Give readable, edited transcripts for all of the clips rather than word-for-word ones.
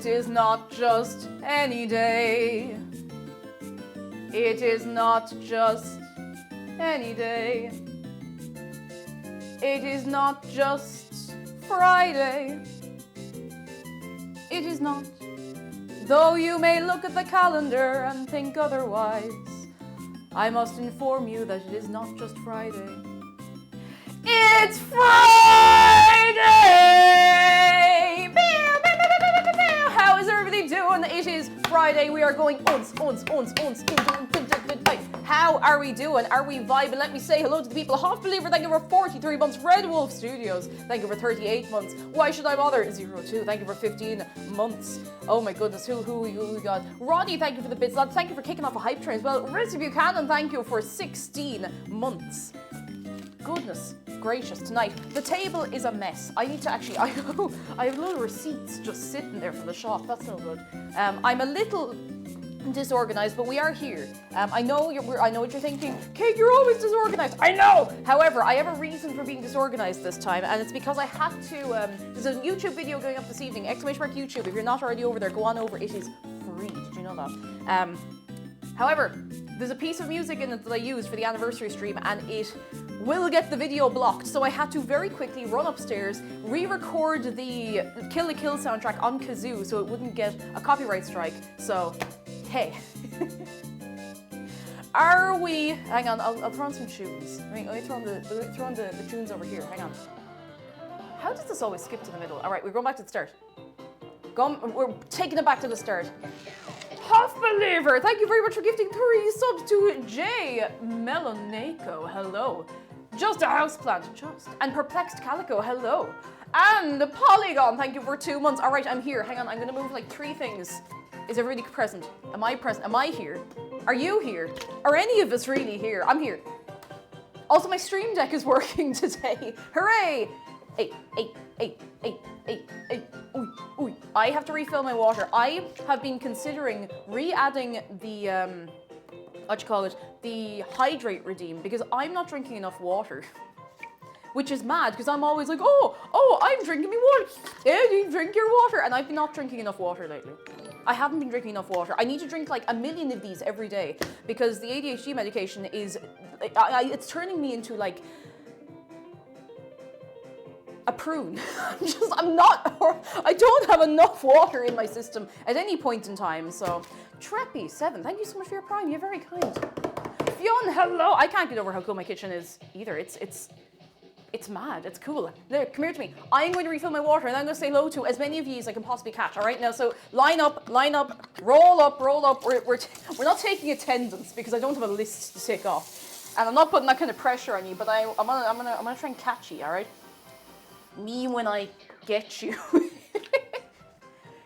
It is not just any day. It is not just any day. It is not just Friday. It is not. Though you may look at the calendar and think otherwise, I must inform you that it is not just Friday. It's Friday! How is everybody doing? It is Friday. We are going ons. How are we doing? Are we vibing? Let me say hello to the people. Half Believer, thank you for 43 months. Red Wolf Studios, thank you for 38 months. Why should I bother? 02, thank you for 15 months. Oh my goodness, who we got? Roddy, thank you for the bits. Lad, thank you for kicking off a hype train as well. Rizzy Buchanan, thank you for 16 months. Goodness gracious, tonight the table is a mess. I need to actually, I have a load of receipts just sitting there from the shop. That's no good. I'm a little disorganized, but we are here. I know what you're thinking. Kate, you're always disorganized. I know. However, I have a reason for being disorganized this time, and it's because I had to. There's a YouTube video going up this evening. ! YouTube. If you're not already over there, go on over. It is free. Did you know that? However, there's a piece of music in it that I used for the anniversary stream, and it will get the video blocked. So I had to very quickly run upstairs, re-record the Kill la Kill soundtrack on kazoo, so it wouldn't get a copyright strike. So. Hey, are we? Hang on, I'll throw on some tunes. Let me throw on the tunes over here. Hang on. How does this always skip to the middle? All right, we're going back to the start. We're taking it back to the start. Half Believer, thank you very much for gifting 3 subs to J Melonaco. Hello. Just a houseplant. And Perplexed Calico. Hello. And Polygon, thank you for 2 months. All right, I'm here. Hang on, I'm gonna move like 3 things. Is everybody present? Am I present? Am I here? Are you here? Are any of us really here? I'm here. Also, my stream deck is working today. Hooray! Hey. Ooh. I have to refill my water. I have been considering re-adding the, the hydrate redeem, because I'm not drinking enough water. Which is mad, because I'm always like, oh, I'm drinking me water. Yeah, you drink your water. And I've been not drinking enough water lately. I haven't been drinking enough water. I need to drink like 1 million of these every day, because the ADHD medication is, it's turning me into like a prune. I don't have enough water in my system at any point in time. So, Treppy7, thank you so much for your prime. You're very kind. Fionn, hello. I can't get over how cool my kitchen is either. It's mad. It's cool. There, come here to me. I'm going to refill my water, and I'm going to say hello to as many of you as I can possibly catch. All right, now, so line up, roll up. We're not taking attendance because I don't have a list to tick off, and I'm not putting that kind of pressure on you. But I'm gonna try and catch you. All right. Me when I get you.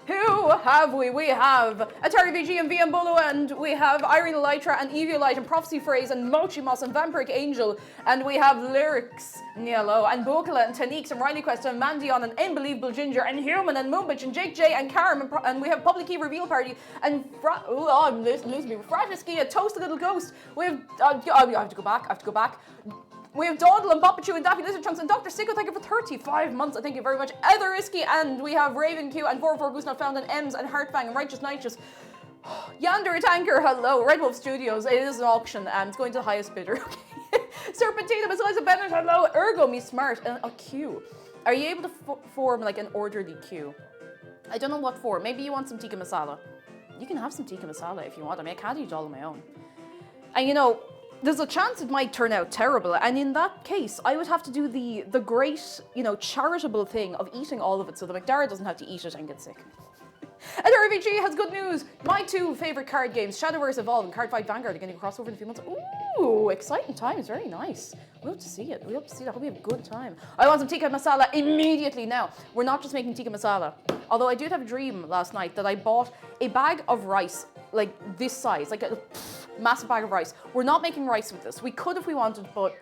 Who have we? We have Atari VG and VM Bolo, and we have Irene Elytra and Eviolite and Prophecy Phrase and Mochi Moss and Vampiric Angel, and we have Lyrics, Nielo, and Bokala and Taniques and Riley Quest and Mandion and Unbelievable Ginger and Human and Moombitch and Jake J and Karam and we have Public Key Reveal Party and I'm losing me. Fratisky, a Toasted Little Ghost. We have I have to go back. We have Dawdle and Papachu and Daffy Lizard Chunks and Dr. Sicko, thank you for 35 months. I thank you very much. Ether Risky, and we have Raven Q and 44 Goose Not Found and M's and Heartfang and Righteous Nighteous. Yander Tanker, hello. Red Wolf Studios, it is an auction and it's going to the highest bidder. Okay. Serpentina, Miss Eliza Bennett, hello. Ergo, me smart, and a queue. Are you able to form like an orderly queue? I don't know what for. Maybe you want some tikka masala. You can have some tikka masala if you want. I mean, I can't eat all on my own. And you know, there's a chance it might turn out terrible, and in that case, I would have to do the great, charitable thing of eating all of it so that McDara doesn't have to eat it and get sick. And RVG has good news. My 2 favorite card games, Shadowverse Evolve and Cardfight Vanguard, are getting a crossover in a few months. Ooh, exciting times, very nice. We hope to see it. I hope we have a good time. I want some tikka masala immediately now. We're not just making tikka masala. Although I did have a dream last night that I bought a bag of rice, like this size, like a massive bag of rice. We're not making rice with this. We could if we wanted, but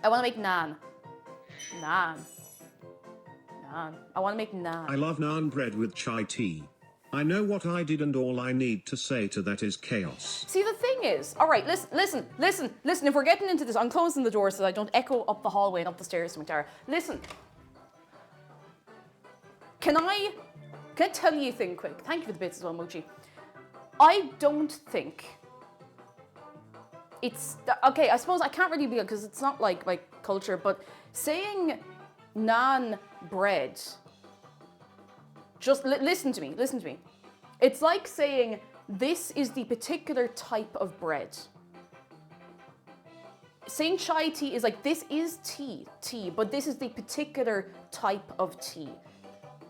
I want to make naan. Naan. I want to make naan. I love naan bread with chai tea. I know what I did, and all I need to say to that is chaos. See, the thing is, all right, listen. If we're getting into this, I'm closing the door so that I don't echo up the hallway and up the stairs to McDara. Listen. Can I tell you a thing quick? Thank you for the bits as well, Mochi. I don't think it's okay. I suppose I can't really be, because it's not like culture, but saying naan bread. Just listen to me. It's like saying this is the particular type of bread. saying chai tea is like, this is tea, but this is the particular type of tea.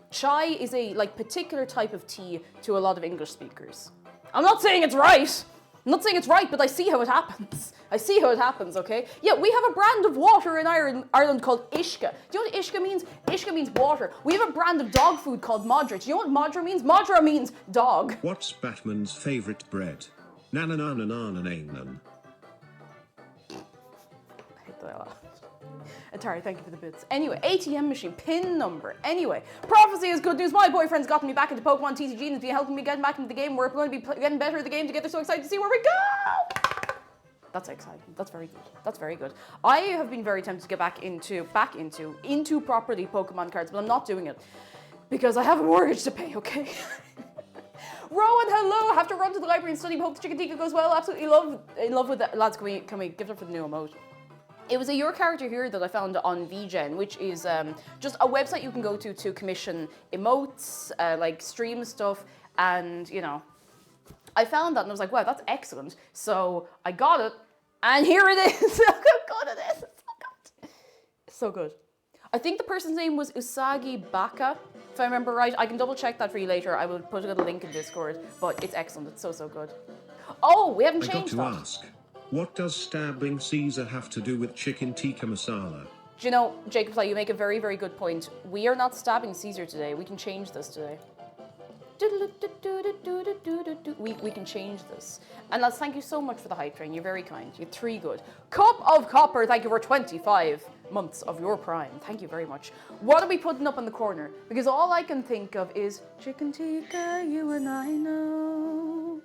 Chai is a like particular type of tea to a lot of English speakers. I'm not saying it's right. I'm not saying it's right, but I see how it happens. I see how it happens, okay? Yeah, we have a brand of water in Ireland called Ishka. Do you know what Ishka means? Ishka means water. We have a brand of dog food called Madra. Do you know what Madra means? Madra means dog. What's Batman's favorite bread? NAAN. I hate that I laughed. Atari, thank you for the bits. Anyway, ATM machine, pin number. Anyway, prophecy is good news. My boyfriend's gotten me back into Pokemon TCG and has been helping me get back into the game. We're going to be getting better at the game together, so excited to see where we go! That's exciting. That's very good. That's very good. I have been very tempted to get back into properly Pokemon cards, but I'm not doing it because I have a mortgage to pay, okay? Rowan, hello! I have to run to the library and study. Hope the Tikka goes well. Absolutely in love with that. Lads, can we give it up for the new emote? It was a Your Character Here that I found on VGen, which is just a website you can go to commission emotes, like stream stuff, and you know, I found that and I was like, wow, that's excellent. So I got it, and here it is. Look how good it is. It's so good. It's so good. I think the person's name was Usagi Baka, if I remember right. I can double check that for you later. I will put a little link in Discord, but it's excellent. It's so good. Oh, we haven't changed that. I got to ask. What does stabbing Caesar have to do with chicken tikka masala? Do you know, Jacob Fly, you make a very, very good point. We are not stabbing Caesar today. We can change this today. We can change this. And lads, thank you so much for the hype train. You're very kind. You're 3 good. Cup of Copper, thank you for 25 months of your prime. Thank you very much. What are we putting up in the corner? Because all I can think of is chicken tikka, you and I know.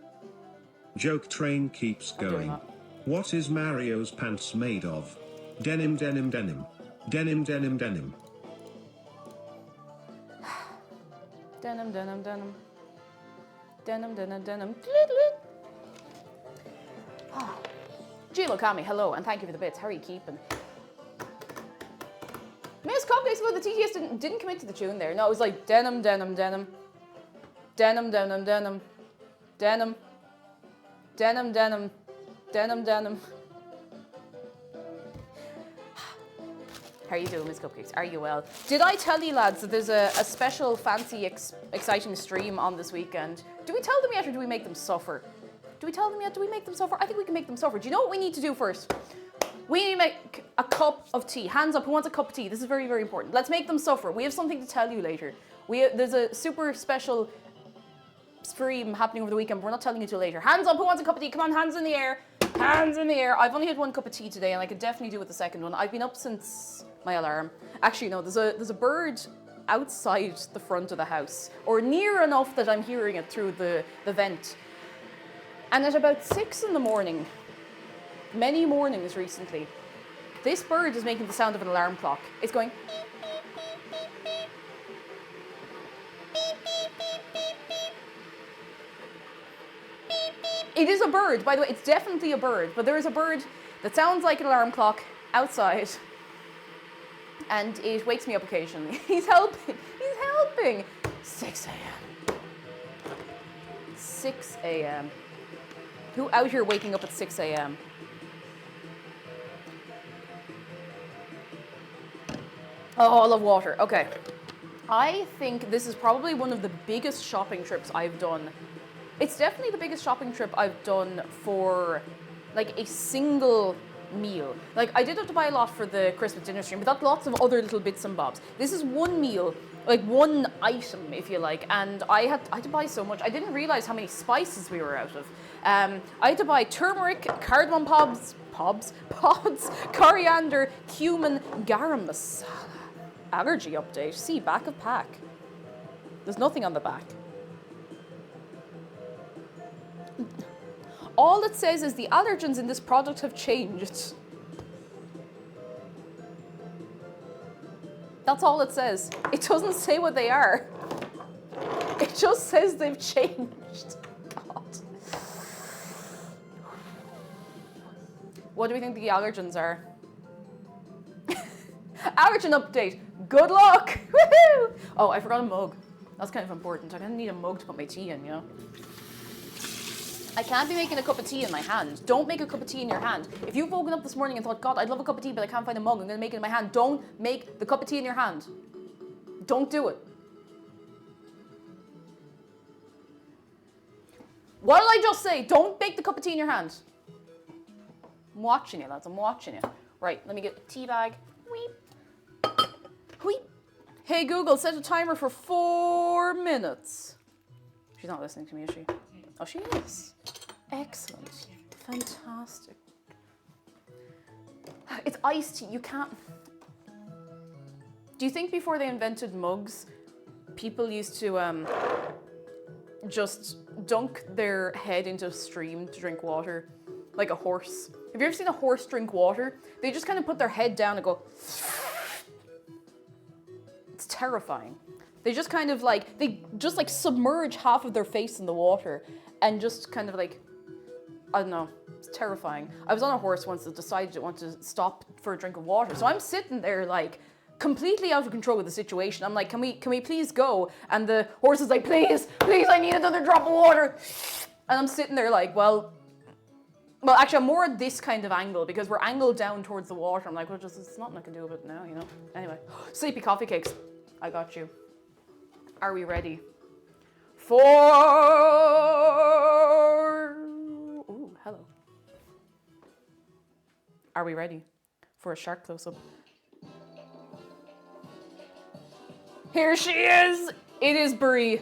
Joke train keeps going. What is Mario's pants made of? Denim. Denim. Denim. Gilo Kami, hello, and thank you for the bits. How are you keeping? Miss Cupcakes, well, the TTS didn't commit to the tune there. No, it was like denim. Denim. How are you doing, Miss Cupcakes? Are you well? Did I tell you, lads, that there's a special, fancy, exciting stream on this weekend? Do we tell them yet, or do we make them suffer? Do we tell them yet? Do we make them suffer? I think we can make them suffer. Do you know what we need to do first? We need to make a cup of tea. Hands up, who wants a cup of tea? This is very, very important. Let's make them suffer. We have something to tell you later. There's a super special stream happening over the weekend, but we're not telling you till later. Hands up, who wants a cup of tea? Come on, hands in the air. Hands in the air. I've only had 1 cup of tea today, and I could definitely do with the second one. I've been up since my alarm. Actually, no, there's a bird outside the front of the house, or near enough that I'm hearing it through the vent. And at about 6 in the morning, many mornings recently, this bird is making the sound of an alarm clock. It's going. It is a bird, by the way. It's definitely a bird, but there is a bird that sounds like an alarm clock outside, and it wakes me up occasionally. He's helping. He's helping. 6 a.m. 6 a.m. Who out here waking up at 6 a.m.? Oh, I love water. Okay. I think this is probably one of the biggest shopping trips I've done. It's definitely the biggest shopping trip I've done for like a single meal. Like, I did have to buy a lot for the Christmas dinner stream, but that's lots of other little bits and bobs. This is one meal, like one item, if you like, and I had to buy so much. I didn't realize how many spices we were out of. I had to buy turmeric, cardamom pods, coriander, cumin, garam masala. Allergy update. See, back of pack. There's nothing on the back. All it says is the allergens in this product have changed. That's all it says. It doesn't say what they are. It just says they've changed. God. What do we think the allergens are? Allergen update. Good luck. Woohoo! Oh, I forgot a mug. That's kind of important. I'm gonna need a mug to put my tea in, you know. I can't be making a cup of tea in my hand. Don't make a cup of tea in your hand. If you've woken up this morning and thought, God, I'd love a cup of tea, but I can't find a mug, I'm going to make it in my hand. Don't make the cup of tea in your hand. Don't do it. What did I just say? Don't make the cup of tea in your hand. I'm watching you, lads. I'm watching you. Right, let me get a tea bag. Weep. Weep. Hey, Google, set a timer for 4 minutes. She's not listening to me, is she? Oh, she is. Excellent. Fantastic. It's iced tea. You can't... Do you think before they invented mugs, people used to just dunk their head into a stream to drink water? Like a horse. Have you ever seen a horse drink water? They just kind of put their head down and go... It's terrifying. They just kind of like, they just like submerge half of their face in the water and just kind of like, I don't know, it's terrifying. I was on a horse once that decided it wanted to stop for a drink of water. So I'm sitting there like completely out of control with the situation. I'm like, can we please go? And the horse is like, please, I need another drop of water. And I'm sitting there like, well, actually I'm more at this kind of angle because we're angled down towards the water. I'm like, well, just, it's nothing I can do about it now, you know? Anyway, sleepy coffee cakes. I got you. Are we ready for... Ooh, hello. Are we ready for a shark close-up? Here she is! It is Brie.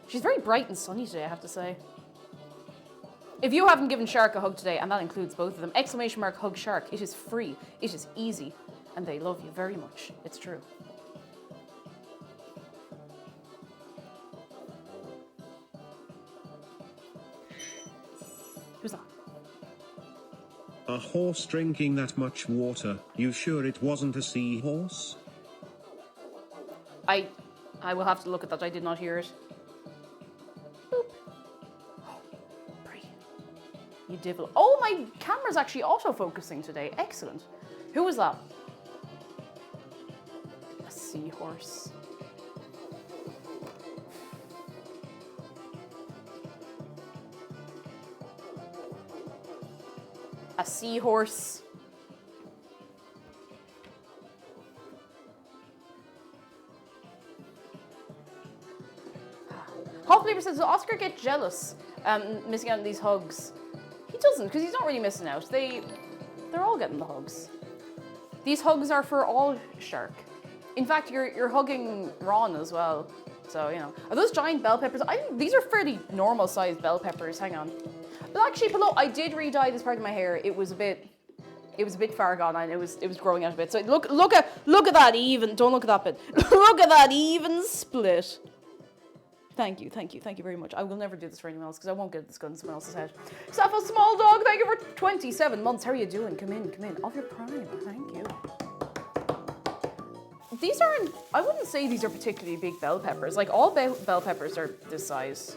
She's very bright and sunny today, I have to say. If you haven't given Shark a hug today, and that includes both of them, ! Hug Shark. It is free, it is easy, and they love you very much. It's true. Who's that? A horse drinking that much water. You sure it wasn't a seahorse? I will have to look at that. I did not hear it. Boop. Oh, Brie. You divil. Oh, my camera's actually autofocusing today. Excellent. Who was that? A seahorse. A seahorse. Hofflever says, does Oscar get jealous missing out on these hugs? He doesn't, because he's not really missing out. They're all getting the hugs. These hugs are for all Shark. In fact, you're hugging Ron as well. So, you know. Are those giant bell peppers? These are fairly normal sized bell peppers. Hang on. But actually, below, I did re-dye this part of my hair. It was a bit far gone and it was growing out a bit. So look at that even. Don't look at that bit. Look at that even split. Thank you very much. I will never do this for anyone else because I won't get this gun in someone else's head. Sappho Small Dog, thank you for 27 months. How are you doing? Come in. Of your prime. Thank you. These aren't, I wouldn't say these are particularly big bell peppers. Like all bell peppers are this size.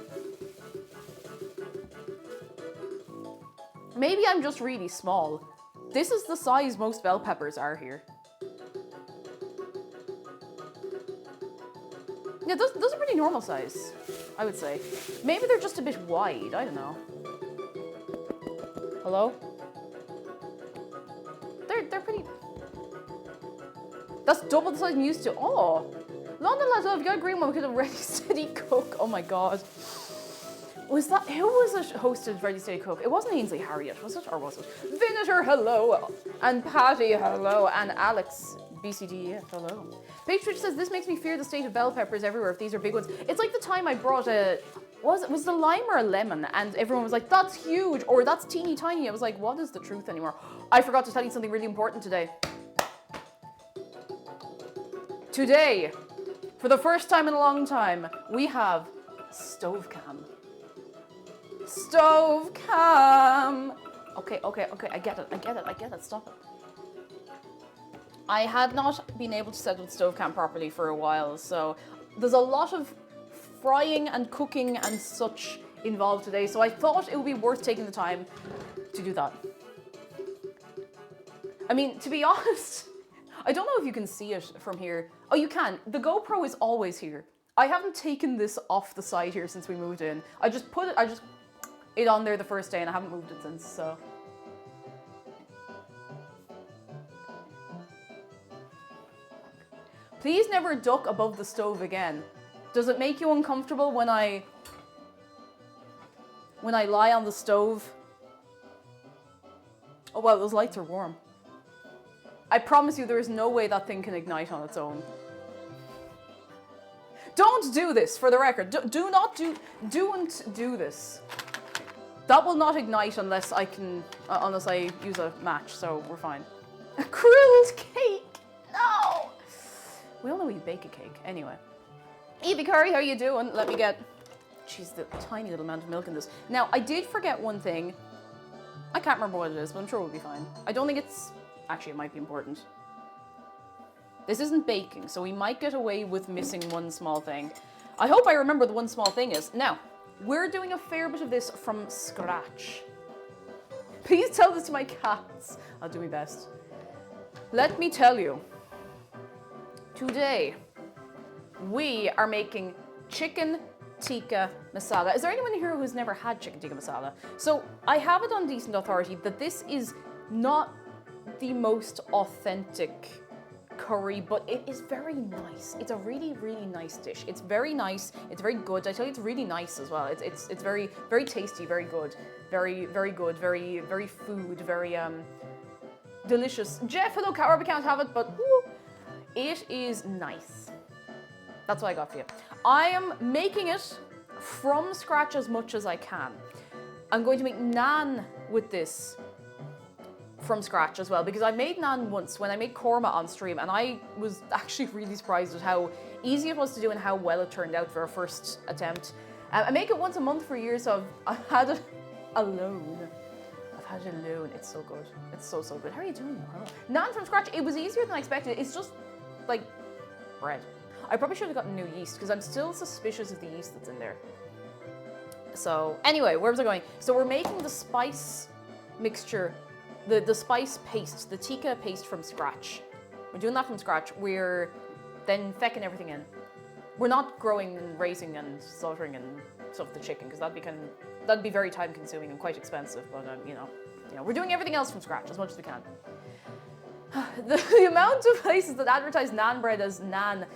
Maybe I'm just really small. This is the size most bell peppers are here. Yeah, those are pretty normal size, I would say. Maybe they're just a bit wide, I don't know. Hello? They're pretty... That's double the size I'm used to. Oh! London Lads Love, you got a green one, we could have Ready Steady Cook. Oh my god. Was that, who was it hosted Ready Steady Cook? It wasn't Ainsley Harriott, was it? Or was it? Vinegar, hello. And Patty, hello. And Alex, BCD, hello. Paige says, this makes me fear the state of bell peppers everywhere if these are big ones. It's like the time I brought was the lime or a lemon? And everyone was like, that's huge, or that's teeny tiny. I was like, what is the truth anymore? I forgot to tell you something really important today. Today, for the first time in a long time, we have stove cam. Stove cam. Okay, I get it, stop it. I had not been able to set up stove cam properly for a while, so there's a lot of frying and cooking and such involved today, so I thought it would be worth taking the time to do that. I mean, to be honest, I don't know if you can see it from here. Oh, you can. The GoPro is always here. I haven't taken this off the side here since we moved in. I just it on there the first day and I haven't moved it since, so. Please never duck above the stove again. Does it make you uncomfortable when I lie on the stove? Oh wow, those lights are warm. I promise you there is no way that thing can ignite on its own. Don't do this, for the record. Don't do this. That will not ignite unless I use a match, so we're fine. A grilled cake! No! We all know you bake a cake. Anyway. Evie Curry, how you doing? Let me get... Jeez, the tiny little amount of milk in this. Now, I did forget one thing. I can't remember what it is, but I'm sure we'll be fine. I don't think it's... Actually, it might be important. This isn't baking, so we might get away with missing one small thing. I hope I remember the one small thing is. Now, we're doing a fair bit of this from scratch. Please tell this to my cats. I'll do my best. Let me tell you. Today, we are making chicken tikka masala. Is there anyone here who's never had chicken tikka masala? So I have it on decent authority that this is not the most authentic curry, but it is very nice. It's a really, really nice dish. It's very nice. It's very good. I tell you, it's really nice as well. It's very, very tasty, very good, very, very good, very, very food, very delicious. Jeff, hello, Carb, I can't have it, but woo, it is nice. That's what I got for you. I am making it from scratch as much as I can. I'm going to make naan with this from scratch as well, because I made naan once when I made korma on stream, and I was actually really surprised at how easy it was to do and how well it turned out for a first attempt. I make it once a month for years, so I've had it alone. I've had it alone. It's so good. It's so, so good. How are you doing? Naan from scratch, it was easier than I expected. It's just like bread. I probably should have gotten new yeast because I'm still suspicious of the yeast that's in there. So anyway, where was I going? So we're making the spice mixture, the spice paste, the tikka paste from scratch. We're doing that from scratch. We're then fecking everything in. We're not growing and raising and slaughtering and stuff the chicken because that'd be very time consuming and quite expensive. But you know, we're doing everything else from scratch as much as we can. The amount of places that advertise naan bread as naan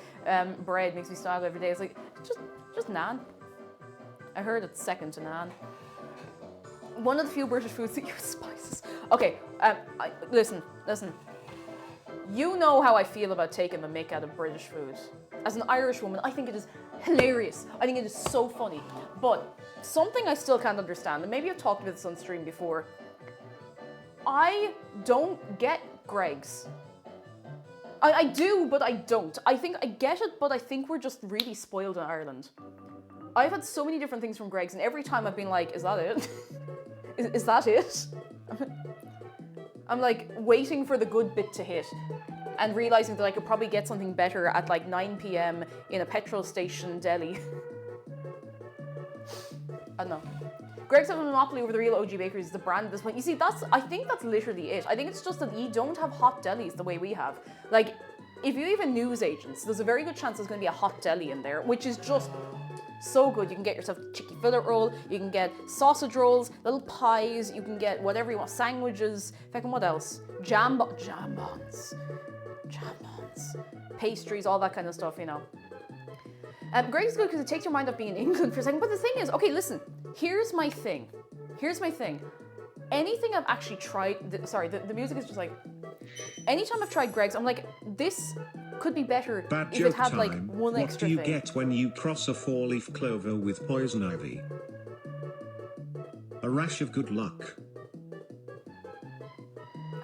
bread makes me smile every day. It's like, just naan. I heard it's second to naan. One of the few British foods that use spices. Okay, listen. You know how I feel about taking the mick out of British food. As an Irish woman, I think it is hilarious. I think it is so funny. But something I still can't understand, and maybe I've talked about this on stream before, I don't get Greggs. I do, but I don't. I think I get it, but I think we're just really spoiled in Ireland. I've had so many different things from Greggs, and every time I've been like, is that it? Is that it? I'm like waiting for the good bit to hit and realizing that I could probably get something better at like 9 p.m. in a petrol station deli. I don't know. Greggs have a monopoly over the real OG bakeries, the brand at this point. You see, I think that's literally it. I think it's just that you don't have hot delis the way we have. Like, if you even newsagents, there's a very good chance there's going to be a hot deli in there, which is just so good. You can get yourself a chicken fillet roll, you can get sausage rolls, little pies, you can get whatever you want, sandwiches, fucking what else? Jambons, pastries, all that kind of stuff, you know. Greggs is good because it takes your mind off being in England for a second. But the thing is, okay, listen, here's my thing. Anything I've actually tried, the music is just like, anytime I've tried Greggs, I'm like, this could be better if it had like one extra thing. What do you get when you cross a four-leaf clover with poison ivy? A rash of good luck.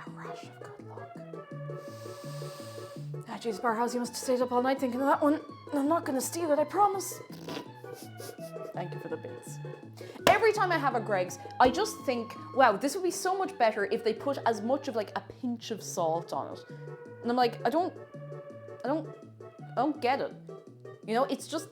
A rash of good luck. Ah, jeez, Barhouse, you must have stayed up all night thinking of that one. I'm not going to steal it, I promise. Thank you for the bits. Every time I have a Greggs, I just think, wow, this would be so much better if they put as much of like a pinch of salt on it. And I'm like, I don't get it. You know, it's just,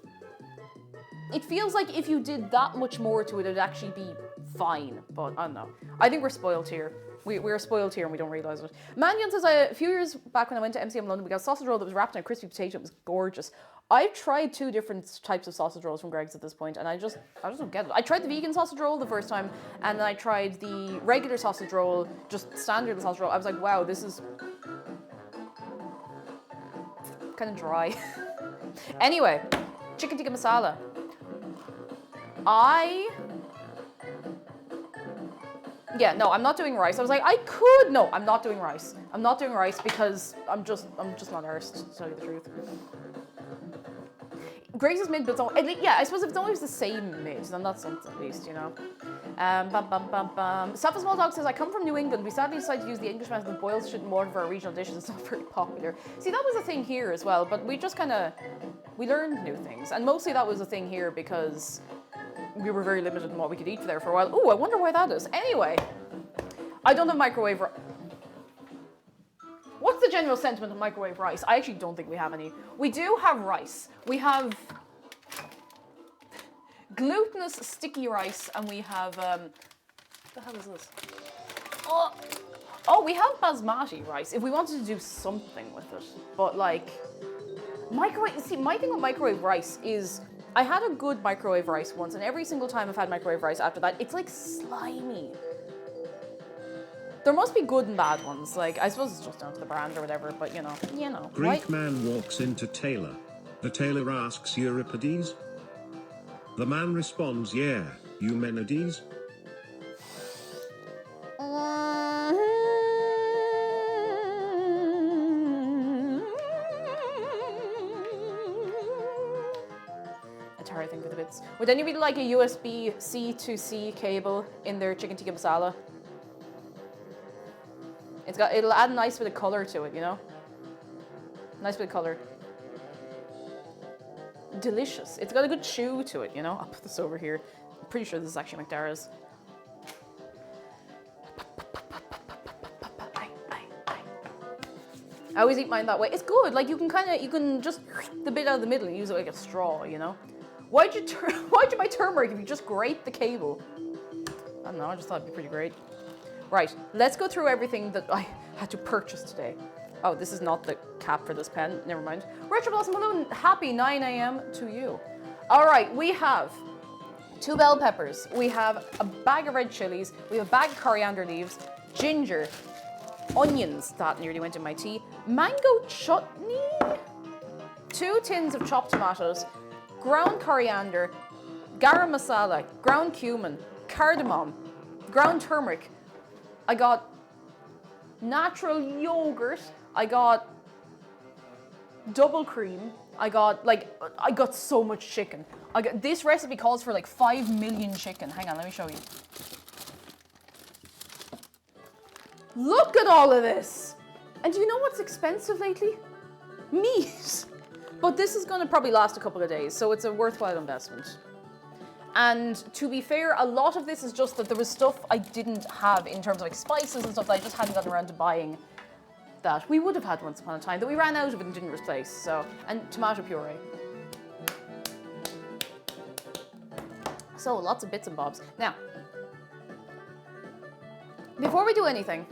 it feels like if you did that much more to it, it'd actually be fine. But I don't know. I think we're spoiled here. We're spoiled here and we don't realise it. Mannion says, a few years back when I went to MCM London, we got a sausage roll that was wrapped in a crispy potato. It was gorgeous. I've tried 2 different types of sausage rolls from Greg's at this point, and I just don't get it. I tried the vegan sausage roll the first time, and then I tried the regular sausage roll, just standard sausage roll. I was like, wow, this is kind of dry. Anyway, chicken tikka masala. Yeah, no, I'm not doing rice. I was like, no, I'm not doing rice. I'm not doing rice because I'm just not arsed, to tell you the truth. Grace is mid, but yeah, I suppose if it's always the same mid, then that's something at least, you know. Safa Small Dog says, I come from New England. We sadly decided to use the English method of boiled shit and water for our regional dishes. It's not very popular. See, that was a thing here as well, but we just we learned new things. And mostly that was a thing here because we were very limited in what we could eat there for a while. Oh, I wonder why that is. Anyway, I don't have microwave rice. What's the general sentiment of microwave rice? I actually don't think we have any. We do have rice. We have glutinous sticky rice, and we have, what the hell is this? Oh, we have basmati rice, if we wanted to do something with it. But like, microwave, see, my thing with microwave rice is, I had a good microwave rice once, and every single time I've had microwave rice after that, it's like slimy. There must be good and bad ones. Like, I suppose it's just down to the brand or whatever, but you know. Greek man walks into tailor. The tailor asks Euripides. The man responds, yeah, Eumenides. Atari thing for the bits. Would anybody like a USB-C to C cable in their chicken tikka masala? It'll add a nice bit of colour to it, you know? Nice bit of colour. Delicious. It's got a good chew to it, you know? I'll put this over here. I'm pretty sure this is actually McDara's. I always eat mine that way. It's good. Like, you can just the bit out of the middle and use it like a straw, you know? Why'd you buy turmeric if you just grate the cable? I don't know, I just thought it'd be pretty great. Right, let's go through everything that I had to purchase today. Oh, this is not the cap for this pen. Never mind. Retro Blossom Balloon, happy 9 a.m. to you. All right, we have 2 bell peppers. We have a bag of red chilies. We have a bag of coriander leaves, ginger, onions, that nearly went in my tea, mango chutney, 2 tins of chopped tomatoes, ground coriander, garam masala, ground cumin, cardamom, ground turmeric. I got natural yogurt. I got double cream. I got so much chicken. This recipe calls for like 5 million chicken. Hang on, let me show you. Look at all of this. And do you know what's expensive lately? Meat. But this is going to probably last a couple of days, so it's a worthwhile investment. And to be fair, a lot of this is just that there was stuff I didn't have in terms of like spices and stuff that I just hadn't gotten around to buying that we would have had once upon a time that we ran out of and didn't replace. So, and tomato puree. So lots of bits and bobs. Now, before we do anything,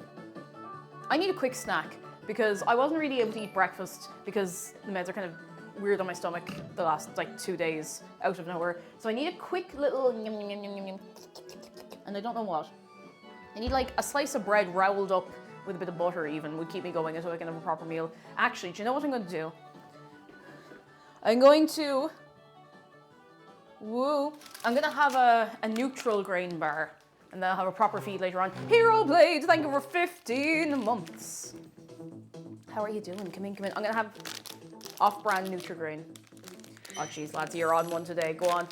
I need a quick snack because I wasn't really able to eat breakfast because the meds are kind of weird on my stomach the last like 2 days out of nowhere. So I need a quick little yum yum yum yum yum yum, and I don't know what. I need like a slice of bread rolled up with a bit of butter even would keep me going until I can have a proper meal. Actually, do you know what I'm going to do? I'm going to have a neutral grain bar, and then I'll have a proper feed later on. Hero Blade, thank you for 15 months. How are you doing? Come in, come in. I'm gonna have off-brand Nutrigrain. Oh jeez, lads, you're on one today. Go on.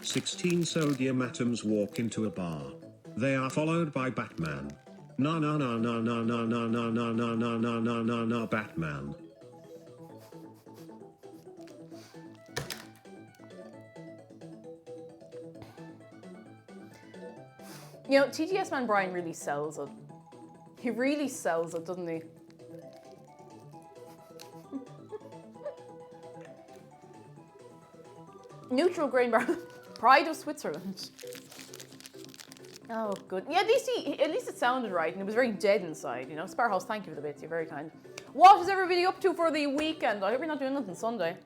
16 sodium atoms walk into a bar. They are followed by Batman. Na na na na na na na na na na na na na na na Batman. You know, TTS man Brian really sells it. He really sells it, doesn't he? Neutral grain bar. Pride of Switzerland. Oh, good. Yeah, at least it sounded right, and it was very dead inside, you know. Sparhouse, thank you for the bits. You're very kind. What is everybody up to for the weekend? I hope you're not doing nothing Sunday.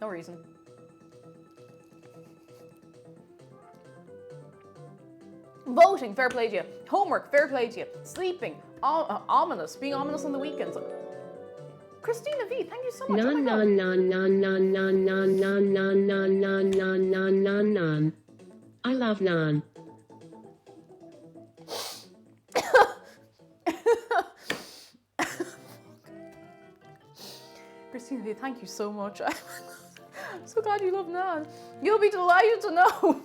No reason. Voting, fair play to you. Homework, fair play to you. Sleeping, ominous, being ominous on the weekends. Christina V, thank you so much. Nan nan nan nan nan nan nan nan nan nan nan nan nan nan nan. I love Nan. Christina V, thank you so much. I'm so glad you love Nan. You'll be delighted to know.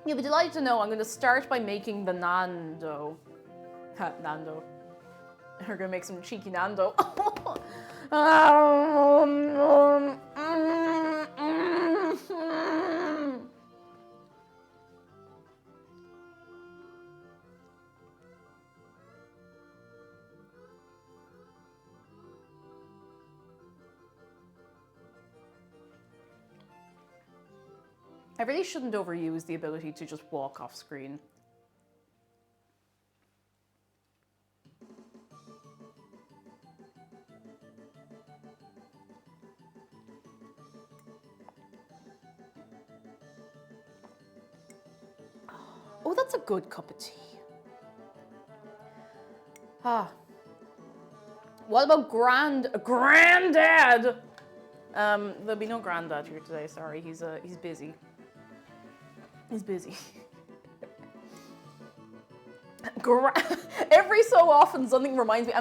You'll be delighted to know I'm going to start by making the Nan dough. Nan dough. We're going to make some cheeky Nan dough. I really shouldn't overuse the ability to just walk off screen. Oh, that's a good cup of tea. What about Granddad? There'll be no Granddad here today. Sorry, he's busy. He's busy. Every so often something reminds me.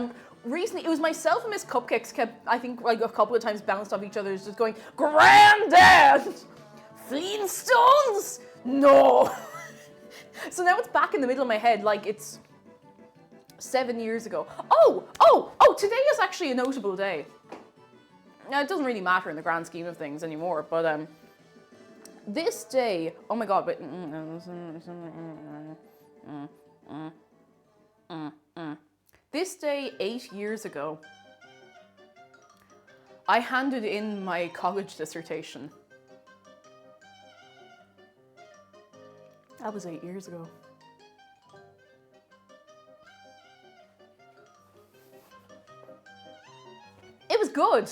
Recently, it was myself and Miss Cupcakes kept, I think, like a couple of times bounced off each other, just going, Granddad! Flintstones? No! So now it's back in the middle of my head, like it's 7 years ago. Oh, today is actually a notable day. Now, it doesn't really matter in the grand scheme of things anymore, but this day, oh my god, wait. This day, 8 years ago, I handed in my college dissertation. That was 8 years ago. It was good.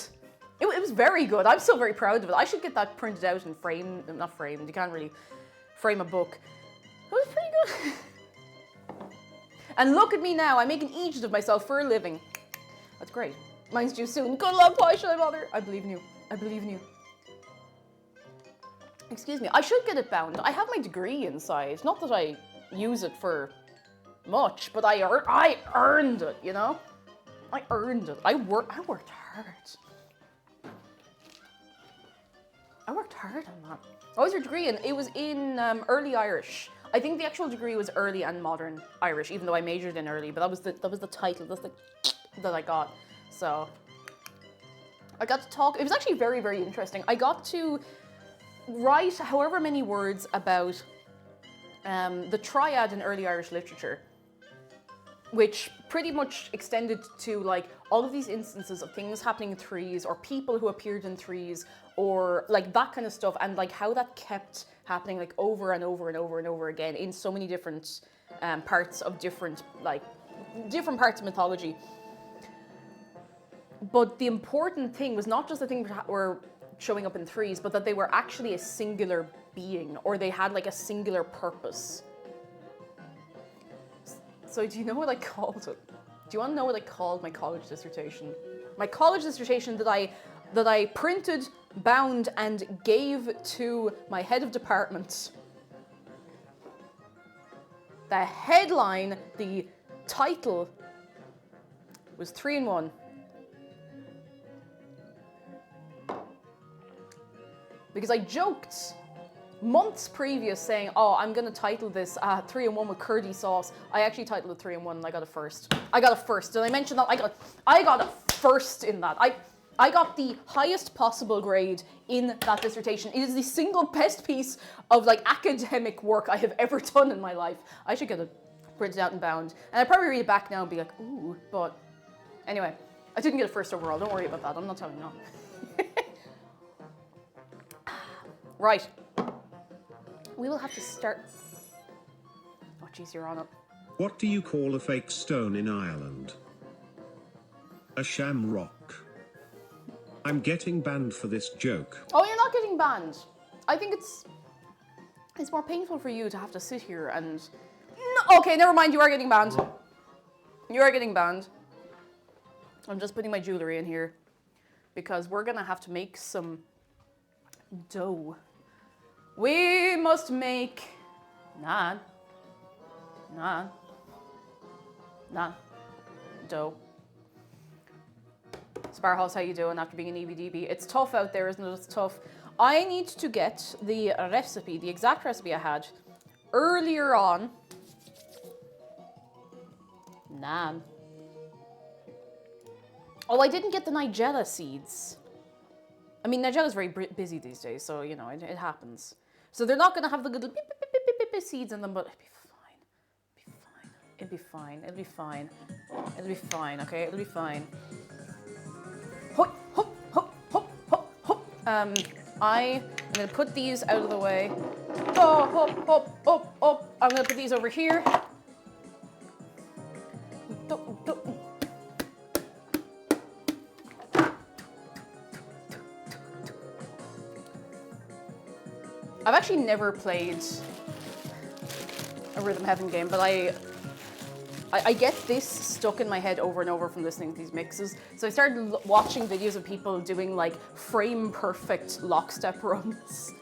It was very good. I'm still very proud of it. I should get that printed out and framed. Not framed, you can't really frame a book. It was pretty good. And look at me now, I make an Egypt of myself for a living. That's great. Mine's due soon. Good luck, why should I bother? I believe in you. I believe in you. Excuse me, I should get it bound. I have my degree inside. Not that I use it for much, but I earned it, you know? I earned it. I worked hard. I worked hard on that. What was your degree in? It was in early Irish. I think the actual degree was early and modern Irish, even though I majored in early, but that was the title, that's the that I got. So I got to talk, it was actually very, very interesting. I got to write however many words about the triad in early Irish literature, which pretty much extended to like all of these instances of things happening in threes or people who appeared in threes or like that kind of stuff, and like how that kept happening like over and over and over and over again in so many different parts of different parts of mythology. But the important thing was not just the things that were showing up in threes, but that they were actually a singular being, or they had like a singular purpose. So do you know what I called it? Do you want to know what I called my college dissertation? My college dissertation that I printed, bound, and gave to my head of department. The headline, the title, was 3-in-1. Because I joked months previous saying, oh, I'm going to title this 3-in-1 with curdy sauce. I actually titled it 3-in-1 and I got a first. I got a first. Did I mention that? I got a first in that. I got the highest possible grade in that dissertation. It is the single best piece of like academic work I have ever done in my life. I should get a printed out and bound. And I'd probably read it back now and be like, ooh, but anyway, I didn't get a first overall. Don't worry about that. I'm not telling you no. Right. We will have to start. Oh, jeez, you're on it. What do you call a fake stone in Ireland? A shamrock. I'm getting banned for this joke. Oh, you're not getting banned. I think it's more painful for you to have to sit here and... No, okay, never mind, you are getting banned. You are getting banned. I'm just putting my jewelry in here because we're gonna have to make some dough. We must make naan dough. Sparhouse, how you doing after being an EBDB? It's tough out there, isn't it? It's tough. I need to get the recipe, the exact recipe I had earlier on. Naan. Oh, I didn't get the Nigella seeds. I mean, Nigella's very busy these days, so, you know, it happens. So they're not going to have the little beep, beep, beep, beep, beep, beep seeds in them, but it'll be fine. It'll be fine. It'll be fine, okay? It'll be fine. Hop, hop, hop, hop, hop, hop. I'm going to put these out of the way. Oh, hop, hop, hop, hop. I'm going to put these over here. I've actually never played a Rhythm Heaven game, but I get this stuck in my head over and over from listening to these mixes. So I started watching videos of people doing like frame perfect lockstep runs.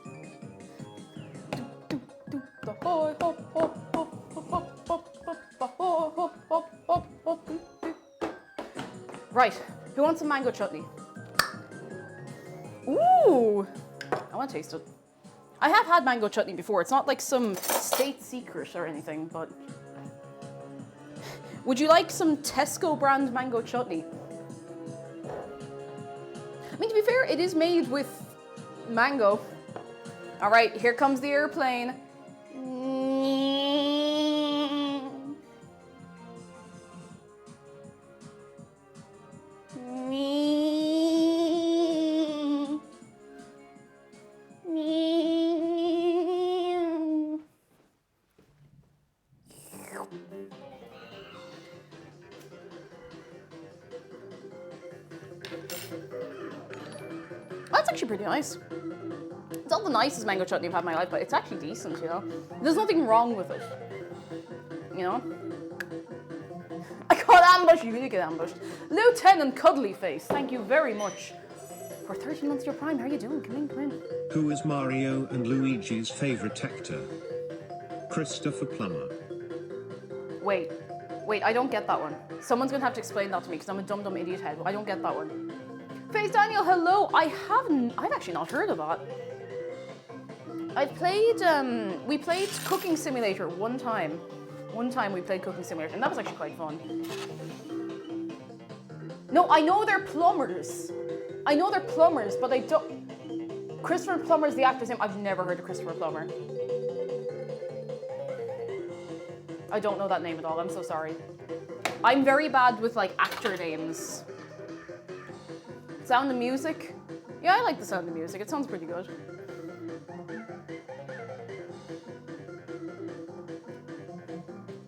Right, who wants some mango chutney? Ooh, I want to taste it. I have had mango chutney before. It's not like some state secret or anything, but... Would you like some Tesco brand mango chutney? I mean, to be fair, it is made with mango. All right, here comes the airplane. That's actually pretty nice. It's not the nicest mango chutney I've had in my life, but it's actually decent, you know? There's nothing wrong with it, you know? I got ambushed, you did get ambushed. Lieutenant Cuddly Face, thank you very much for 13 months of your prime. How are you doing? Come in, come in. Who is Mario and Luigi's favorite actor? Christopher Plummer. Wait, I don't get that one. Someone's gonna have to explain that to me because I'm a dumb idiot head. I don't get that one. Face Daniel, hello. I've actually not heard of that. We played Cooking Simulator one time. One time we played Cooking Simulator, and that was actually quite fun. No, I know they're plumbers. But I don't... Christopher Plummer's the actor's name. I've never heard of Christopher Plummer. I don't know that name at all, I'm so sorry. I'm very bad with, like, actor names. Sound of Music? Yeah, I like the Sound of Music. It sounds pretty good.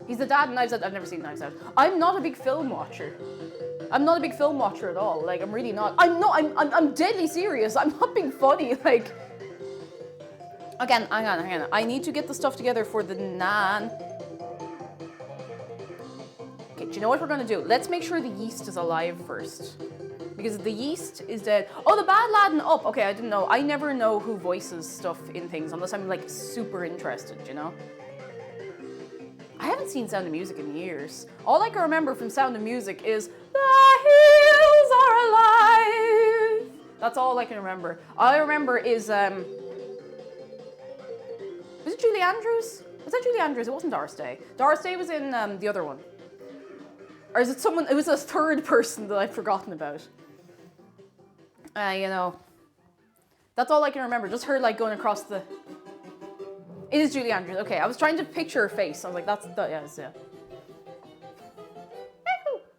He's the dad in Knives Out. I've never seen Knives Out. I'm not a big film watcher. I'm not a big film watcher at all. Like, I'm really not. I'm deadly serious. I'm not being funny. Like, again, hang on. I need to get the stuff together for the naan. Okay, do you know what we're gonna do? Let's make sure the yeast is alive first. Because the yeast is dead. Oh, the bad lad and up. Okay, I didn't know. I never know who voices stuff in things unless I'm like super interested, you know? I haven't seen Sound of Music in years. All I can remember from Sound of Music is the hills are alive. That's all I can remember. All I remember is, was it Julie Andrews? Was that Julie Andrews? It wasn't Doris Day. Doris Day was in the other one. Or is it someone, it was a third person that I've forgotten about. You know, that's all I can remember. Just her like going across the... It is Julie Andrews. Okay, I was trying to picture her face. I was like, that's... yeah.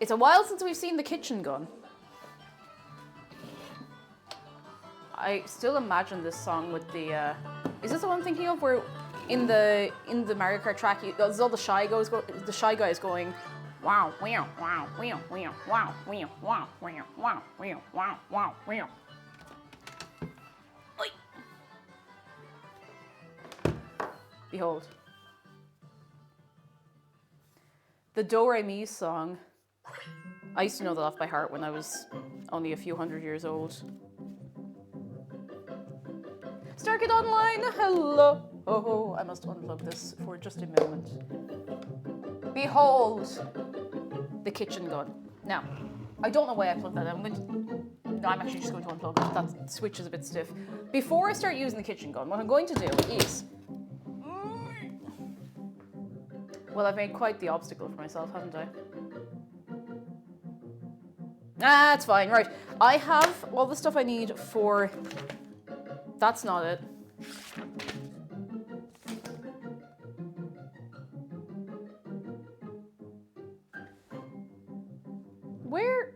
It's a while since we've seen the kitchen gun. I still imagine this song with the. Is this the one I'm thinking of? Where in the Mario Kart track, there's all the Shy Guys going, wow, wow, wow, wow, wow, wow, wow, wow, wow, wow, wow, wow, wow, wow. Behold. The Do Re Mi song. I used to know that off by heart when I was only a few hundred years old. Starkid Online, hello. Oh, I must unplug this for just a moment. Behold the kitchen gun. Now, I don't know why I plugged that in. No, I'm actually just going to unplug it. That switch is a bit stiff. Before I start using the kitchen gun, what I'm going to do is... Well, I've made quite the obstacle for myself, haven't I? That's fine, right. I have all the stuff I need for... That's not it. Where?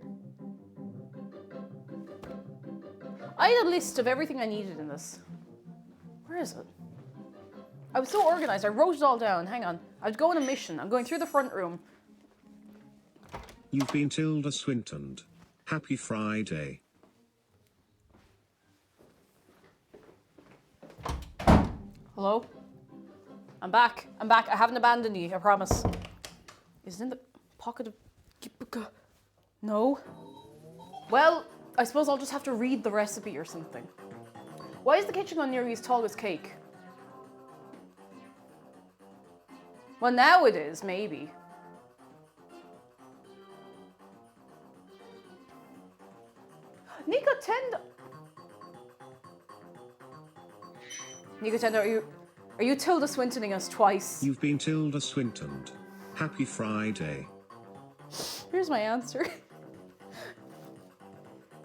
I had a list of everything I needed in this. Where is it? I was so organized, I wrote it all down. Hang on. I was going on a mission. I'm going through the front room. You've been Tilda Swintoned. Happy Friday. Hello? I'm back. I'm back. I haven't abandoned you, I promise. Is it in the pocket of... No? Well, I suppose I'll just have to read the recipe or something. Why is the kitchen gun nearly as tall as cake? Well, now it is, maybe. Nicotendo, are you Tilda Swintoning us twice? You've been Tilda Swintoned. Happy Friday. Here's my answer.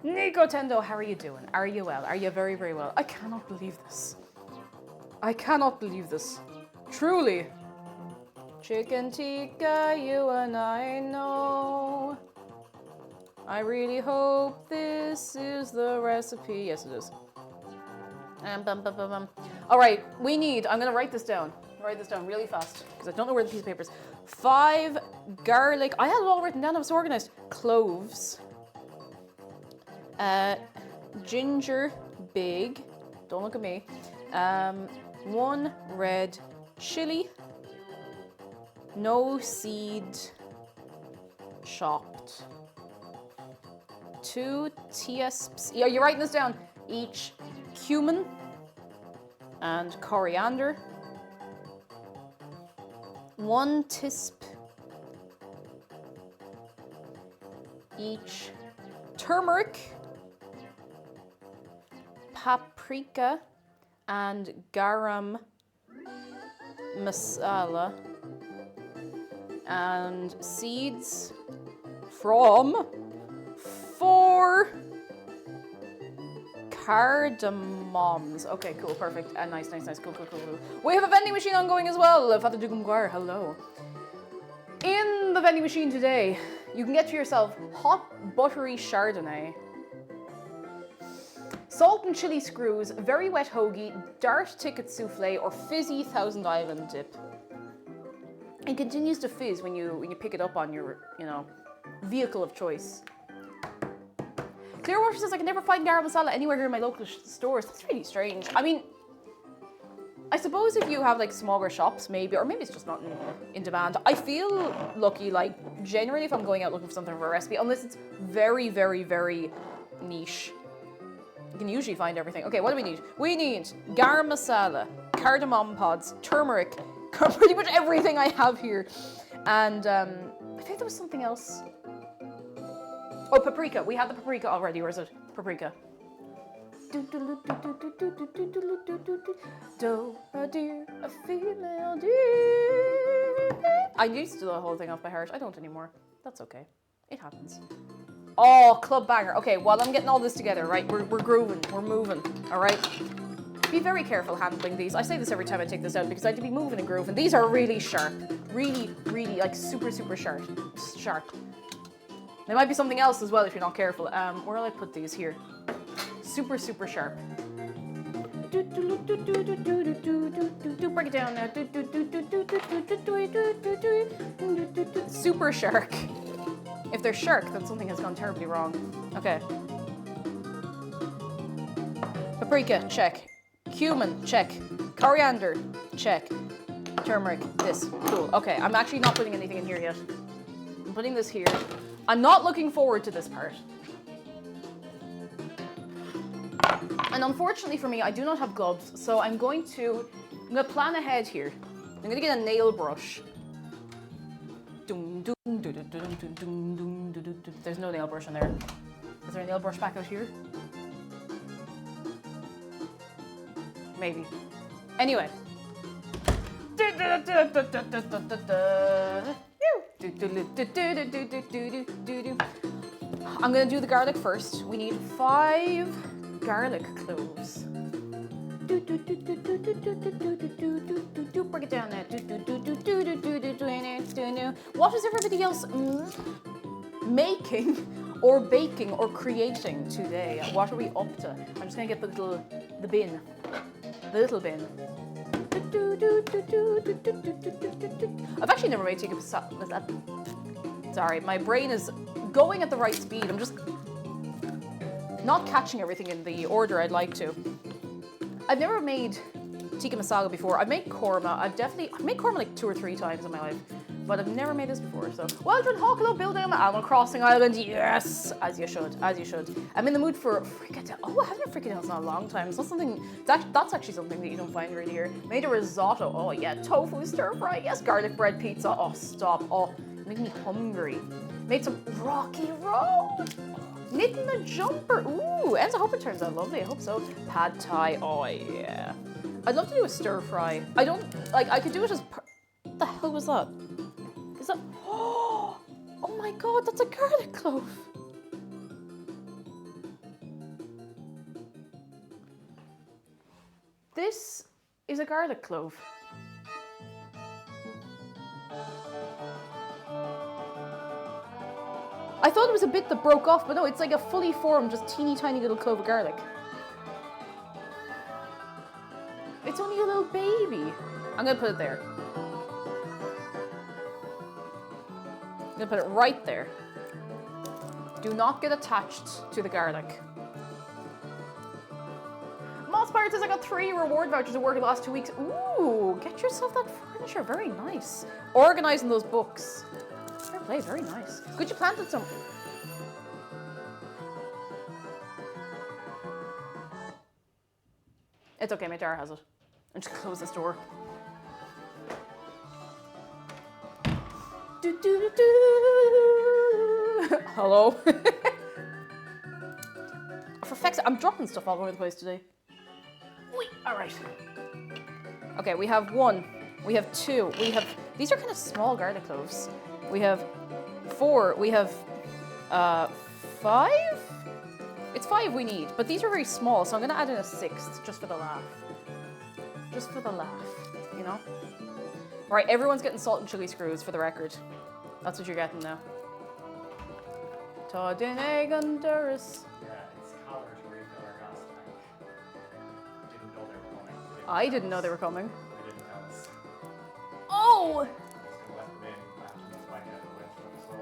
Nicotendo, how are you doing? Are you well? Are you very, very well? I cannot believe this. I cannot believe this. Truly. Chicken tikka, you and I know. I really hope this is the recipe. Yes, it is. All right, we need, I'm going to write this down. Write this down really fast because I don't know where the piece of paper is. 5 garlic. I had it all written down. I was so organized. Cloves. Ginger, big. Don't look at me. 1 red chili. No seed. Chopped. 2 teaspoons. Yeah, you're writing this down. Each cumin and coriander. 1 teaspoon each turmeric, paprika, and garam masala, and seeds from 4 cardamoms. Okay, cool, perfect. Nice. Cool. We have a vending machine ongoing as well. Father Dugumguar, hello. In the vending machine today, you can get for yourself hot buttery Chardonnay, salt and chili screws, very wet hoagie, Dart ticket souffle, or fizzy Thousand Island dip. It continues to fizz when you pick it up on your, vehicle of choice. Clearwater says I can never find garam masala anywhere here in my local stores. That's really strange. I mean, I suppose if you have like smaller shops, maybe, or maybe it's just not in demand. I feel lucky, like generally if I'm going out looking for something for a recipe, unless it's very, very, very niche, you can usually find everything. Okay, what do we need? We need garam masala, cardamom pods, turmeric, pretty much everything I have here. And I think there was something else. Oh, paprika. We have the paprika already, or is it paprika? Do a deer, a female deer. I used to do the whole thing off by heart. I don't anymore. That's okay. It happens. Oh, club banger. Okay, while I'm getting all this together, right? We're grooving. We're moving. All right? Be very careful handling these. I say this every time I take this out because I have to be moving and grooving. These are really sharp. Really, like super, super sharp. There might be something else as well if you're not careful. Where will I put these here? Super, super sharp. Break it down now. Super shark. If they're shark, then something has gone terribly wrong. Okay. Paprika, check. Cumin, check. Coriander, check. Turmeric, this. Cool. Okay, I'm actually not putting anything in here yet. I'm putting this here. I'm not looking forward to this part. And unfortunately for me, I do not have gloves, so I'm going to plan ahead here. I'm going to get a nail brush. There's no nail brush in there. Is there a nail brush back out here? Maybe. Anyway. I'm gonna do the garlic first. We need 5 garlic cloves. Break it down there. What is everybody else making or baking or creating today? What are we up to? I'm just gonna get the bin. The little bin. I've actually never made tikka masala. Sorry, my brain is going at the right speed. I'm just not catching everything in the order I'd like to. I've never made tikka masala before. I've made korma. I've made korma like 2 or 3 times in my life, but I've never made this before. So, well done, Hawklow, building on the Animal Crossing Island. Yes, as you should, as you should. I'm in the mood for fricadelle. Oh, I haven't had fricadelles in a long time. It's not something. That's actually something that you don't find really here. Made a risotto. Oh yeah, tofu stir fry. Yes, garlic bread pizza. Oh stop. Oh, make me hungry. Made some Rocky Road. Knitting a jumper. Ooh, and I hope it turns out lovely. I hope so. Pad Thai. Oh yeah. I'd love to do a stir fry. I don't like. I could do it as. What the hell was that? Is that? Oh my god, that's a garlic clove. This is a garlic clove. I thought it was a bit that broke off, but no, it's like a fully formed, just teeny tiny little clove of garlic. It's only a little baby. I'm gonna put it there. I'm gonna put it right there. Do not get attached to the garlic. Moss Pirates says I got 3 reward vouchers at work the last 2 weeks. Ooh, get yourself that furniture, very nice. Organizing those books. Fair play, very nice. Good, you planted some. It's okay, my jar has it. I'm just gonna close this door. Hello? For feck's sake, I'm dropping stuff all over the place today. Wait, alright. Okay, we have 1. We have 2. We have. These are kind of small garlic cloves. We have 4. We have 5? It's 5 we need, but these are very small, so I'm gonna add in a 6th just for the laugh. Just for the laugh, you know? Alright, everyone's getting salt and chili screws for the record. That's what you're getting now. Todin egg under us. Yeah, it's colors where you fill our gas tank. Didn't know they were coming. I didn't know they were coming. They didn't tell us. Oh! Just gonna let them in after this bike out of the winter, so.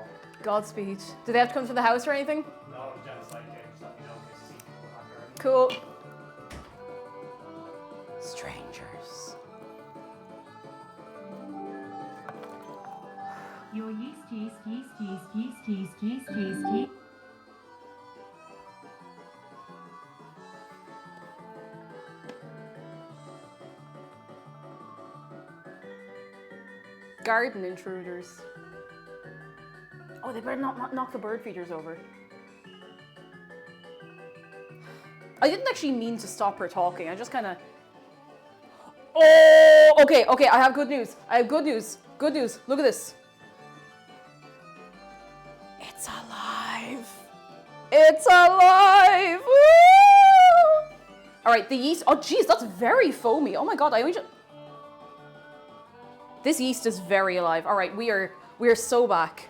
Godspeed. Do they have to come to the house or anything? No, Jen's like, hey, just let me know if you see people on your end. Cool. Strangers. Your yeast. Garden intruders. Oh, they better not knock the bird feeders over. I didn't actually mean to stop her talking. I just kind of... Oh, okay, I have good news. Good news. Look at this. It's alive. Woo! All right, the yeast. Oh, geez, that's very foamy. Oh my god, This yeast is very alive. All right, we are so back.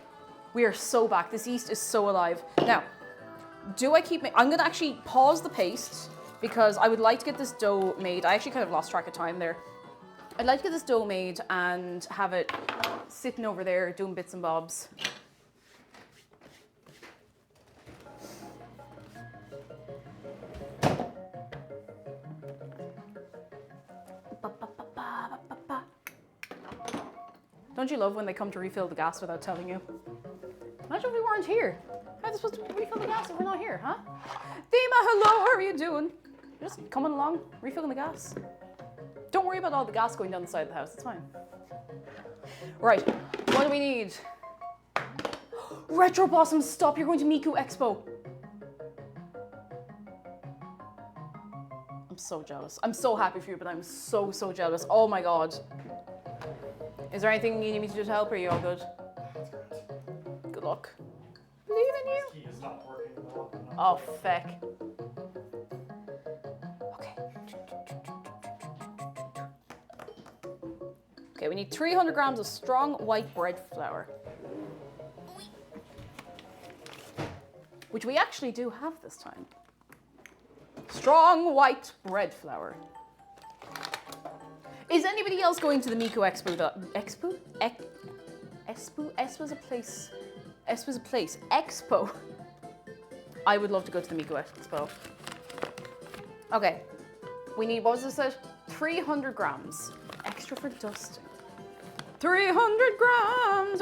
We are so back. This yeast is so alive. Now, do I keep... I'm going to actually pause the paste because I would like to get this dough made. I actually kind of lost track of time there. I'd like to get this dough made and have it sitting over there doing bits and bobs. Don't you love when they come to refill the gas without telling you? Imagine if we weren't here. How are they supposed to refill the gas if we're not here, huh? Dima, hello, how are you doing? Just coming along, refilling the gas. Don't worry about all the gas going down the side of the house, it's fine. Right, what do we need? Retro Blossoms, stop, you're going to Miku Expo. I'm so jealous. I'm so happy for you, but I'm so, so jealous. Oh my God. Is there anything you need me to do to help, or are you all good? Good luck. Believe in you. Key is not working well. Oh, feck. Okay. Okay, we need 300 grams of strong white bread flour. Which we actually do have this time. Strong white bread flour. Is anybody else going to the Miku Expo? Expo? Expo's a place. Expo's a place. Expo. I would love to go to the Miku Expo. Okay. We need, what was this said? 300 grams. Extra for dusting. 300 grams.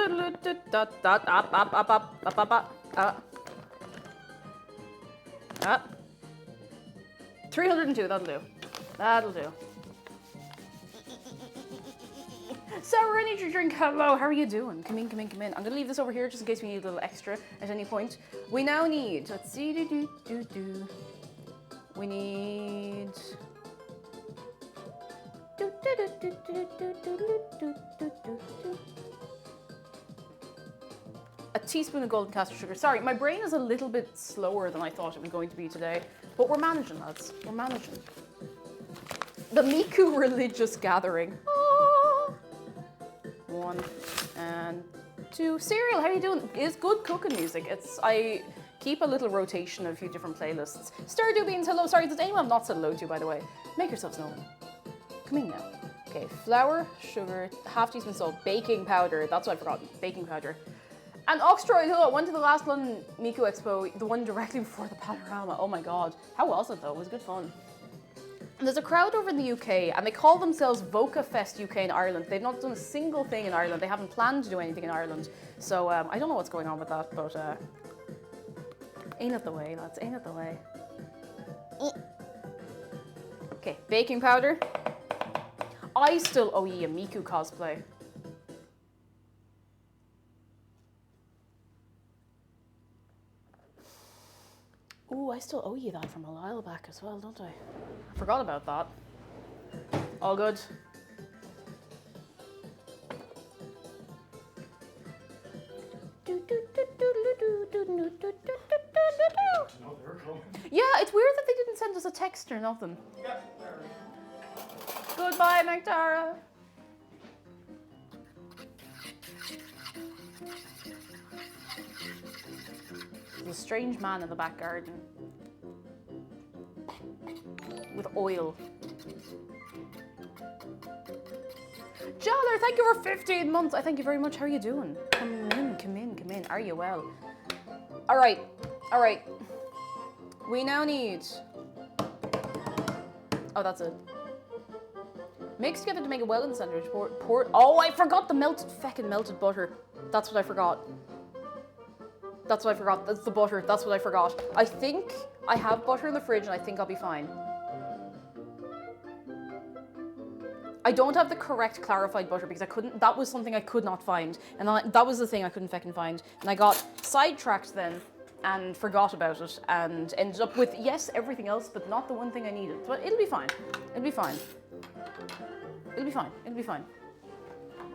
302, that'll do. That'll do. Sarah, I need your drink. Hello, how are you doing? Come in, come in, come in. I'm gonna leave this over here just in case we need a little extra at any point. We now need, let's see, we need... a teaspoon of golden castor sugar. Sorry, my brain is a little bit slower than I thought it was going to be today, but we're managing, lads. We're managing. The Miku religious gathering. Oh. 1 and 2. Cereal, how are you doing? It's good cooking music. I keep a little rotation of a few different playlists. Stardew Beans, hello. Sorry, does anyone have not said hello to, by the way? Make yourselves known. Come in now. Okay, flour, sugar, half teaspoon salt, baking powder. That's what I forgot. Baking powder. And Oxtroid, hello. I went to the last London Miku Expo, the one directly before the panorama. Oh my God. How was it though? It was good fun. And there's a crowd over in the UK and they call themselves Voca Fest UK in Ireland. They've not done a single thing in Ireland. They haven't planned to do anything in Ireland. So I don't know what's going on with that, but ain't it the way, lads, ain't it the way. Okay, baking powder. I still owe ye a Miku cosplay. Ooh, I still owe you that from a while back as well, don't I? I forgot about that. All good. No, they're cool. Yeah, it's weird that they didn't send us a text or nothing. Yeah, there we go. Goodbye, Magdara. There's a strange man in the back garden with oil. Jollar, thank you for 15 months. I thank you very much. How are you doing? Come in, come in, come in. Are you well? All right, all right. We now need... Oh, that's it. Mix together to make a well-done sandwich. Pour... Oh, I forgot the feckin' melted butter. That's what I forgot. That's what I forgot. That's the butter. That's what I forgot. I think I have butter in the fridge and I think I'll be fine. I don't have the correct clarified butter because I couldn't, that was something I could not find. And that was the thing I couldn't feckin' find. And I got sidetracked then and forgot about it and ended up with, yes, everything else, but not the one thing I needed. But it'll be fine. It'll be fine. It'll be fine. It'll be fine.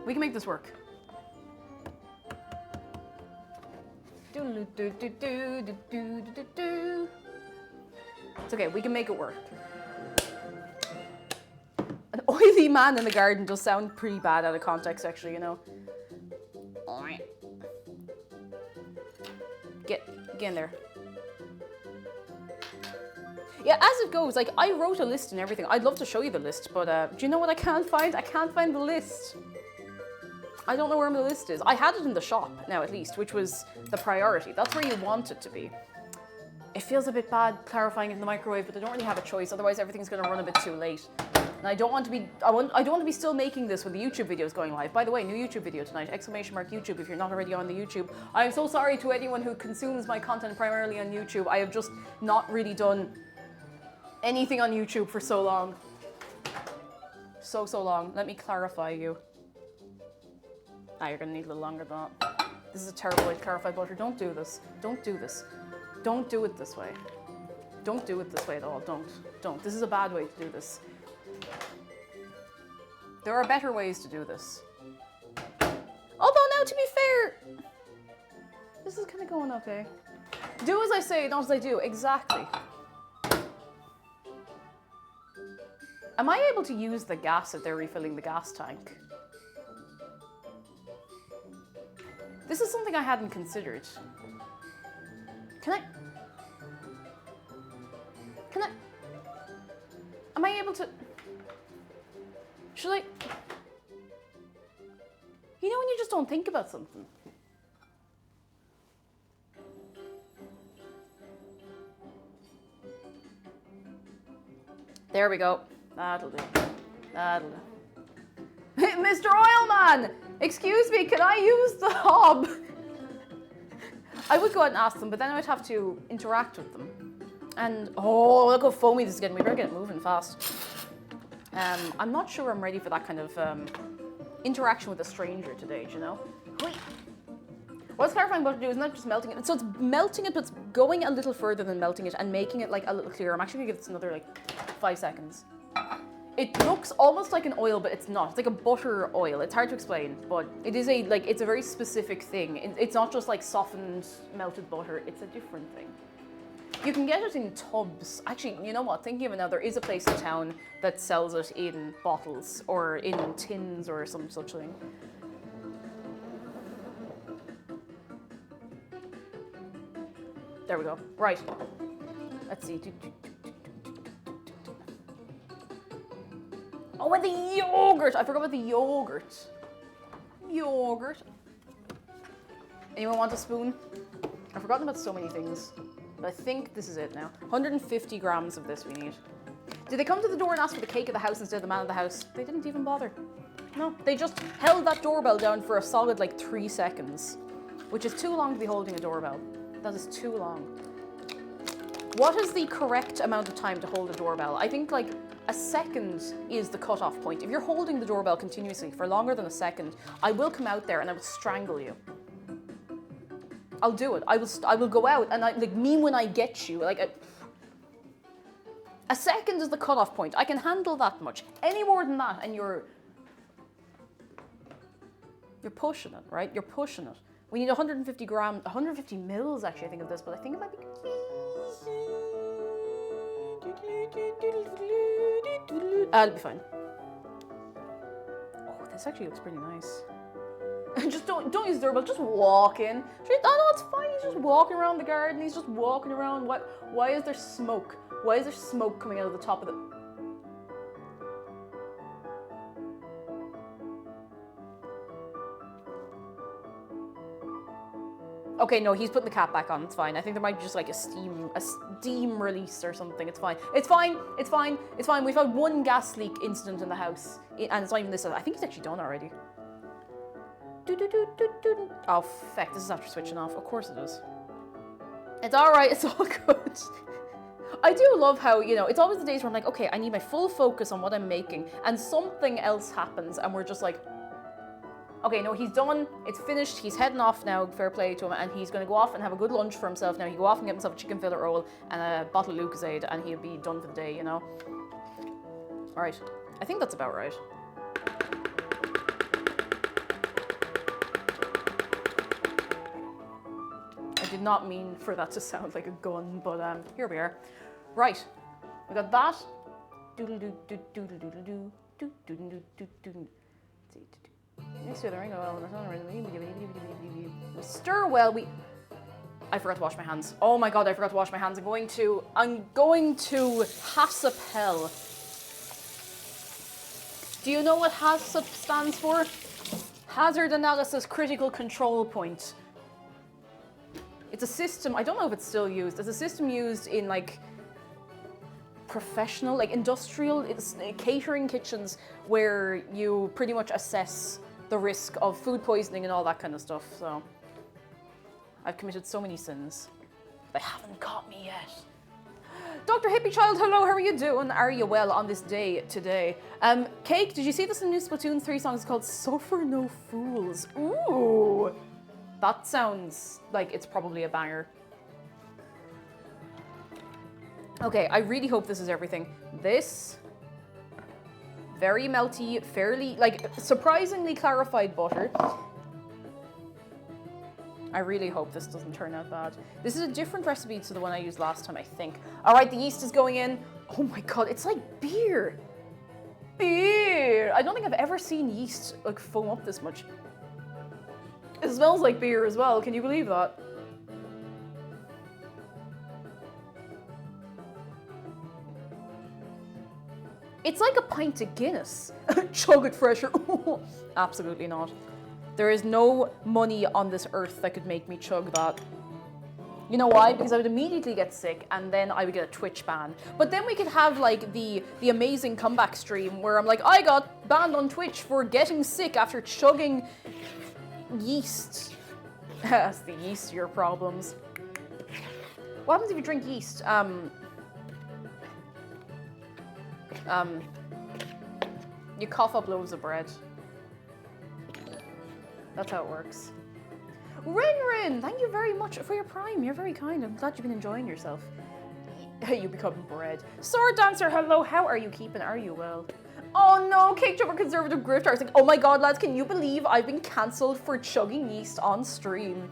We can make this work. It's okay, we can make it work. An oily man in the garden does sound pretty bad out of context, actually, you know. Get in there. Yeah, as it goes, like, I wrote a list and everything. I'd love to show you the list, but do you know what I can't find? I can't find the list. I don't know where the list is. I had it in the shop now, at least, which was the priority. That's where you want it to be. It feels a bit bad clarifying it in the microwave, but I don't really have a choice. Otherwise, everything's going to run a bit too late. And I don't want to be. I don't want to be still making this when the YouTube video is going live. By the way, new YouTube video tonight! ! YouTube if you're not already on the YouTube. I'm so sorry to anyone who consumes my content primarily on YouTube. I have just not really done anything on YouTube for so long. So long. Let me clarify you. Ah, you're gonna need a little longer than that. This is a terrible way to clarify butter. Don't do this. Don't do this. Don't do it this way. Don't do it this way at all. Don't. This is a bad way to do this. There are better ways to do this. Although now, to be fair, this is kind of going okay. Do as I say, not as I do. Exactly. Am I able to use the gas if they're refilling the gas tank? This is something I hadn't considered. Can I? Am I able to? Should I? You know when you just don't think about something? There we go. That'll do. That'll do. Mr. Oilman! Excuse me, can I use the hob? I would go out and ask them, but then I would have to interact with them. And, oh, look how foamy this is getting. We better get it moving fast. I'm not sure I'm ready for that kind of interaction with a stranger today, do you know? What's clarifying butter do is not just melting it. So it's melting it, but it's going a little further than melting it and making it like a little clearer. I'm actually gonna give this another like 5 seconds. It looks almost like an oil, but it's not. It's like a butter oil. It's hard to explain, but it is a, like, it's a very specific thing. It's not just like softened, melted butter. It's a different thing. You can get it in tubs. Actually, you know what? Thinking of it now, there is a place in town that sells it in bottles or in tins or some such thing. There we go. Right. Let's see. Oh, and the yogurt! I forgot about the yogurt. Yogurt. Anyone want a spoon? I've forgotten about so many things. But I think this is it now. 150 grams of this we need. Did they come to the door and ask for the cake of the house instead of the man of the house? They didn't even bother. No, they just held that doorbell down for a solid like 3 seconds, which is too long to be holding a doorbell. That is too long. What is the correct amount of time to hold a doorbell? I think like a second is the cutoff point. If you're holding the doorbell continuously for longer than a second, I will come out there and I will strangle you. I'll do it. I will go out and like me when I get you. Like a second is the cutoff point. I can handle that much. Any more than that, and you're pushing it, right? You're pushing it. We need 150 grams, 150 mils actually. I think of this, but I think it might be. It'll be fine. Oh, this actually looks pretty nice. Just don't use the doorbell, just walk in. Oh no, it's fine, he's just walking around the garden, he's just walking around. Why is there smoke? Why is there smoke coming out of the top of the... Okay, no, he's putting the cap back on, it's fine. I think there might be just like a steam release or something, it's fine. It's fine, it's fine, it's fine. We've had one gas leak incident in the house, and it's not even this, I think it's actually done already. Oh, feck, this is after switching off. Of course it is. It's alright, it's all good. I do love how, you know, it's always the days where I'm like, okay, I need my full focus on what I'm making, and something else happens, and we're just like, okay, no, he's done, it's finished, he's heading off now, fair play to him, and he's going to go off and have a good lunch for himself now. He'll go off and get himself a chicken fillet roll and a bottle of Lucozade, and he'll be done for the day, you know? Alright, I think that's about right. I did not mean for that to sound like a gun, but here we are. Right, we got that. Mix with the ring oil. Stir well. I forgot to wash my hands. Oh my god, I forgot to wash my hands. I'm going to HACCP. Do you know what HACCP stands for? Hazard Analysis Critical Control Point. It's a system, I don't know if it's still used. It's a system used in like professional, like industrial, it's catering kitchens where you pretty much assess the risk of food poisoning and all that kind of stuff. So I've committed so many sins. They haven't caught me yet. Dr. Hippie Child, hello, how are you doing? Are you well on this day today? Cake, did you see this in the new Splatoon 3 song? It's called Suffer No Fools. Ooh, that sounds like it's probably a banger. Okay, I really hope this is everything. This, very melty, fairly, like, surprisingly clarified butter. I really hope this doesn't turn out bad. This is a different recipe to the one I used last time, I think. All right, the yeast is going in. Oh my god, it's like beer. Beer. I don't think I've ever seen yeast like foam up this much. It smells like beer as well. Can you believe that? It's like a pint of Guinness. Chug it fresher. Absolutely not. There is no money on this earth that could make me chug that. You know why? Because I would immediately get sick and then I would get a Twitch ban. But then we could have like the amazing comeback stream where I'm like, I got banned on Twitch for getting sick after chugging yeast. That's the yeastier problems. What happens if you drink yeast? You cough up loaves of bread. That's how it works. Rin, thank you very much for your Prime. You're very kind. I'm glad you've been enjoying yourself. You become bread. Sword Dancer, hello. How are you keeping? Are you well? Oh no, Cake Jumper Conservative Grifter. I was like, oh my god, lads, can you believe I've been cancelled for chugging yeast on stream?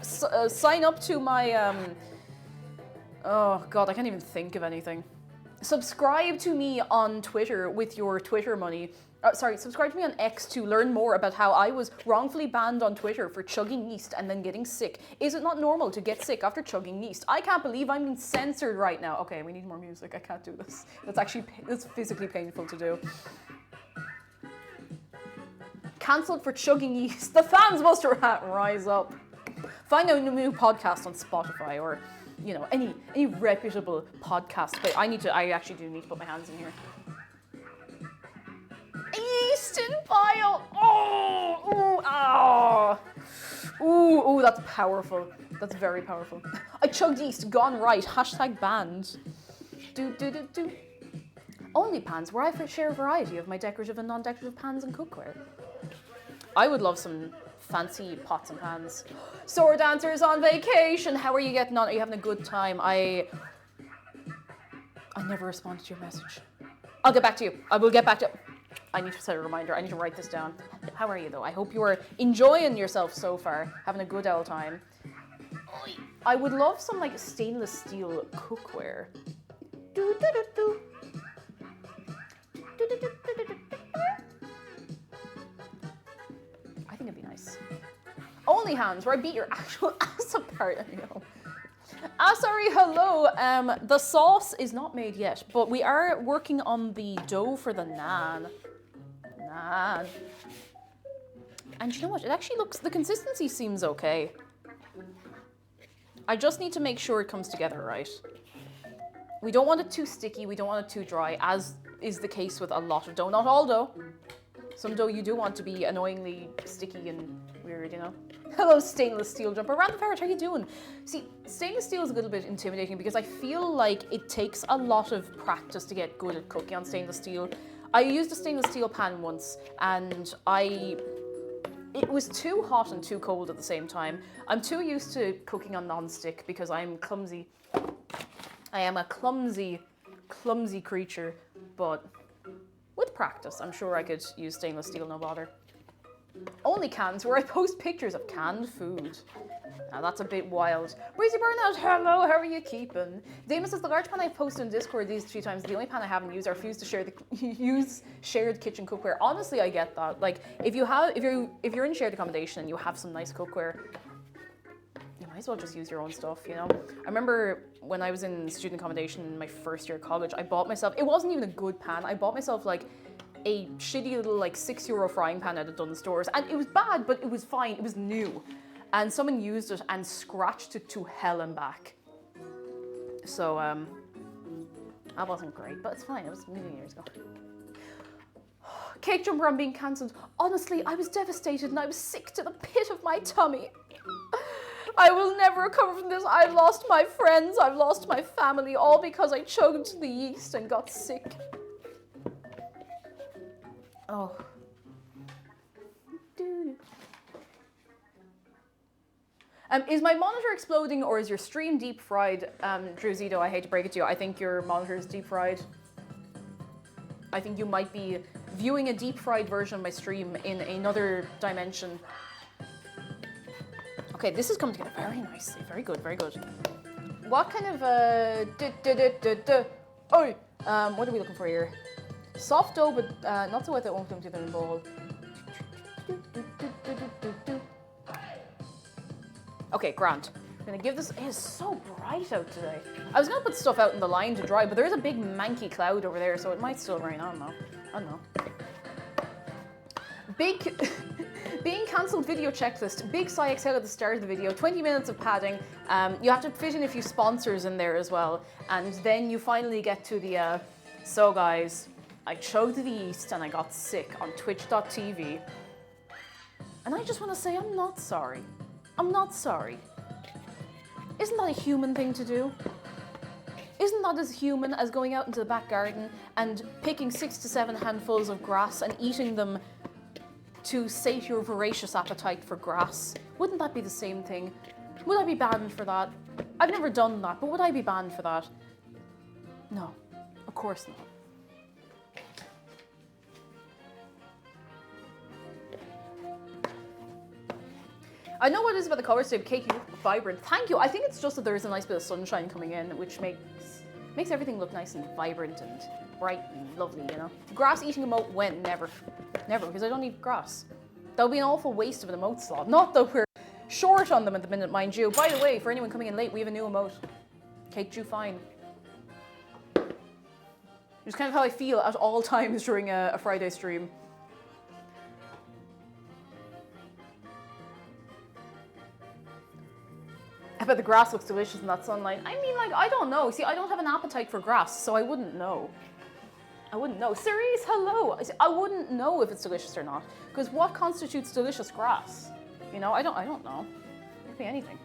Sign up to my, oh god, I can't even think of anything. Subscribe to me on Twitter with your Twitter money. Subscribe to me on X to learn more about how I was wrongfully banned on Twitter for chugging yeast and then getting sick. Is it not normal to get sick after chugging yeast? I can't believe I'm being censored right now. Okay, we need more music. I can't do this. That's physically painful to do. Cancelled for chugging yeast. The fans must rise up. Find a new podcast on Spotify or, you know, any reputable podcast. But I actually do need to put my hands in here. Yeast and bile. Ooh, that's powerful. That's very powerful. I chugged yeast, gone right. #banned. Do. Only pans where I share a variety of my decorative and non-decorative pans and cookware. I would love some fancy pots and pans. Sword Dancer's on vacation. How are you getting on? Are you having a good time? I never responded to your message. I'll get back to you. I will get back to you. I need to set a reminder. I need to write this down. How are you though? I hope you are enjoying yourself so far, having a good old time. I would love some like stainless steel cookware. I think it'd be nice. Only hands where I beat your actual ass apart. I know. Sorry, hello. The sauce is not made yet, but we are working on the dough for the naan. And you know what? It actually looks, the consistency seems okay. I just need to make sure it comes together right. We don't want it too sticky, we don't want it too dry, as is the case with a lot of dough. Not all dough. Some dough you do want to be annoyingly sticky and weird, you know? Hello, Stainless Steel Jumper. Random Ferret, how you doing? See, stainless steel is a little bit intimidating because I feel like it takes a lot of practice to get good at cooking on stainless steel. I used a stainless steel pan once and it was too hot and too cold at the same time. I'm too used to cooking on non-stick because I'm clumsy. I am a clumsy creature, but with practice, I'm sure I could use stainless steel, no bother. Only cans where I post pictures of canned food. Now that's a bit wild. Breezy Burnout, hello, how are you keeping? Damus is the large pan I've posted in Discord these 2 times. The only pan I haven't used. I refuse to use shared kitchen cookware. Honestly, I get that. Like, if you're in shared accommodation and you have some nice cookware, you might as well just use your own stuff, you know? I remember when I was in student accommodation in my first year of college, I bought myself, it wasn't even a good pan, I bought myself like a shitty little like €6 frying pan out of Dunnes Stores, and it was bad, but it was fine, it was new. And someone used it and scratched it to hell and back. So, that wasn't great, but it's fine, it was a million years ago. Cake Jumper on being cancelled. Honestly, I was devastated and I was sick to the pit of my tummy. I will never recover from this. I've lost my friends, I've lost my family, all because I choked the yeast and got sick. Oh. Is my monitor exploding or is your stream deep fried? Druzito, I hate to break it to you. I think your monitor is deep fried. I think you might be viewing a deep fried version of my stream in another dimension. Okay, this is coming together very nicely. Very good, very good. What kind of what are we looking for here? Soft dough, but not so wet that it won't come together in a ball. Okay, Grant. I'm gonna give this. It is so bright out today. I was gonna put stuff out in the line to dry, but there is a big manky cloud over there, so it might still rain. I don't know. I don't know. Big being cancelled video checklist. Big sigh exhale at the start of the video. 20 minutes of padding. You have to fit in a few sponsors in there as well, and then you finally get to the. So guys, I choked the yeast and I got sick on Twitch.tv, and I just want to say I'm not sorry. I'm not sorry. Isn't that a human thing to do? Isn't that as human as going out into the back garden and picking 6 to 7 handfuls of grass and eating them to sate your voracious appetite for grass? Wouldn't that be the same thing? Would I be banned for that? I've never done that, but would I be banned for that? No, of course not. I know what it is about the colours today, Cake, you look vibrant. Thank you. I think it's just that there's a nice bit of sunshine coming in, which makes everything look nice and vibrant and bright and lovely, you know? Grass eating emote when? Never. Never, because I don't eat grass. That would be an awful waste of an emote slot. Not that we're short on them at the minute, mind you. By the way, for anyone coming in late, we have a new emote. Cake Jew Fine. Just kind of how I feel at all times during a Friday stream. I bet the grass looks delicious in that sunlight. I mean, like, I don't know. See, I don't have an appetite for grass, so I wouldn't know. I wouldn't know. Cerise, hello. I wouldn't know if it's delicious or not, because what constitutes delicious grass? You know, I don't know. It could be anything.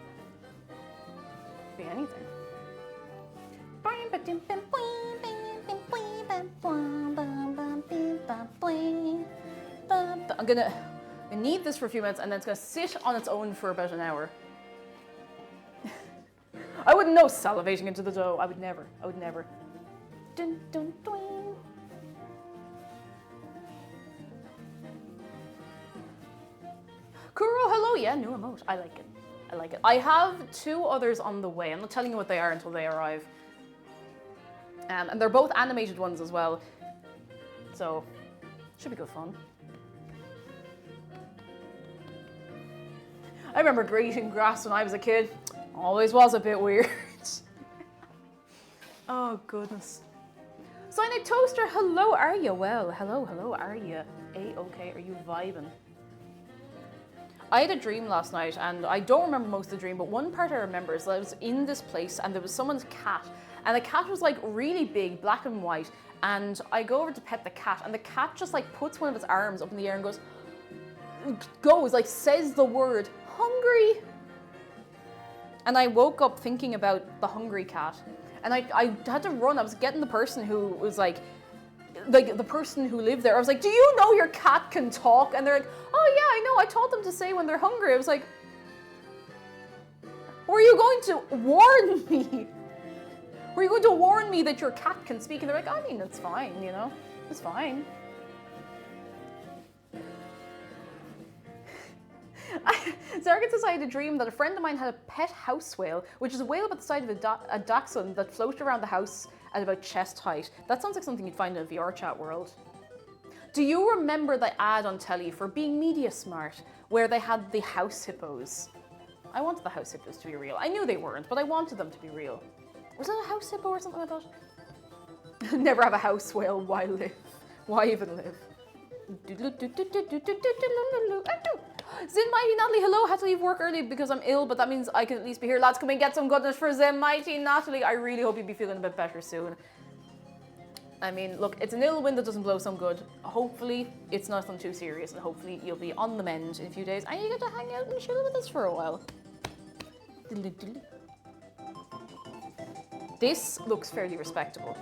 It could be anything. I'm gonna knead this for a few minutes, and then it's gonna sit on its own for about an hour. I wouldn't know salivating into the dough. I would never. I would never. Dun, dun, dun. Kuro, hello. Yeah, new emote. I like it. I like it. I have 2 others on the way. I'm not telling you what they are until they arrive. And they're both animated ones as well. So, should be good fun. I remember grating grass when I was a kid. Always was a bit weird. Oh, goodness. Cyanide Toaster, hello, are you well? Hello, are you A-okay? Are you vibing? I had a dream last night, and I don't remember most of the dream, but one part I remember is that I was in this place, and there was someone's cat, and the cat was like really big, black and white, and I go over to pet the cat, and the cat just like puts one of its arms up in the air and goes, like says the word, hungry. And I woke up thinking about the hungry cat. And I had to run. I was getting the person who was like the person who lived there. I was like, do you know your cat can talk? And they're like, oh yeah, I know. I taught them to say when they're hungry. I was like, were you going to warn me? Were you going to warn me that your cat can speak? And they're like, I mean, it's fine, you know? It's fine. Zargan says I had a dream that a friend of mine had a pet house whale, which is a whale about the size of a dachshund that floated around the house at about chest height. That sounds like something you'd find in a VR chat world. Do you remember the ad on telly for Being Media Smart, where they had the house hippos? I wanted the house hippos to be real. I knew they weren't, but I wanted them to be real. Was it a house hippo or something like that? Never have a house whale. Why live? Why even live? Zin Mighty Natalie, hello. Had to leave work early because I'm ill, but that means I can at least be here. Lads, come and get some goodness for Zin Mighty Natalie. I really hope you'll be feeling a bit better soon. I mean, look, it's an ill wind that doesn't blow some good. Hopefully, it's nothing too serious, and hopefully you'll be on the mend in a few days, and you get to hang out and chill with us for a while. This looks fairly respectable.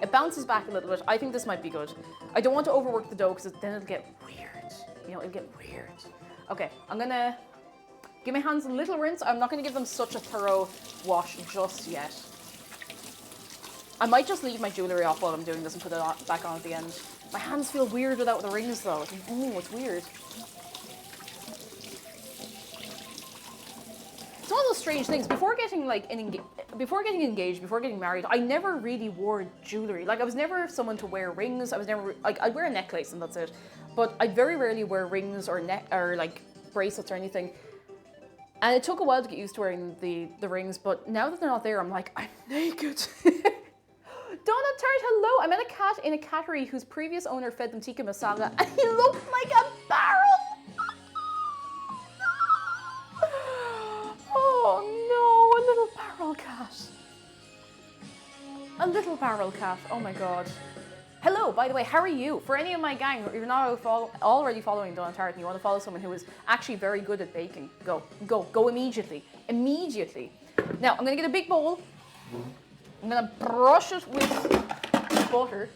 It bounces back a little bit. I think this might be good. I don't want to overwork the dough because then it'll get weird. You know, it'll get weird. Okay, I'm gonna give my hands a little rinse. I'm not gonna give them such a thorough wash just yet. I might just leave my jewellery off while I'm doing this and put it back on at the end. My hands feel weird without the rings though. It's weird. It's one of those strange things. Before getting engaged, before getting married, I never really wore jewellery. Like I was never someone to wear rings. I was never like I'd wear a necklace and that's it. But I very rarely wear rings or like bracelets or anything. And it took a while to get used to wearing the rings. But now that they're not there, I'm like I'm naked. Donna Tart, hello. I met a cat in a cattery whose previous owner fed them Tikka Masala and he looked like a barrel. Oh no, a little barrel cat. A little barrel cat, oh my god. Hello, by the way, how are you? For any of my gang, if you're not already following Donna Tart and you want to follow someone who is actually very good at baking, go immediately. Immediately. Now, I'm gonna get a big bowl. I'm gonna brush it with butter.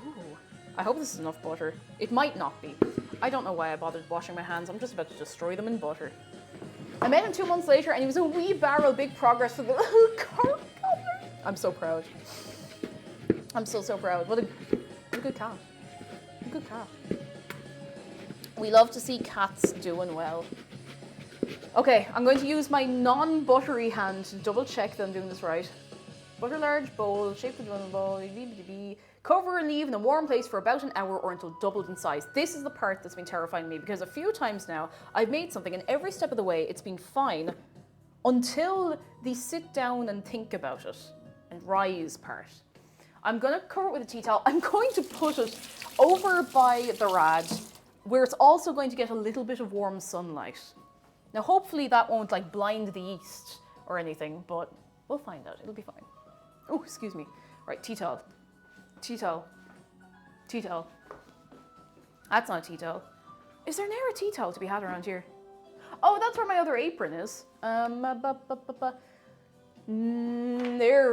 Ooh, I hope this is enough butter. It might not be. I don't know why I bothered washing my hands. I'm just about to destroy them in butter. I met him 2 months later and he was a wee barrel, big progress for the little car color. I'm so proud. I'm so proud. What a good cat. A good cat. We love to see cats doing well. Okay, I'm going to use my non-buttery hand to double check that I'm doing this right. Butter large bowl, shape the bowl, cover and leave in a warm place for about an hour or until doubled in size. This is the part that's been terrifying me because a few times now I've made something and every step of the way it's been fine until the sit down and think about it and rise part. I'm going to cover it with a tea towel. I'm going to put it over by the rad where it's also going to get a little bit of warm sunlight. Now hopefully that won't like blind the yeast or anything, but we'll find out. It'll be fine. Oh, excuse me. Right, tea towel. Tea towel. Tea towel. That's not a tea towel. Is there never a tea towel to be had around here? Oh, that's where my other apron is. There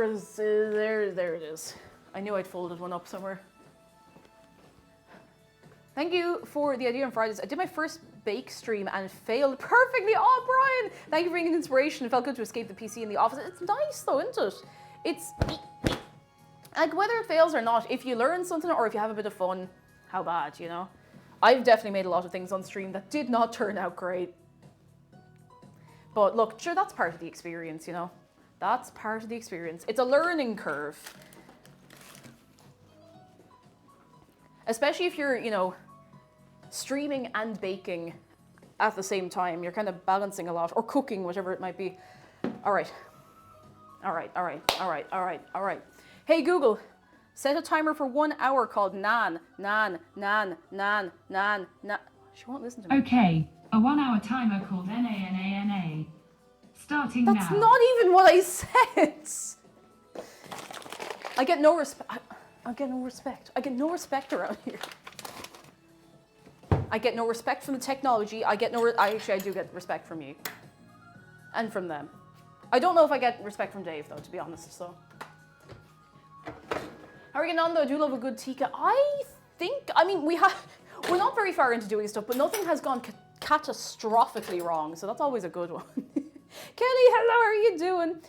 it is. I knew I'd folded one up somewhere. Thank you for the idea on Fridays. I did my first bake stream and failed perfectly. Oh, Brian! Thank you for bringing inspiration. It felt good to escape the PC in the office. It's nice though, isn't it? It's like whether it fails or not, if you learn something or if you have a bit of fun, how bad, you know? I've definitely made a lot of things on stream that did not turn out great. But look, sure, that's part of the experience, you know? That's part of the experience. It's a learning curve. Especially if you're, you know, streaming and baking at the same time. You're kind of balancing a lot, or cooking, whatever it might be. All right. All right, all right, all right, all right, all right. Hey, Google, set a timer for 1 hour called NAAN, NAAN, NAAN, NAAN, NAAN, NAAN. She won't listen to me. Okay, a 1 hour timer called NAAN. Starting now. That's not even what I said. I get no respect. I get no respect. I get no respect around here. I get no respect from the technology. I get no. Actually, I do get respect from you, and from them. I don't know if I get respect from Dave though, to be honest. So, how are you getting on though? I do love a good Tikka. I think. I mean, we're not very far into doing stuff, but nothing has gone catastrophically wrong. So that's always a good one. Kelly, hello. How are you doing?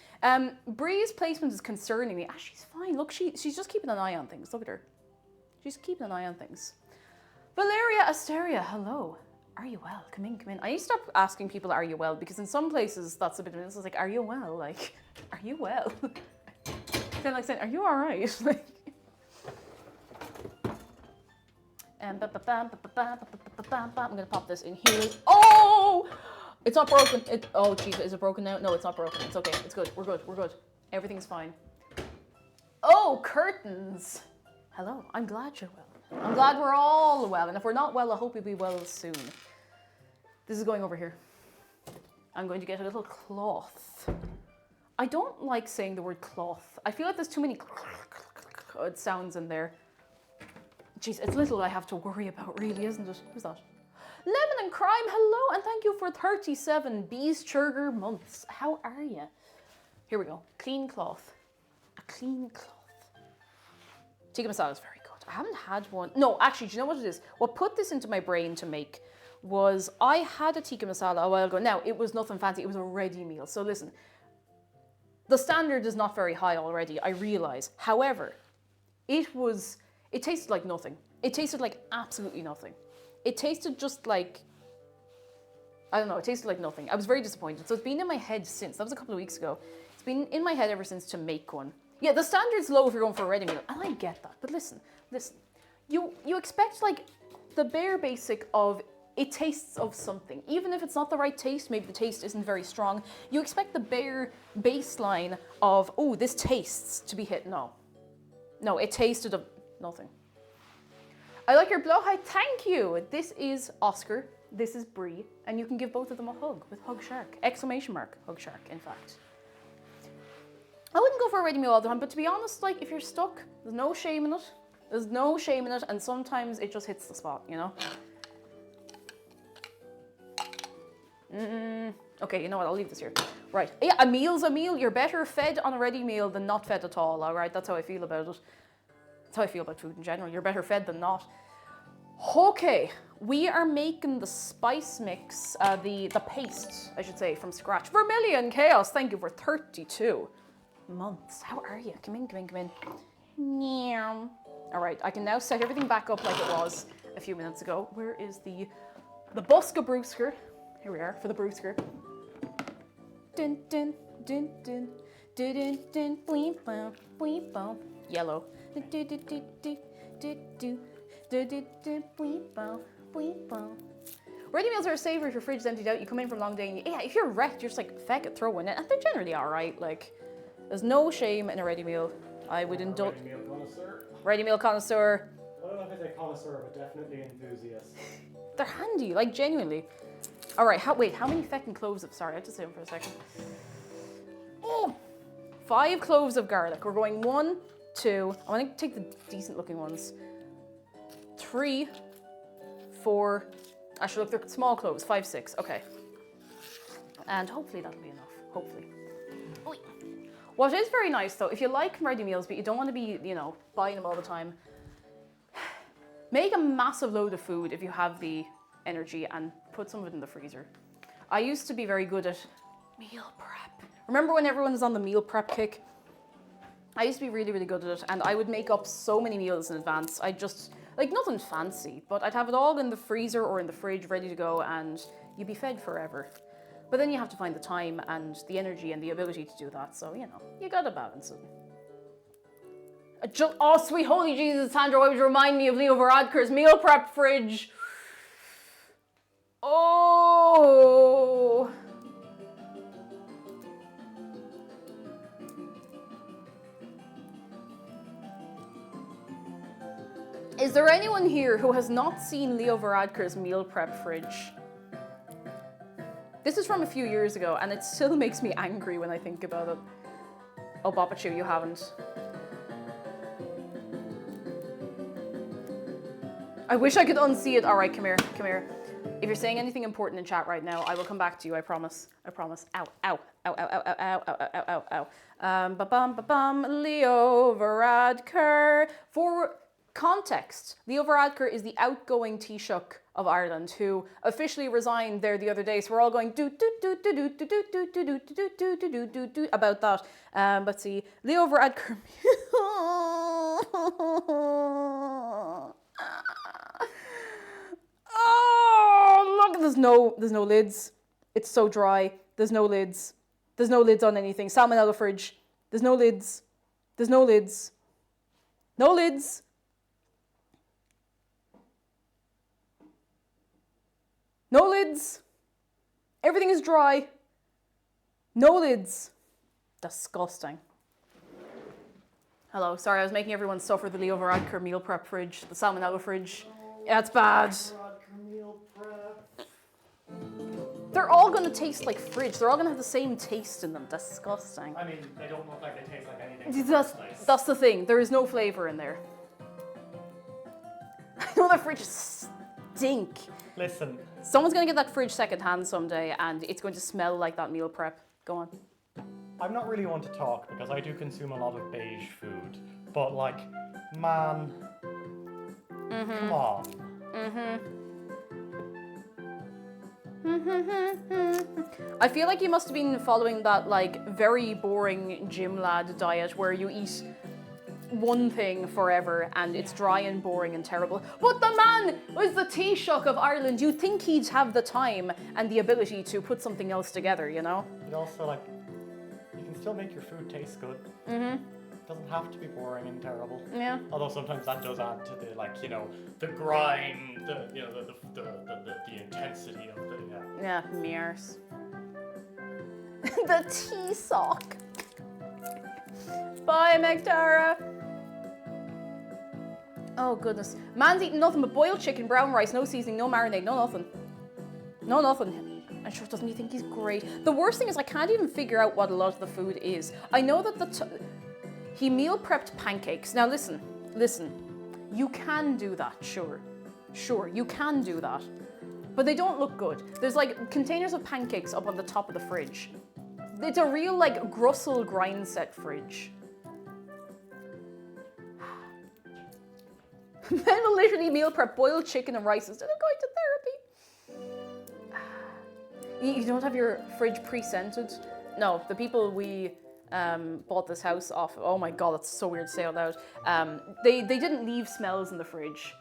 Bree's placement is concerning me. Ah, she's fine. Look, she's just keeping an eye on things. Look at her. She's keeping an eye on things. Valeria Asteria, hello. Are you well? Come in, come in. I need to stop asking people, are you well? Because in some places, that's a bit of it. It's like, are you well? Like, are you well? Kind of like saying, are you all right? Like, I'm gonna pop this in here. Oh! It's not broken. Oh, jeez, is it broken now? No, it's not broken. It's okay. It's good. We're good. We're good. Everything's fine. Oh, curtains. Hello. I'm glad you're well. I'm glad we're all well. And if we're not well, I hope you'll be well soon. This is going over here. I'm going to get a little cloth. I don't like saying the word cloth. I feel like there's too many sounds in there. Jeez, it's little I have to worry about, really, isn't it? Who's that? Lemon and Crime, hello, and thank you for 37 Beeschurger months. How are you? Here we go. Clean cloth. A clean cloth. Tikka masala is very good. I haven't had one. No, actually, do you know what it is? What put this into my brain to make was I had a tikka masala a while ago. Now, it was nothing fancy. It was a ready meal. So listen, the standard is not very high already, I realise. However, it tasted like nothing. It tasted like absolutely nothing. It tasted just like, I don't know, it tasted like nothing. I was very disappointed. So it's been in my head since. That was a couple of weeks ago. It's been in my head ever since to make one. Yeah, the standard's low if you're going for a ready meal, and I get that. But listen. You expect like the bare basic of it tastes of something. Even if it's not the right taste, maybe the taste isn't very strong, you expect the bare baseline of, oh, this tastes to be hit. No, it tasted of nothing. I like your blowhigh, thank you. This is Oscar, this is Bree, and you can give both of them a hug with Hug Shark. Exclamation mark, Hug Shark, in fact. I wouldn't go for a ready meal all the time, but to be honest, like, if you're stuck, there's no shame in it. There's no shame in it, and sometimes it just hits the spot, you know? Okay, you know what, I'll leave this here. Right, yeah, a meal's a meal. You're better fed on a ready meal than not fed at all, all right? That's how I feel about it. That's how I feel about food in general. You're better fed than not. Okay, we are making the spice mix, the paste, I should say, from scratch. Vermilion Chaos, thank you for 32 months. How are you? Come in, come in, come in. Meow. All right, I can now set everything back up like it was a few minutes ago. Where is the Buska Brewsker? Here we are for the Brewsker. Dun dun dun dun dun dun dun bleep bow bleep bow. Yellow. Do do do do do do do do do bleep bow bleep bow. Ready meals are a saver if your fridge is emptied out. You come in from a long day and yeah, if you're wrecked, you're just like, feck it, throw one in, and they're generally all right. Like, there's no shame in a ready meal. I would indulge. Ready meal connoisseur. Ready meal connoisseur. I don't know if it's a connoisseur, but definitely enthusiast. They're handy, like genuinely. All right, wait, how many feckin' cloves of, sorry, I have to sit down for a second. Oh, 5 cloves of garlic. We're going 1, 2, I want to take the decent looking ones. 3, 4, actually look, they're small cloves, 5, 6, okay. And hopefully that'll be enough, hopefully. Oy. What is very nice though, if you like ready meals, but you don't want to be, you know, buying them all the time, make a massive load of food if you have the energy and put some of it in the freezer. I used to be very good at meal prep. Remember when everyone was on the meal prep kick? I used to be really, really good at it, and I would make up so many meals in advance. I just, like, nothing fancy, but I'd have it all in the freezer or in the fridge ready to go, and you'd be fed forever. But then you have to find the time and the energy and the ability to do that, so, you know, you gotta balance it. Oh, sweet holy Jesus, Sandra, why would you remind me of Leo Varadkar's meal prep fridge? Oh! Is there anyone here who has not seen Leo Varadkar's meal prep fridge? This is from a few years ago, and it still makes me angry when I think about it. Oh, Bopachu, you haven't. I wish I could unsee it. All right, come here, come here. If you're saying anything important in chat right now, I will come back to you, I promise. I promise. Ow, ow, ow, ow, ow, ow, ow, ow, ow, ow, ow. Ba-bum, ba-bum, Leo Varadkar. For context, Leo Varadkar is the outgoing Taoiseach of Ireland who officially resigned there the other day. So we're all going do do do do do do do do do do do do do do do about that. But see, Leo Varadkar. Oh, look, there's no lids. It's so dry. There's no lids. There's no lids on anything. Salmonella fridge. There's no lids. There's no lids. No lids. No lids. Everything is dry. No lids. Disgusting. Hello, sorry, I was making everyone suffer the Leo Varadkar meal prep fridge, the salmonella fridge. Yeah, it's bad. They're all gonna taste like fridge. They're all gonna have the same taste in them. Disgusting. I mean, they don't look like they taste like anything. from That's, this place. that's the thing. There is no flavor in there. I know the fridges stink. Listen, Someone's gonna get that fridge secondhand someday, and it's going to smell like that meal prep. Go on. I'm not really one to talk because I do consume a lot of beige food. But like, man, come on. I feel like you must have been following that like very boring gym lad diet where you eat one thing forever and it's dry and boring and terrible. But the man was the Taoiseach of Ireland. You'd think he'd have the time and the ability to put something else together, you know? It also like, you can still make your food taste good. It doesn't have to be boring and terrible. Yeah. Although sometimes that does add to the like, you know, the grind, the intensity of the Yeah, mirrors. The tea sock. Bye, Megtara. Oh, goodness. Man's eating nothing but boiled chicken, brown rice, no seasoning, no marinade, no nothing. No nothing. And sure, doesn't he think he's great? The worst thing is I can't even figure out what a lot of the food is. I know that he meal prepped pancakes. Now listen. You can do that, sure. Sure, you can do that. But they don't look good. There's like containers of pancakes up on the top of the fridge. It's a real like Grussel grind set fridge. Men will literally meal prep boiled chicken and rice instead of going to therapy. You don't have your fridge pre-scented? No, the people we bought this house off, oh my god, that's so weird to say out loud. They didn't leave smells in the fridge.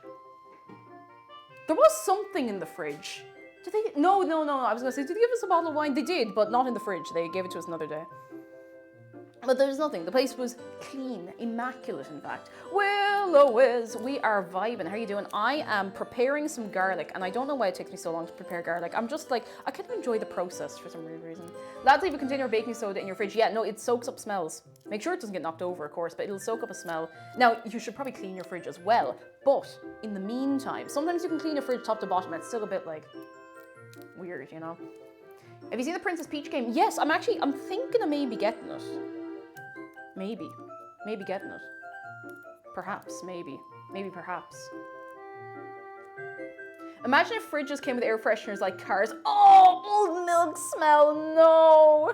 There was something in the fridge. Did they? No, I was gonna say, did they give us a bottle of wine? They did, but not in the fridge. They gave it to us another day. But there was nothing. The place was clean, immaculate, in fact. Well, Lois, we are vibing. How are you doing? I am preparing some garlic, and I don't know why it takes me so long to prepare garlic. I'm just like, I kind of enjoy the process for some weird reason. Lads, leave a container of baking soda in your fridge. Yeah, no, it soaks up smells. Make sure it doesn't get knocked over, of course, but it'll soak up a smell. Now, you should probably clean your fridge as well, but in the meantime, sometimes you can clean a fridge top to bottom. It's still a bit like weird, you know? Have you seen the Princess Peach game? Yes, I'm thinking of maybe getting it. Maybe getting it. Perhaps, maybe perhaps. Imagine if fridges came with air fresheners like cars. Oh, old milk smell, no.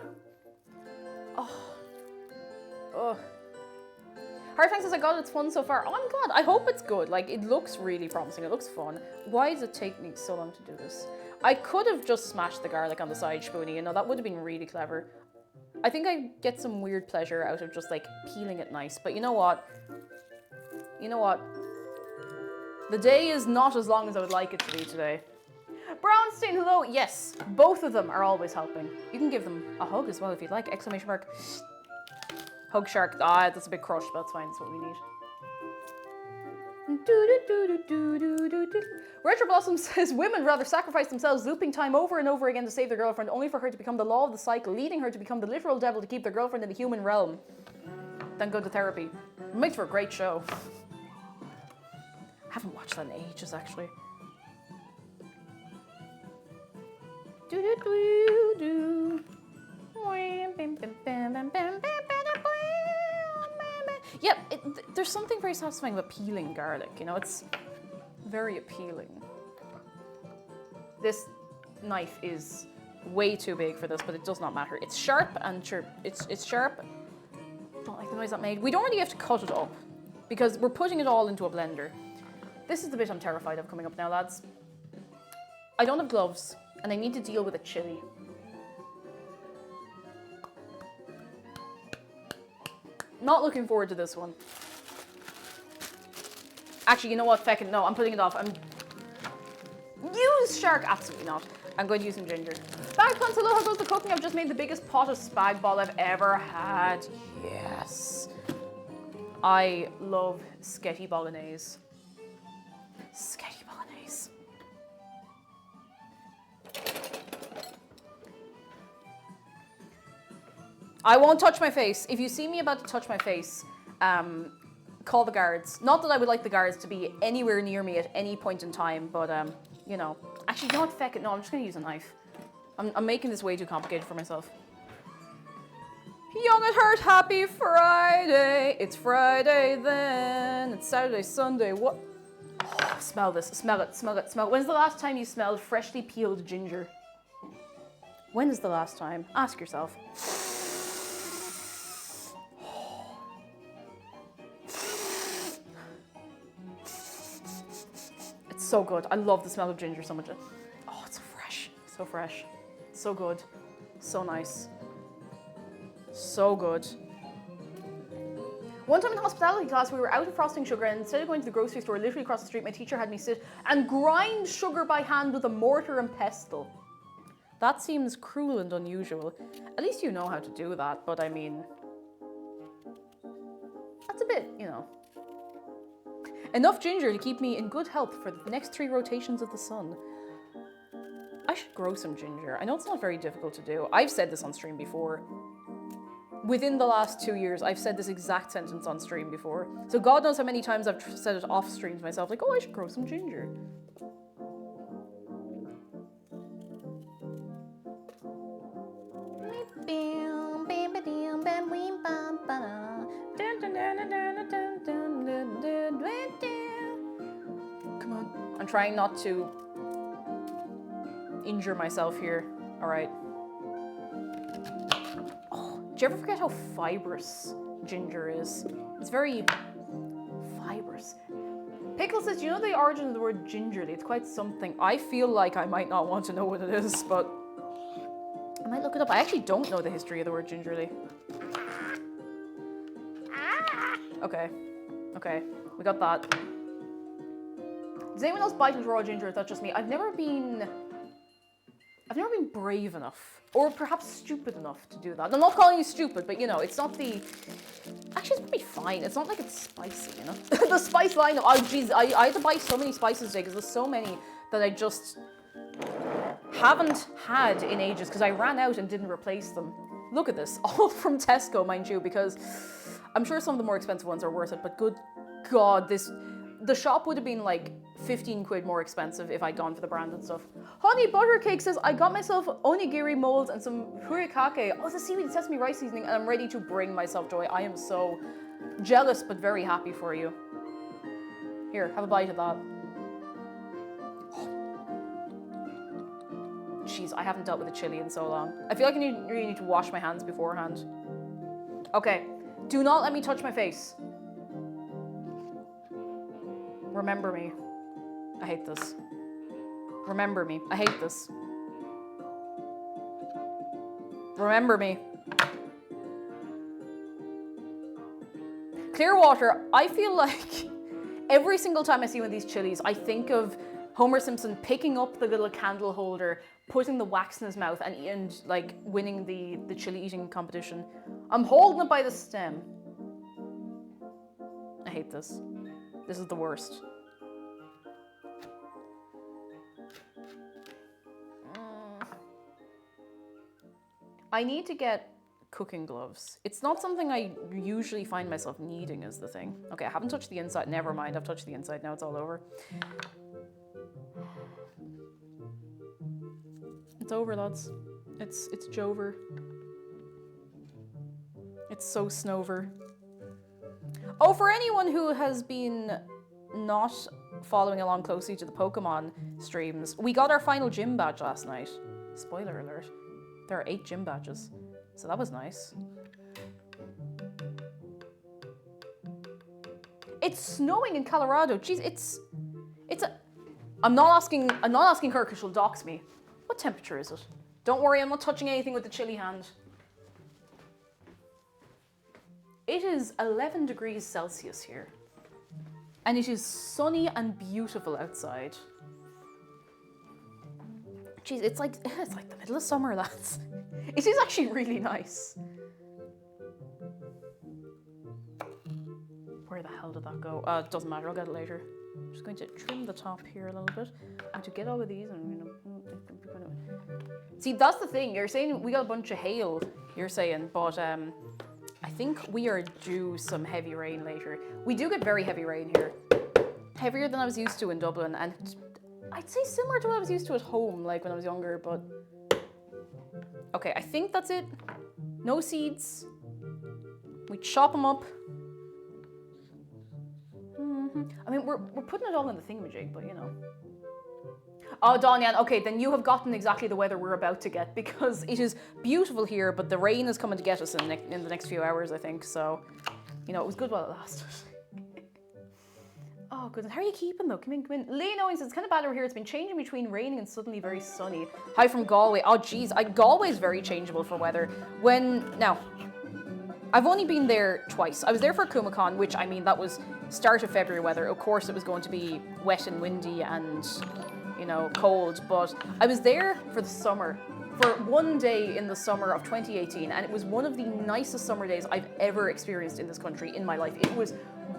Oh. Hard says I got it, it's fun so far. Oh, I'm glad. I hope it's good. Like, it looks really promising. It looks fun. Why does it take me so long to do this? I could have just smashed the garlic on the side spoony, you know, that would have been really clever. I think I get some weird pleasure out of just like peeling it nice, but you know what? The day is not as long as I would like it to be today. Brownstein, hello. Yes, both of them are always helping. You can give them a hug as well if you'd like. Exclamation mark. Hug shark. Ah, that's a bit crushed, but that's fine. That's what we need. Retro Blossom says women rather sacrifice themselves looping time over and over again to save their girlfriend, only for her to become the law of the cycle, leading her to become the literal devil to keep their girlfriend in the human realm. Then go to therapy. It makes for a great show. I haven't watched that in ages, actually. Yep, there's something very satisfying about peeling garlic, you know, it's very appealing. This knife is way too big for this, but it does not matter. It's sharp and sure, it's sharp. Don't like the noise that made. We don't really have to cut it up because we're putting it all into a blender. This is the bit I'm terrified of coming up now, lads. I don't have gloves and I need to deal with a chili. Not looking forward to this one. Actually, you know what? Feckin' no, I'm putting it off. Use shark? Absolutely not. I'm going to use some ginger. Bag Pants, hello, how goes the cooking? I've just made the biggest pot of spag bol I've ever had. Yes. I love sketty bolognese. Sketty bolognese. I won't touch my face. If you see me about to touch my face, call the guards. Not that I would like the guards to be anywhere near me at any point in time, but you know. Actually, don't feck it. No, I'm just gonna use a knife. I'm making this way too complicated for myself. Young at heart, happy Friday. It's Friday then. It's Saturday, Sunday. What? Oh, smell this. Smell it. Smell it. Smell it. When's the last time you smelled freshly peeled ginger? When is the last time? Ask yourself. It's so good. I love the smell of ginger so much. Oh, it's so fresh. So fresh. So good. So nice. So good. One time in hospitality class, we were out of frosting sugar, and instead of going to the grocery store literally across the street, my teacher had me sit and grind sugar by hand with a mortar and pestle. That seems cruel and unusual. At least you know how to do that, but I mean, that's a bit, you know. Enough ginger to keep me in good health for the next 3 rotations of the sun. I should grow some ginger. I know it's not very difficult to do. I've said this on stream before. Within the last 2 years, I've said this exact sentence on stream before. So God knows how many times I've said it off stream to myself, like, oh, I should grow some ginger. Come on. I'm trying not to injure myself here. All right. Do you ever forget how fibrous ginger is? It's very fibrous. Pickle says, do you know the origin of the word gingerly? It's quite something. I feel like I might not want to know what it is, but I might look it up. I actually don't know the history of the word gingerly. Okay. Okay. We got that. Does anyone else bite into raw ginger? Is that just me? I've never been brave enough, or perhaps stupid enough to do that. I'm not calling you stupid, but you know, it's not the... Actually, it's probably fine. It's not like it's spicy, you know? The spice line, oh geez, I had to buy so many spices today because there's so many that I just haven't had in ages because I ran out and didn't replace them. Look at this, all from Tesco, mind you, because I'm sure some of the more expensive ones are worth it, but good God, the shop would have been like 15 quid more expensive if I'd gone for the branded stuff. Honey Buttercake says, I got myself onigiri molds and some furikake. Oh, it's a seaweed sesame rice seasoning, and I'm ready to bring myself joy. I am so jealous but very happy for you. Here, have a bite of that. Jeez, I haven't dealt with a chili in so long. I feel like I really need to wash my hands beforehand. Okay, do not let me touch my face. Remember me. I hate this. Remember me. I hate this. Remember me. Clearwater, I feel like every single time I see one of these chilies, I think of Homer Simpson picking up the little candle holder, putting the wax in his mouth, and like winning the chili eating competition. I'm holding it by the stem. I hate this. This is the worst. I need to get cooking gloves. It's not something I usually find myself needing is the thing. Okay, I haven't touched the inside. Never mind, I've touched the inside. Now it's all over. It's over, lads. It's Jover. It's so Snover. Oh, for anyone who has been not following along closely to the Pokemon streams, we got our final gym badge last night. Spoiler alert. There are 8 gym badges, so that was nice. It's snowing in Colorado. Jeez, it's a... I'm not asking her because she'll dox me. What temperature is it? Don't worry, I'm not touching anything with the chilly hand. It is 11 degrees Celsius here. And it is sunny and beautiful outside. Jeez, it's like the middle of summer, lads. It is actually really nice. Where the hell did that go? It doesn't matter, I'll get it later. I'm just going to trim the top here a little bit. I'm going to get all of these and I'm going to See, that's the thing. You're saying we got a bunch of hail, you're saying, but I think we are due some heavy rain later. We do get very heavy rain here. Heavier than I was used to in Dublin, and I'd say similar to what I was used to at home, like when I was younger, but... Okay, I think that's it. No seeds. We chop them up. I mean, we're putting it all in the thingamajig, but you know. Oh, Donyan, okay, then you have gotten exactly the weather we're about to get, because it is beautiful here, but the rain is coming to get us in the next few hours, I think, so, you know, it was good while it lasted. Oh, goodness. How are you keeping, though? Come in, come in. Lee Knowing says, it's kind of bad over here. It's been changing between raining and suddenly very sunny. Hi from Galway. Oh, geez. Galway's very changeable for weather. Now, I've only been there twice. I was there for Kumacon, which, I mean, that was start of February weather. Of course, it was going to be wet and windy and, you know, cold. But I was there for the summer, for one day in the summer of 2018. And it was one of the nicest summer days I've ever experienced in this country in my life. It was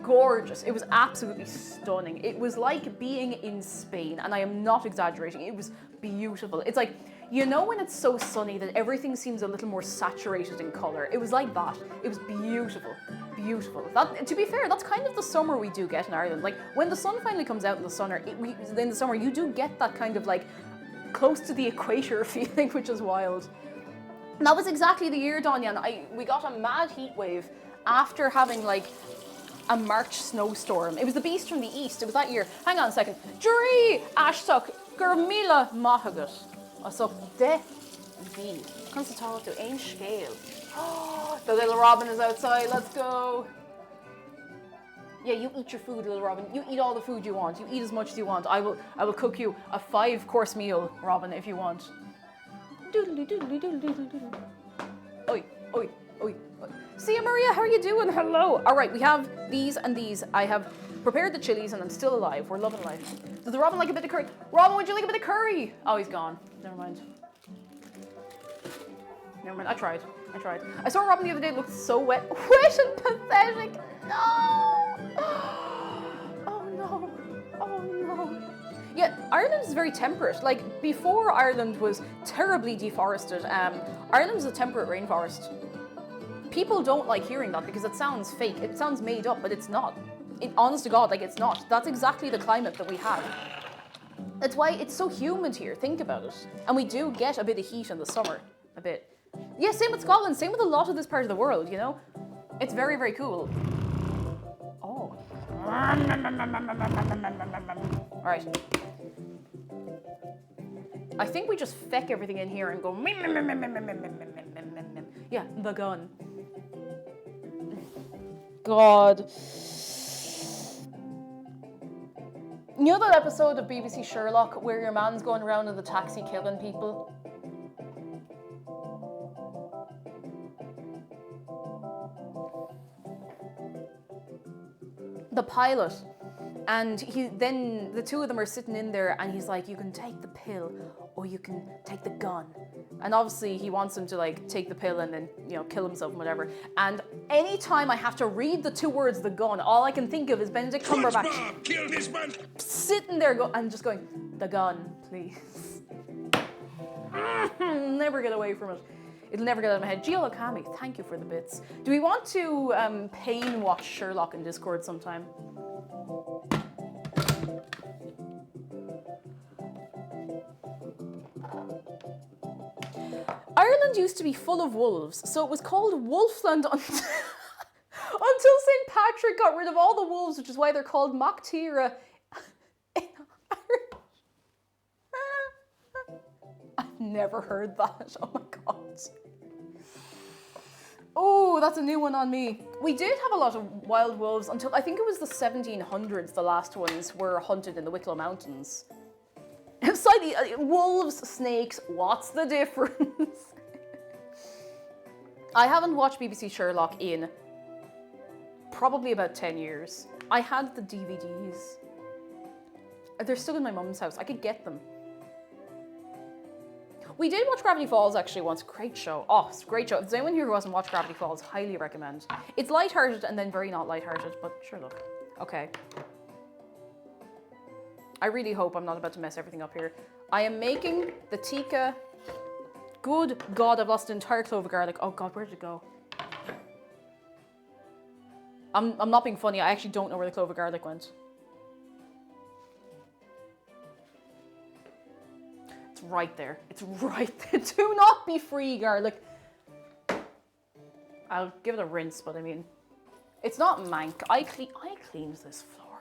gorgeous. It was absolutely stunning. It was like being in Spain, and I am not exaggerating. It was beautiful. It's like, you know when it's so sunny that everything seems a little more saturated in colour? It was like that. It was beautiful. Beautiful. That, to be fair, that's kind of the summer we do get in Ireland. Like, when the sun finally comes out in the summer, you do get that kind of like close to the equator feeling, which is wild. And that was exactly the year, Donyan. We got a mad heat wave after having like a March snowstorm. It was the beast from the east. It was that year. Hang on a second. Dree Ashtok Gurmila Mahagut. So de V. Consultato to Ain Scale. Oh, the little robin is outside. Let's go. Yeah, you eat your food, little robin. You eat all the food you want. You eat as much as you want. I will cook you a 5-course meal, Robin, if you want. Doodly doodly doodly doodly doodly. Oi, oi, oi. See you, Maria, how are you doing? Hello. All right, we have these and these. I have prepared the chilies and I'm still alive. We're loving life. Does the Robin like a bit of curry? Robin, would you like a bit of curry? Oh, he's gone. Never mind. Never mind, I tried. I saw Robin the other day, it looked so wet. Wet and pathetic. No. Oh no. Oh no. Yeah, Ireland is very temperate. Like, before Ireland was terribly deforested, Ireland is a temperate rainforest. People don't like hearing that because it sounds fake. It sounds made up, but it's not. Honest to God, like, it's not. That's exactly the climate that we have. That's why it's so humid here. Think about it. And we do get a bit of heat in the summer. A bit. Yeah, same with Scotland. Same with a lot of this part of the world, you know? It's very, very cool. Oh. All right. I think we just feck everything in here and go. Yeah, the gun. God. You know that episode of BBC Sherlock where your man's going around in the taxi killing people? The pilot. And then the two of them are sitting in there and he's like, you can take the pill or you can take the gun. And obviously he wants him to like take the pill and then, you know, kill himself and whatever. And anytime I have to read the two words, the gun, all I can think of is Benedict Cumberbatch Kill this man. sitting there and just going, the gun, please. Never get away from it. It'll never get out of my head. Gio Okami, thank you for the bits. Do we want to pain watch Sherlock in Discord sometime? Ireland used to be full of wolves, so it was called Wolfland until St. Patrick got rid of all the wolves, which is why they're called Mactira in Irish. I've never heard that. Oh my God. Oh, that's a new one on me. We did have a lot of wild wolves until I think it was the 1700s. The last ones were hunted in the Wicklow Mountains. Slightly, wolves, snakes, what's the difference? I haven't watched BBC Sherlock in probably about 10 years. I had the DVDs. They're still in my mum's house. I could get them. We did watch Gravity Falls actually once. Great show. Oh, it's a great show. If there's anyone here who hasn't watched Gravity Falls, highly recommend. It's lighthearted and then very not lighthearted, but sure, look. Okay. I really hope I'm not about to mess everything up here. I am making the Tikka Good God, I've lost an entire clove of garlic. Oh God, where did it go? I'm not being funny. I actually don't know where the clove of garlic went. It's right there. It's right there. Do not be free, garlic. I'll give it a rinse, but I mean, it's not mank. I cleaned this floor.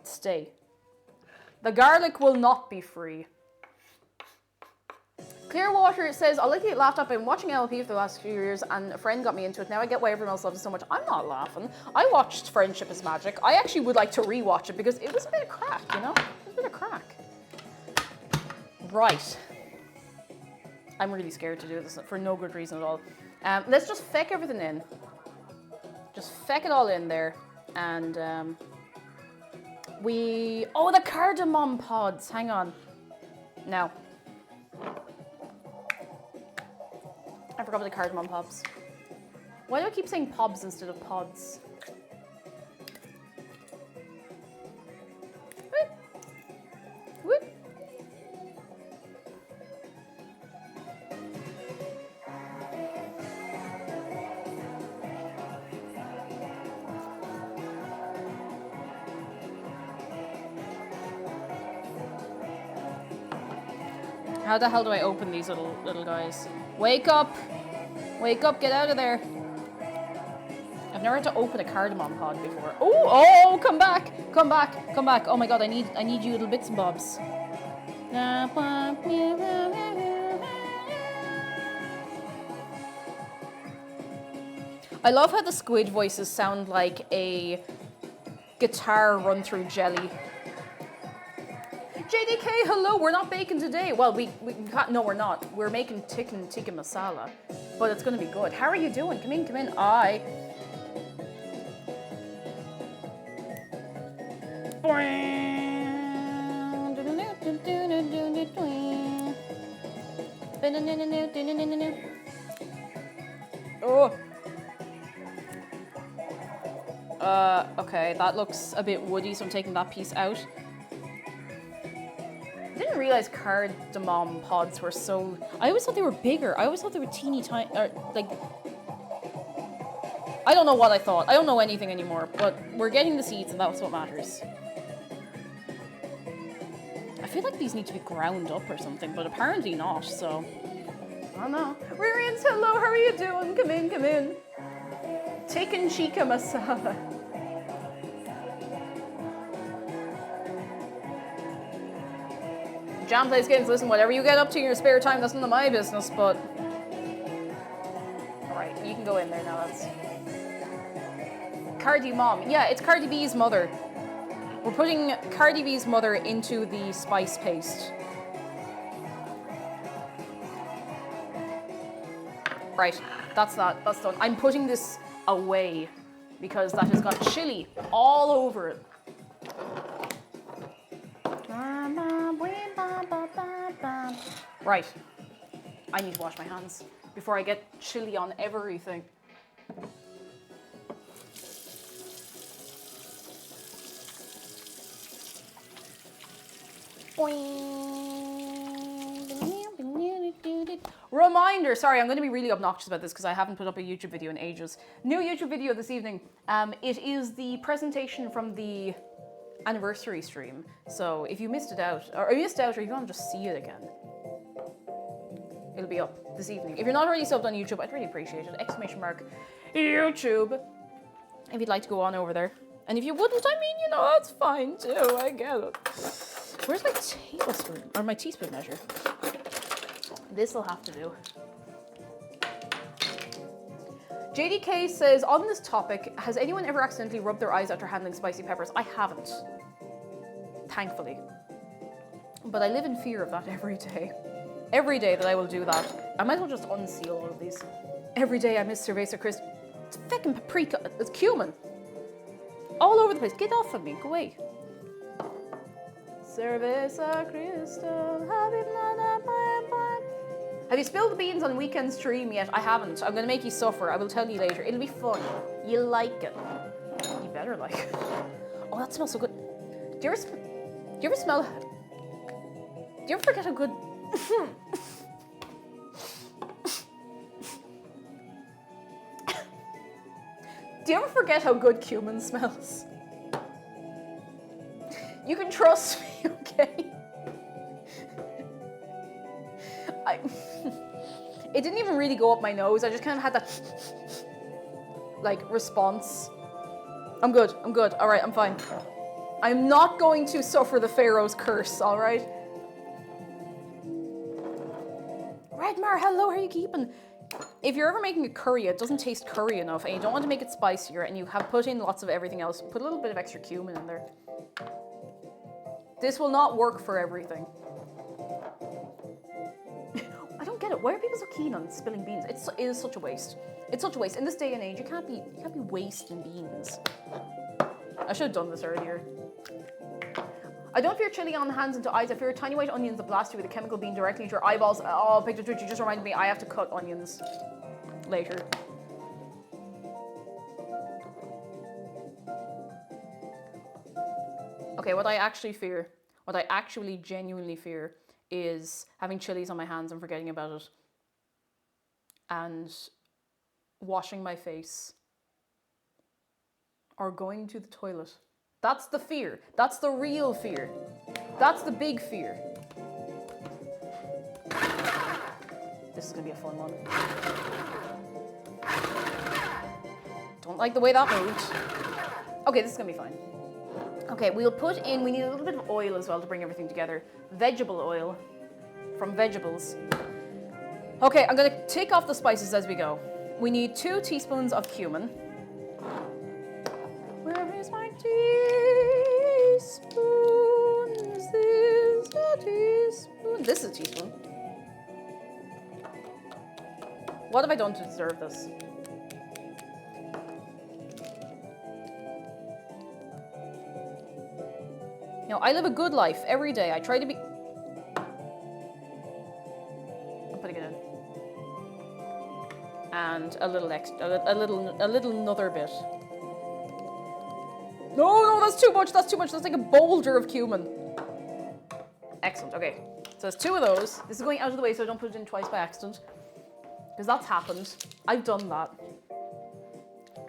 Stay. The garlic will not be free. Clearwater says, I like the laptop. I've been watching LP for the last few years and a friend got me into it. Now I get why everyone else loves it so much. I'm not laughing. I watched Friendship is Magic. I actually would like to rewatch it because it was a bit of crack, you know? It was a bit of crack. Right. I'm really scared to do this for no good reason at all. Let's just feck everything in. Just feck it all in there. And oh, the cardamom pods. Hang on. Now. I forgot about the cardamom pods. Why do I keep saying pobs instead of pods? Whoop. Whoop. How the hell do I open these little guys? Wake up! Wake up, get out of there. I've never had to open a cardamom pod before. Oh, come back! Come back! Come back! Oh my god, I need you little bits and bobs. I love how the squid voices sound like a guitar run through jelly. JDK, hello, we're not baking today. Well, we can't, no, we're not. We're making Tikka Masala, but it's going to be good. How are you doing? Come in, come in. Oh. Okay, that looks a bit woody, so I'm taking that piece out. I didn't realize cardamom pods were so... I always thought they were bigger. I always thought they were teeny tiny... like... I don't know what I thought. I don't know anything anymore, but we're getting the seeds and that's what matters. I feel like these need to be ground up or something, but apparently not, so... I don't know. Ririans, hello, how are you doing? Come in, come in. Tikka Masala. Jam plays games, listen, whatever you get up to in your spare time, that's none of my business, but... Alright, you can go in there now, that's... Cardi Mom. Yeah, it's Cardi B's mother. We're putting Cardi B's mother into the spice paste. Right, that's that. That's done. I'm putting this away because that has got chili all over it. Right. I need to wash my hands before I get chili on everything. Reminder, sorry, I'm going to be really obnoxious about this because I haven't put up a YouTube video in ages. New YouTube video this evening. It is the presentation from the anniversary stream. So if you missed it out, or if you want to just see it again, it'll be up this evening. If you're not already subbed on YouTube, I'd really appreciate it. ! YouTube. If you'd like to go on over there. And if you wouldn't, I mean, you know, that's fine too. I get it. Where's my tablespoon? Or my teaspoon measure? This'll have to do. JDK says, on this topic, has anyone ever accidentally rubbed their eyes after handling spicy peppers? I haven't. Thankfully. But I live in fear of that every day. Every day that I will do that. I might as well just unseal all of these. Every day I miss Cerveza Crystal. It's fucking paprika. It's cumin. All over the place. Get off of me. Go away. Cerveza Crystal. Have you spilled the beans on weekend stream yet? I haven't. I'm going to make you suffer. I will tell you later. It'll be fun. You'll like it. You better like it. Oh, that smells so good. Do you ever smell... Do you ever forget how good Do you ever forget how good cumin smells? You can trust me, okay? It didn't even really go up my nose. I just kind of had that like response. I'm good. All right, I'm fine. I'm not going to suffer the Pharaoh's curse, all right? Redmar, hello, how are you keeping? If you're ever making a curry, it doesn't taste curry enough and you don't want to make it spicier and you have put in lots of everything else, put a little bit of extra cumin in there. This will not work for everything. I don't get it. Why are people so keen on spilling beans? It is such a waste. It's such a waste. In this day and age, you can't be wasting beans. I should have done this earlier. I don't fear chili on the hands into eyes. I fear tiny white onions that blast you with a chemical beam directly into your eyeballs. Oh, Picture Twitch, you just reminded me I have to cut onions later. Okay, what I actually genuinely fear is having chilies on my hands and forgetting about it. And washing my face. Or going to the toilet. That's the fear. That's the real fear. That's the big fear. This is gonna be a fun one. Don't like the way that moved. Okay, this is gonna be fine. Okay, we need a little bit of oil as well to bring everything together. Vegetable oil from vegetables. Okay, I'm gonna take off the spices as we go. We need 2 teaspoons of cumin. Where is my teaspoon? Is this a teaspoon? This is a teaspoon. What have I done to deserve this? You know, I live a good life every day. I try to be... I'm putting it in. And a little extra, a little another bit. No, that's too much. That's like a boulder of cumin. Excellent, okay. So there's 2 of those. This is going out of the way so I don't put it in twice by accident. Because that's happened. I've done that.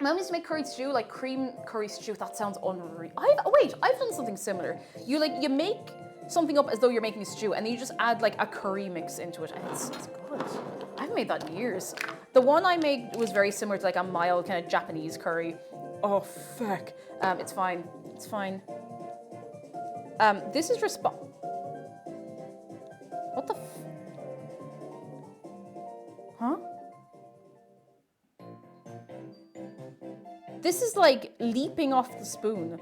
Mom used to make curry stew, like cream curry stew. That sounds unreal. I've done something similar. You make something up as though you're making a stew and then you just add like a curry mix into it and it's good. I haven't made that in years. The one I made was very similar to like a mild kind of Japanese curry. Oh, fuck. It's fine. It's fine. This is What the Huh? This is like leaping off the spoon.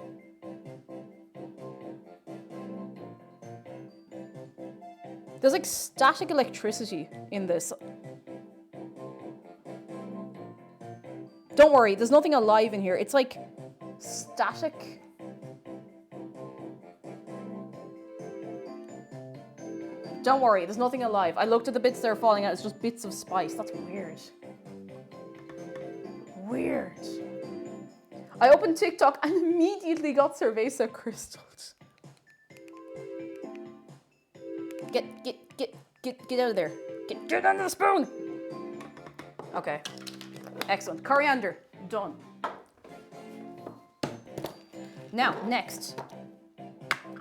There's like static electricity in this. Don't worry, there's nothing alive in here. It's like static. Don't worry, there's nothing alive. I looked at the bits that are falling out. It's just bits of spice. That's weird. Weird. I opened TikTok and immediately got cerveza crystals. Get out of there. Get under the spoon. Okay. Excellent. Coriander. Done. Now, next.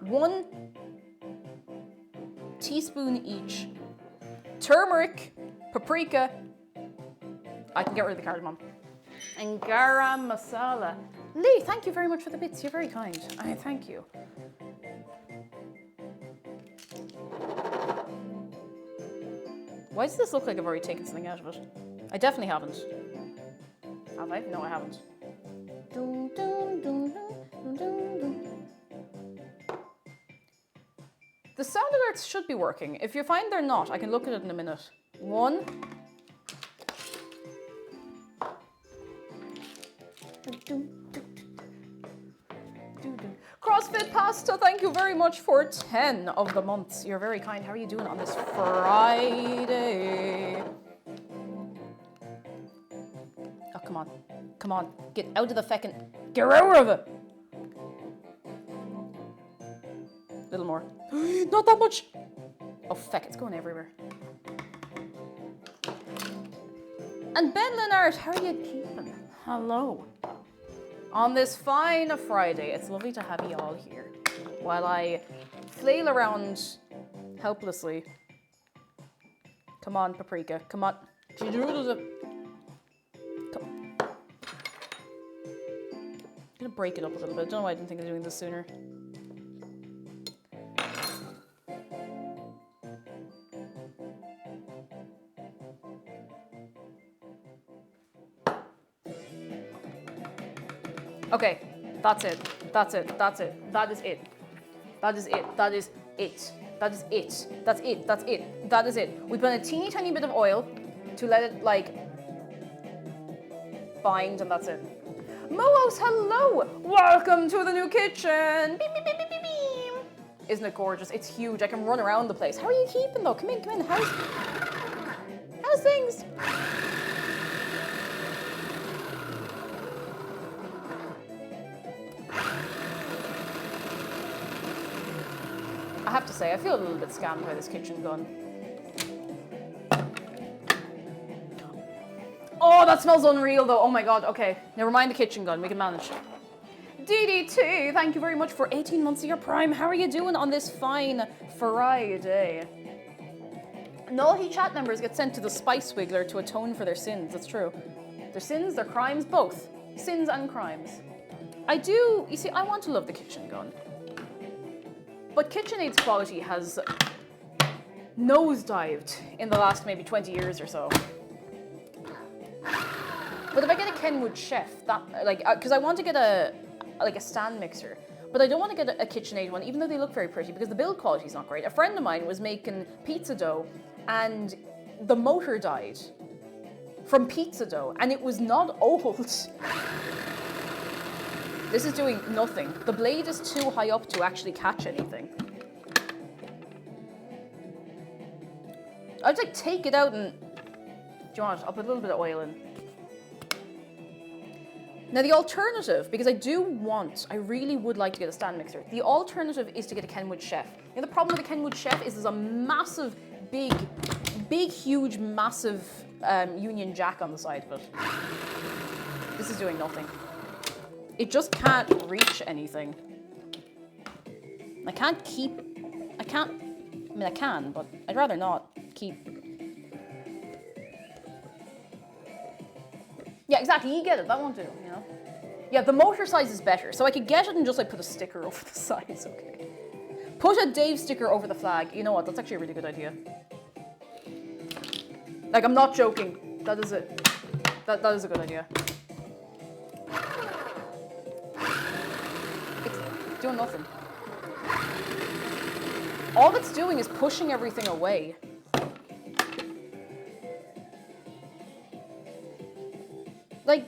1 teaspoon each. Turmeric, paprika. I can get rid of the cardamom. And garam masala. Lee, thank you very much for the bits. You're very kind. Thank you. Why does this look like I've already taken something out of it? I definitely haven't. Have I? No, I haven't. The sound alerts should be working. If you find they're not, I can look at it in a minute. 1. CrossFit Pasta, thank you very much for 10 of the months. You're very kind. How are you doing on this Friday? Oh, come on. Come on. Get out of the feckin'. Get out of it. A little more. Not that much. Oh, feck, it's going everywhere. And Ben Leonard, how are you keeping? Hello. On this fine Friday, it's lovely to have you all here while I flail around helplessly. Come on, Paprika, come on. Come. I'm gonna break it up a little bit. I don't know why I didn't think of doing this sooner. Okay, that's it. That's it. That's it. That is it. That is it. That is it. That is it. That's it. That's it. That is it. We put a teeny tiny bit of oil to let it like bind, and that's it. Moos, hello! Welcome to the new kitchen. Beep, beep, beep, beep, beep, beep. Isn't it gorgeous? It's huge. I can run around the place. How are you keeping though? Come in, come in. How's things? I have to say, I feel a little bit scammed by this kitchen gun. Oh, that smells unreal though. Oh my god, okay. Never mind the kitchen gun, we can manage. DD2, thank you very much for 18 months of your prime. How are you doing on this fine Friday? Naughty chat members get sent to the Spice Wiggler to atone for their sins, that's true. Their sins, their crimes, both. Sins and crimes. You see, I want to love the kitchen gun. But KitchenAid's quality has nosedived in the last maybe 20 years or so. But if I get a Kenwood Chef, that because I want to get a stand mixer, but I don't want to get a KitchenAid one, even though they look very pretty, because the build quality is not great. A friend of mine was making pizza dough, and the motor died from pizza dough, and it was not old. This is doing nothing. The blade is too high up to actually catch anything. I'd like take it out and... Do you want it? I'll put a little bit of oil in. Now the alternative, because I really would like to get a stand mixer. The alternative is to get a Kenwood Chef. Now the problem with a Kenwood Chef is there's a massive, big, huge, massive Union Jack on the side of it. This is doing nothing. It just can't reach anything. I can, but I'd rather not keep. Yeah, exactly, you get it, that won't do, you know? Yeah, the motor size is better, so I could get it and just like put a sticker over the sides, okay? Put a Dave sticker over the flag. You know what, that's actually a really good idea. Like, I'm not joking, that is it. That is a good idea. Doing nothing. All it's doing is pushing everything away. Like,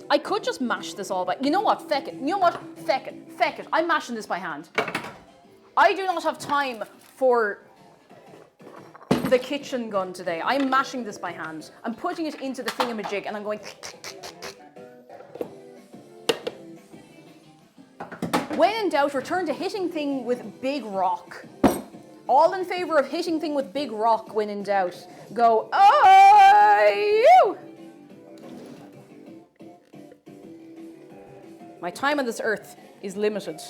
I could just mash this all by, you know what, feck it, you know what, feck it, I'm mashing this by hand. I do not have time for the kitchen gun today. I'm mashing this by hand. I'm putting it into the thingamajig and I'm going. When in doubt, return to hitting thing with big rock. All in favor of hitting thing with big rock when in doubt. Go, oh, you! My time on this earth is limited.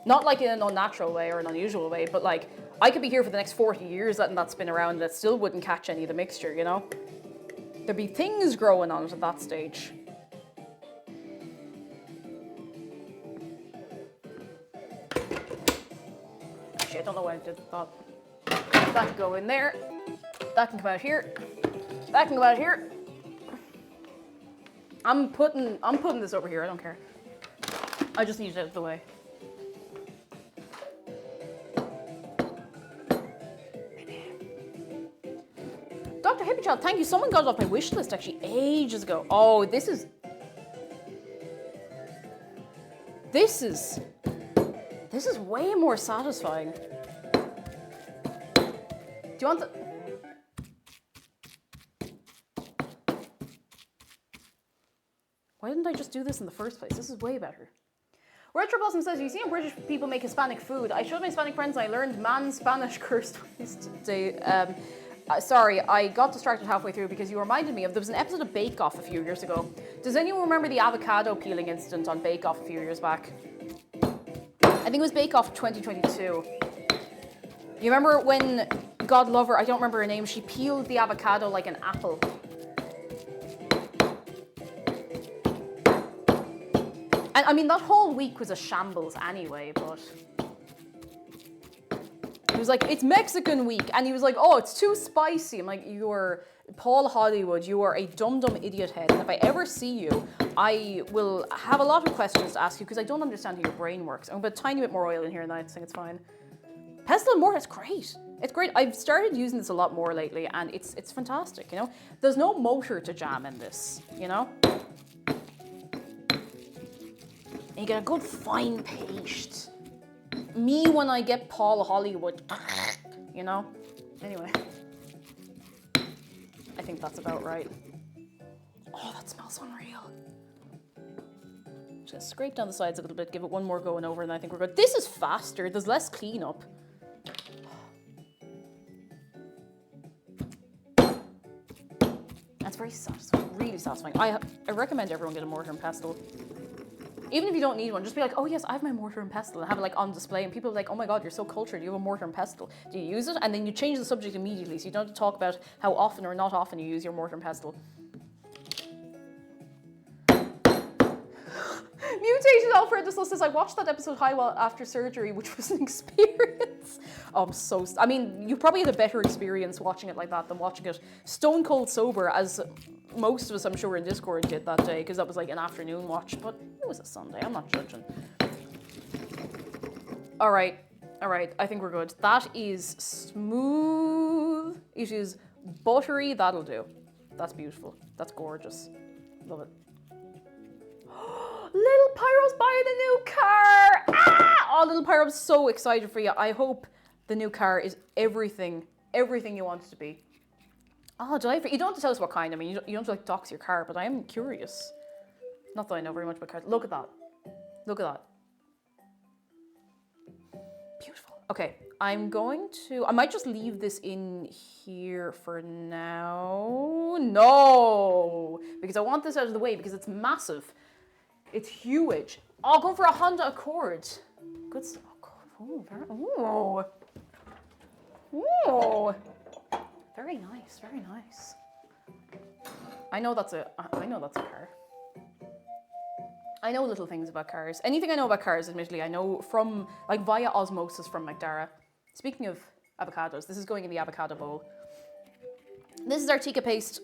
Not like in an unnatural way or an unusual way, but like, I could be here for the next 40 years letting that spin around and it still wouldn't catch any of the mixture, you know? There'd be things growing on it at that stage. Actually, I don't know why I did that. That can go in there. That can come out here. That can go out here. I'm putting this over here, I don't care. I just need it out of the way. Dr. Hippie Child, thank you. Someone got it off my wish list actually ages ago. Oh, this is way more satisfying. Do you want the... Why didn't I just do this in the first place? This is way better. Retro Blossom says, you seen British people make Hispanic food? I showed my Hispanic friends and I learned man Spanish curse twice today. Sorry, I got distracted halfway through because you reminded me of, there was an episode of Bake Off a few years ago. Does anyone remember the avocado peeling incident on Bake Off a few years back? I think it was Bake Off 2022. You remember when, God love her, I don't remember her name, she peeled the avocado like an apple. And I mean, that whole week was a shambles anyway, but... He was like, it's Mexican week. And he was like, oh, it's too spicy. I'm like, you're Paul Hollywood. You are a dumb idiot head. And if I ever see you, I will have a lot of questions to ask you because I don't understand how your brain works. I'm going to put a tiny bit more oil in here and I think it's fine. Pestle and mortar, it's great. It's great. I've started using this a lot more lately and it's fantastic, you know? There's no motor to jam in this, you know? And you get a good fine paste. Me when I get Paul Hollywood, you know? Anyway. I think that's about right. Oh, that smells unreal. Just scrape down the sides a little bit, give it one more going over, and I think we're good. This is faster, there's less cleanup. That's very satisfying, really satisfying. I recommend everyone get a mortar and pestle. Even if you don't need one, just be like, oh yes, I have my mortar and pestle, and have it like on display, and people are like, oh my god, you're so cultured, you have a mortar and pestle. Do you use it? And then you change the subject immediately, so you don't have to talk about how often or not often you use your mortar and pestle. Mutated Alfred just says, I watched that episode Highwell after surgery, which was an experience. Oh, I mean, you probably had a better experience watching it like that than watching it stone cold sober, as most of us, I'm sure, in Discord did that day, because that was like an afternoon watch, but it was a Sunday, I'm not judging. All right, I think we're good. That is smooth. It is buttery, that'll do. That's beautiful, that's gorgeous. Love it. Little Pyro's buying a new car! Ah! Oh, Little Pyro, I'm so excited for you. I hope the new car is everything you want it to be. Oh, delightful. You don't have to tell us what kind. I mean, you don't have to like dox your car, but I am curious. Not that I know very much about cars. Look at that. Look at that. Beautiful. Okay, I might just leave this in here for now. No! Because I want this out of the way because it's massive. It's huge. I'll go for a Honda Accord. Good stuff. Oh, ooh. Very nice, very nice. I know that's a car. I know little things about cars. Anything I know about cars, admittedly, I know from, like, via osmosis from McDara. Speaking of avocados, this is going in the avocado bowl. This is our Tikka paste.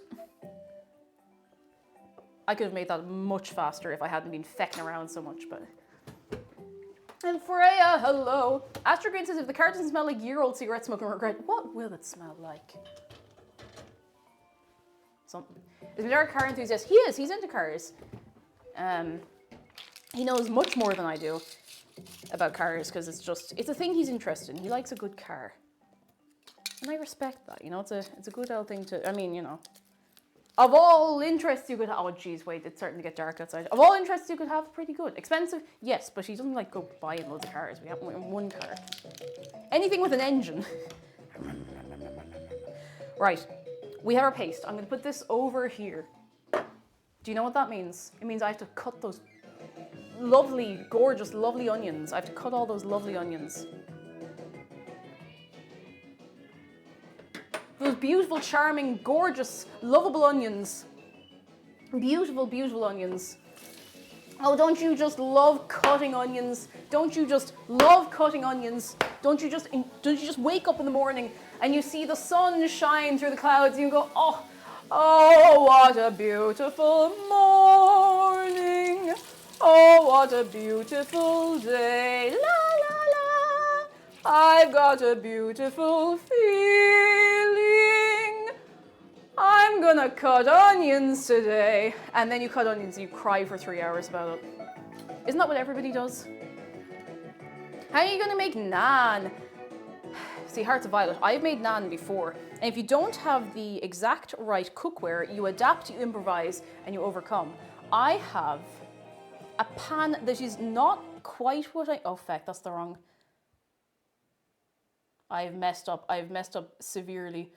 I could have made that much faster if I hadn't been fecking around so much, but... And Freya, hello. Astro Green says, if the car doesn't smell like year-old cigarette smoke and regret, what will it smell like? Something. Is Madara a car enthusiast? He is, he's into cars. He knows much more than I do about cars, because it's a thing he's interested in. He likes a good car. And I respect that, you know, it's a good old thing to, I mean, you know. Of all interests you could have, oh geez, wait, it's starting to get dark outside. Of all interests you could have, pretty good. Expensive, yes, but he doesn't like go buying loads of cars. We have one car. Anything with an engine. Right, we have our paste. I'm gonna put this over here. Do you know what that means? It means I have to cut those lovely, gorgeous, lovely onions. I have to cut all those lovely onions. Those beautiful, charming, gorgeous, lovable onions. Beautiful, beautiful onions. Oh, don't you just love cutting onions? Don't you just love cutting onions? Don't you just wake up in the morning and you see the sun shine through the clouds and you go, oh, what a beautiful morning. Oh, what a beautiful day. La, la, la. I've got a beautiful feeling. I'm gonna cut onions today. And then you cut onions and you cry for 3 hours about it. Isn't that what everybody does? How are you gonna make naan? See, Hearts of Violet, I've made naan before. And if you don't have the exact right cookware, you adapt, you improvise, and you overcome. I have a pan that is not quite what I... Oh, feck, that's the wrong... I've messed up severely.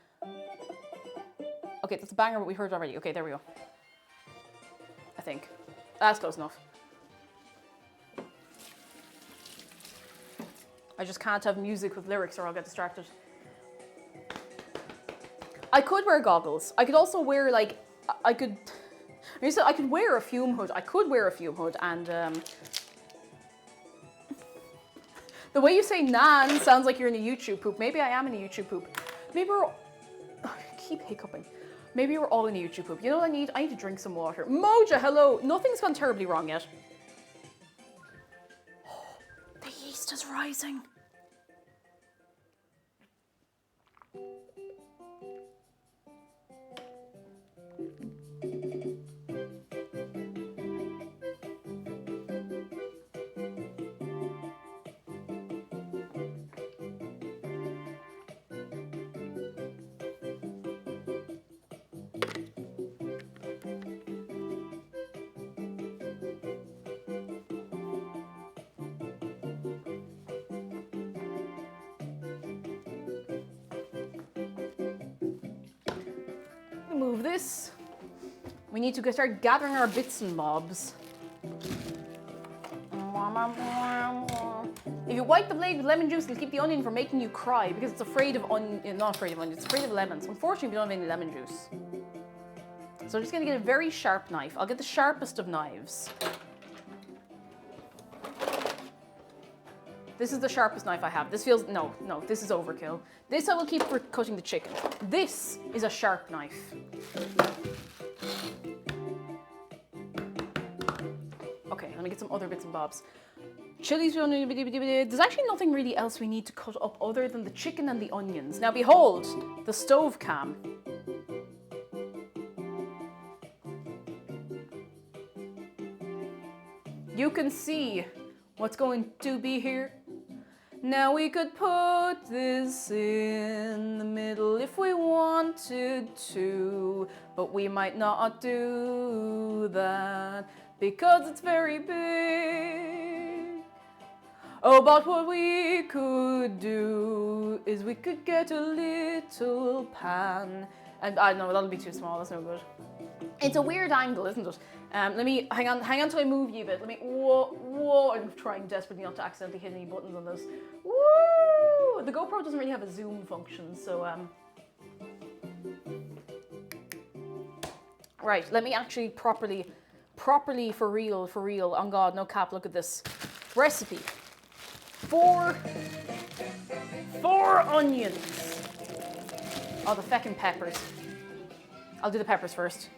Okay, that's a banger, but we heard it already. Okay, there we go. I think. That's close enough. I just can't have music with lyrics or I'll get distracted. I could wear goggles. I could also wear like, I could wear a fume hood. I could wear a fume hood and the way you say NAAN sounds like you're in a YouTube poop. Maybe I am in a YouTube poop. Maybe we're all, I keep hiccuping. Maybe we're all in a YouTube poop. You know what I need? I need to drink some water. Moja, hello. Nothing's gone terribly wrong yet. Oh, the yeast is rising. Move this. We need to start gathering our bits and bobs. If you wipe the blade with lemon juice, it'll keep the onion from making you cry because it's afraid of onion. Not afraid of onions, it's afraid of lemons. Unfortunately, we don't have any lemon juice. So I'm just gonna get a very sharp knife. I'll get the sharpest of knives. This is the sharpest knife I have. This feels, no, this is overkill. This I will keep for cutting the chicken. This is a sharp knife. Okay, let me get some other bits and bobs. Chilies, there's actually nothing really else we need to cut up other than the chicken and the onions. Now behold, the stove cam. You can see what's going to be here. Now we could put this in the middle if we wanted to, but we might not do that because it's very big. Oh, but what we could do is we could get a little pan. And I know that'll be too small, that's no good. It's a weird angle, isn't it? Let me, hang on till I move you a bit. Let me, whoa, I'm trying desperately not to accidentally hit any buttons on this. Woo! The GoPro doesn't really have a zoom function, so, right, let me actually properly, for real, on God, no cap, look at this. Recipe. 4 onions. Oh, the feckin' peppers. I'll do the peppers first.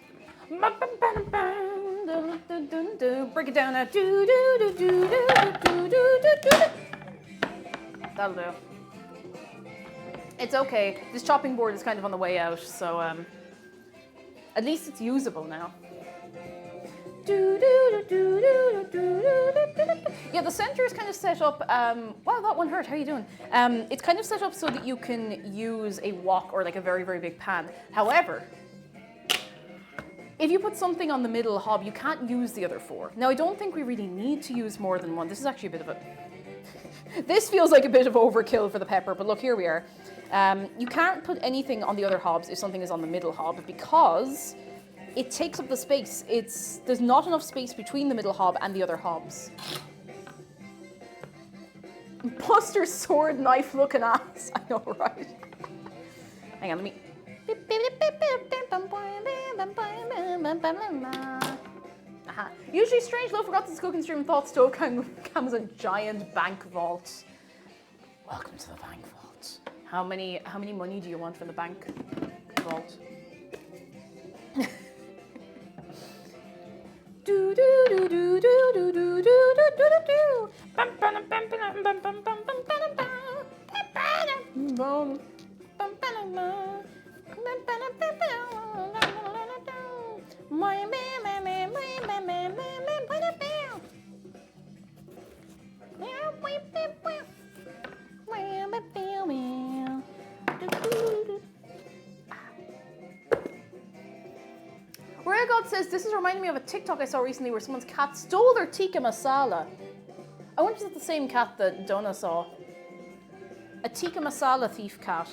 Break it down now. That'll do. It's okay. This chopping board is kind of on the way out, so at least it's usable now. Yeah, the center is kind of set up, wow, that one hurt, how are you doing? It's kind of set up so that you can use a wok or like a very, very big pan. However, if you put something on the middle hob, you can't use the other 4. Now, I don't think we really need to use more than one. This is actually a bit of a... This feels like a bit of overkill for the pepper, but look, here we are. You can't put anything on the other hobs if something is on the middle hob because it takes up the space. There's not enough space between the middle hob and the other hobs. Buster's sword knife looking ass. I know, right? Hang on, let me... Aha. Usually Strange Love forgot this cooking stream and thought stove cam was a giant bank vault. Welcome to the bank vault. How many money do you want for the bank vault? Do do do do do do do do do do do. God says, this is reminding me of a TikTok I saw recently where someone's cat stole their Tikka Masala. I wonder if it's the same cat that Donna saw. A Tikka Masala thief cat.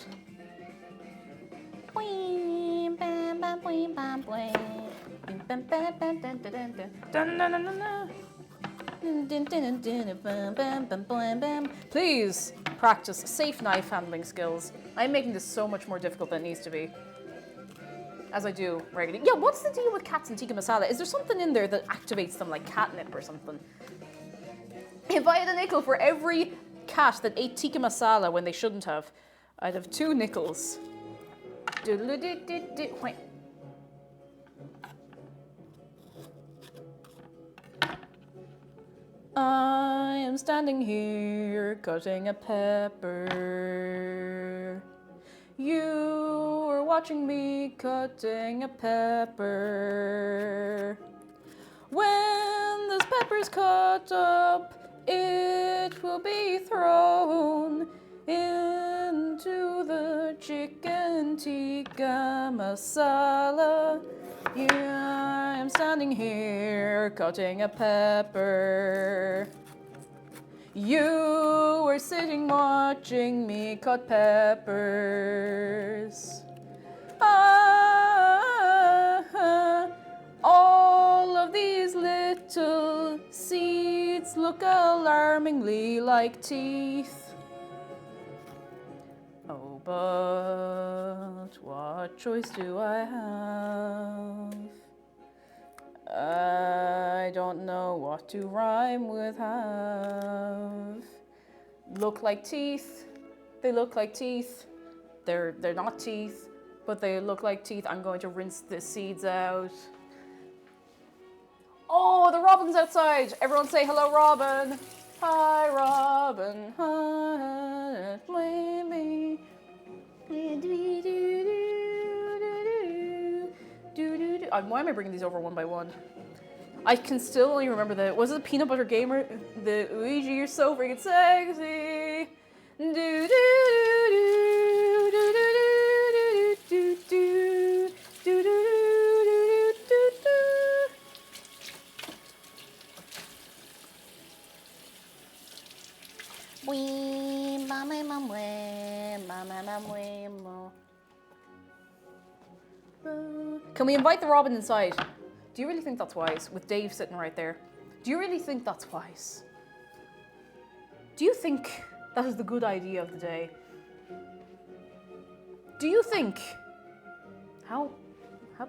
Boing, bam, bam, boing, bam, boing. Bam, bam, bam, dun, dun, dun, dun. Dun, dun, dun, dun, dun. Dun, dun, dun, dun, bam, bam, bam, bam, bam. Please practice safe knife handling skills. I'm making this so much more difficult than it needs to be. As I do regularly. Yeah, what's the deal with cats and tikka masala? Is there something in there that activates them, like catnip or something? If I had a nickel for every cat that ate tikka masala when they shouldn't have, I'd have 2 nickels. Wait. I am standing here cutting a pepper. You are watching me cutting a pepper. When this pepper's cut up, it will be thrown into the chicken tikka masala. Yeah, I'm standing here cutting a pepper. You were sitting watching me cut peppers. All of these little seeds look alarmingly like teeth. Oh, but what choice do I have? I don't know what to rhyme with have. Look like teeth. They look like teeth. They're not teeth, but they look like teeth. I'm going to rinse the seeds out. Oh, the robin's outside. Everyone say hello, Robin. Hi, Robin. Hi, baby. Why am I bringing these over one by one? I can still only remember was it the Peanut Butter Gamer? The Luigi, you're so freaking sexy. Do do do do do do do do do do Can we invite the robin inside? Do you really think that's wise? With Dave sitting right there. Do you really think that's wise? Do you think that is the good idea of the day? Do you think... How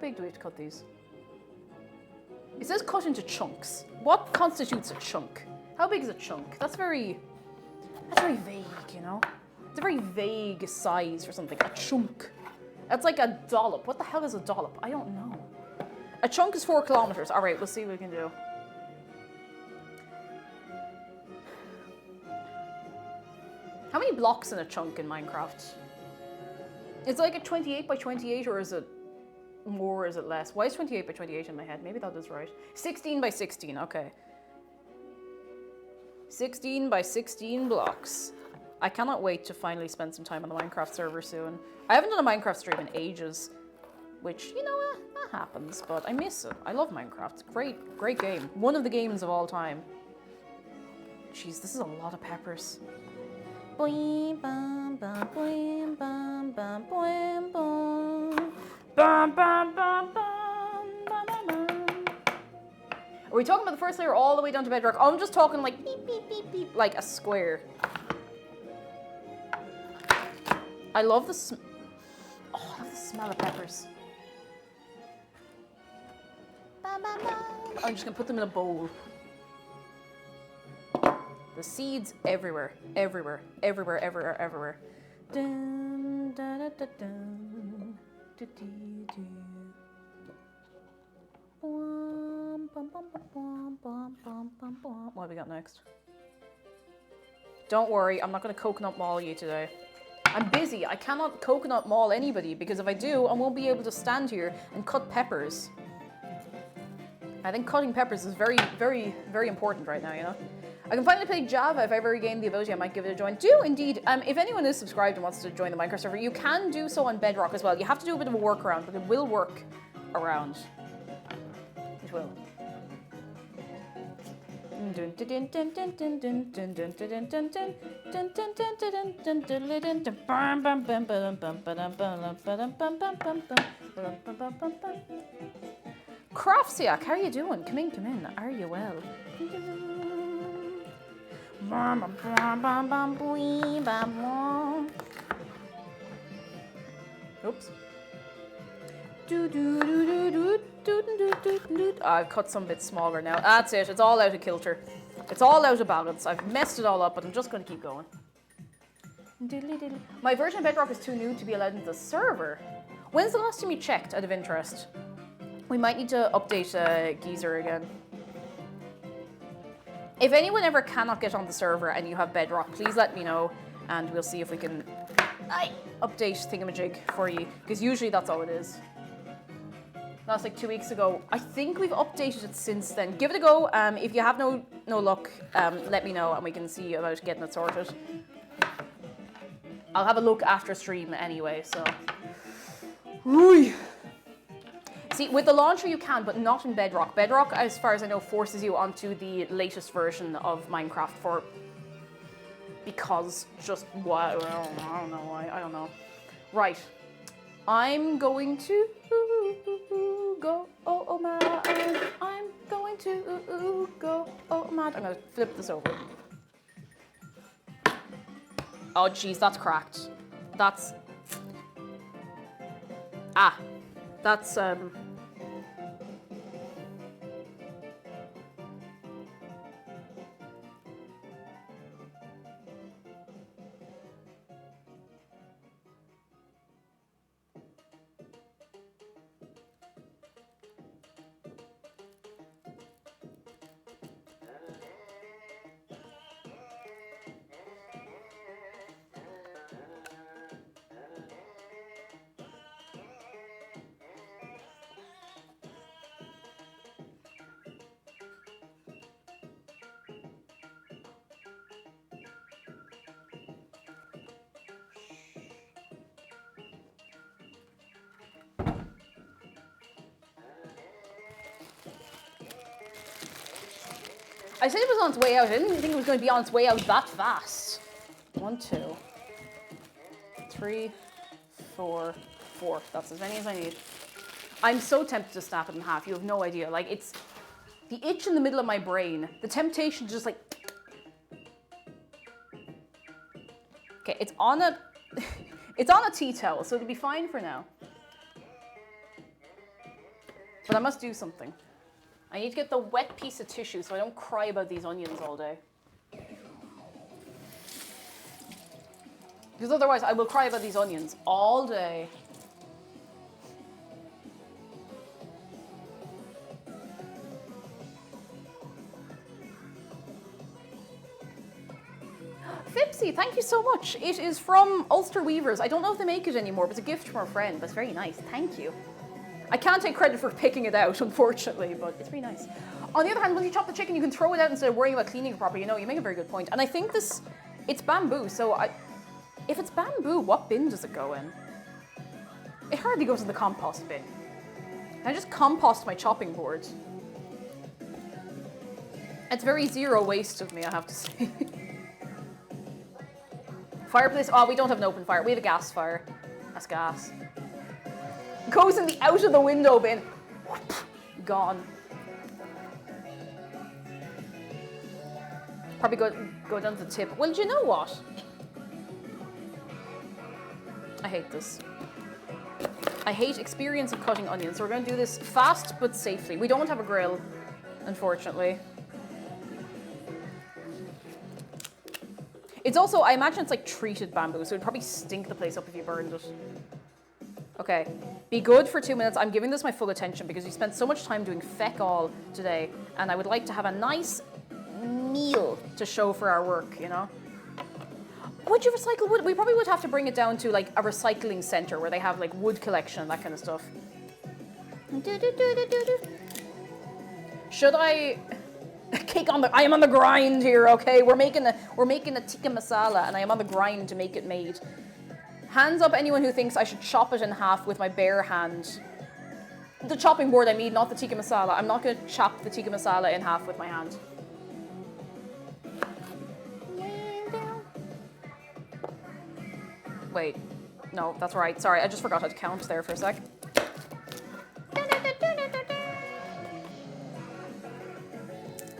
big do we have to cut these? It says cut into chunks. What constitutes a chunk? How big is a chunk? That's very vague, you know? It's a very vague size for something. A chunk. That's like a dollop. What the hell is a dollop? I don't know. A chunk is 4 kilometers. All right, we'll see what we can do. How many blocks in a chunk in Minecraft? It's like a 28 by 28, or is it more, or is it less? Why is 28 by 28 in my head? Maybe that is right. 16 by 16, okay. 16 by 16 blocks. I cannot wait to finally spend some time on the Minecraft server soon. I haven't done a Minecraft stream in ages, which, you know, that happens, but I miss it. I love Minecraft. It's a great game. One of the games of all time. Jeez, this is a lot of peppers. Boing, bam, bam, boing, bam, bam, boing, boing. Bam, bam, bam, bam, bam, bam, bam. Are we talking about the first layer all the way down to bedrock? Oh, I'm just talking like beep, beep, beep, beep, like a square. I love the smell of peppers. Bam, bam, bam. I'm just gonna put them in a bowl. The seeds everywhere, everywhere, everywhere, everywhere, everywhere. Dun, da, da, da, dun, do, do, do. Bum, bum, bum, bum, bum, bum, bum, bum. What have we got next? Don't worry, I'm not gonna coconut maul you today. I'm busy. I cannot coconut maul anybody, because if I do, I won't be able to stand here and cut peppers. I think cutting peppers is very, very, very important right now, you know? I can finally play Java. If I ever regain the ability, I might give it a join. Do indeed. If anyone is subscribed and wants to join the Minecraft server, you can do so on Bedrock as well. You have to do a bit of a workaround, but it will work around. It will. Craftsiak, how are you doing? Come in. Are you well? Oops. I've cut some bits smaller now. That's it. It's all out of kilter. It's all out of balance. I've messed it all up, but I'm just going to keep going. My version of Bedrock is too new to be allowed into the server. When's the last time you checked, out of interest? We might need to update Geezer again. If anyone ever cannot get on the server and you have Bedrock, please let me know, and we'll see if we can update thingamajig for you, because usually that's all it is. That was like 2 weeks ago. I think we've updated it since then. Give it a go. If you have no luck, let me know and we can see about getting it sorted. I'll have a look after stream anyway, so. Ooh. See, with the launcher you can, but not in Bedrock. Bedrock, as far as I know, forces you onto the latest version of Minecraft because just why? I don't know why. I don't know. Right. I'm going to go mad. I'm going to go mad. I'm going to flip this over. Oh, jeez, that's cracked. That's... That's, I said it was on its way out. I didn't think it was going to be on its way out that fast. 1, 2, 3, 4, 4. That's as many as I need. I'm so tempted to snap it in half. You have no idea. Like, it's the itch in the middle of my brain. The temptation to just like... Okay, it's on a... it's on a tea towel, so it'll be fine for now. But I must do something. I need to get the wet piece of tissue so I don't cry about these onions all day. Because otherwise I will cry about these onions all day. Fipsy, thank you so much. It is from Ulster Weavers. I don't know if they make it anymore, but it's a gift from a friend. That's very nice. Thank you. I can't take credit for picking it out, unfortunately, but it's very nice. On the other hand, when you chop the chicken, you can throw it out instead of worrying about cleaning it properly. You know, you make a very good point. And I think it's bamboo, so if it's bamboo, what bin does it go in? It hardly goes in the compost bin. I just compost my chopping board. It's very zero waste of me, I have to say. Fireplace, oh, we don't have an open fire. We have a gas fire. That's gas. Goes in the out of the window bin. Gone. Probably go down to the tip. Well, do you know what? I hate this. I hate experience of cutting onions. So we're going to do this fast but safely. We don't have a grill, unfortunately. It's also, I imagine it's like treated bamboo, so it'd probably stink the place up if you burned it. Okay, be good for 2 minutes. I'm giving this my full attention because we spent so much time doing feck all today, and I would like to have a nice meal to show for our work, you know? Would you recycle wood? We probably would have to bring it down to like a recycling center where they have like wood collection and that kind of stuff. Should I kick on the... I am on the grind here, okay? We're making a tikka masala and I am on the grind to make it made. Hands up anyone who thinks I should chop it in half with my bare hand. The chopping board I mean, not the tikka masala. I'm not going to chop the tikka masala in half with my hand. Wait. No, that's right. Sorry, I just forgot how to count there for a sec.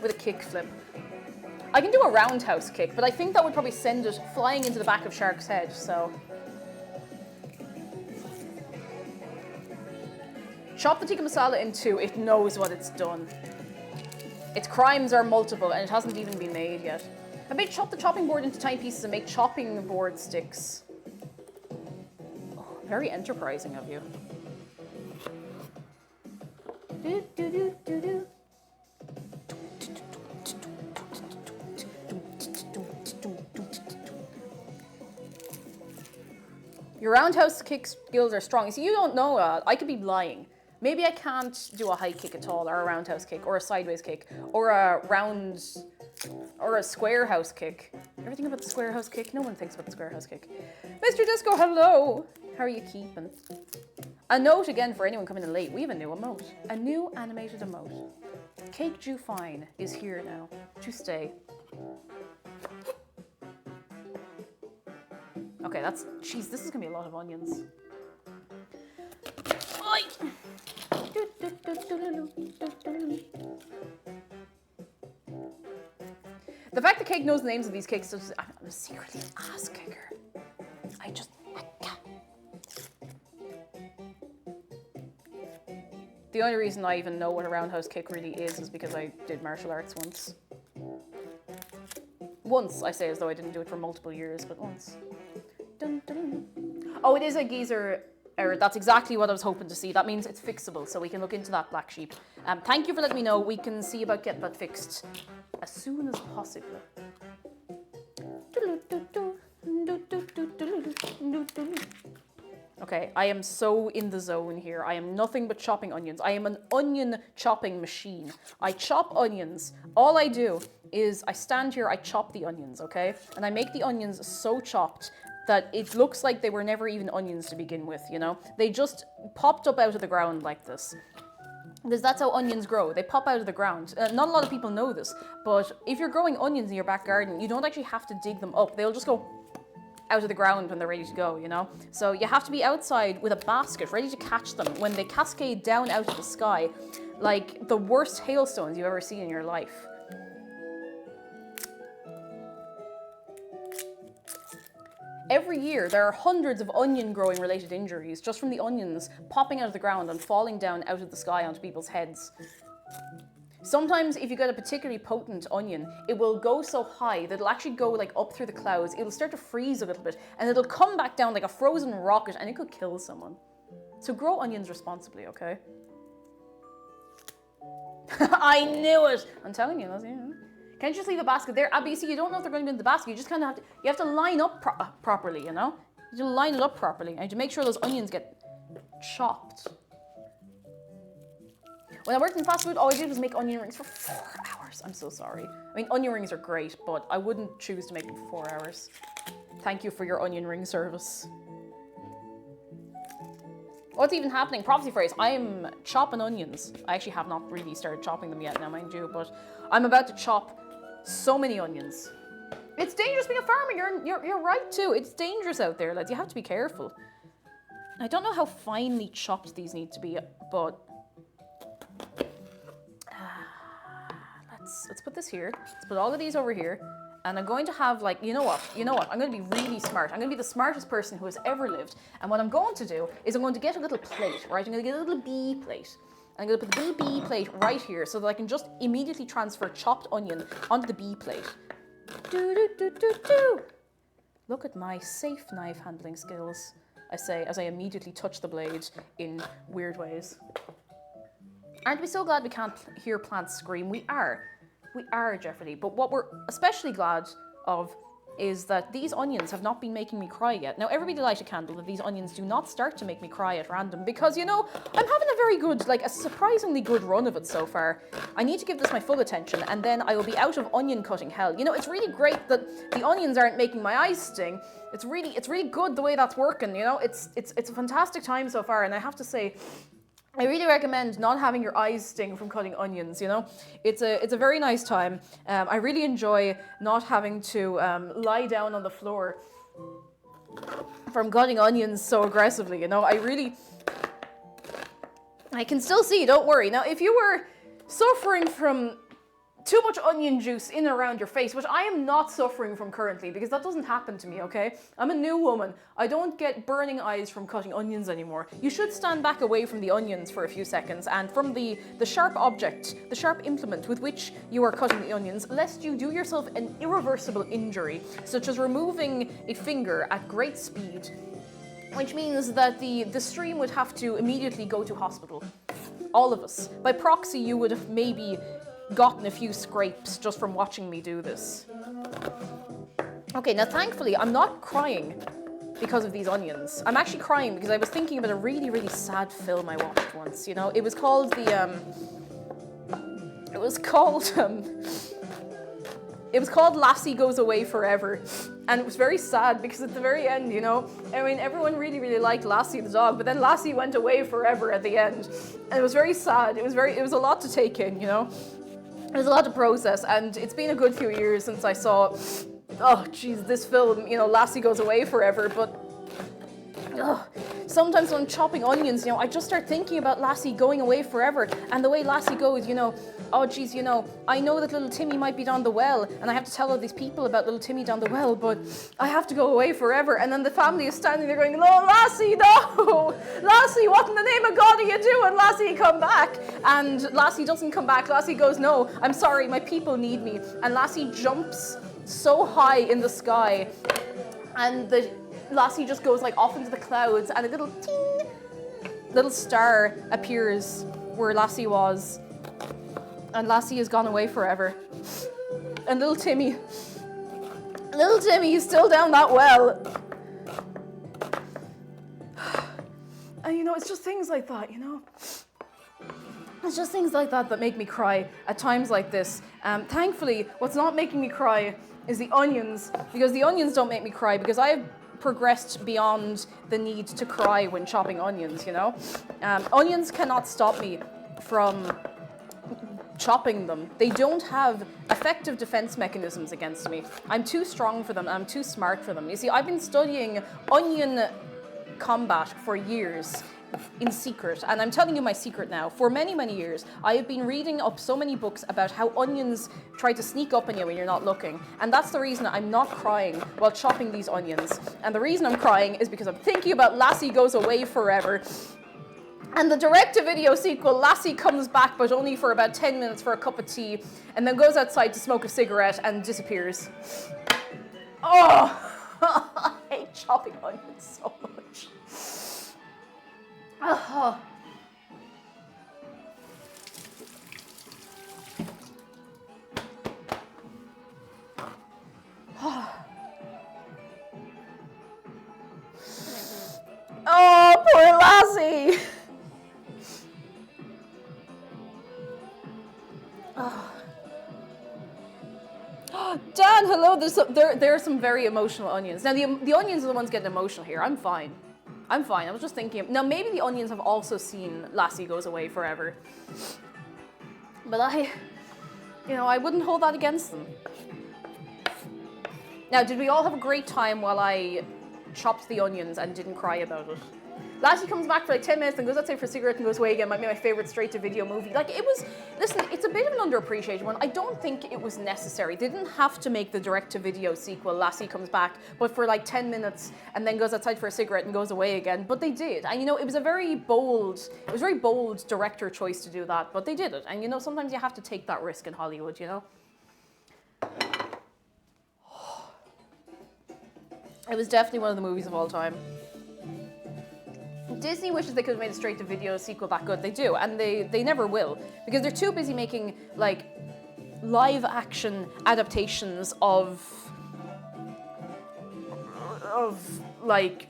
With a kick flip. I can do a roundhouse kick, but I think that would probably send it flying into the back of Shark's head, so. Chop the tikka masala in two, it knows what it's done. Its crimes are multiple and it hasn't even been made yet. I may chop the chopping board into tiny pieces and make chopping board sticks. Oh, very enterprising of you. Do, do, do, do, do. Your roundhouse kick skills are strong. You see, you don't know, I could be lying. Maybe I can't do a high kick at all, or a roundhouse kick, or a sideways kick, or a square house kick. You ever think about the square house kick? No one thinks about the square house kick. Mr. Disco, hello! How are you keeping? A note again for anyone coming in late. We have a new emote. A new animated emote. Cake Jew Fine is here now to stay. Okay, that's... Jeez, this is gonna be a lot of onions. Oi! The fact that Cake knows the names of these cakes is... I'm secretly an ass kicker. I can't. The only reason I even know what a roundhouse kick really is because I did martial arts once. Once, I say as though I didn't do it for multiple years, but once. Dun, dun. Oh, it is a geezer error. That's exactly what I was hoping to see. That means it's fixable, so we can look into that, Black Sheep. Thank you for letting me know. We can see about getting that fixed as soon as possible. Okay, I am so in the zone here. I am nothing but chopping onions. I am an onion chopping machine. I chop onions. All I do is I stand here, I chop the onions, okay? And I make the onions so chopped that it looks like they were never even onions to begin with, you know? They just popped up out of the ground like this. Because that's how onions grow. They pop out of the ground. Not a lot of people know this, but if you're growing onions in your back garden, you don't actually have to dig them up. They'll just go out of the ground when they're ready to go, you know? So you have to be outside with a basket ready to catch them when they cascade down out of the sky like the worst hailstones you've ever seen in your life. Every year, there are hundreds of onion growing related injuries just from the onions popping out of the ground and falling down out of the sky onto people's heads. Sometimes if you get a particularly potent onion, it will go so high that it'll actually go like up through the clouds. It'll start to freeze a little bit and it'll come back down like a frozen rocket and it could kill someone. So grow onions responsibly, okay? I knew it! I'm telling you, that's, can't you just leave a basket there? Abby, you see, you don't know if they're going to be in the basket. You just kind of have to line up properly, you know? You have to line it up properly and to make sure those onions get chopped. When I worked in fast food, all I did was make onion rings for 4 hours. I'm so sorry. I mean, onion rings are great, but I wouldn't choose to make them for 4 hours. Thank you for your onion ring service. What's even happening? Prophecy phrase. I'm chopping onions. I actually have not really started chopping them yet now, mind you, but I'm about to chop so many onions. It's dangerous being a farmer. You're right too. It's dangerous out there, lads. You have to be careful. I don't know how finely chopped these need to be, but let's put this here. Let's put all of these over here. And I'm going to have like, you know what? I'm going to be really smart. I'm going to be the smartest person who has ever lived. And what I'm going to do is I'm going to get a little plate, right? I'm going to get a little B plate. I'm going to put the little B plate right here so that I can just immediately transfer chopped onion onto the B plate. Look at my safe knife handling skills, I say, as I immediately touch the blade in weird ways. Aren't we so glad we can't hear plants scream? We are. We are, Jeffrey. But what we're especially glad of is that these onions have not been making me cry yet. Now, everybody light a candle that these onions do not start to make me cry at random because, I'm having a very good, a surprisingly good run of it so far. I need to give this my full attention and then I will be out of onion cutting hell. It's really great that the onions aren't making my eyes sting. It's really good the way that's working, It's a fantastic time so far, and I have to say, I really recommend not having your eyes sting from cutting onions, It's a very nice time. I really enjoy not having to lie down on the floor from cutting onions so aggressively, you know. I can still see, don't worry. Now, if you were suffering from too much onion juice in and around your face, which I am not suffering from currently because that doesn't happen to me, okay? I'm a new woman. I don't get burning eyes from cutting onions anymore. You should stand back away from the onions for a few seconds and from the sharp object, the sharp implement with which you are cutting the onions, lest you do yourself an irreversible injury, such as removing a finger at great speed, which means that the stream would have to immediately go to hospital. All of us. By proxy, you would have maybe gotten a few scrapes just from watching me do this. Okay, now thankfully I'm not crying because of these onions. I'm actually crying because I was thinking about a really, really sad film I watched once, you know? It was called Lassie Goes Away Forever. And it was very sad because at the very end, you know, I mean, everyone really, really liked Lassie the dog, but then Lassie went away forever at the end. And it was very sad. It was a lot to take in, you know? There's a lot to process, and it's been a good few years since I saw, oh geez, this film, you know, Lassie Goes Away Forever, but sometimes when I'm chopping onions, you know, I just start thinking about Lassie going away forever, and the way Lassie goes, you know, oh geez, you know, I know that little Timmy might be down the well, and I have to tell all these people about little Timmy down the well, but I have to go away forever, and then the family is standing there going, no, Lassie, no! Lassie, what in the name of God are you doing? Lassie, come back! And Lassie doesn't come back. Lassie goes, no, I'm sorry, my people need me. And Lassie jumps so high in the sky, and the Lassie just goes like off into the clouds, and a little ting, little star appears where Lassie was, and Lassie has gone away forever. And little Timmy is still down that well. And you know, it's just things like that, you know. It's just things like that that make me cry at times like this. Thankfully, what's not making me cry is the onions, because the onions don't make me cry, because I have progressed beyond the need to cry when chopping onions, you know? Onions cannot stop me from chopping them. They don't have effective defense mechanisms against me. I'm too strong for them, I'm too smart for them. You see, I've been studying onion combat for years in secret, and I'm telling you my secret now. For many, many years, I have been reading up so many books about how onions try to sneak up on you when you're not looking, and that's the reason I'm not crying while chopping these onions. And the reason I'm crying is because I'm thinking about Lassie Goes Away Forever. And the direct-to-video sequel, Lassie comes back, but only for about 10 minutes for a cup of tea, and then goes outside to smoke a cigarette and disappears. Oh, I hate chopping onions so much. Oh. Oh, poor Lassie. Oh. Dan, hello. There are some very emotional onions. Now, the onions are the ones getting emotional here. I'm fine. I was just thinking. Now, maybe the onions have also seen Lassie Goes Away Forever. But I wouldn't hold that against them. Now, did we all have a great time while I chopped the onions and didn't cry about it? Lassie comes back for like 10 minutes and goes outside for a cigarette and goes away again. Might be my favorite straight-to-video movie. Like, it was, listen, it's a bit of an underappreciated one. I don't think it was necessary. They didn't have to make the direct-to-video sequel, Lassie Comes Back, but for like 10 minutes and then goes outside for a cigarette and goes away again. But they did. And, you know, it was a very bold director choice to do that, but they did it. And, you know, sometimes you have to take that risk in Hollywood, you know? It was definitely one of the movies of all time. Disney wishes they could have made a straight-to-video sequel that good. They do, and they never will, because they're too busy making like live-action adaptations of like,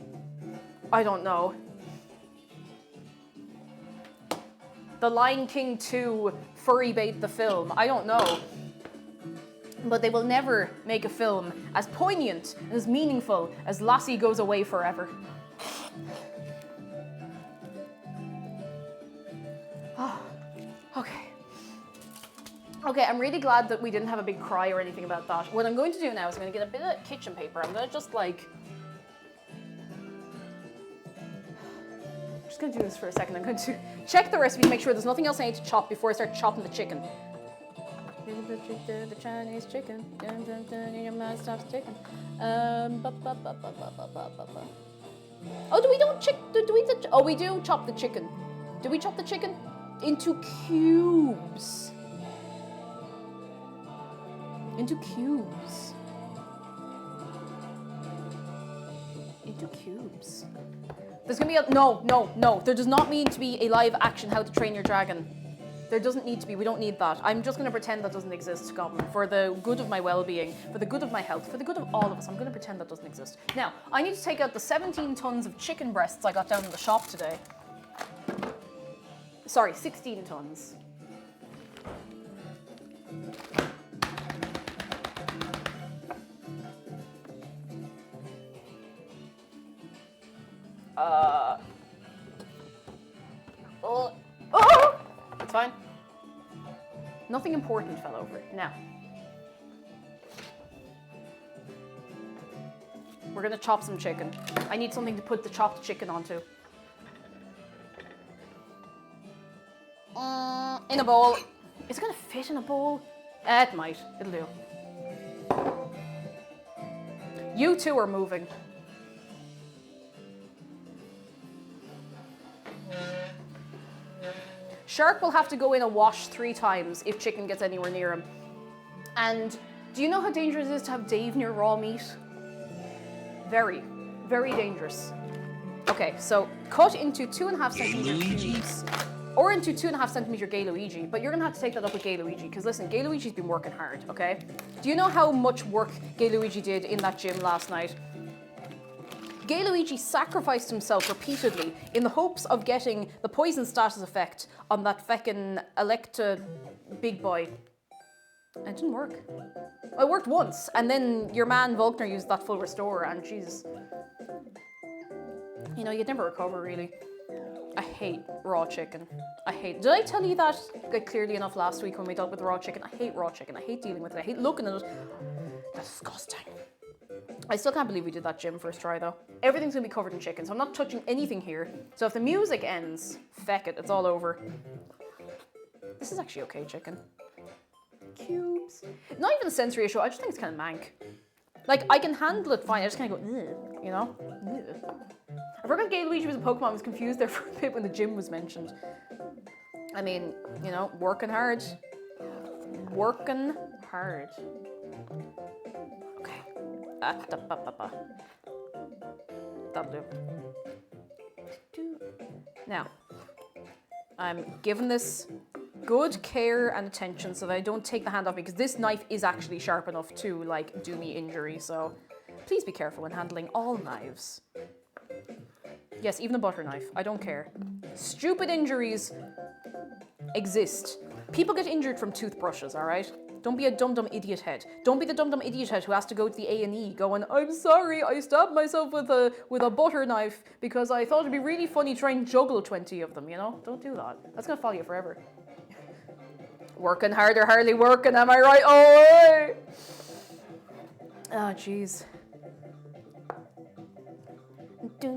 I don't know, The Lion King 2, Furry Bait the film. I don't know. But they will never make a film as poignant and as meaningful as Lassie Goes Away Forever. Oh, okay, I'm really glad that we didn't have a big cry or anything about that. What I'm going to do now is I'm going to get a bit of kitchen paper. I'm going to just like just gonna do this for a second. I'm going to check the recipe to make sure there's nothing else I need to chop before I start chopping the chicken. The Chinese chicken. Your man stops chicken. Oh, we do chop the chicken. Do we chop the chicken? Into cubes. Into cubes. Into cubes. There's gonna be a, no. There does not mean to be a live action How to Train Your Dragon. There doesn't need to be, we don't need that. I'm just gonna pretend that doesn't exist, Goblin, for the good of my well-being, for the good of my health, for the good of all of us. I'm gonna pretend that doesn't exist. Now, I need to take out the 17 tons of chicken breasts I got down in the shop today. Sorry, 16 tons. It's fine. Nothing important fell over. Now, we're gonna chop some chicken. I need something to put the chopped chicken onto. In a bowl. Is it gonna fit in a bowl? It might. It'll do. You two are moving. Shark will have to go in a wash 3 times if chicken gets anywhere near him. And do you know how dangerous it is to have Dave near raw meat? Very, very dangerous. Okay, so cut into 2.5 centimeter cubes, or into 2.5 centimeter Gay Luigi, but you're gonna have to take that up with Gay Luigi, because listen, Gay Luigi's been working hard, okay? Do you know how much work Gay Luigi did in that gym last night? Gay Luigi sacrificed himself repeatedly in the hopes of getting the poison status effect on that feckin' Electa big boy. It didn't work. Well, it worked once, and then your man Volkner used that full restore, and she's... You know, you'd never recover, really. I hate raw chicken. Did I tell you that like, clearly enough last week when we dealt with raw chicken? I hate raw chicken. I hate dealing with it. I hate looking at it. Disgusting. I still can't believe we did that gym first try though. Everything's gonna be covered in chicken, so I'm not touching anything here. So if the music ends, feck it, it's all over. This is actually okay chicken. Cubes. Not even a sensory issue, I just think it's kind of mank. Like, I can handle it fine, I just kind of go, ugh, you know? Ugh. I forgot Gay Luigi was a Pokemon, I was confused there for a bit when the gym was mentioned. I mean, you know, working hard. Working hard. Okay. That'll do. Now, I'm giving this good care and attention so that I don't take the hand off me, because this knife is actually sharp enough to, like, do me injury, so please be careful when handling all knives. Yes, even a butter knife. I don't care. Stupid injuries exist. People get injured from toothbrushes, all right? Don't be a dum-dum idiot head. Don't be the dum-dum idiot head who has to go to the A&E going, I'm sorry, I stabbed myself with a butter knife because I thought it'd be really funny to try and juggle 20 of them, you know? Don't do that. That's gonna follow you forever. Working harder, hardly working, am I right? Oh, jeez. The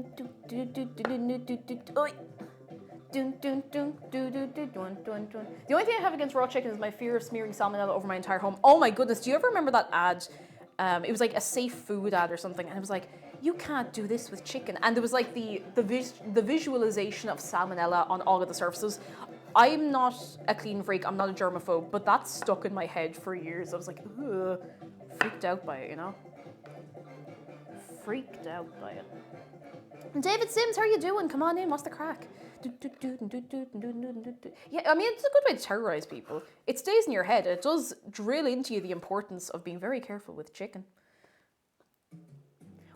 only thing I have against raw chicken is my fear of smearing salmonella over my entire home. Oh my goodness, do you ever remember that ad? It was like a safe food ad or something, and it was like, you can't do this with chicken. And there was like the visualization of salmonella on all of the surfaces. I'm not a clean freak, I'm not a germaphobe, but that stuck in my head for years. I was like, ugh, freaked out by it, you know? Freaked out by it. David Sims, how are you doing? Come on in, what's the crack? Yeah, I mean, it's a good way to terrorize people. It stays in your head. It does drill into you the importance of being very careful with chicken.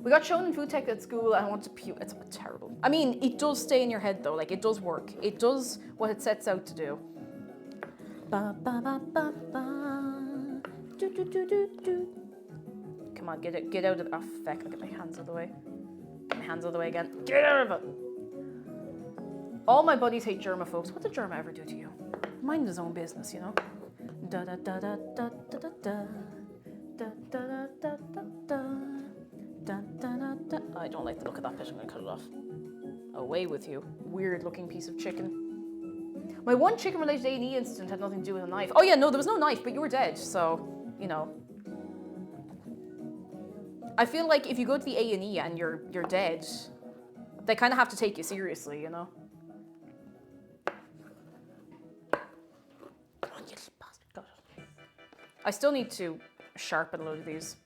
We got shown in food tech at school and I want to puke. It's terrible. I mean, it does stay in your head though. Like, it does work. It does what it sets out to do. Ba, ba, ba, ba, ba. Do, do, do, do, do. Come on, get out of it. Oh, feck, I'll get my hands out of the way. My hands out of the way again. Get out of it! All my buddies hate germaphobes. What did germa ever do to you? Mind his own business, you know? Da da da da da da da da. Da da da da da da. Da da da da. I don't like the look of that bit. I'm gonna cut it off. Away with you. Weird looking piece of chicken. My one chicken related A&E incident had nothing to do with a knife. Oh yeah, no, there was no knife, but you were dead, so, you know. I feel like if you go to the A&E and you're dead, they kind of have to take you seriously, you know. Come on, you little bastard. Got it. I still need to sharpen a load of these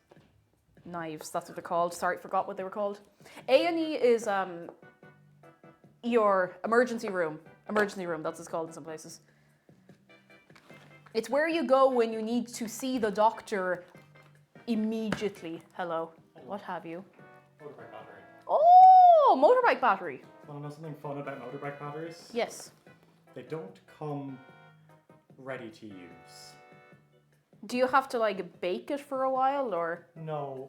knives. That's what they're called. Sorry, forgot what they were called. A&E is your emergency room. Emergency room, that's what it's called in some places. It's where you go when you need to see the doctor immediately. Hello. What have you? Motorbike battery. Oh, motorbike battery. Want to know something fun about motorbike batteries? Yes. They don't come ready to use. Do you have to like bake it for a while or? No,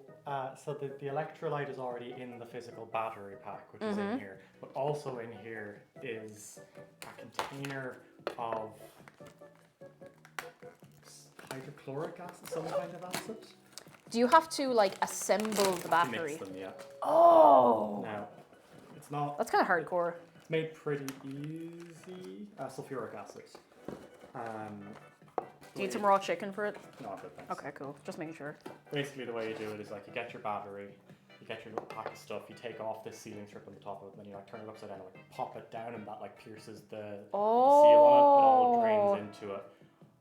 so the electrolyte is already in the physical battery pack, which is in here. But also in here is a container of hydrochloric acid, some kind of acid. Do you have to like assemble the To battery? mix them, yeah. Oh, Now, it's not. that's kind of hardcore. It's made pretty easy. Sulfuric acid. Do you need some raw chicken for it? No, I'm good, thanks. Okay, cool. Just making sure. Basically, the way you do it is like you get your battery, you get your little pack of stuff, you take off this sealing strip on the top of it, and then you like turn it upside down and like pop it down, and that like pierces the seal on it. It all drains into it,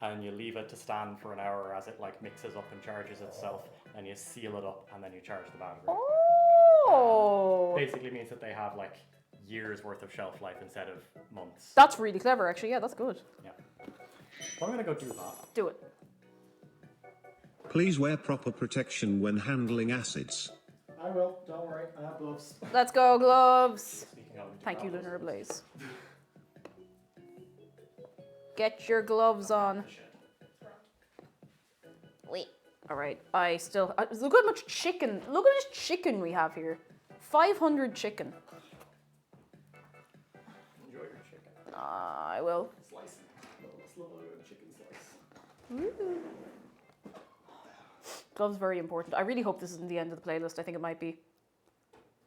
and you leave it to stand for an hour as it like mixes up and charges itself, and you seal it up, and then you charge the battery. Oh, Basically means that they have like years worth of shelf life instead of months. that's really clever, actually. Yeah, that's good. Yeah. Well, I'm gonna go do that. Do it. Please wear proper protection when handling acids. I will. Don't worry. I have gloves. Let's go, gloves. Speaking of, Thank you, Lunar Blaze. Get your gloves on. Wait. All right. I still look how much chicken. Look at this chicken we have here. 500 chicken. Enjoy your chicken. I will. Slice. Let's love a chicken slice. Ooh. Gloves very important. I really hope this isn't the end of the playlist. I think it might be.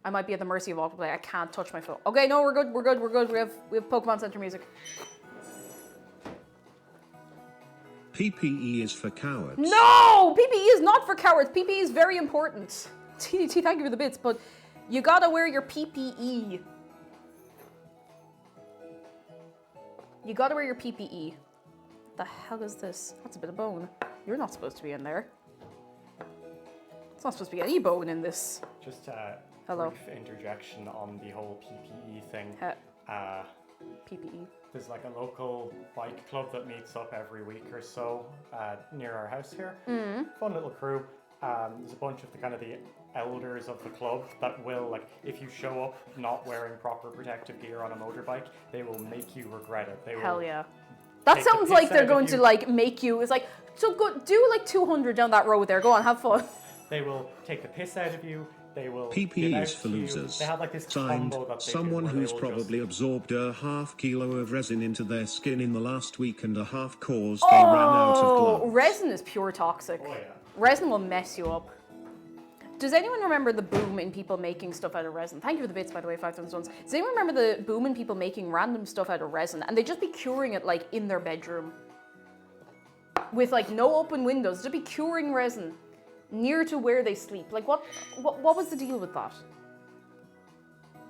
I might be at the mercy of autoplay. I can't touch my phone. Okay, no, we're good. We're good. We're good. We have Pokemon Center music. PPE is for cowards. No! PPE is not for cowards. PPE is very important. TDT, thank you for the bits, but you gotta wear your PPE. You gotta wear your PPE. What the hell is this? That's a bit of bone. You're not supposed to be in there. It's not supposed to be any bone in this. Just a Hello. brief interjection on the whole PPE thing. PPE. There's like a local bike club that meets up every week or so near our house here. Fun little crew. There's a bunch of the elders of the club that will, like, if you show up not wearing proper protective gear on a motorbike, they will make you regret it. They Hell will yeah. That take the sounds piss like they're out of going to you. like make you, it's like, so go do like 200 down that road there. Go on, have fun. They will take the piss out of you. They will. PPE give out is for to you. losers. They have like this Signed, combo that they someone do where who's they will probably just, absorbed a ½ kilo of resin into their skin in the last week and a half caused they ran out of Oh, gloves. resin is pure toxic. Oh yeah. Resin will mess you up. Does anyone remember the boom in people making stuff out of resin? Thank you for the bits, by the way, 5,000 stones. Does anyone remember the boom in people making random stuff out of resin? And they'd just be curing it like in their bedroom. With like no open windows, just be curing resin near to where they sleep. Like what was the deal with that?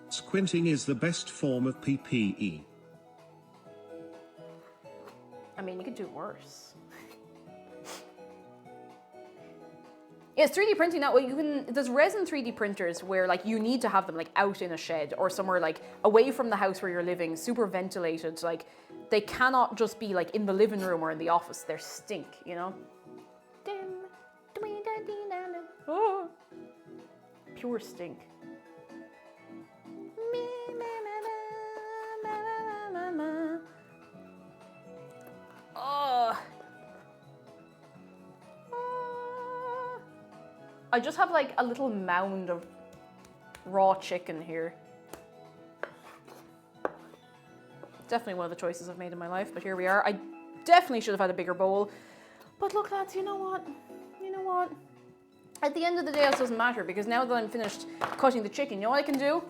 Squinting is the best form of PPE. I mean, you could do worse. Yeah, it's 3D printing now. Well, you can. There's resin 3D printers where like you need to have them like out in a shed or somewhere like away from the house where you're living, super ventilated. Like they cannot just be like in the living room or in the office. They're stink, you know. Oh. Pure stink. Oh. I just have like a little mound of raw chicken here. Definitely one of the choices I've made in my life, but here we are. I definitely should have had a bigger bowl. But look, lads, you know what? You know what? At the end of the day, it doesn't matter because now that I'm finished cutting the chicken, you know what I can do?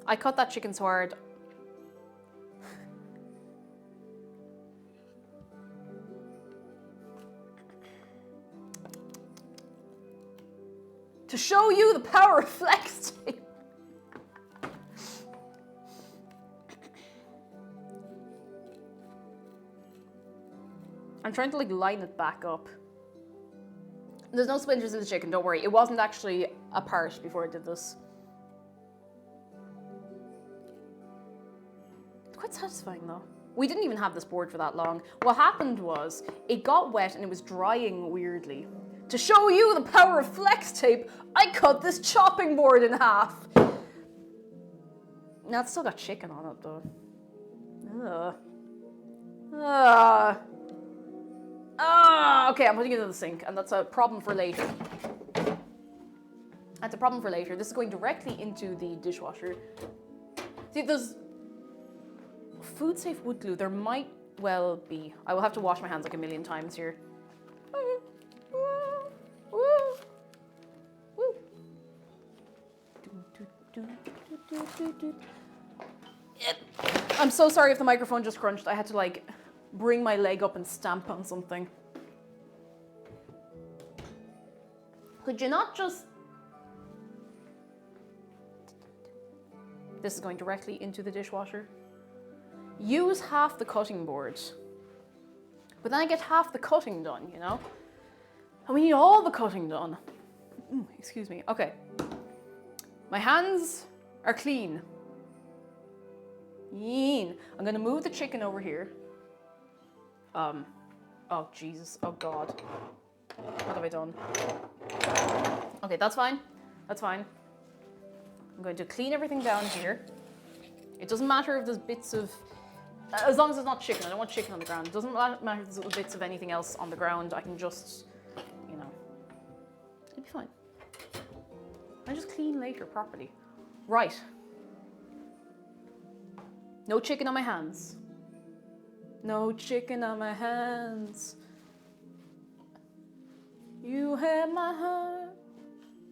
I cut that chicken so hard. To show you the power of flex tape. I'm trying to like line it back up. There's no splinters in the chicken, don't worry. It wasn't actually apart before I did this. It's quite satisfying though. We didn't even have this board for that long. What happened was, it got wet and it was drying weirdly. To show you the power of flex tape, I cut this chopping board in half. Now it's still got chicken on it though. Okay, I'm putting it in the sink, and that's a problem for later. That's a problem for later. This is going directly into the dishwasher. See, there's food safe wood glue. There might well be. I will have to wash my hands like a million times here. I'm so sorry if the microphone just crunched. I had to like bring my leg up and stamp on something. Could you not just... This is going directly into the dishwasher. Use half the cutting board. But then I get half the cutting done, you know? And we need all the cutting done. Excuse me. Okay. My hands are clean. I'm gonna move the chicken over here. Oh Jesus, oh God. What have I done? Okay, that's fine. That's fine. I'm going to clean everything down here. It doesn't matter if there's bits of, as long as it's not chicken. I don't want chicken on the ground. It doesn't matter if there's little bits of anything else on the ground. I can just, you know, it'll be fine. I just clean later properly. Right. No chicken on my hands. No chicken on my hands. You had my heart.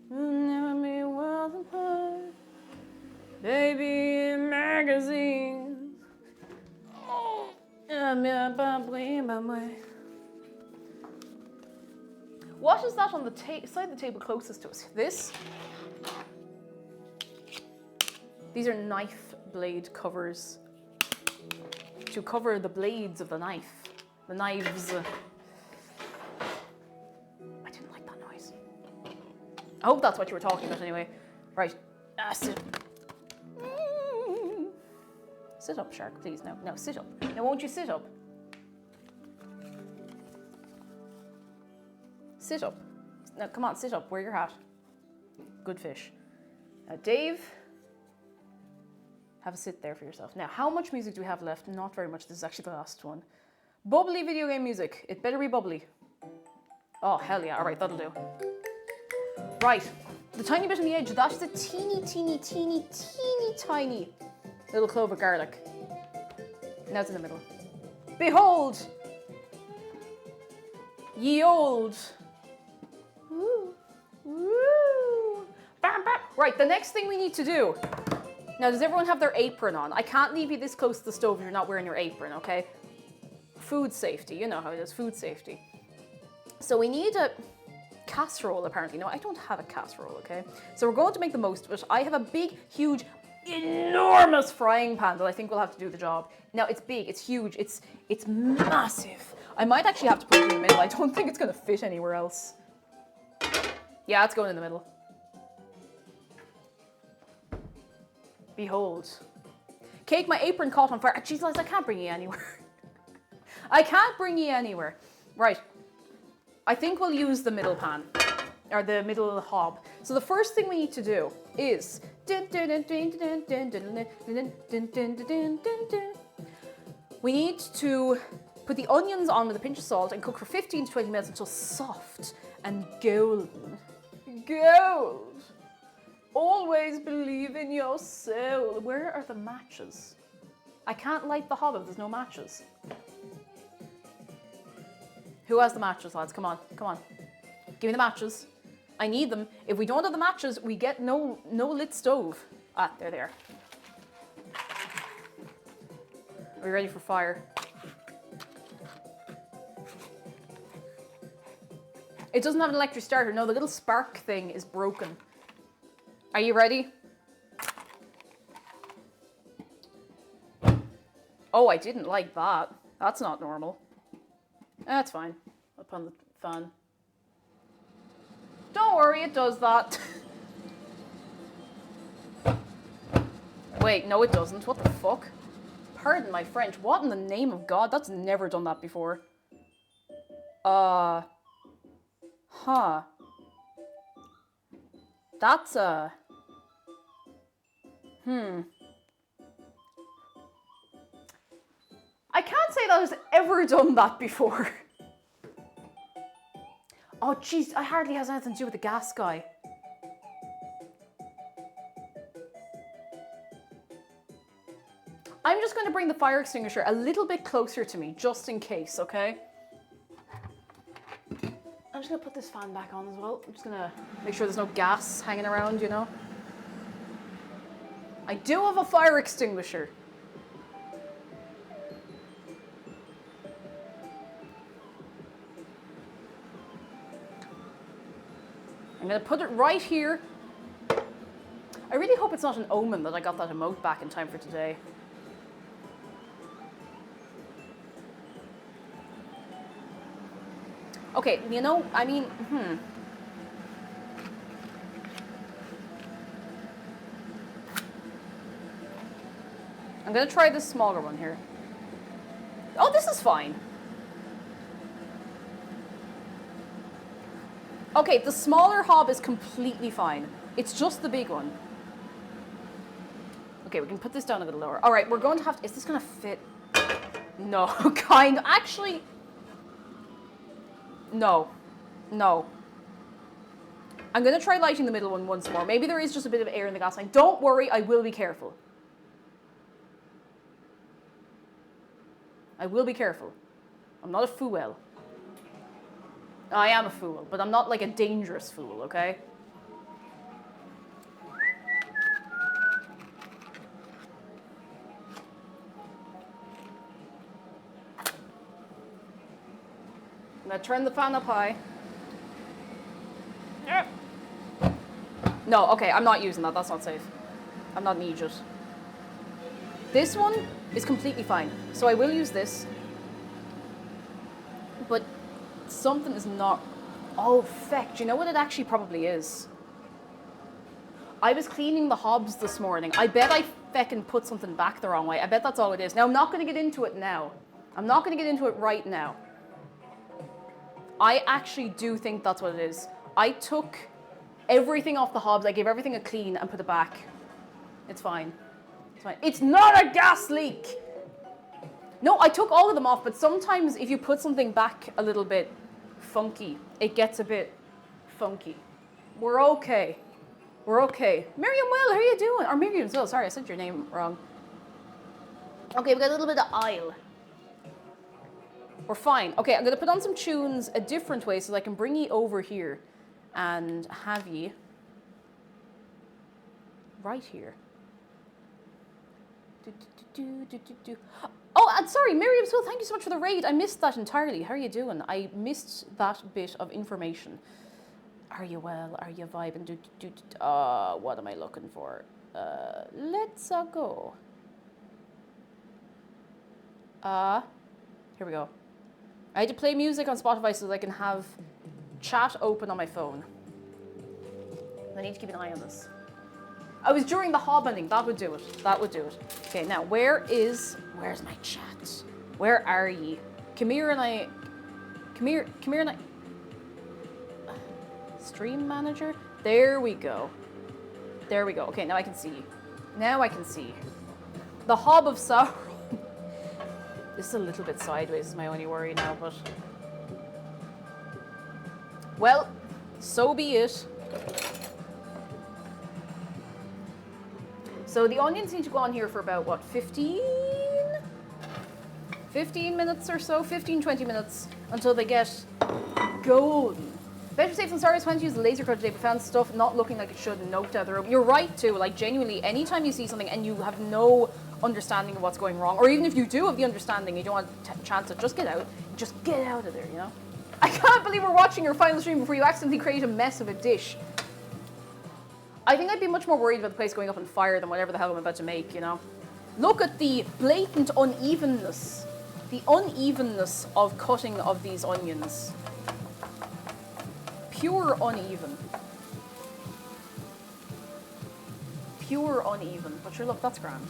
You never made worlds apart. Baby in magazines. Oh, what is that on the side of the table closest to us? This? These are knife blade covers to cover the blades of the knife. The knives. I didn't like that noise. I hope that's what you were talking about anyway. Right. Sit. Sit up, shark, please. No, no, sit up. Now, won't you sit up? Sit up. Now, come on, sit up. Wear your hat. Good fish. Now, Dave, have a sit there for yourself. Now, how much music do we have left? Not very much. This is actually the last one. Bubbly video game music. It better be bubbly. Oh, hell yeah. All right, that'll do. Right. The tiny bit on the edge, that is a teeny, teeny, teeny, teeny, tiny little clove of garlic. Now it's in the middle. Behold! Ye old. Woo. Woo. Bam, bam. Right, the next thing we need to do. Now, does everyone have their apron on? I can't leave you this close to the stove if you're not wearing your apron, okay? Food safety, you know how it is, food safety. So we need a casserole, apparently. No, I don't have a casserole, okay? So we're going to make the most of it. I have a big, huge, enormous frying pan that I think will have to do the job. Now, it's big, it's huge, it's massive. I might actually have to put it in the middle. I don't think it's going to fit anywhere else. Yeah, it's going in the middle. Behold. Cake, my apron caught on fire. Jeez, Liz, I can't bring you anywhere. I can't bring you anywhere. Right. I think we'll use the middle pan, or the middle hob. So the first thing we need to do is we need to put the onions on with a pinch of salt and cook for 15 to 20 minutes until soft and golden. Gold. Always believe in your soul. Where are the matches? I can't light the hob if there's no matches. Who has the matches, lads? Come on, come on. Give me the matches. I need them. If we don't have the matches, we get no lit stove. Ah, there they are. Are you ready for fire? It doesn't have an electric starter. No, the little spark thing is broken. Are you ready? Oh, I didn't like that. That's not normal. That's fine. I'll put on the fan. Don't worry, it does that. Wait, no it doesn't. What the fuck? Pardon my French. What in the name of God? That's never done that before. Huh. That's I can't say that has ever done that before. Oh jeez, I hardly has anything to do with the gas guy. I'm just going to bring the fire extinguisher a little bit closer to me, just in case, okay? I'm just going to put this fan back on as well. I'm just going to make sure there's no gas hanging around, you know? I do have a fire extinguisher. I'm going to put it right here. I really hope it's not an omen that I got that emote back in time for today. Okay, you know, I mean, I'm gonna try this smaller one here. Oh, this is fine. Okay, the smaller hob is completely fine. It's just the big one. Okay, we can put this down a little lower. All right, we're going to have to, is this gonna fit? No, kind of, actually, no. I'm gonna try lighting the middle one once more. Maybe there is just a bit of air in the gas line. Don't worry, I will be careful. I will be careful. I'm not a fool. I am a fool, but I'm not like a dangerous fool, okay? I'm gonna turn the fan up high. No, okay, I'm not using that. That's not safe. I'm not an idiot. This one is completely fine. So I will use this. But something is not... Oh, feck. Do you know what it actually probably is? I was cleaning the hobs this morning. I bet I feckin' put something back the wrong way. I bet that's all it is. Now, I'm not going to get into it now. I'm not going to get into it right now. I actually do think that's what it is. I took everything off the hobs. I gave everything a clean and put it back. It's fine. It's fine. It's not a gas leak! No, I took all of them off, but sometimes if you put something back a little bit funky, it gets a bit funky. We're okay. We're okay. Miriam Will, how are you doing? Or Miriam's Will, sorry, I said your name wrong. Okay, we got a little bit of aisle. We're fine. Okay, I'm going to put on some tunes a different way so that I can bring you over here and have you right here. Oh, and sorry, Miriam Swill, thank you so much for the raid. I missed that entirely. How are you doing? I missed that bit of information. Are you well? Are you vibing? What am I looking for? Let's go. Here we go. I had to play music on Spotify so that I can have chat open on my phone. I need to keep an eye on this. I was during the hobbling. That would do it. That would do it. Okay, now where's my chat? Where are ye? Come here and I. Stream manager. There we go. There we go. Okay, now I can see. Now I can see. The Hob of Sauron. This is a little bit sideways, is my only worry now, but... Well, so be it. So the onions need to go on here for about, what, 15 minutes or so? 15, 20 minutes until they get golden. Better safe than sorry, I was trying to use the laser cut today, but found stuff not looking like it should and noped out the room. You're right too, like genuinely, anytime you see something and you have no understanding of what's going wrong, or even if you do have the understanding, you don't want a chance to just get out of there, you know? I can't believe we're watching your final stream before you accidentally create a mess of a dish. I think I'd be much more worried about the place going up on fire than whatever the hell I'm about to make, you know? Look at the blatant unevenness. The unevenness of cutting of these onions. Pure uneven. Pure uneven. But sure, look, that's grand.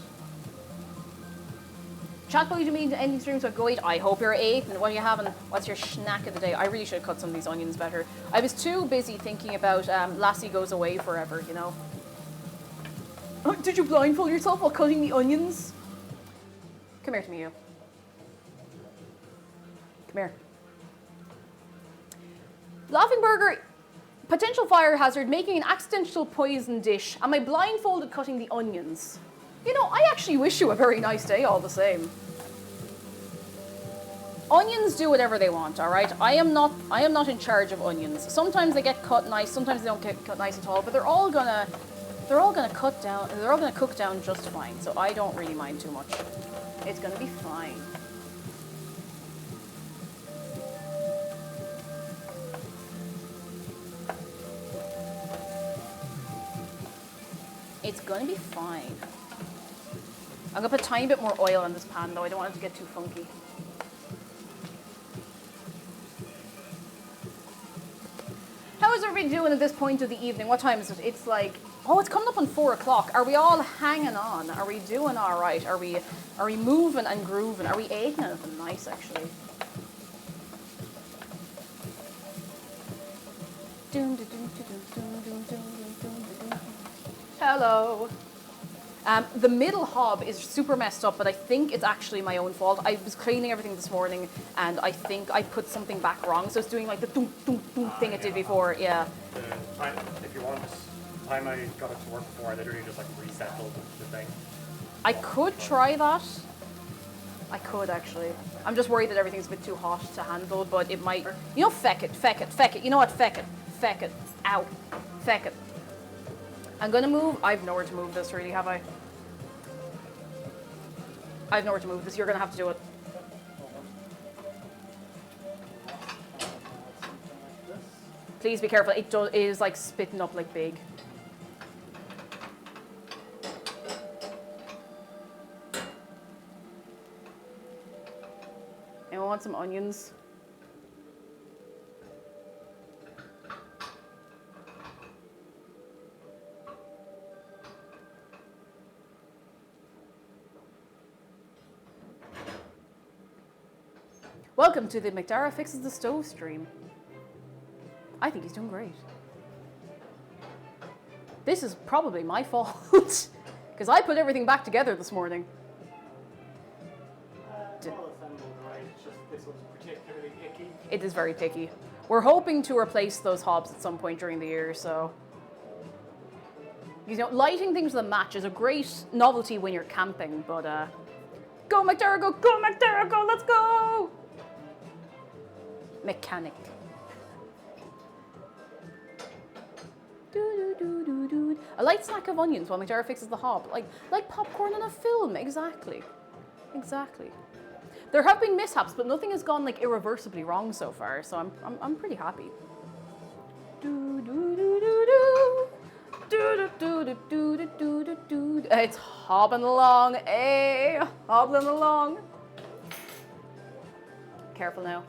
Chat, will you mean ending streams so go eat? I hope you're 8. And what are you having? What's your snack of the day? I really should have cut some of these onions better. I was too busy thinking about Lassie Goes Away Forever, you know? Oh, did you blindfold yourself while cutting the onions? Come here to me, you. Come here. Laughing Burger, potential fire hazard, making an accidental poison dish. Am I blindfolded cutting the onions? You know, I actually wish you a very nice day all the same. Onions do whatever they want, all right? I am not in charge of onions. Sometimes they get cut nice, sometimes they don't get cut nice at all, but they're all gonna cook down just fine. So I don't really mind too much. It's gonna be fine. It's gonna be fine. I'm gonna put a tiny bit more oil in this pan though. I don't want it to get too funky. How is everybody doing at this point of the evening? What time is it? It's like, oh, it's coming up on 4 o'clock. Are we all hanging on? Are we doing all right? Are we moving and grooving? Are we eating anything nice actually? Hello. The middle hob is super messed up, but I think it's actually my own fault. I was cleaning everything this morning, and I think I put something back wrong. So it's doing like the thunk, thunk, thunk thing it did before. Yeah. If you want, the time I got it to work before, I literally just like resettled the thing. I could try that. I could actually. I'm just worried that everything's a bit too hot to handle, but it might. You know, feck it, feck it, feck it. You know what? Feck it, feck it. Ow, feck it. I'm gonna move. I've nowhere to move this, really, have I? I've nowhere to move this. You're gonna have to do it. Please be careful. It is like spitting up like big. Anyone want some onions? Welcome to the McDara Fixes the Stove stream. I think he's doing great. This is probably my fault, because I put everything back together this morning. It's all assembled right, it's just this one's particularly picky. It is very picky. We're hoping to replace those hobs at some point during the year, so... You know, lighting things with a match is a great novelty when you're camping, but go McDara, go! Go McDara, go! Let's go! Mechanic. A light snack of onions while McDara fixes the hob. Like popcorn on a film, exactly. Exactly. There have been mishaps, but nothing has gone like irreversibly wrong so far, so I'm pretty happy. It's hobbling along, hobbling along. Careful now.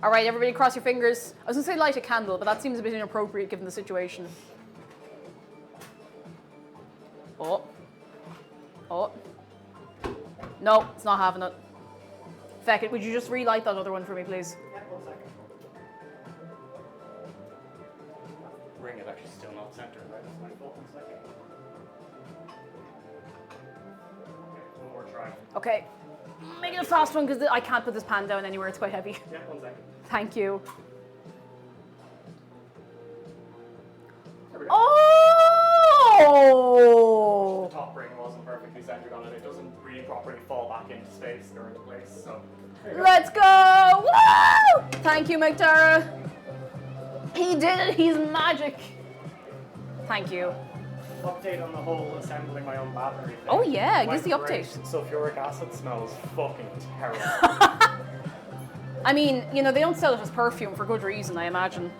All right, everybody cross your fingers. I was gonna say light a candle, but that seems a bit inappropriate given the situation. Oh. Oh. No, it's not having it. Feck it, would you just relight that other one for me, please? Yeah, 1 second. Ring is actually still not centered, right? That's my fault. 1 second. Okay, one more try. Okay. Make it a fast one because I can't put this pan down anywhere. It's quite heavy. Yeah, 1 second. Thank you. There we go. Oh! The top ring wasn't perfectly centered on it. It doesn't really properly fall back into space or into place. So there you go. Let's go! Woo! Thank you, McDara. He did it. He's magic. Thank you. Update on the whole assembling my own battery thing. Oh yeah, gives the Went update. great. Sulfuric acid smells fucking terrible. I mean, you know, they don't sell it as perfume for good reason, I imagine.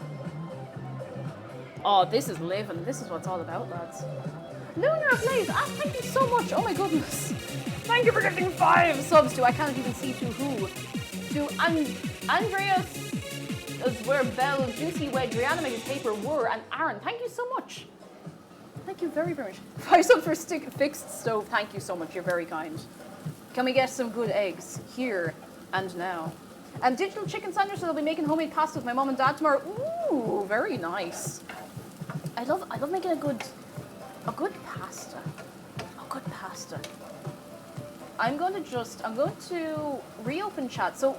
Oh, this is living. This is what it's all about, lads. Lunar Blaze, thank you so much. Oh my goodness. Thank you for giving 5 subs to, I can't even see to who. To Andreas, as where Bell, Juicy Wedge, Reanimated Paper, Were, and Aaron. Thank you so much. Thank you very, very much. 5 subs for Fixed Stove. Thank you so much. You're very kind. Can we get some good eggs here and now? And Digital Chicken Sandwich, so they'll be making homemade pasta with my mom and dad tomorrow. Ooh, very nice. I love making a good pasta. A good pasta. I'm going to reopen chat. So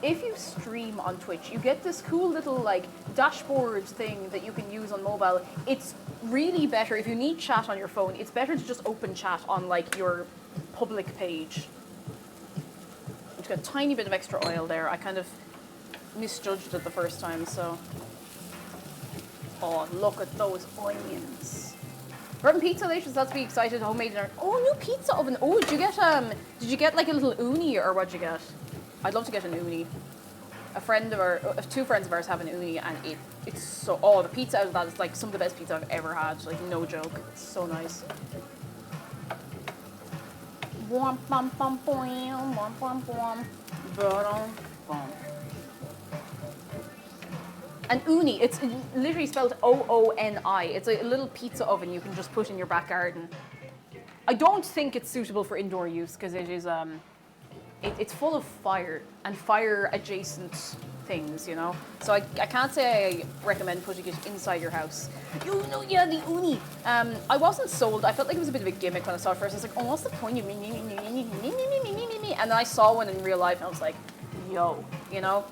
if you stream on Twitch, you get this cool little like dashboard thing that you can use on mobile. It's really better if you need chat on your phone. It's better to just open chat on like your public page. It's got a tiny bit of extra oil there. I kind of misjudged it the first time, so. Oh, look at those onions. Urban Pizza Lations, that's be excited. Homemade dinner. Oh, new pizza oven. Oh, did you get like a little uni or what'd you get? I'd love to get an uni. Two friends of ours have an uni, and it's so, the pizza out of that is like some of the best pizza I've ever had. Like, no joke. It's so nice. Bum, bum, bum, bum, bum, bum, bum. Bum, bum. An uni, it's literally spelled O-O-N-I. It's a little pizza oven you can just put in your back garden. I don't think it's suitable for indoor use because it is, it's full of fire and fire adjacent things, you know? So I can't say I recommend putting it inside your house. You know, yeah, the uni. I wasn't sold. I felt like it was a bit of a gimmick when I saw it first. I was like, oh, what's the point? And then I saw one in real life and I was like, yo, you know?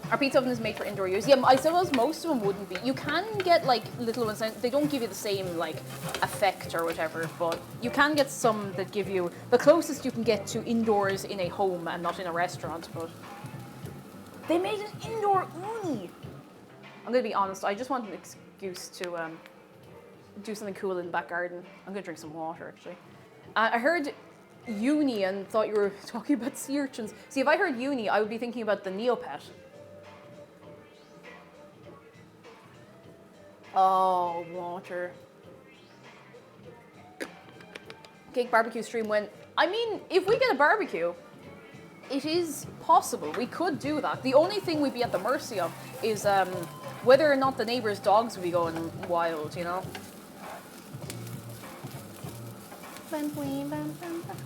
Our pizza oven is made for indoor use. Yeah, I suppose most of them wouldn't be. You can get like little ones, they don't give you the same like effect or whatever, but you can get some that give you the closest you can get to indoors in a home and not in a restaurant, but they made an indoor uni. I'm gonna be honest, I just want an excuse to do something cool in the back garden. I'm gonna drink some water actually. I heard uni and thought you were talking about sea urchins. See, if I heard uni, I would be thinking about the Neopet. Oh, water. Cake barbecue stream went. I mean, if we get a barbecue, it is possible. We could do that. The only thing we'd be at the mercy of is whether or not the neighbors' dogs would be going wild, you know?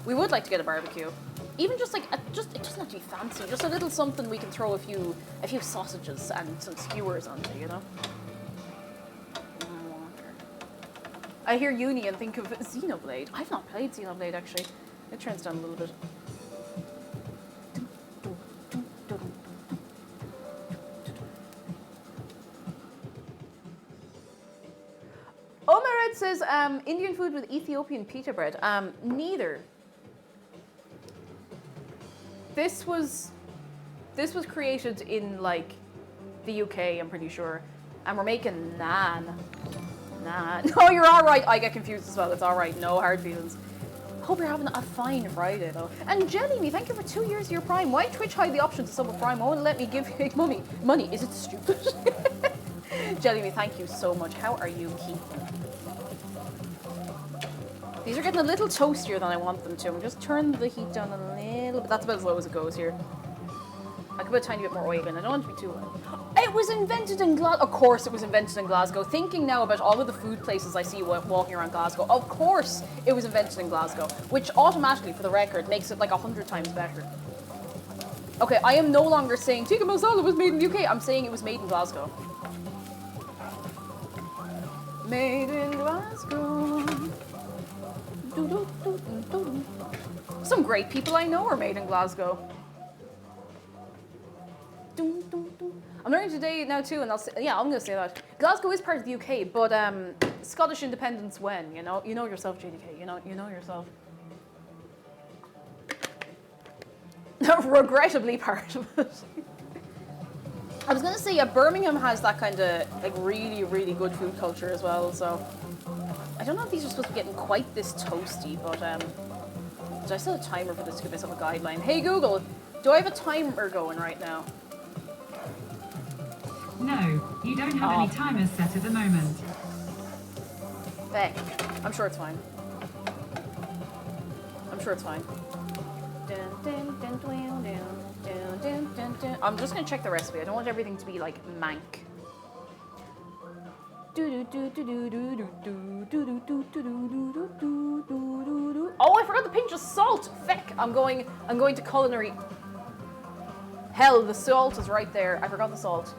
We would like to get a barbecue. Even just like, it doesn't have to be fancy. Just a little something we can throw a few sausages and some skewers onto, you know? I hear uni and think of Xenoblade. I've not played Xenoblade actually. It turns down a little bit. Omered says Indian food with Ethiopian pita bread. Neither. This was created in like the UK, I'm pretty sure, and we're making naan. No, you're all right. I get confused as well. It's all right. No hard feelings. Hope you're having a fine Friday, though. And Jelly Me, thank you for 2 years of your Prime. Why Twitch hide the option to sub a Prime? Won't let me give you money. Money? Is it stupid? Jelly Me, thank you so much. How are you keeping? These are getting a little toastier than I want them to. I'm just turn the heat down a little bit. That's about as low as it goes here. I could put a tiny bit more oil in. I don't want it to be too low. It was invented in Glasgow. Of course it was invented in Glasgow. Thinking now about all of the food places I see walking around Glasgow, of course it was invented in Glasgow, which automatically, for the record, makes it like 100 times better. Okay, I am no longer saying Tikka Masala was made in the UK. I'm saying it was made in Glasgow. Made in Glasgow. Some great people I know are made in Glasgow. I'm learning today now too, and I'm going to say that. Glasgow is part of the UK, but Scottish independence when, you know yourself, JDK, you know yourself. Regrettably part of it. I was gonna say, yeah, Birmingham has that kind of like really, really good food culture as well. So I don't know if these are supposed to be getting quite this toasty, but do I still have a timer for this to give myself a guideline? Hey Google, do I have a timer going right now? No, you don't have any timers set at the moment. Heck, I'm sure it's fine. I'm sure it's fine. I'm just gonna check the recipe. I don't want everything to be like mank. Oh, I forgot the pinch of salt. Feck, I'm going to culinary. Hell, the salt is right there. I forgot the salt.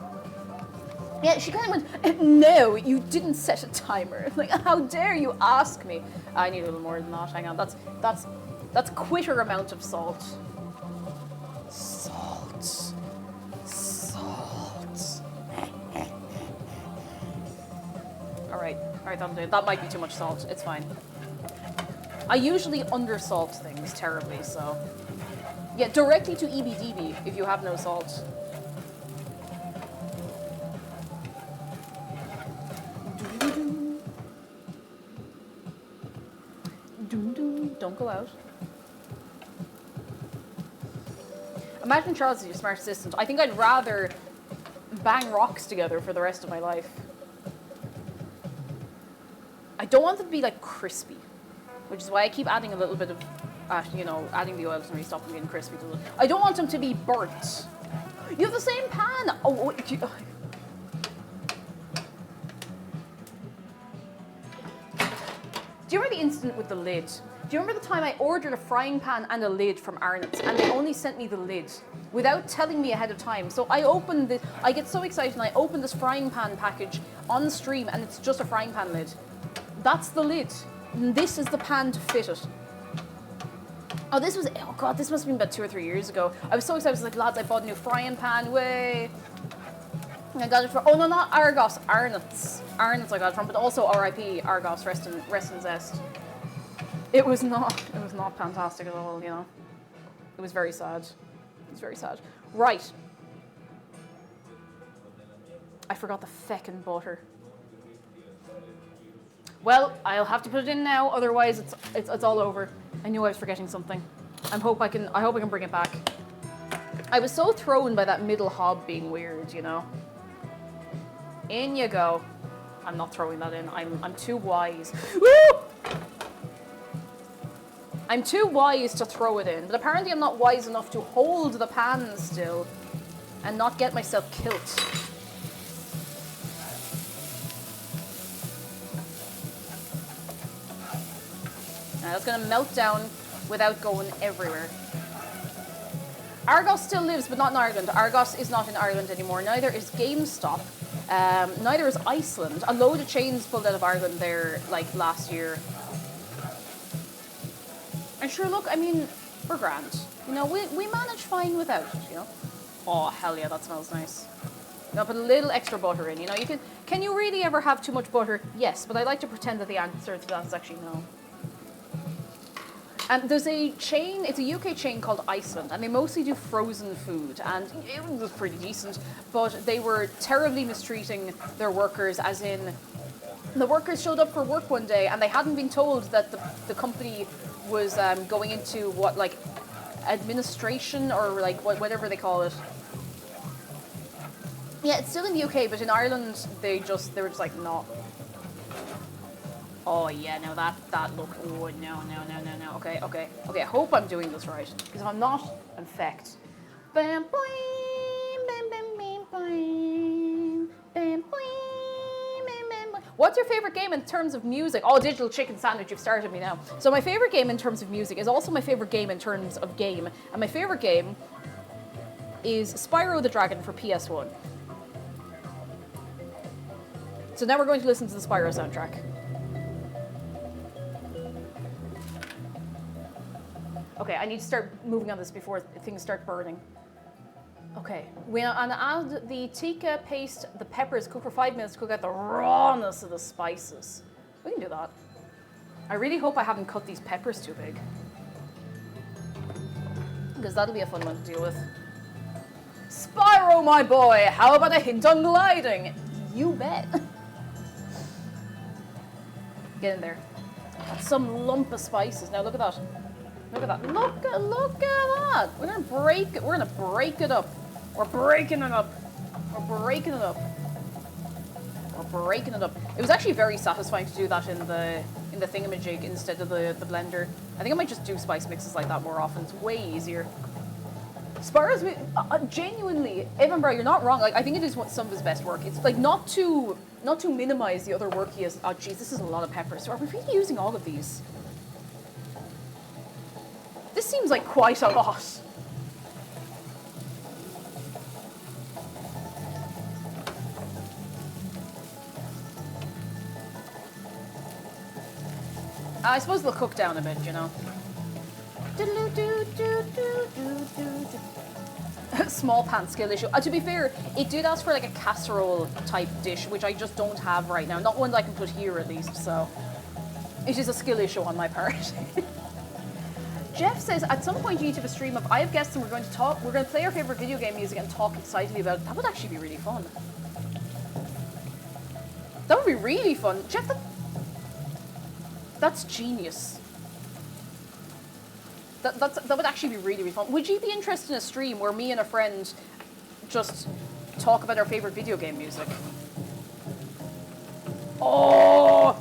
Yeah, she kind of went, no, you didn't set a timer. Like, how dare you ask me? I need a little more than that. Hang on, that's quitter amount of salt. Salt. All right, that'll do. That might be too much salt. It's fine. I usually undersalt things terribly, so. Yeah, directly to EBDB if you have no salt. Don't go out. Imagine Charles as your smart assistant. I think I'd rather bang rocks together for the rest of my life. I don't want them to be like crispy, which is why I keep adding a little bit of, adding the oil to really stop them being crispy. I don't want them to be burnt. You have the same pan. Oh, do you remember the incident with the lid? Do you remember the time I ordered a frying pan and a lid from Arnott's and they only sent me the lid without telling me ahead of time? So I opened it, I get so excited and I open this frying pan package on stream and it's just a frying pan lid. That's the lid. And this is the pan to fit it. Oh, this must have been about 2 or 3 years ago. I was so excited, I was like, lads, I bought a new frying pan, way. I got it from, oh no, not Argos, Arnott's. Arnott's I got it from, but also RIP, Argos, rest in zest. It was not fantastic at all, you know. It was very sad. It was very sad. Right. I forgot the feckin' butter. Well, I'll have to put it in now, otherwise it's all over. I knew I was forgetting something. I hope I can bring it back. I was so thrown by that middle hob being weird, you know. In you go. I'm not throwing that in. I'm too wise. Woo! I'm too wise to throw it in, but apparently I'm not wise enough to hold the pan still and not get myself killed. Now that's gonna melt down without going everywhere. Argos still lives, but not in Ireland. Argos is not in Ireland anymore. Neither is GameStop. Neither is Iceland. A load of chains pulled out of Ireland there, like, last year. And sure, look, I mean, we're grand. You know, we manage fine without it, you know. Oh, hell yeah, that smells nice. Now put a little extra butter in, you know. Can you really ever have too much butter? Yes, but I like to pretend that the answer to that is actually no. And there's a chain, it's a UK chain called Iceland, and they mostly do frozen food, and it was pretty decent, but they were terribly mistreating their workers, as in, the workers showed up for work one day, and they hadn't been told that the company was going into what, like, administration, or like, whatever they call it. Yeah, it's still in the UK, but in Ireland, they were just like, no. Oh yeah, no, that look, oh no. Okay, I hope I'm doing this right, because if I'm not, I'm fecked. Bam, boing, bam, bam, bam, boing, bam, boing, bam, bam, boing. What's your favorite game in terms of music? Oh, Digital Chicken Sandwich, you've started me now. So my favorite game in terms of music is also my favorite game in terms of game, and my favorite game is Spyro the Dragon for PS1. So now we're going to listen to the Spyro soundtrack. Okay, I need to start moving on this before things start burning. Okay, we're gonna add the Tikka paste, the peppers, cook for 5 minutes to cook out the rawness of the spices. We can do that. I really hope I haven't cut these peppers too big, because that'll be a fun one to deal with. Spyro, my boy, how about a hint on gliding? You bet. Get in there. That's some lump of spices. Now look at that. Look at that. Look at that. We're gonna break it. We're gonna break it up. We're breaking it up. We're breaking it up. We're breaking it up. It was actually very satisfying to do that in the thingamajig instead of the blender. I think I might just do spice mixes like that more often. It's way easier. Spyro's genuinely, Evan Bro, you're not wrong. Like I think it is some of his best work. It's like not to minimize the other work he has. Oh geez, this is a lot of peppers. So are we really using all of these? This seems like quite a lot. I suppose they'll cook down a bit, you know. Small pan skill issue. To be fair, it did ask for like a casserole type dish, which I just don't have right now. Not one that I can put here at least, so it is a skill issue on my part. Jeff says, at some point you need to have a stream of I have guests and we're going to play our favorite video game music and talk excitedly about it. That would actually be really fun. That would be really fun. Jeff, that's genius. That would actually be really, really fun. Would you be interested in a stream where me and a friend just talk about our favorite video game music? Oh,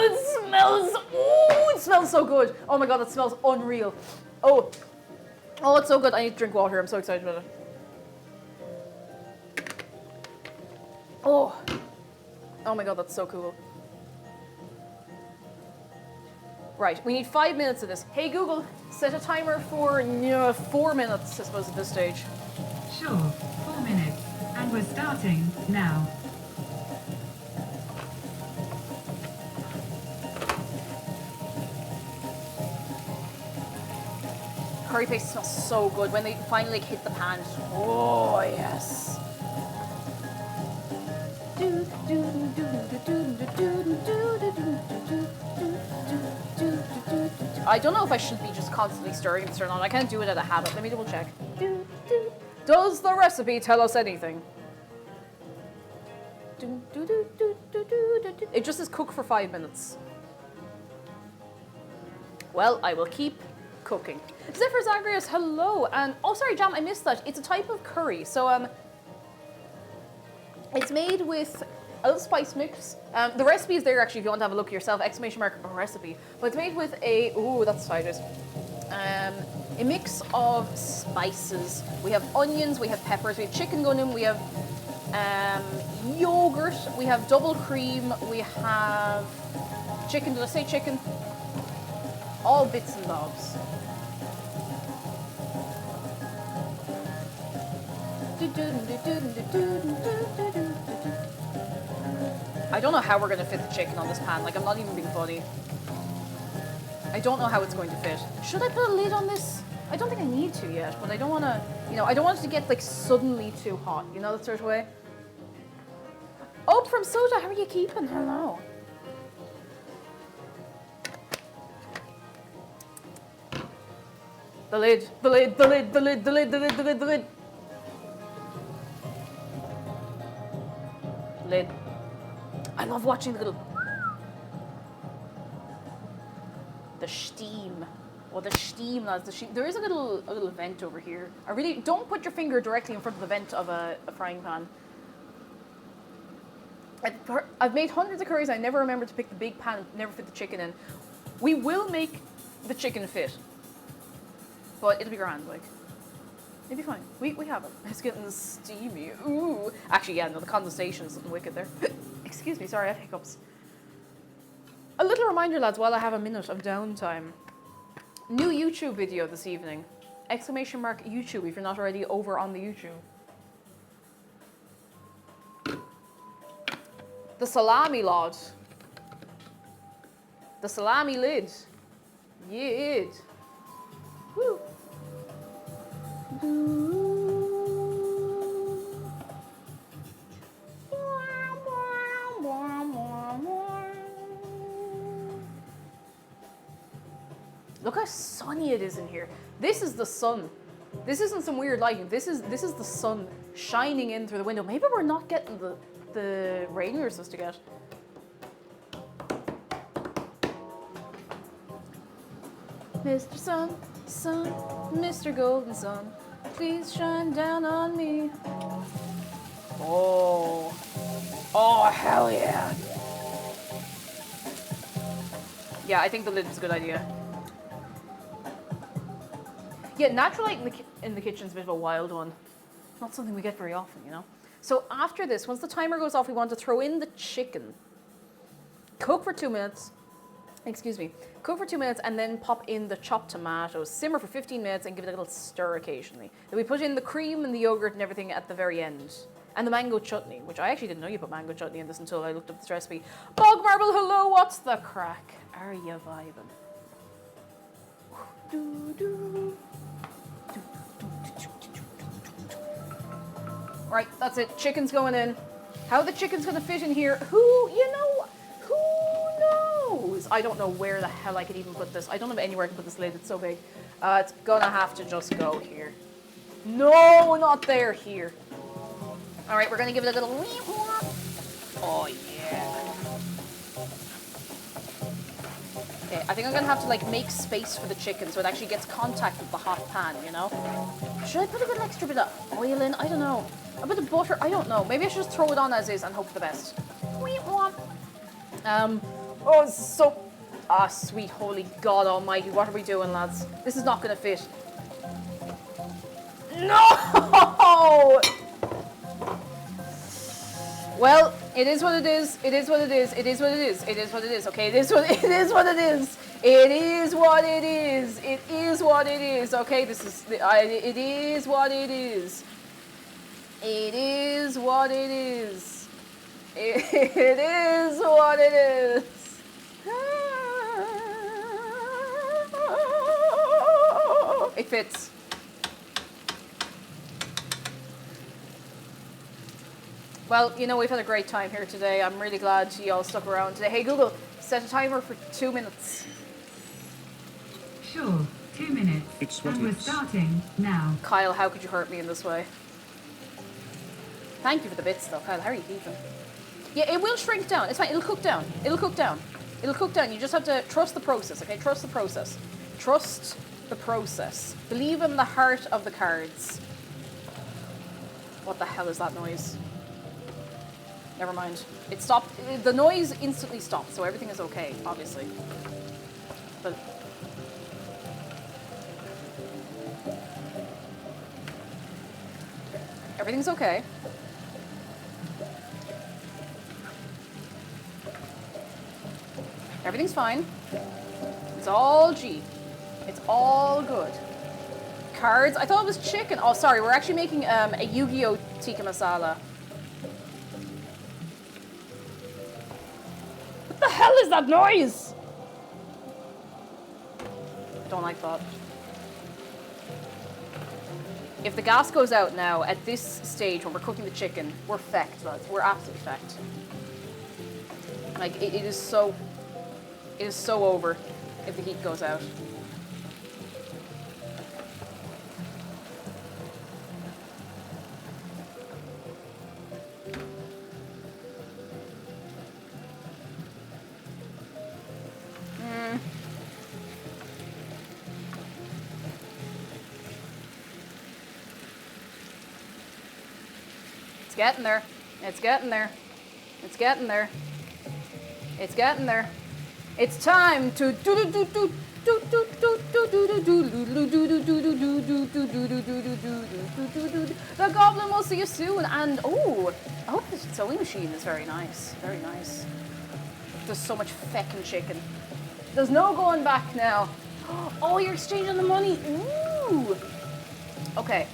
it smells so good. Oh my god, it smells unreal. Oh, it's so good. I need to drink water. I'm so excited about it. Oh my god, that's so cool. Right, we need 5 minutes of this. Hey Google, set a timer for 4 minutes, I suppose, at this stage. Sure, 4 minutes. And we're starting now. Curry paste smells so good when they finally hit the pan. Oh, yes. I don't know if I should be just constantly stirring this or not. I can't do it out of habit. Let me double check. Does the recipe tell us anything? It just says cook for 5 minutes. Well, I will keep cooking. Zephyr Zagreus, hello. And oh, sorry, Jam, I missed that. It's a type of curry. So it's made with a little spice mix. The recipe is there actually if you want to have a look yourself. ! Recipe. But it's made with that's tight. A mix of spices. We have onions, we have peppers, we have chicken gunum, we have yogurt, we have double cream, we have chicken. Did I say chicken? All bits and bobs. I don't know how we're going to fit the chicken on this pan. Like, I'm not even being funny. I don't know how it's going to fit. Should I put a lid on this? I don't think I need to yet, but I don't want to, I don't want it to get, like, suddenly too hot. You know, that sort of way? Oh, from Soda, how are you keeping? Hello. The lid, the lid, the lid, the lid, the lid, the lid, the lid, the lid. Lid. I love watching the steam. Well, the steam, lads. The steam. There is a little vent over here. I really don't put your finger directly in front of the vent of a frying pan. I've made hundreds of curries. I never remember to pick the big pan. Never fit the chicken in. We will make the chicken fit, but it'll be grand. Like, it'll be fine. We have it. It's getting steamy. Ooh. Actually, yeah. No, the condensation is looking wicked there. Excuse me. Sorry, I have hiccups. A little reminder, lads, while I have a minute of downtime. New YouTube video this evening. ! YouTube if you're not already over on the YouTube. The salami lord. The salami lid. Yeah. Woo. Look how sunny it is in here. This is the sun. This isn't some weird lighting. This is the sun shining in through the window. Maybe we're not getting the rain we were supposed to get. Mr. Sun, Sun, Mr. Golden Sun, please shine down on me. Oh. Oh, hell yeah. Yeah, I think the lid is a good idea. Yeah, natural light in the kitchen is a bit of a wild one. Not something we get very often, you know? So after this, once the timer goes off, we want to throw in the chicken. Cook for 2 minutes. Excuse me. Cook for 2 minutes and then pop in the chopped tomatoes. Simmer for 15 minutes and give it a little stir occasionally. Then we put in the cream and the yogurt and everything at the very end. And the mango chutney, which I actually didn't know you put mango chutney in this until I looked up this recipe. Bog Marble, hello, what's the crack? Are you vibing? Right, that's it. Chicken's going in. How the chicken's gonna fit in here? Who knows? I don't know where the hell I could even put this. I don't have anywhere I can put this lid. It's so big. It's gonna have to just go here. No, not there. Here. All right, we're gonna give it a little. Oh yeah. Okay, I think I'm gonna have to like make space for the chicken so it actually gets contact with the hot pan. You know? Should I put a little extra bit of oil in? I don't know. A bit of butter? I don't know. Maybe I should just throw it on as is and hope for the best. Oh, it's so... Ah, sweet holy God almighty. What are we doing, lads? This is not going to fit. No! Well, it is what it is. It is what it is. It is what it is. It is what it is. Okay, it is what it is. What it is. It is what it is. It is what it is. Okay, this is... it is what it is. It is what it is. It is what it is. It fits. Well, you know, we've had a great time here today. I'm really glad you all stuck around today. Hey, Google, set a timer for 2 minutes. Sure, 2 minutes. It's what and we're it's. starting now. Kyle, how could you hurt me in this way? Thank you for the bits, though, Kyle. How are you keeping? Yeah, it will shrink down. It's fine. It'll cook down. It'll cook down. It'll cook down. You just have to trust the process, okay? Trust the process. Trust the process. Believe in the heart of the cards. What the hell is that noise? Never mind. It stopped. The noise instantly stopped, so everything is okay, obviously. But... everything's okay. Everything's fine. It's all G. It's all good. Cards. I thought it was chicken. Oh, sorry. We're actually making a Yu-Gi-Oh! Tikka Masala. What the hell is that noise? Don't like that. If the gas goes out now, at this stage when we're cooking the chicken, we're fecked, lads. We're absolutely fecked. Like, it is so over if the heat goes out. It's getting there. It's getting there. It's getting there. It's getting there. It's time to the goblin will see you soon. And oh, I hope this sewing machine is very nice. Very nice. There's so much feckin' chicken. There's no going back now. Oh, you're exchanging the money. Ooh. Okay.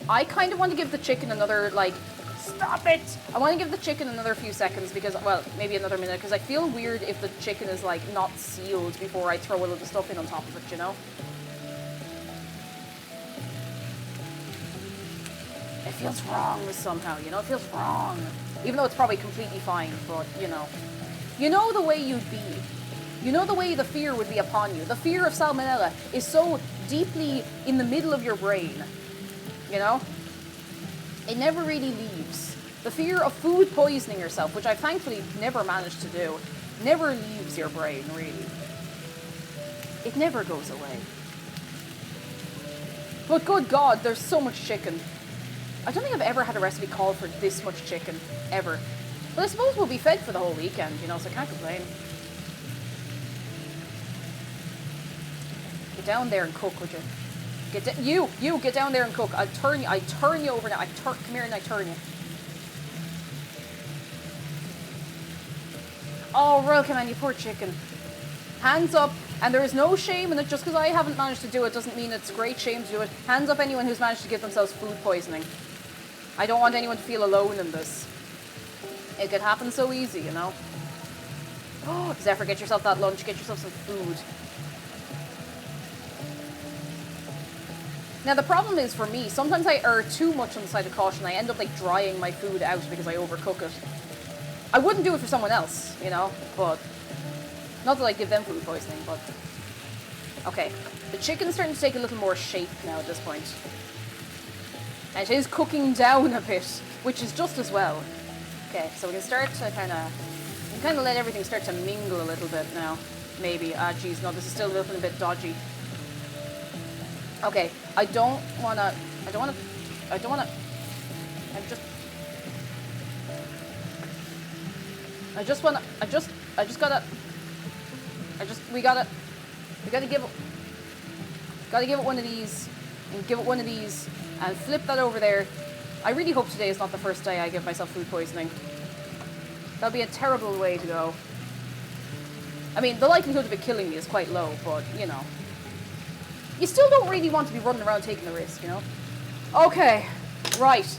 I kind of want to give the chicken another, like, stop it! I want to give the chicken another few seconds because, well, maybe another minute, because I feel weird if the chicken is, like, not sealed before I throw a little stuff in on top of it, you know? It feels wrong somehow, you know? It feels wrong. Even though it's probably completely fine, but, you know. You know the way you'd be You know the way the fear would be upon you. The fear of salmonella is so deeply in the middle of your brain, you know? It never really leaves. The fear of food poisoning yourself, which I've thankfully never managed to do, never leaves your brain, really. It never goes away. But good God, there's so much chicken. I don't think I've ever had a recipe call for this much chicken, ever. But I suppose we'll be fed for the whole weekend, you know, so I can't complain. Get down there and cook, would you? You get down there and cook. I turn you over now. Come here and I turn you. Oh, Rilke, man, you poor chicken. Hands up, and there is no shame in it. Just because I haven't managed to do it doesn't mean it's great shame to do it. Hands up anyone who's managed to give themselves food poisoning. I don't want anyone to feel alone in this. It could happen so easy, you know. Oh, Zephyr, get yourself that lunch. Get yourself some food. Now, the problem is for me, sometimes I err too much on the side of caution. I end up like drying my food out because I overcook it. I wouldn't do it for someone else, you know, but not that I give them food poisoning, but okay. The chicken's starting to take a little more shape now at this point. And it is cooking down a bit, which is just as well. Okay, so we can start to kind of let everything start to mingle a little bit now. Maybe. Ah, geez, no, this is still looking a bit dodgy. Okay, I just we gotta give it one of these, and give it one of these, and flip that over there. I really hope today is not the first day I give myself food poisoning. That'd be a terrible way to go. I mean, the likelihood of it killing me is quite low, but, you know. You still don't really want to be running around taking the risk, you know? Okay, right.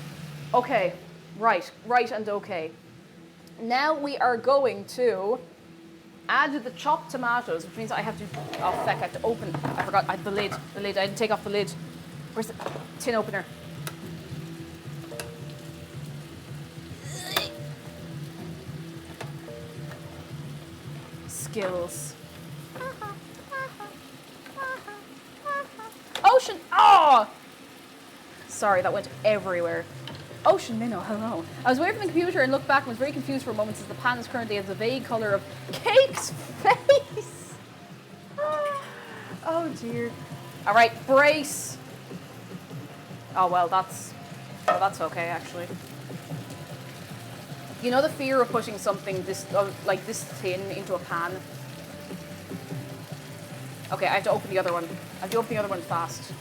Okay, right and okay. Now we are going to add the chopped tomatoes, which means I have to, oh feck, I have to open, I forgot, I had the lid, I didn't take off the lid. Where's the tin opener? Skills. Ocean, oh! Sorry, that went everywhere. Ocean Minnow, hello. I was away from the computer and looked back and was very confused for a moment since the pan is currently of the vague colour of Cake's face. Oh dear. All right, brace. Oh well, that's okay actually. You know the fear of putting something this like this thin into a pan? Okay, I have to open the other one. I have to open the other one fast.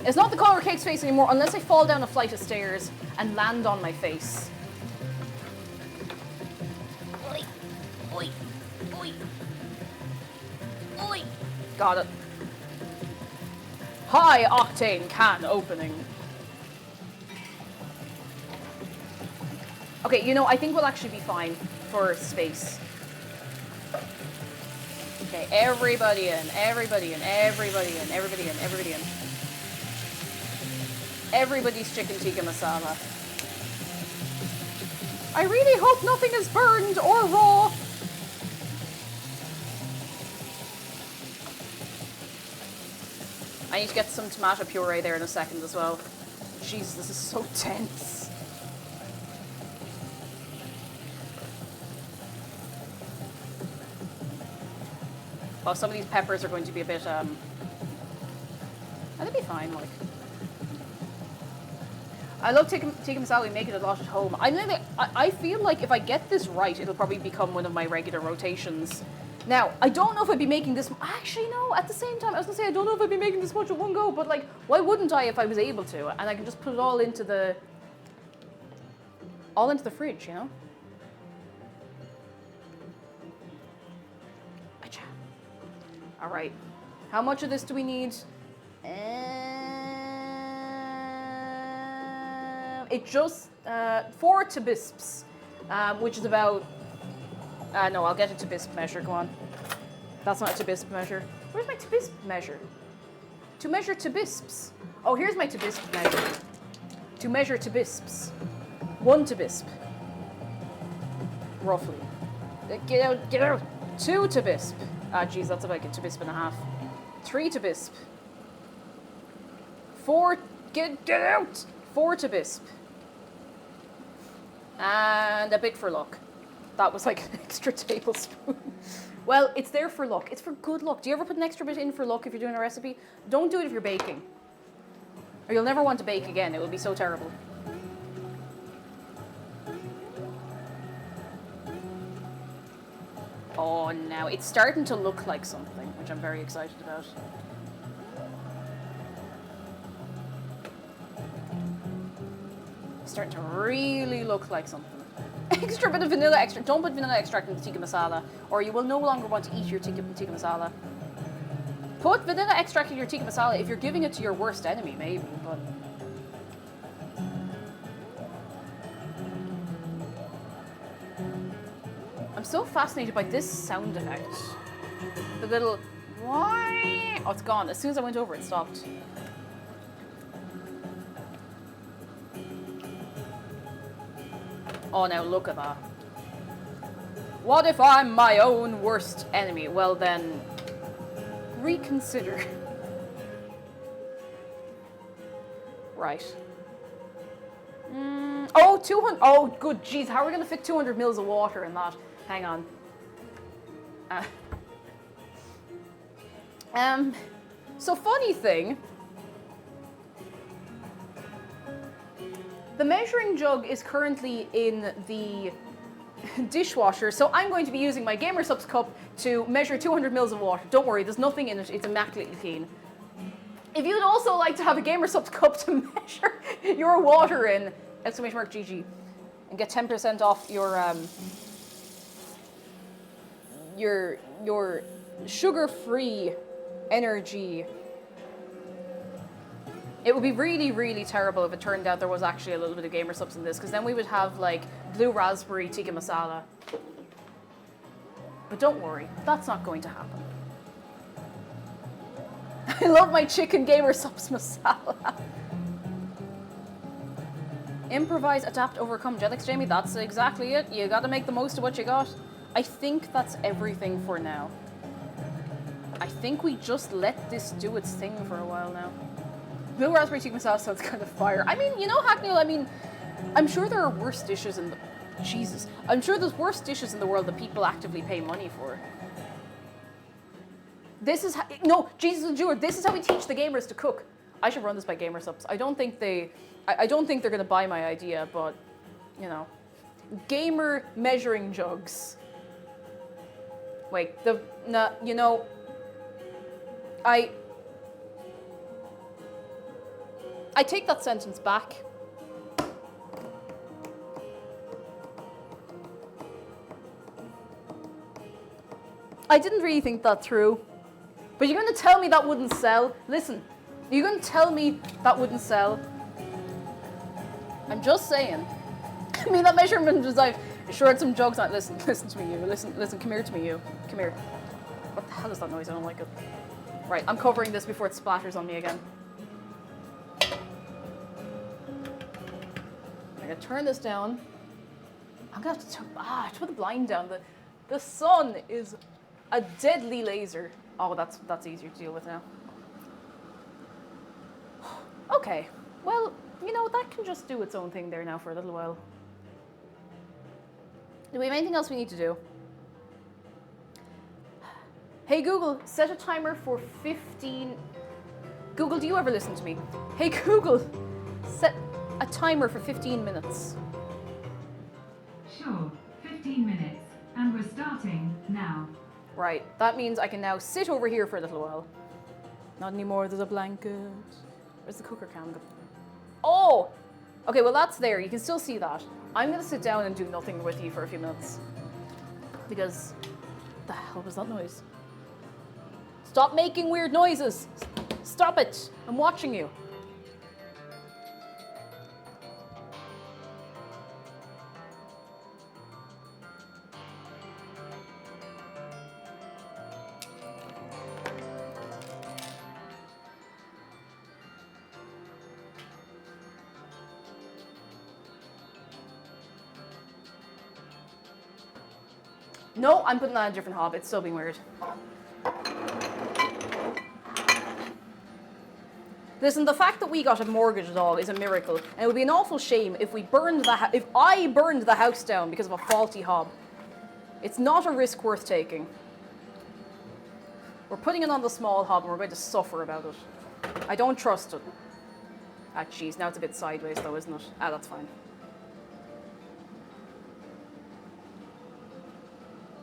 It's not the colour of Cake's face anymore unless I fall down a flight of stairs and land on my face. Oi, oi, oi, oi. Got it. High octane can opening. Okay, you know, I think we'll actually be fine for space. Okay, everybody in, everybody in, everybody in, everybody in, everybody in. Everybody's chicken tikka masala. I really hope nothing is burned or raw. I need to get some tomato puree there in a second as well. Jesus, this is so tense. Oh, some of these peppers are going to be a bit, they'll be fine, like. I love tikka masala, we make it a lot at home. I feel like if I get this right, it'll probably become one of my regular rotations. Now, I don't know if I'd be making this, actually no, at the same time, I was gonna say I don't know if I'd be making this much at one go, but like, why wouldn't I if I was able to? And I can just put it all into the fridge, you know? All right, how much of this do we need? It just, 4 tibisps, which is about, no, I'll get a tibisp measure, go on. That's not a tibisp measure. Where's my tibisp measure? To measure tibisps. Oh, here's my tibisp measure. To measure tibisps. 1 tibisp, roughly. Get out, get out. 2 to bisp. Ah, geez, that's like a to bisp and a half. 3 to bisp. 4, get out. 4 to bisp. And a bit for luck. That was like an extra tablespoon. Well, it's there for luck. It's for good luck. Do you ever put an extra bit in for luck if you're doing a recipe? Don't do it if you're baking. Or you'll never want to bake again. It will be so terrible. Oh, now it's starting to look like something, which I'm very excited about. It's starting to really look like something. Extra bit of vanilla extract. Don't put vanilla extract in the tikka masala, or you will no longer want to eat your tikka masala. Put vanilla extract in your tikka masala if you're giving it to your worst enemy, maybe, but... I'm so fascinated by this sound effect. The little... Why? Oh, it's gone. As soon as I went over, it stopped. Oh, now look at that. What if I'm my own worst enemy? Well then, reconsider. Right. Oh, 200. Oh, good. Jeez, how are we going to fit 200 mils of water in that? Hang on. So funny thing. The measuring jug is currently in the dishwasher, so I'm going to be using my Gamer Subs cup to measure 200 mils of water. Don't worry, there's nothing in it. It's immaculately clean. If you'd also like to have a Gamer Subs cup to measure your water in, !GG, and get 10% off your sugar-free energy. It would be really, really terrible if it turned out there was actually a little bit of Gamer Subs in this, because then we would have like blue raspberry tikka masala. But don't worry, that's not going to happen. I love my chicken Gamer Subs masala. Improvise, adapt, overcome. Jelix Jamie, that's exactly it. You gotta make the most of what you got. I think that's everything for now. I think we just let this do its thing for a while now. Blue raspberry tikka masala sounds kind of fire. I mean, you know, Hackney, I mean, I'm sure there are worse dishes in the... Jesus. I'm sure there's worse dishes in the world that people actively pay money for. This is... No, Jesus and Jewel, this is how we teach the gamers to cook. I should run this by Gamer Subs. I don't think they're going to buy my idea, but, you know. Gamer measuring jugs. Wait, you know... I take that sentence back. I didn't really think that through. But you're going to tell me that wouldn't sell? Listen, you're going to tell me that wouldn't sell? I'm just saying. I mean, that measurement was like, sure had some jugs on it. Listen to me, you. Listen, come here to me, you. Come here. What the hell is that noise? I don't like it. Right, I'm covering this before it splatters on me again. I'm gonna turn this down. I'm gonna have to put the blind down. The sun is a deadly laser. Oh, that's easier to deal with now. Okay, well, you know, that can just do its own thing there now for a little while. Do we have anything else we need to do? Hey Google, set a timer for 15... Google, do you ever listen to me? Hey Google, set a timer for 15 minutes. Sure, 15 minutes. And we're starting now. Right, that means I can now sit over here for a little while. Not anymore, there's a blanket. Where's the cooker can go? Oh! Okay, well that's there, you can still see that. I'm gonna sit down and do nothing with you for a few minutes. Because, what the hell was that noise? Stop making weird noises! Stop it! I'm watching you. No, I'm putting that in a different hob. It's still being weird. Listen, the fact that we got a mortgage at all is a miracle, and it would be an awful shame if we burned if I burned the house down because of a faulty hob. It's not a risk worth taking. We're putting it on the small hob, and we're going to suffer about it. I don't trust it. Ah, jeez, now it's a bit sideways, though, isn't it? Ah, that's fine.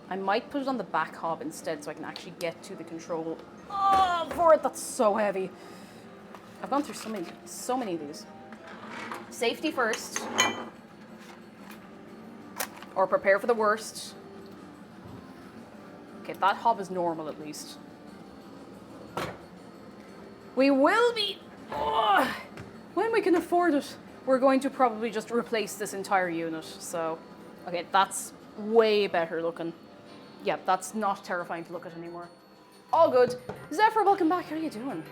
I might put it on the back hob instead, so I can actually get to the control. Oh, for it, that's so heavy. I've gone through so many of these. Safety first. Or prepare for the worst. Okay, that hob is normal at least. We will be, when we can afford it, we're going to probably just replace this entire unit. So, okay, that's way better looking. Yeah, that's not terrifying to look at anymore. All good. Zephyr, welcome back. How are you doing?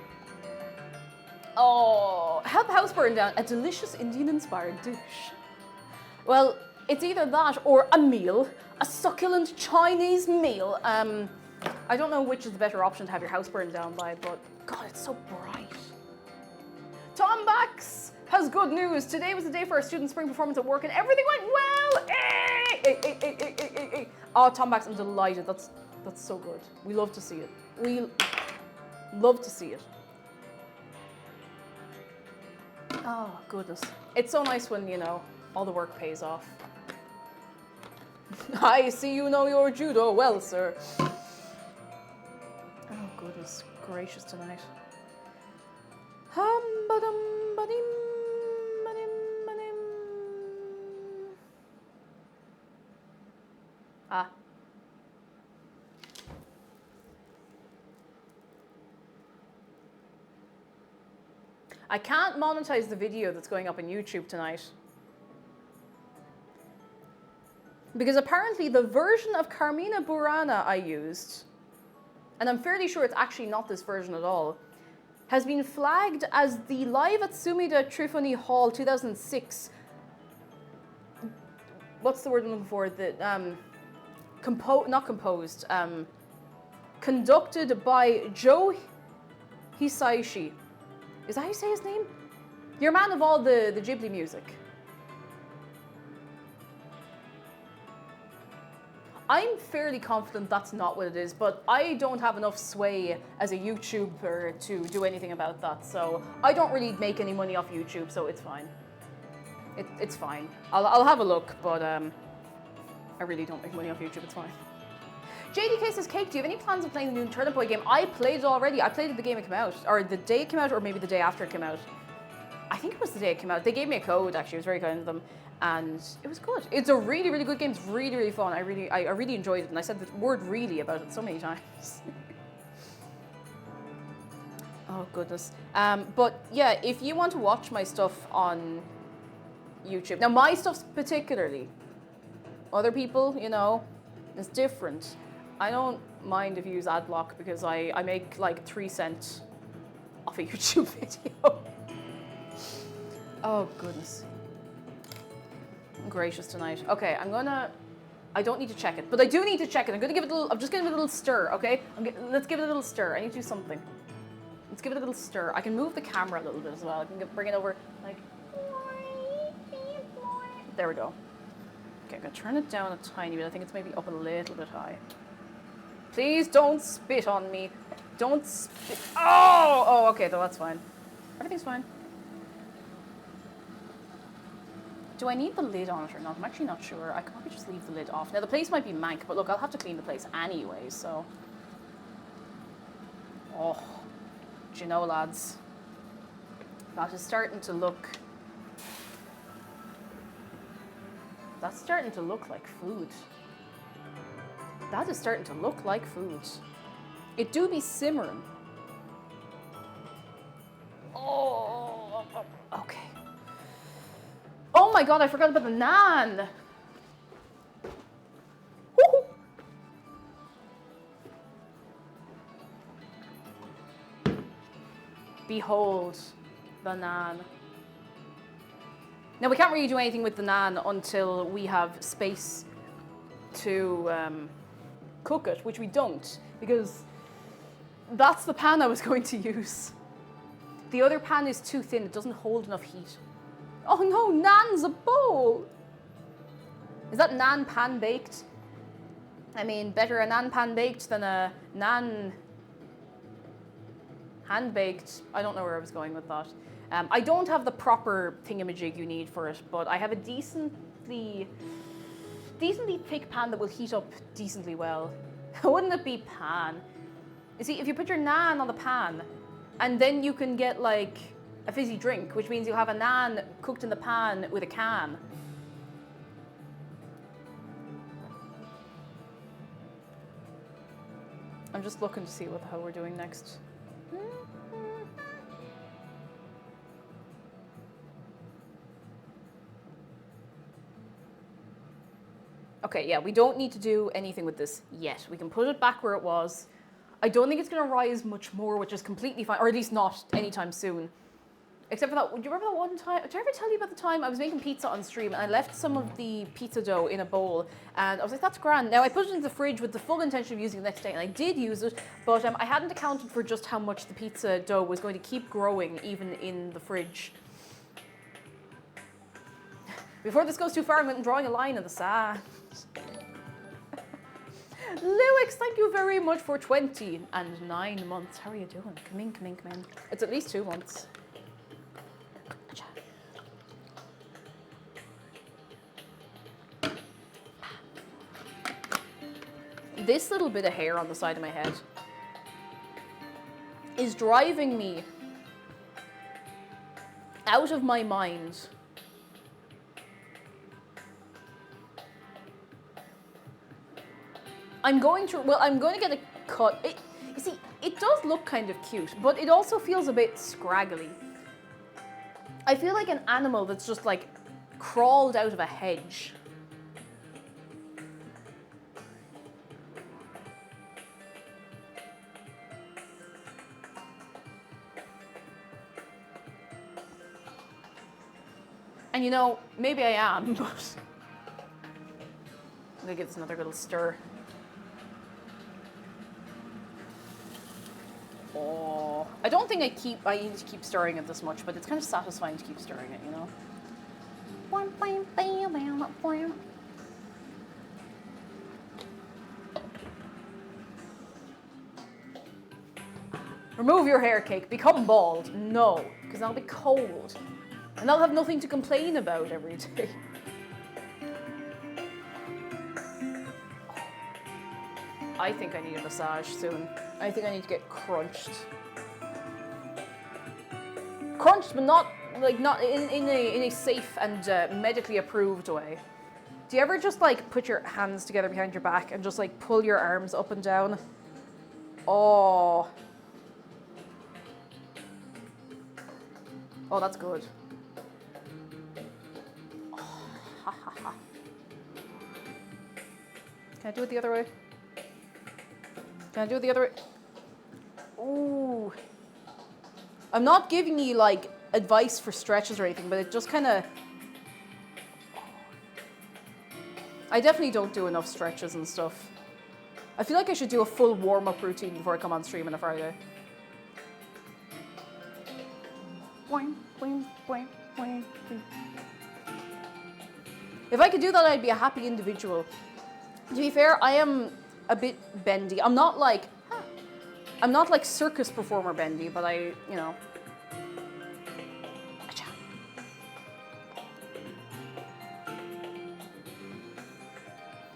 Oh, help house burn down. A delicious Indian-inspired dish. Well, it's either that or a meal. A succulent Chinese meal. I don't know which is the better option to have your house burned down by, but God, it's so bright. Tom Bax has good news. Today was the day for our student spring performance at work and everything went well. Oh, Tom Bax, I'm delighted. That's so good. We love to see it. We love to see it. Oh, goodness. It's so nice when, you know, all the work pays off. I see you know your judo well, sir. Oh, goodness gracious tonight. Ah. I can't monetize the video that's going up on YouTube tonight. Because apparently the version of Carmina Burana I used, and I'm fairly sure it's actually not this version at all, has been flagged as the Live at Sumida Trifoni Hall 2006. What's the word I'm looking for? Conducted by Joe Hisaishi. Is that how you say his name? You're a man of all the Ghibli music. I'm fairly confident that's not what it is, but I don't have enough sway as a YouTuber to do anything about that, so I don't really make any money off YouTube, so it's fine. It's fine. I'll have a look, but I really don't make money off YouTube, it's fine. JDK says, Cake, do you have any plans of playing the new Turnip Boy game? I played it already. I played it the game it came out, or the day it came out, or maybe the day after it came out. I think it was the day it came out. They gave me a code, actually. It was very kind of them. And it was good. It's a really, really good game. It's really, really fun. I really enjoyed it. And I said the word really about it so many times. Oh, goodness. But yeah, if you want to watch my stuff on YouTube. Now, my stuff's particularly. Other people, you know, it's different. I don't mind if you use ad block because I make like 3 cents off a YouTube video. Oh, goodness. I'm gracious tonight. Okay, I don't need to check it, but I do need to check it. I'm just gonna give it a little stir, okay? Let's give it a little stir. I need to do something. Let's give it a little stir. I can move the camera a little bit as well. I can bring it over, like, there we go. Okay, I'm gonna turn it down a tiny bit. I think it's maybe up a little bit high. Please don't spit on me. Don't spit. Oh, okay, though, that's fine. Everything's fine. Do I need the lid on it or not? I'm actually not sure. I could probably just leave the lid off. Now, the place might be mank, but look, I'll have to clean the place anyway, so. Oh, do you know, lads? That is starting to look. That's starting to look like food. That is starting to look like food. It do be simmering. Oh, okay. Oh my God, I forgot about the naan. Woo-hoo. Behold the naan. Now, we can't really do anything with the naan until we have space to cook it, which we don't, because that's the pan I was going to use. The other pan is too thin, it doesn't hold enough heat. Oh no, naan's a bowl! Is that naan pan baked? I mean, better a naan pan baked than a naan hand baked. I don't know where I was going with that. I don't have the proper thingamajig you need for it, but I have a decently thick pan that will heat up decently well. Wouldn't it be pan? You see, if you put your naan on the pan, and then you can get like a fizzy drink, which means you'll have a naan cooked in the pan with a can. I'm just looking to see what the hell we're doing next. Okay, yeah, we don't need to do anything with this yet. We can put it back where it was. I don't think it's going to rise much more, which is completely fine, or at least not anytime soon. Except for that, do you remember that one time? Did I ever tell you about the time I was making pizza on stream and I left some of the pizza dough in a bowl and I was like, that's grand. Now I put it in the fridge with the full intention of using it the next day and I did use it, but I hadn't accounted for just how much the pizza dough was going to keep growing even in the fridge. Before this goes too far, I'm drawing a line in the sand. Lewix, thank you very much for 29 months. How are you doing? Come in, come in, come in. It's at least 2 months. This little bit of hair on the side of my head is driving me out of my mind. I'm going to get a cut. You see, it does look kind of cute, but it also feels a bit scraggly. I feel like an animal that's just like crawled out of a hedge. And you know, maybe I am, but I'm gonna give this another little stir. Oh, I don't think I need to keep stirring it this much, but it's kind of satisfying to keep stirring it, you know? Remove your hair cake, become bald. No, because I'll be cold. And I'll have nothing to complain about every day. I think I need a massage soon. I think I need to get crunched. Crunched, but not in a safe and medically approved way. Do you ever just like put your hands together behind your back and just like pull your arms up and down? Oh. Oh, that's good. Can I do it the other way? Can I do it the other way? Ooh. I'm not giving you like advice for stretches or anything, but it just kind of... I definitely don't do enough stretches and stuff. I feel like I should do a full warm-up routine before I come on stream on a Friday. If I could do that, I'd be a happy individual. To be fair, I am a bit bendy. I'm not like circus performer bendy, but I, you know.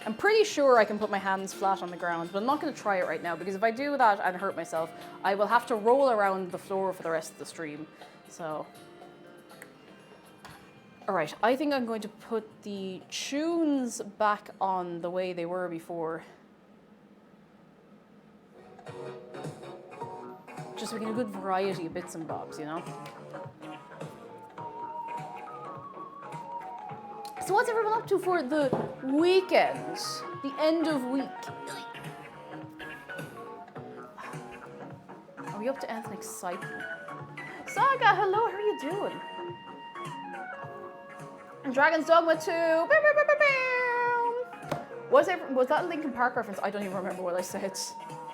I'm pretty sure I can put my hands flat on the ground, but I'm not going to try it right now because if I do that and hurt myself, I will have to roll around the floor for the rest of the stream. So, all right, I think I'm going to put the tunes back on the way they were before. Just so we get a good variety of bits and bobs, you know? So what's everyone up to for the weekend? The end of week? Are we up to anything exciting? Saga, hello, how are you doing? And Dragon's Dogma 2. Was that a Linkin Park reference? I don't even remember what I said.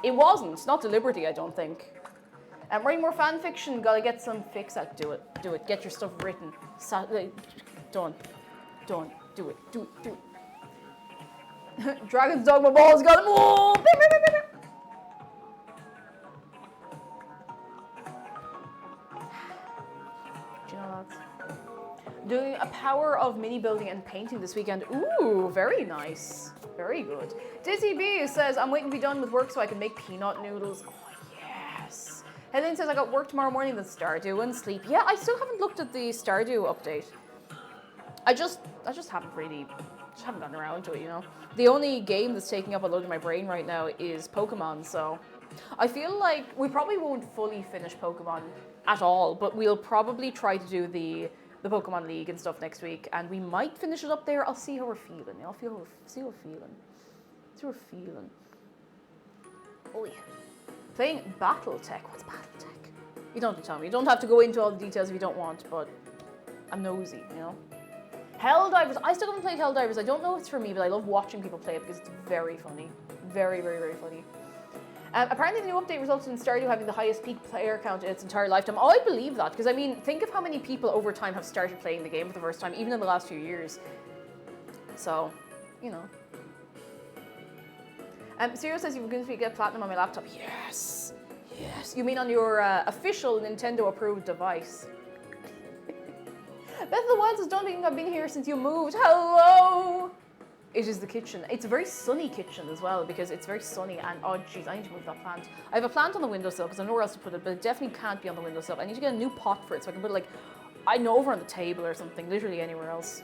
It wasn't. Not deliberately, I don't think. Writing more fan fiction. Gotta get some fix at. Do it. Do it. Get your stuff written. Done. Do it. Do it. Dragon's Dogma Balls got him. Oh! Do you know that? Doing a power of mini building and painting this weekend. Ooh, very nice. Very good. Dizzy B says, I'm waiting to be done with work so I can make peanut noodles. Oh, yes. Helen says, I got work tomorrow morning with Stardew and sleep. Yeah, I still haven't looked at the Stardew update. I just haven't gotten around to it, you know. The only game that's taking up a load of my brain right now is Pokemon, so I feel like we probably won't fully finish Pokemon at all, but we'll probably try to do the Pokemon League and stuff next week, and we might finish it up there. I'll see how we're feeling. See how we're feeling. Oh yeah. Playing BattleTech. What's BattleTech? You don't have to tell me. You don't have to go into all the details if you don't want, but I'm nosy, you know. Helldivers. I still haven't played Helldivers. I don't know if it's for me, but I love watching people play it because it's very funny. Very, very, very funny. Apparently the new update resulted in Stardew having the highest peak player count in its entire lifetime. Oh, I believe that, because I mean, think of how many people over time have started playing the game for the first time, even in the last few years. So, you know. Zero says you're going to get platinum on my laptop. Yes. Yes. You mean on your official Nintendo approved device? Beth of the Wild says, don't think I've been here since you moved. Hello! It is the kitchen. It's a very sunny kitchen as well because it's very sunny and oh jeez, I need to move that plant. I have a plant on the windowsill because I know where else to put it, but it definitely can't be on the windowsill. I need to get a new pot for it so I can put it like, I know, over on the table or something, literally anywhere else.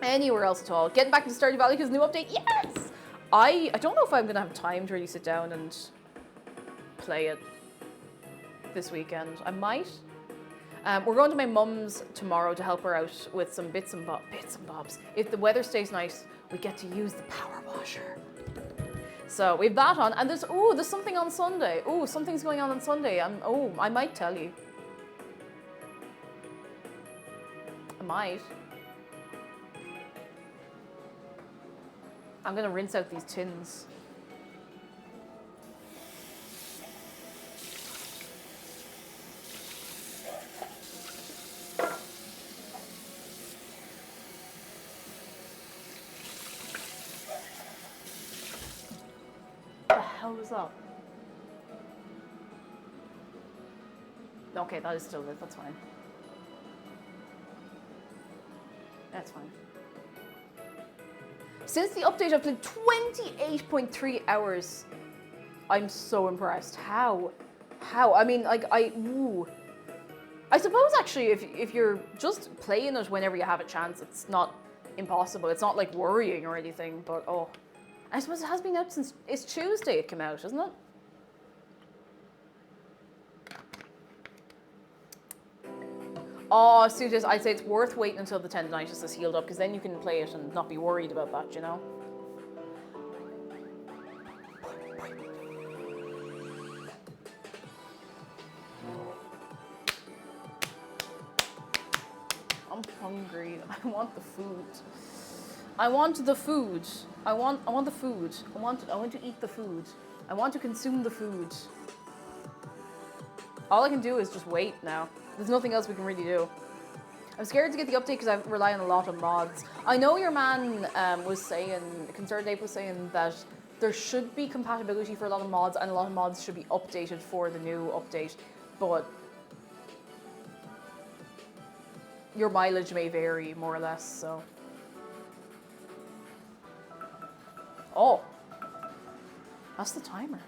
Anywhere else at all. Getting back into Stardew Valley because new update, yes! I don't know if I'm going to have time to really sit down and play it this weekend. I might. We're going to my mum's tomorrow to help her out with some bits and bobs. If the weather stays nice, we get to use the power washer. So we have that on, and there's something on Sunday. Oh, something's going on Sunday. I might tell you. I might. I'm gonna rinse out these tins. What the hell was that? Okay, that is still lit, that's fine. That's fine. Since the update, I've played 28.3 hours. I'm so impressed. How? I mean, like, I suppose, actually, if you're just playing it whenever you have a chance, it's not impossible. It's not, like, worrying or anything, but, oh. I suppose it has been out since... It's Tuesday it came out, isn't it? Oh, Sutis, I'd say it's worth waiting until the tendonitis is healed up, because then you can play it and not be worried about that, you know? I'm hungry. I want the food. I want the food. I want the food. I want to eat the food. I want to consume the food. All I can do is just wait now. There's nothing else we can really do. I'm scared to get the update because I rely on a lot of mods. I know your man was saying, Concerned Ape was saying that there should be compatibility for a lot of mods and a lot of mods should be updated for the new update, but your mileage may vary more or less, so. Oh, that's the timer.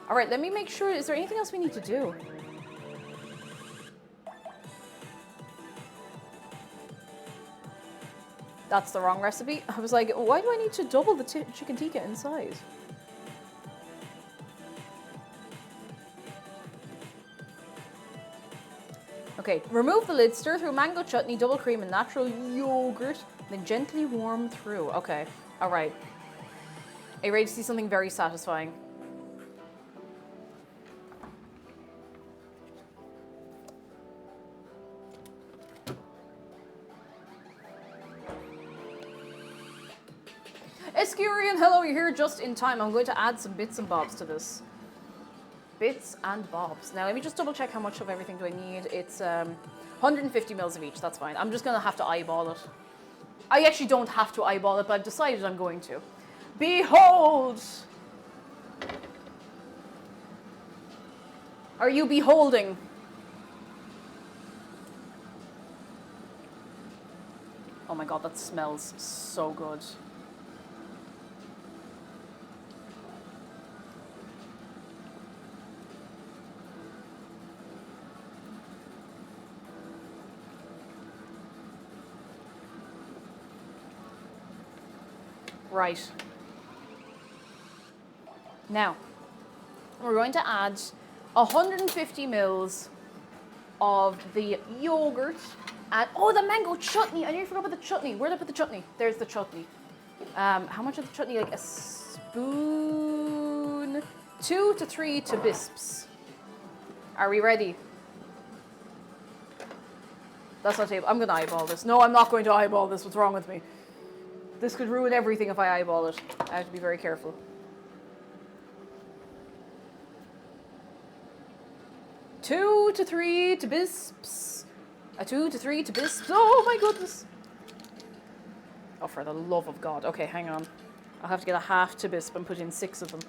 All right, let me make sure, is there anything else we need to do? That's the wrong recipe. I was like, why do I need to double the chicken tikka in size? Okay, remove the lid, stir through mango chutney, double cream, and natural yogurt, then gently warm through. Okay, all right. Are you ready to see something very satisfying? Escurian, hello, you're here just in time. I'm going to add some bits and bobs to this. Bits and bobs. Now, let me just double check how much of everything do I need. It's 150 mils of each, that's fine. I'm just going to have to eyeball it. I actually don't have to eyeball it, but I've decided I'm going to. Behold! Are you beholding? Oh my god, that smells so good. Right. Now, we're going to add 150 mils of the yogurt and oh, the mango chutney. I nearly forgot about the chutney. Where did I put the chutney? There's the chutney. How much of the chutney? Like a spoon, 2 to 3 bisps. Are we ready? That's not table. I'm gonna eyeball this. No, I'm not going to eyeball this. What's wrong with me? This could ruin everything if I eyeball it. I have to be very careful. Two to three bisps. 2 to 3 bisps. Oh my goodness. Oh, for the love of God. Okay, hang on. I'll have to get a half bisp and put in 6 of them.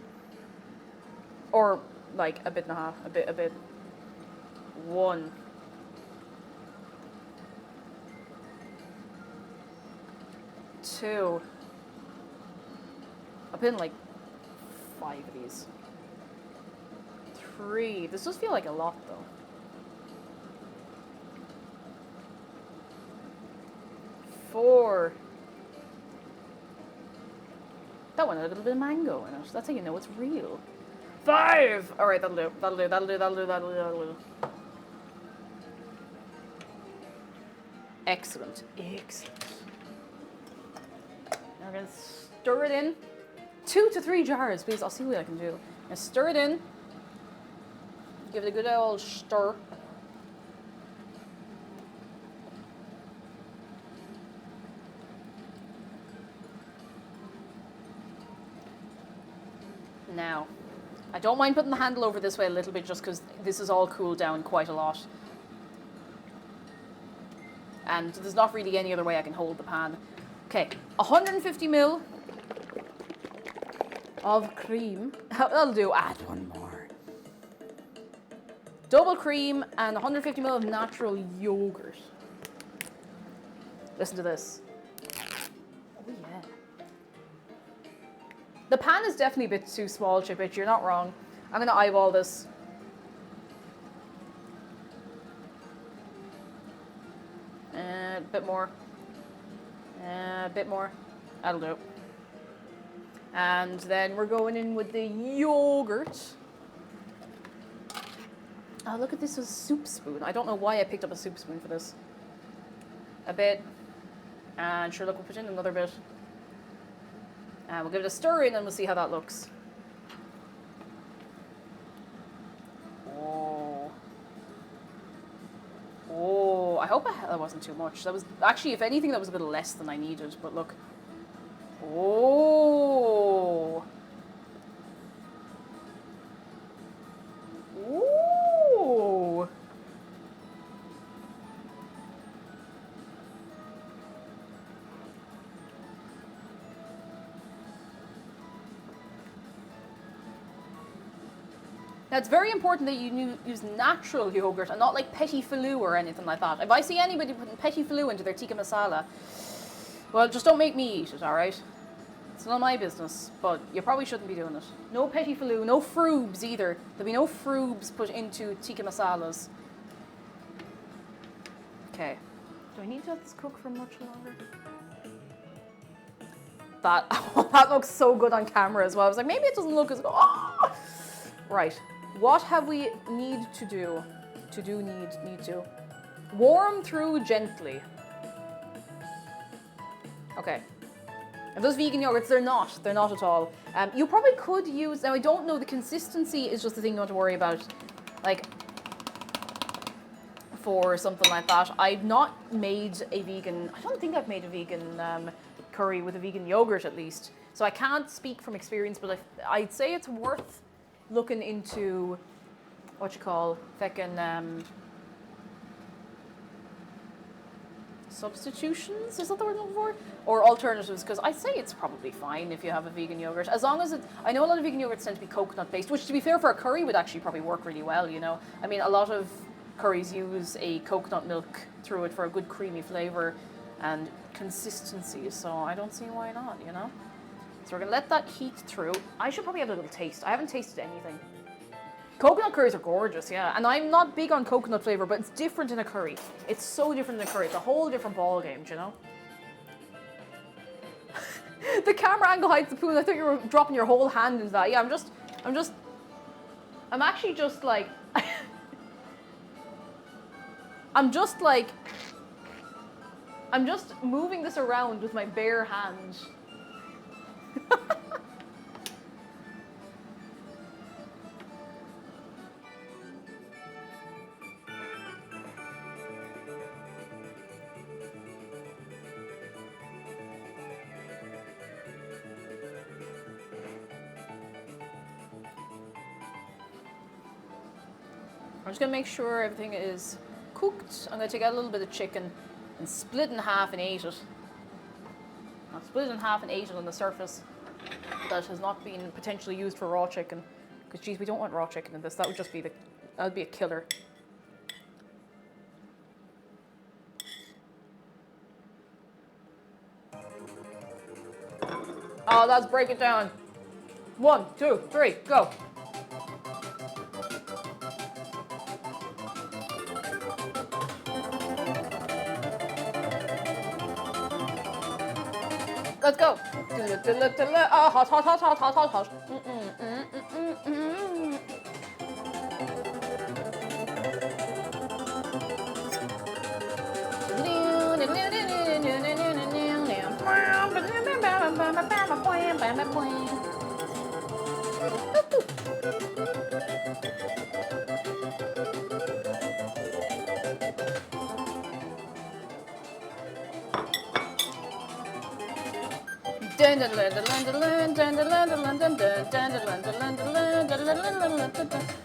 Or like a bit and a half. A bit. 1. 2. I'll put in like 5 of these. 3. This does feel like a lot though. 4. That one had a little bit of mango in it. That's how you know it's real. 5. All right, that'll do. Excellent. Now we're gonna stir it in. 2 to 3 jars, please. I'll see what I can do. Now stir it in. Give it a good old stir. Now, I don't mind putting the handle over this way a little bit just because this is all cooled down quite a lot. And there's not really any other way I can hold the pan. Okay, 150 ml of cream. That'll do. Add one more. Double cream and 150 ml of natural yogurt. Listen to this. Oh yeah. The pan is definitely a bit too small, Chipit. You're not wrong. I'm gonna eyeball this. A bit more. A bit more. That'll do. And then we're going in with the yogurt. Oh, look at this as a soup spoon. I don't know why I picked up a soup spoon for this. A bit. And sure, look, we'll put in another bit. And we'll give it a stir in and we'll see how that looks. Oh, I hope that wasn't too much. That was, actually, if anything, that was a bit less than I needed, but look. Oh. Ooh. Now, it's very important that you use natural yogurt and not like petit filou or anything like that. If I see anybody putting petit filou into their tikka masala, well, just don't make me eat it, all right? It's none of my business, but you probably shouldn't be doing it. No petit filou, no froubs either. There'll be no froubs put into tikka masalas. Okay. Do I need to let this cook for much longer? That looks so good on camera as well. I was like, maybe it doesn't look as good. Oh! Right. What have we need to do? Need to. Warm through gently. Okay. And those vegan yogurts, they're not at all. You probably could use, now I don't know, the consistency is just the thing you want to worry about. Like, for something like that. I've not made a vegan, I don't think I've made a vegan curry with a vegan yogurt at least. So I can't speak from experience, but I'd say it's worth looking into what you call feckin' substitutions, is that the word I'm looking for? Or alternatives, because I'd say it's probably fine if you have a vegan yogurt. As long as I know a lot of vegan yogurts tend to be coconut based, which to be fair for a curry would actually probably work really well, you know. I mean, a lot of curries use a coconut milk through it for a good creamy flavour and consistency, so I don't see why not, you know. So we're gonna let that heat through. I should probably have a little taste. I haven't tasted anything. Coconut curries are gorgeous, yeah. And I'm not big on coconut flavour, but it's different in a curry. It's so different in a curry. It's a whole different ball game, do you know? The camera angle hides the pool. I thought you were dropping your whole hand into that. Yeah, I'm actually just like, I'm just moving this around with my bare hand. I'm just gonna make sure everything is cooked. I'm gonna take out a little bit of chicken and split in half and eat it. I'll split it in half and eat it on the surface that has not been potentially used for raw chicken. Because geez, we don't want raw chicken in this. That would just be that would be a killer. Oh, let's break it down. 1, 2, 3, go. Let's go. Oh, hot, hot, hot, hot, hot, hot, hot.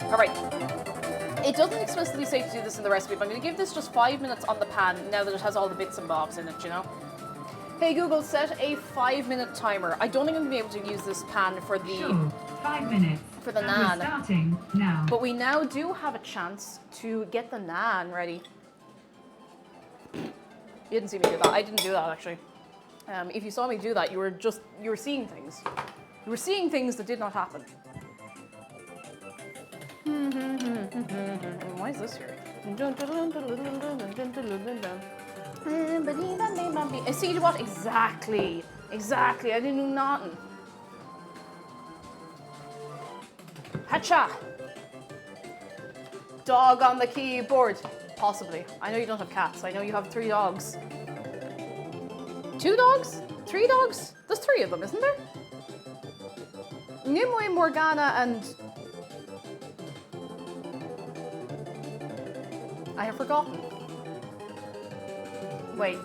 All right. It doesn't explicitly say to do this in the recipe, but I'm going to give this just 5 minutes on the pan now that it has all the bits and bobs in it, you know? Hey Google, set a 5-minute timer. I don't think I'm going to be able to use this pan for the... Sure, 5 minutes. For the We're naan. starting now. But we now do have a chance to get the naan ready. You didn't see me do that. I didn't do that, actually. If you saw me do that, you were seeing things. You were seeing things that did not happen. Why is this here? See what? Exactly. Exactly. I didn't do nothing. Hacha! Dog on the keyboard. Possibly. I know you don't have cats. I know you have 3 dogs. 2 dogs? 3 dogs? There's 3 of them, isn't there? Nimue, Morgana, and... I have forgotten. Wait.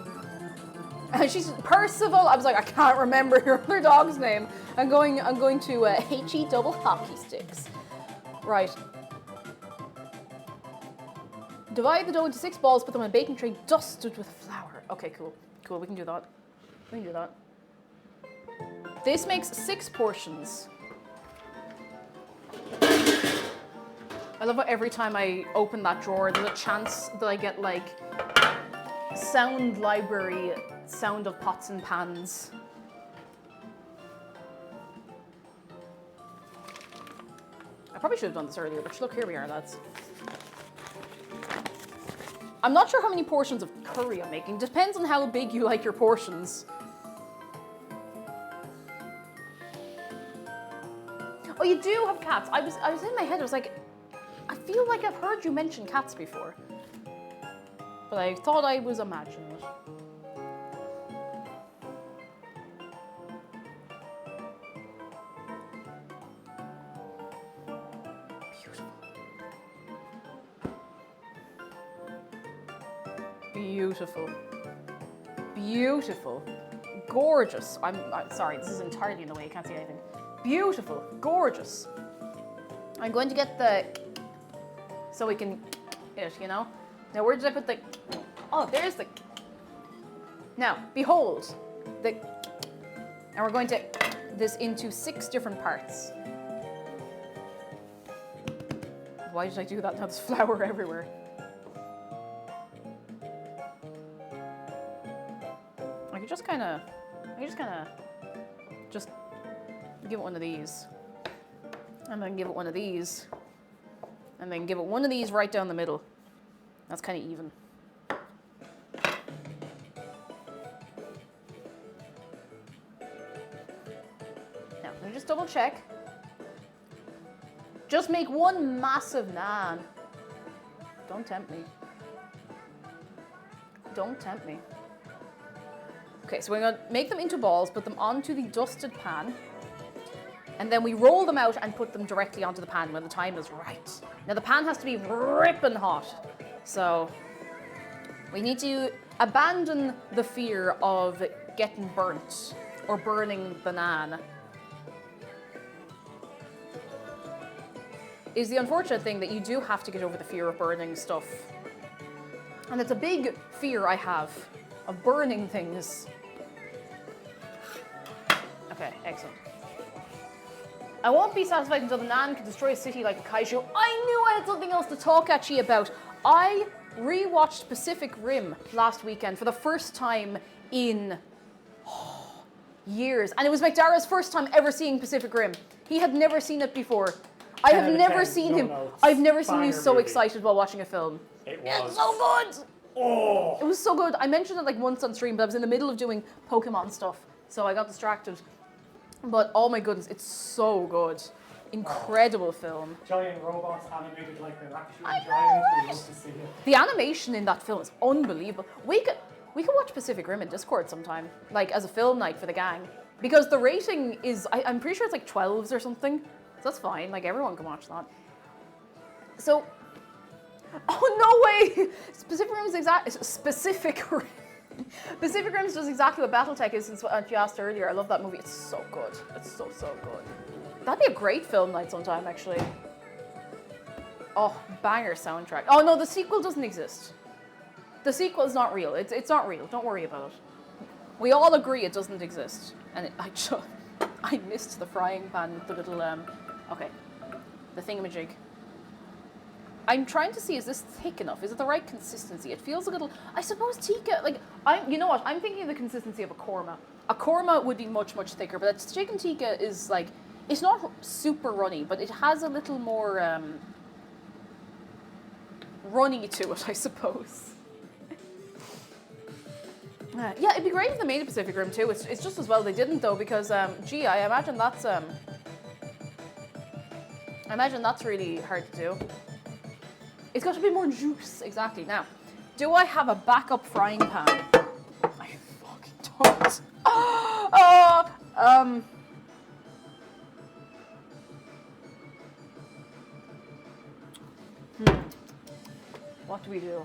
She's Percival. I was like, I can't remember your other dog's name. I'm going to HE double hockey sticks. Right. Divide the dough into 6 balls, put them in a baking tray dusted with flour. Okay, cool. Cool, we can do that. We can do that. This makes 6 portions. I love how every time I open that drawer, there's a chance that I get like sound library, sound of pots and pans. I probably should have done this earlier, but look, here we are, lads. I'm not sure how many portions of curry I'm making. Depends on how big you like your portions. Oh, you do have cats. I was in my head, I was like, I feel like I've heard you mention cats before. But I thought I was imagining it. Beautiful. Beautiful. Beautiful. gorgeous. I'm sorry, this is entirely in the way, I can't see anything. Beautiful, gorgeous. I'm going to get the, so we can, it, you know? Now where did I put the, oh, there's the, now, behold, the, and we're going to this into 6 different parts. Why did I do that? Now there's flour everywhere. I could just kind of just give it one of these, and then give it one of these, and then give it one of these right down the middle. That's kind of even. Now, let me just double check. Just make one massive naan. Don't tempt me. Don't tempt me. Okay, so we're going to make them into balls, put them onto the dusted pan, and then we roll them out and put them directly onto the pan when the time is right. Now the pan has to be ripping hot, so we need to abandon the fear of getting burnt or burning the naan. Is the unfortunate thing that you do have to get over the fear of burning stuff. And it's a big fear I have of burning things. Okay, excellent. I won't be satisfied until the NAAN can destroy a city like a kaiju. I knew I had something else to talk at you about. I rewatched Pacific Rim last weekend for the first time in years. And it was McDara's first time ever seeing Pacific Rim. He had never seen it before. I have never seen him. I've never seen you so excited while watching a film. It was. It's so good! Oh! It was so good. I mentioned it like once on stream, but I was in the middle of doing Pokemon stuff, so I got distracted. But oh my goodness, it's so good. Incredible film. Giant robots animated like they're actually I know, giant. We right? love to see it. The animation in that film is unbelievable. We could watch Pacific Rim in Discord sometime, like as a film night for the gang, because the rating is I'm pretty sure it's like 12s or something. So that's fine. Like everyone can watch that. So, oh no way! Pacific Rim is Pacific Rim. Pacific Rim is just exactly what BattleTech is, since what you asked earlier. I love that movie. It's so good. It's so good. That'd be a great film night sometime, actually. Oh, banger soundtrack. Oh no, the sequel doesn't exist. The sequel is not real. It's not real. Don't worry about it. We all agree it doesn't exist. And I missed the frying pan with the little okay, the thingamajig. I'm trying to see, is this thick enough? Is it the right consistency? It feels a little, I suppose tikka, like, you know what? I'm thinking of the consistency of a korma. A korma would be much, much thicker, but that chicken tikka is like, it's not super runny, but it has a little more runny to it, I suppose. Yeah, it'd be great if they made a Pacific Rim too. It's just as well they didn't though, because gee, I imagine that's really hard to do. It's got to be more juice, exactly. Now, do I have a backup frying pan? I fucking don't. What do we do?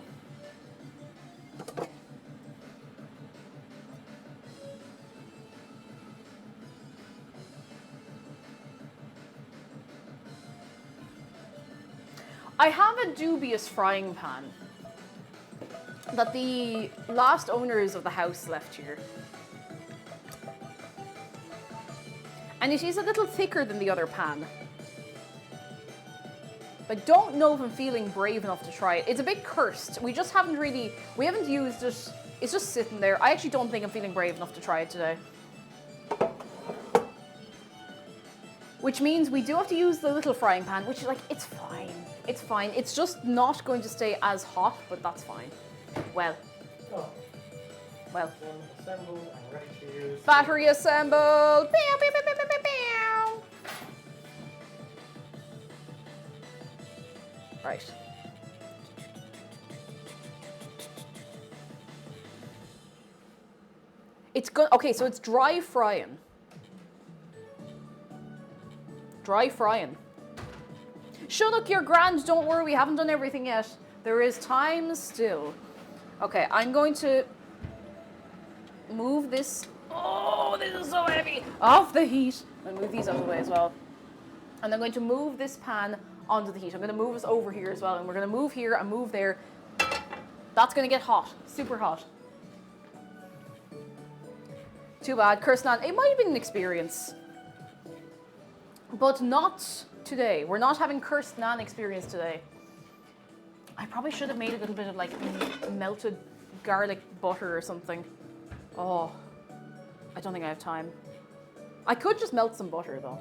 I have a dubious frying pan that the last owners of the house left here. And it is a little thicker than the other pan. I don't know if I'm feeling brave enough to try it. It's a bit cursed. We haven't used it. It's just sitting there. I actually don't think I'm feeling brave enough to try it today. Which means we do have to use the little frying pan, which is like, it's fine. It's fine. It's just not going to stay as hot, but that's fine. Well. Assembled and ready to use. Battery assembled. Pew, pew, pew, pew, pew, pew, pew. Right. It's good. Okay, so it's dry frying. Dry frying. Shut up, you're grand. Don't worry, we haven't done everything yet. There is time still. Okay, I'm going to move this Oh, this is so heavy. Off the heat. I'm gonna move these out of the way as well. And I'm going to move this pan onto the heat. I'm gonna move us over here as well. And we're gonna move here and move there. That's gonna get hot, super hot. Too bad, cursed naan. It might have been an experience, but not today. We're not having cursed naan experience today. I probably should have made a little bit of like melted garlic butter or something. Oh, I don't think I have time. I could just melt some butter though.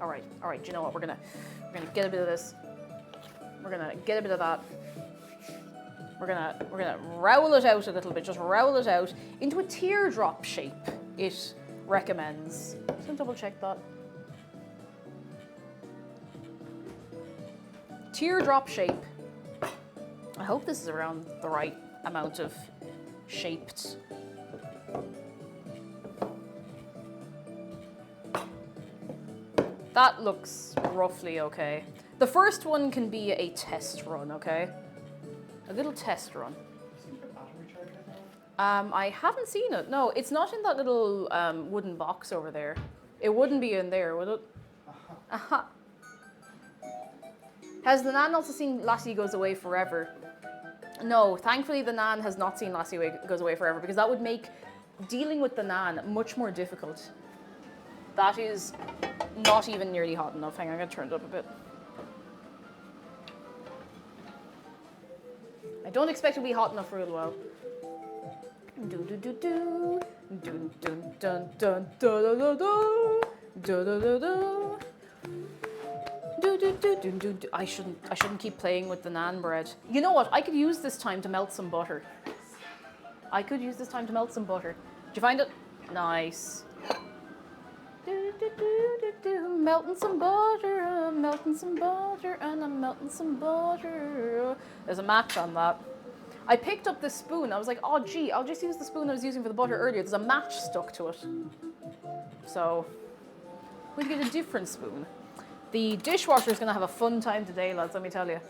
All right. Do you know what? We're gonna get a bit of this. We're gonna get a bit of that. We're gonna roll it out a little bit. Just roll it out into a teardrop shape. It recommends. Just gonna double check that. Teardrop shape. I hope this is around the right amount of shaped. That looks roughly okay. The first one can be a test run, okay? A little test run. I haven't seen it. No, it's not in that little wooden box over there. It wouldn't be in there, would it? Aha. Has the NAAN also seen Lassie Goes Away Forever? No, thankfully the NAAN has not seen Lassie Goes Away Forever because that would make dealing with the NAAN much more difficult. That is not even nearly hot enough. Hang on, I'm gonna turn it up a bit. I don't expect it to be hot enough for a while. Do do do do do dun dun dun da da da da da da da. I shouldn't keep playing with the NAAN bread. You know what? I could use this time to melt some butter. Did you find it? Nice. Melting some butter, I'm melting some butter, and I'm melting some butter. There's a match on that. I picked up this spoon. I was like, oh gee, I'll just use the spoon I was using for the butter earlier. There's a match stuck to it. So, we'll get a different spoon. The dishwasher is going to have a fun time today, lads, let me tell you.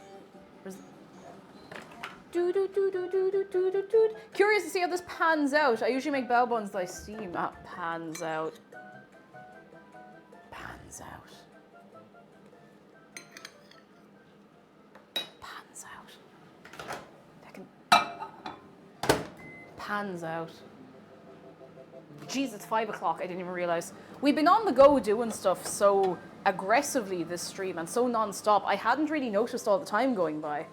Curious to see how this pans out. I usually make bell buns that I steam. Pans out. Pans out. Pans out. Pans out. Jeez, it's 5 o'clock. I didn't even realize. We've been on the go doing stuff so aggressively this stream and so non-stop. I hadn't really noticed all the time going by.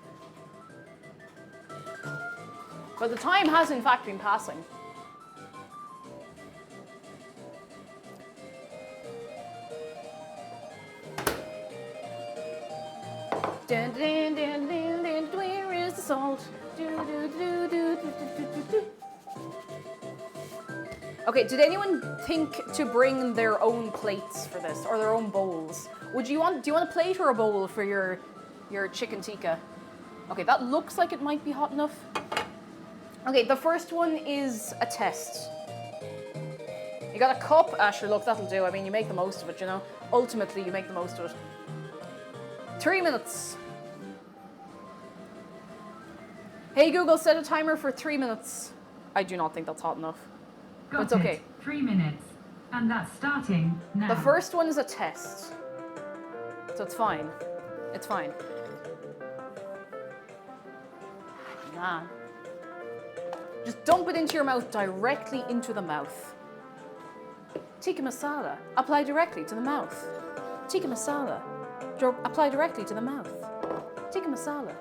But the time has in fact been passing. Dun, dun, dun, dun, dun, where is the salt? Do, do, do, do, do, do, do. Okay, did anyone think to bring their own plates for this or their own bowls? Do you want a plate or a bowl for your chicken tikka? Okay, that looks like it might be hot enough. Okay, the first one is a test. You got a cup? Sure, look, that'll do. I mean, you make the most of it, you know? Ultimately, you make the most of it. 3 minutes. Hey Google, set a timer for 3 minutes. I do not think that's hot enough. Got it's okay. 3 minutes. And that's starting now. The first one is a test. So it's fine. It's fine. Nah. Just dump it into your mouth, directly into the mouth. Tikka masala. Apply directly to the mouth. Tikka masala. Apply directly to the mouth. Tikka masala.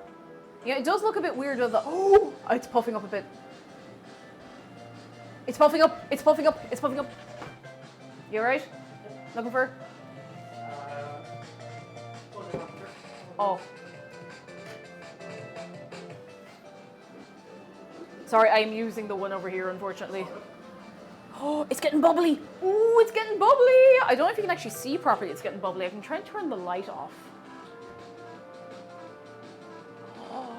Yeah, it does look a bit weird with the, oh, it's puffing up a bit. It's puffing up, it's puffing up, it's puffing up. You alright? Looking for? Oh. Sorry, I'm using the one over here, unfortunately. Oh, it's getting bubbly. Ooh, it's getting bubbly. I don't know if you can actually see properly it's getting bubbly. I can try and turn the light off. Oh,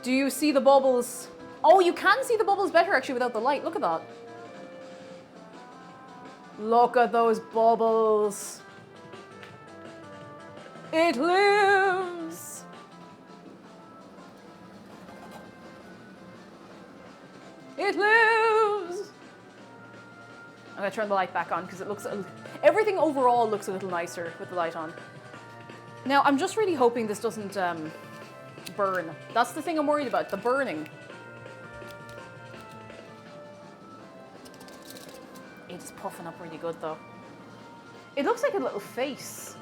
do you see the bubbles? Oh, you can see the bubbles better actually without the light. Look at that. Look at those bubbles. It lives. It lives. I'm gonna turn the light back on because it looks, everything overall looks a little nicer with the light on. Now, I'm just really hoping this doesn't burn. That's the thing I'm worried about, the burning. It is puffing up really good though. It looks like a little face.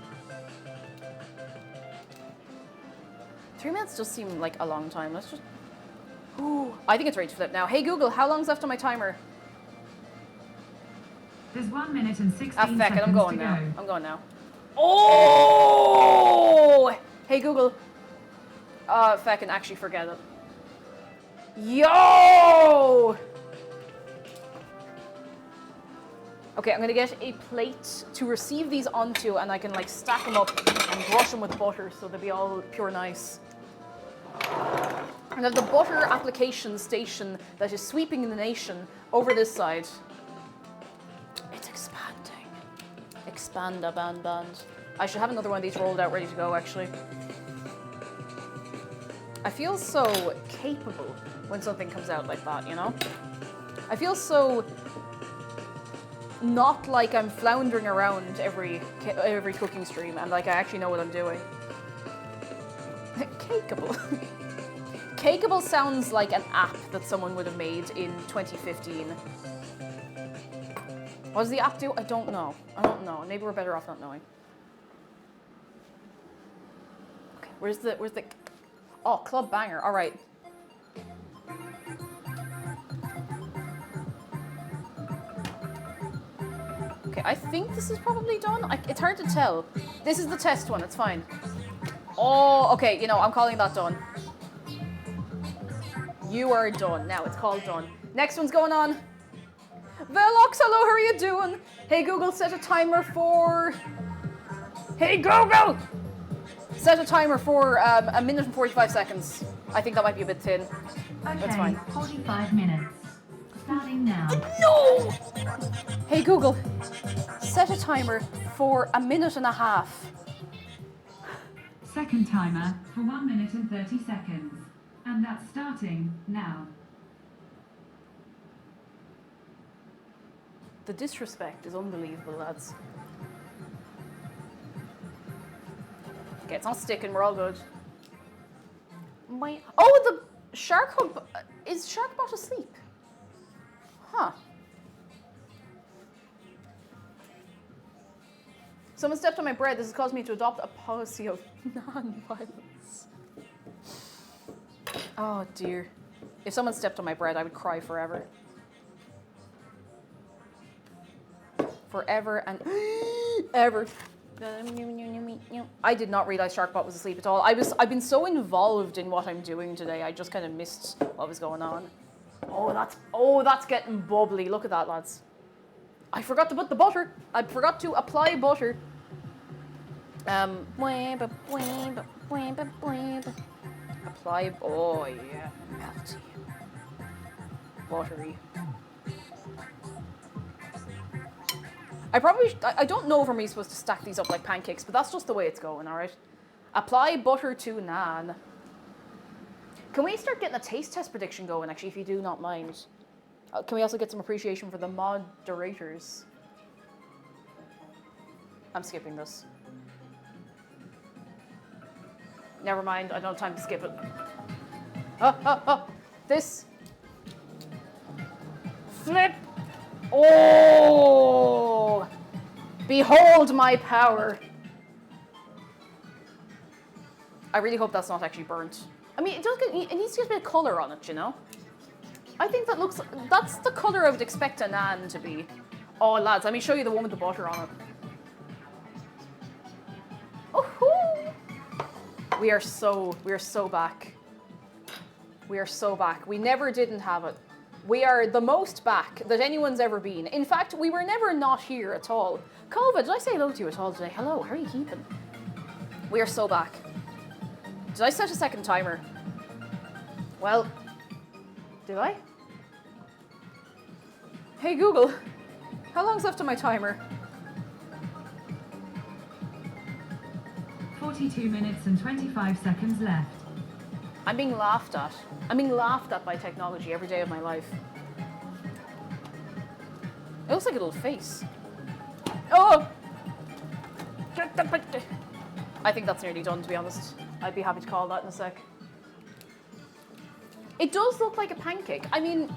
3 minutes does seem like a long time. Let's just... Ooh, I think it's ready to flip now. Hey Google, how long's left on my timer? There's 1 minute and 16 Ah, feck seconds it, I'm going to now. go. I'm going now. Oh! Hey Google. Feckin' actually forget it. Yo! Okay, I'm gonna get a plate to receive these onto, and I can like stack them up and brush them with butter so they'll be all pure nice. And I have the butter application station that is sweeping the nation over this side. It's expanding. Expanda band. I should have another one of these rolled out ready to go actually. I feel so capable when something comes out like that, you know? I feel so not like I'm floundering around every cooking stream and like I actually know what I'm doing. Cakeable. Cakeable sounds like an app that someone would have made in 2015. What does the app do? I don't know. Maybe we're better off not knowing. Okay, where's the... Oh, Club Banger, all right. Okay, I think this is probably done. It's hard to tell. This is the test one, it's fine. Oh, okay, you know, I'm calling that done. You are done. Now it's called done. Next one's going on. Velox, hello, how are you doing? Hey Google, set a timer for... Hey Google! Set a timer for 1 minute and 45 seconds. I think that might be a bit thin. Okay, That's fine. 45 minutes. Starting now. No! Hey Google, set a timer for 1.5 minutes. Second timer for 1 minute and 30 seconds. And that's starting now. The disrespect is unbelievable, lads. Okay, it's not sticking, we're all good. Oh, the Shark Hub, is Sharkbot asleep? Huh. Someone stepped on my bread. This has caused me to adopt a policy of non-violence. Oh dear. If someone stepped on my bread, I would cry forever. Forever and ever. I did not realize Sharkbot was asleep at all. I've been so involved in what I'm doing today, I just kind of missed what was going on. Oh, that's getting bubbly. Look at that, lads. I forgot to put the butter. I forgot to apply butter. Apply, oh yeah, melty. Buttery. I don't know if I'm really supposed to stack these up like pancakes, but that's just the way it's going, all right? Apply butter to naan. Can we start getting a taste test prediction going, actually, if you do not mind? Can we also get some appreciation for the moderators? I'm skipping this. Never mind, I don't have time to skip it. This. Flip. Oh! Behold my power. I really hope that's not actually burnt. I mean, it needs to get a bit of colour on it, you know? I think that's the colour I would expect a naan to be. Oh, lads, let me show you the one with the butter on it. Oh-hoo! We are so back. We are so back. We never didn't have it. We are the most back that anyone's ever been. In fact, we were never not here at all. Kova, did I say hello to you at all today? Hello, how are you keeping? We are so back. Did I set a second timer? Well, did I? Hey Google, how long's left on my timer? 42 minutes and 25 seconds left. I'm being laughed at. I'm being laughed at by technology every day of my life. It looks like a little face. Oh! I think that's nearly done, to be honest. I'd be happy to call that in a sec. It does look like a pancake. I mean,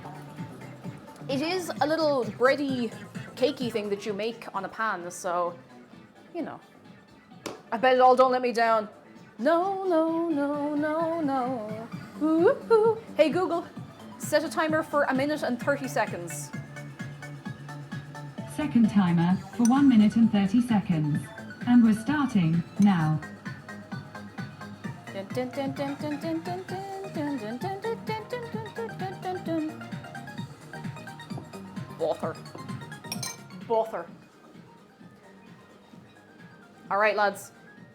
it is a little bready, cakey thing that you make on a pan, so, you know. I bet it all don't let me down. No, no, no, no, no. Ooh, ooh. Hey Google, set a timer for 1 minute and 30 seconds. Second timer for 1 minute and 30 seconds. And we're starting now. Bother. Bother. All right, lads.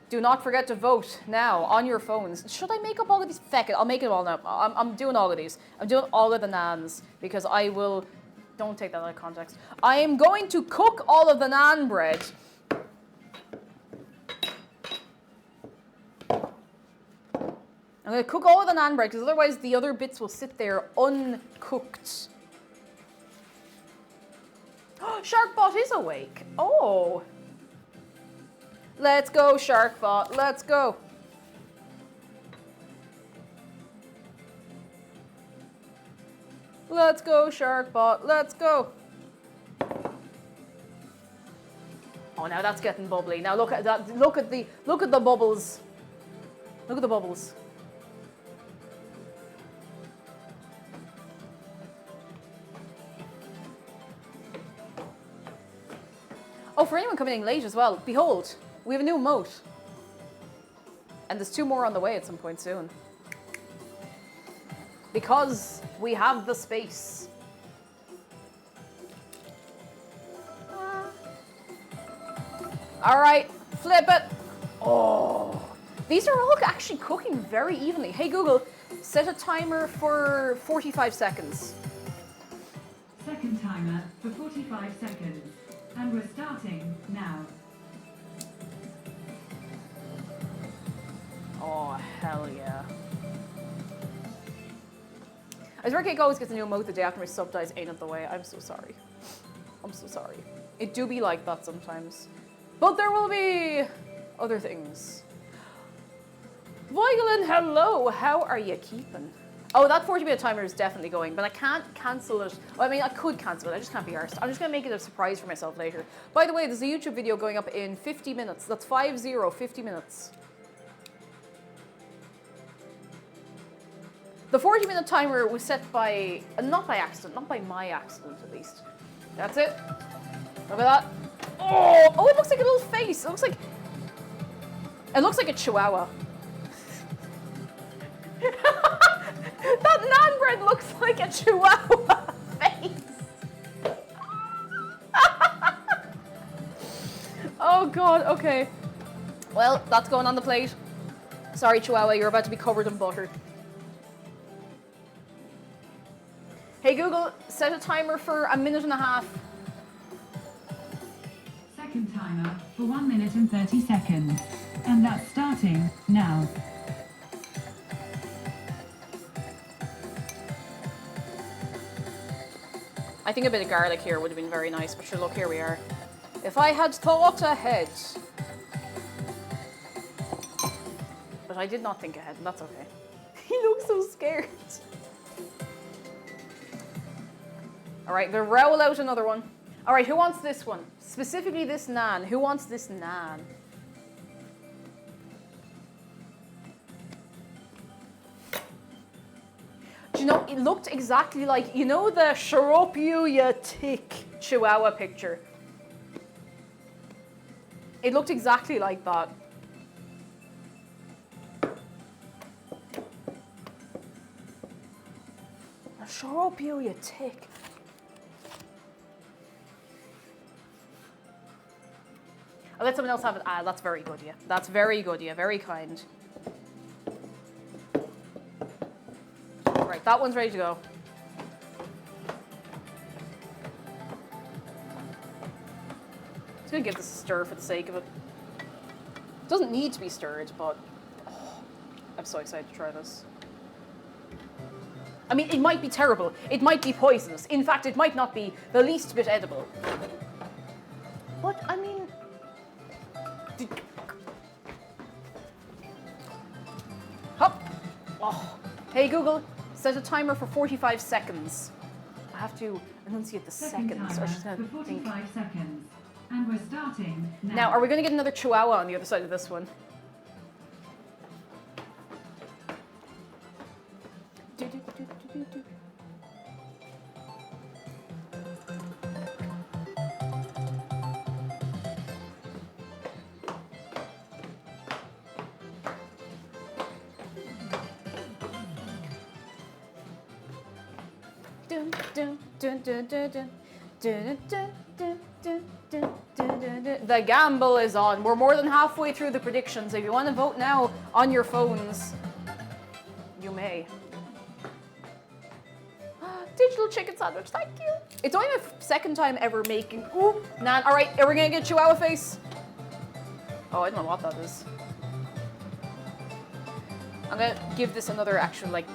Do not forget to vote now on your phones. Should I make up all of these? Feck it, I'll make it all now. I'm doing all of these. I'm doing all of the naans because I will... Don't take that out of context. I am going to cook all of the naan bread. I'm going to cook all of the naan bread because otherwise the other bits will sit there uncooked. Sharkbot is awake. Oh. Let's go, Sharkbot. Let's go. Let's go, Sharkbot. Let's go. Oh, now that's getting bubbly. Now look at that. Look at the bubbles. Look at the bubbles. Oh, for anyone coming in late as well, behold, we have a new emote. And there's 2 more on the way at some point soon. Because we have the space. All right, flip it. Oh, these are all actually cooking very evenly. Hey Google, set a timer for 45 seconds. Second timer for 45 seconds. And we're starting now. Oh, hell yeah. I swear Cake always gets a new emote the day after my sub dies ain't it the way. I'm so sorry. I'm so sorry. It do be like that sometimes. But there will be other things. Voigelin, hello. How are you keeping? Oh, that 40-minute timer is definitely going, but I can't cancel it. Well, I mean, I could cancel it. I just can't be arsed. I'm just going to make it a surprise for myself later. By the way, there's a YouTube video going up in 50 minutes. That's 50 minutes. The 40-minute timer was set by, not by accident, not by my accident at least. That's it. Look at that. Oh, it looks like a little face. It looks like a chihuahua. That naan bread looks like a chihuahua face. Oh God, okay. Well, that's going on the plate. Sorry, chihuahua, you're about to be covered in butter. Hey Google, set a timer for 1.5 minutes. Second timer for 1 minute and 30 seconds. And that's starting now. I think a bit of garlic here would have been very nice, but sure, look, here we are. If I had thought ahead. But I did not think ahead, and that's okay. He looks so scared. All right, they'll roll out another one. All right, who wants this one? Specifically this naan. Who wants this naan? Do you know, it looked exactly like, you know the Tikka Chihuahua picture? It looked exactly like that. Tikka. I'll let someone else have it. Ah, that's very good, yeah. That's very good, yeah. Very kind. Right, that one's ready to go. Just gonna give this a stir for the sake of it. It doesn't need to be stirred, but oh, I'm so excited to try this. I mean, it might be terrible. It might be poisonous. In fact, it might not be the least bit edible. But, I mean... Hop! Oh. Hey, Google, set a timer for 45 seconds. I have to enunciate the seconds. Or just for think. 45 seconds. And we're starting now. Now, are we going to get another chihuahua on the other side of this one? The gamble is on. We're more than halfway through the predictions. If you want to vote now on your phones, you may. Digital chicken sandwich, thank you. It's only my second time ever making. Ooh, Nan. All right, are we gonna get chihuahua face? Oh, I don't know what that is. I'm gonna give this another actual like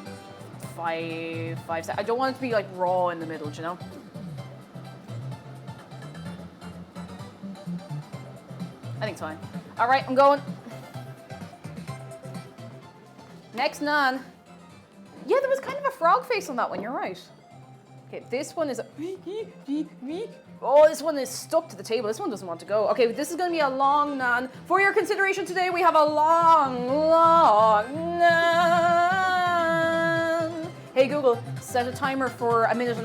five seconds. I don't want it to be like raw in the middle, do you know? I think it's fine. All right, I'm going. Next Nan. Yeah, there was kind of a frog face on that one. You're right. Okay, this one is. Oh, this one is stuck to the table. This one doesn't want to go. Okay, this is going to be a long Nan. For your consideration today, we have a long Nan. Hey Google, set a timer for 1.5 minutes.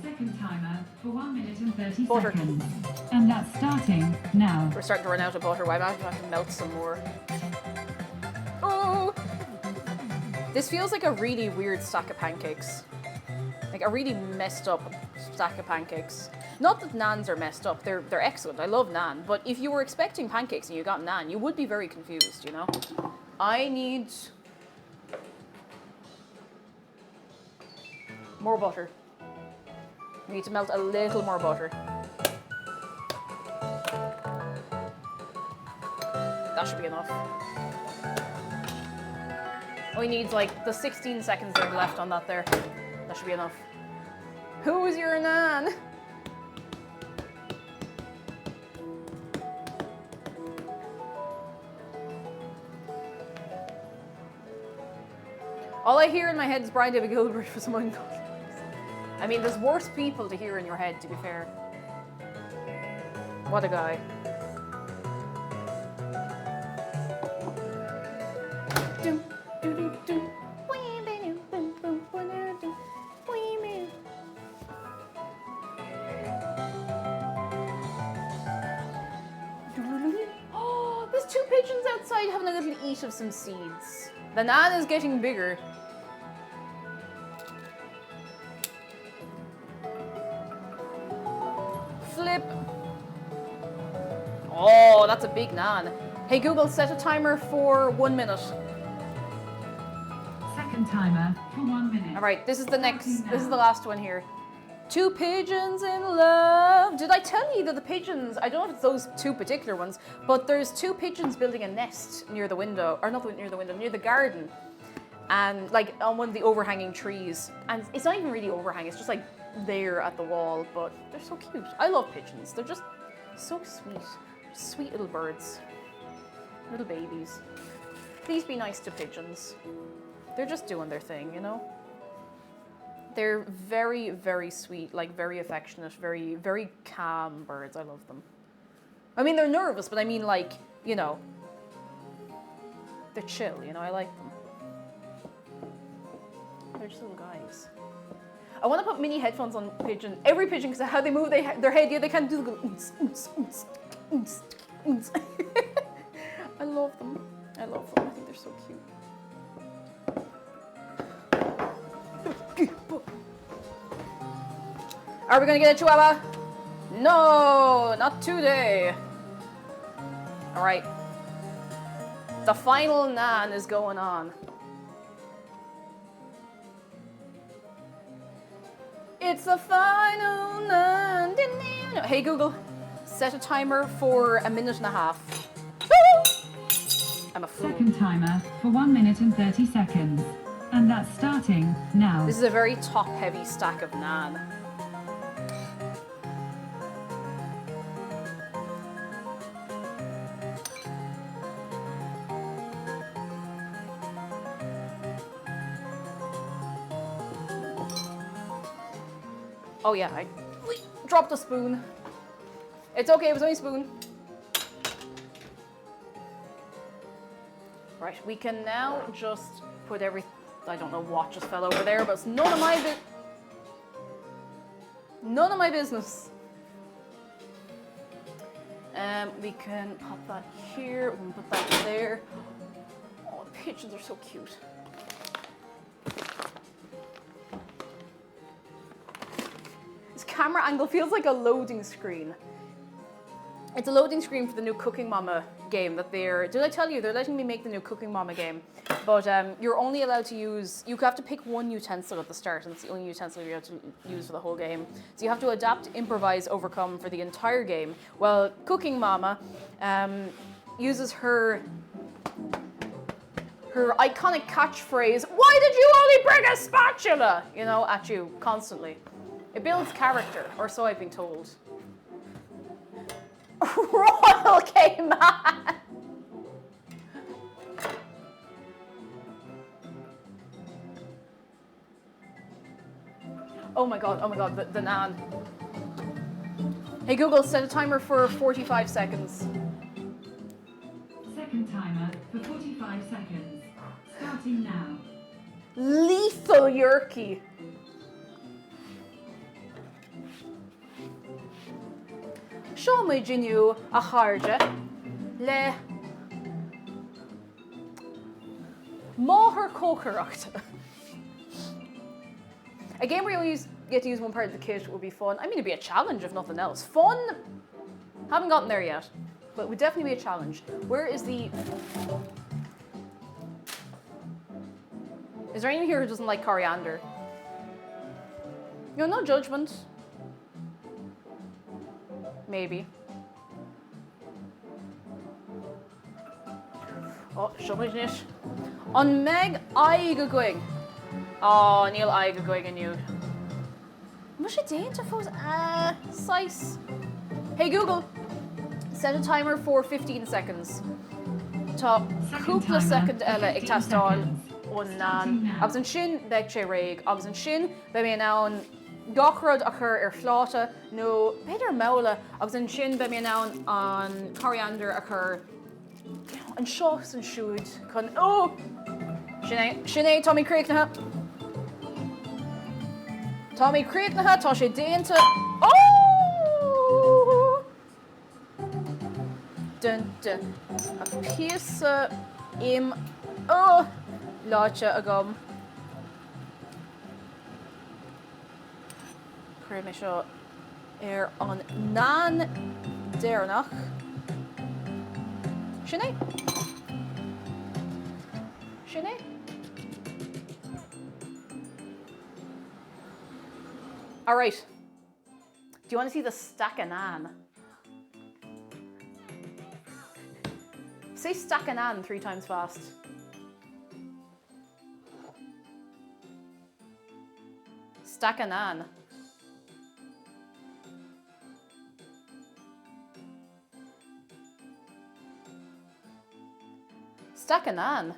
Second timer for 1 minute and 30 Butter. seconds. And that's starting now. We're starting to run out of butter. Why might I have to melt some more? Oh! This feels like a really weird stack of pancakes. Like a really messed up stack of pancakes. Not that naans are messed up, they're excellent. I love naan. But if you were expecting pancakes and you got naan, you would be very confused, you know? I need more butter. I need to melt a little more butter. That should be enough. Only needs like the 16 seconds that are left on that there. That should be enough. Who's your Nan? All I hear in my head is Brian David Gilbert for someone. I mean, there's worse people to hear in your head, to be fair. What a guy. Oh, there's two pigeons outside having a little eat of some seeds. The Naan is getting bigger. Flip. Oh, that's a big Naan. Hey Google, set a timer for 1 minute. Second timer for 1 minute. All right, this is the last one here. Two pigeons in love. Did I tell you that the pigeons, I don't know if it's those two particular ones, but there's two pigeons building a nest near the window, or not near the window, near the garden. And like on one of the overhanging trees. And it's not even really overhanging, it's just like there at the wall, but they're so cute. I love pigeons. They're just so sweet. Sweet little birds. Little babies. Please be nice to pigeons. They're just doing their thing, you know? They're very, very sweet, like very affectionate, very, very calm birds. I love them. I mean, they're nervous, but I mean like, you know, they're chill, you know, I like them. They're just little guys. I want to put mini headphones on every pigeon, because how they move their head, yeah, they kind of do the I love them. I love them. I think they're so cute. Are we gonna get a chihuahua? No, not today. All right. The final Naan is going on. It's the final Naan. Hey Google, set a timer for 1.5 minutes. I'm a fool. Second timer for 1 minute and 30 seconds. And that's starting now. This is a very top-heavy stack of naan. Oh yeah, I dropped a spoon. It's okay, it was only a spoon. Right, we can now just put everything. I don't know what just fell over there, but it's none of my business. We can pop that here. We can put that there. Oh, the pigeons are so cute. This camera angle feels like a loading screen. It's a loading screen for the new Cooking Mama game that they're... Did I tell you? They're letting me make the new Cooking Mama game. But you're only allowed to use... You have to pick one utensil at the start, and it's the only utensil you're able to use for the whole game. So you have to adapt, improvise, overcome for the entire game. Well, Cooking Mama uses her iconic catchphrase, "Why did you only bring a spatula?" You know, at you constantly. It builds character, or so I've been told. Royal Cayman! Oh my god, the naan. Hey Google, set a timer for 45 seconds. Second timer for 45 seconds. Starting now. Lethal Yerky. Seo muid inniu a chairde le máthair cócaireachta. A game where you only get to use one part of the kit would be fun. I mean, it'd be a challenge if nothing else. Fun, haven't gotten there yet, but it would definitely be a challenge. Where is the... Is there anyone here who doesn't like coriander? You know, no judgment. Maybe. Oh, siomid níos. An meg aige going. Oh, níl aige going inniu. Mu sé déanta fós size. Hey Google, set a timer for 15 seconds. Tá cúpla second eile ag tastáil ón naan. Agus an sin beag sé réig. Agus an sin be mé nán gachrod a chur ar chláta nó beidir meula. Agus an sin be mé nán an coriander a chur an seo san siúd chun Sinné Tommy Creeknathe. Tommy Creeknathe tá sé déanta. Oh! Dun dun. A píosa im láite a gom. Cruir mé seo ar an naan déarnach. Sinné? Sinné? All right. Do you want to see the stack of naan? Say stack of naan 3 times fast. Stack of naan. Stack of naan.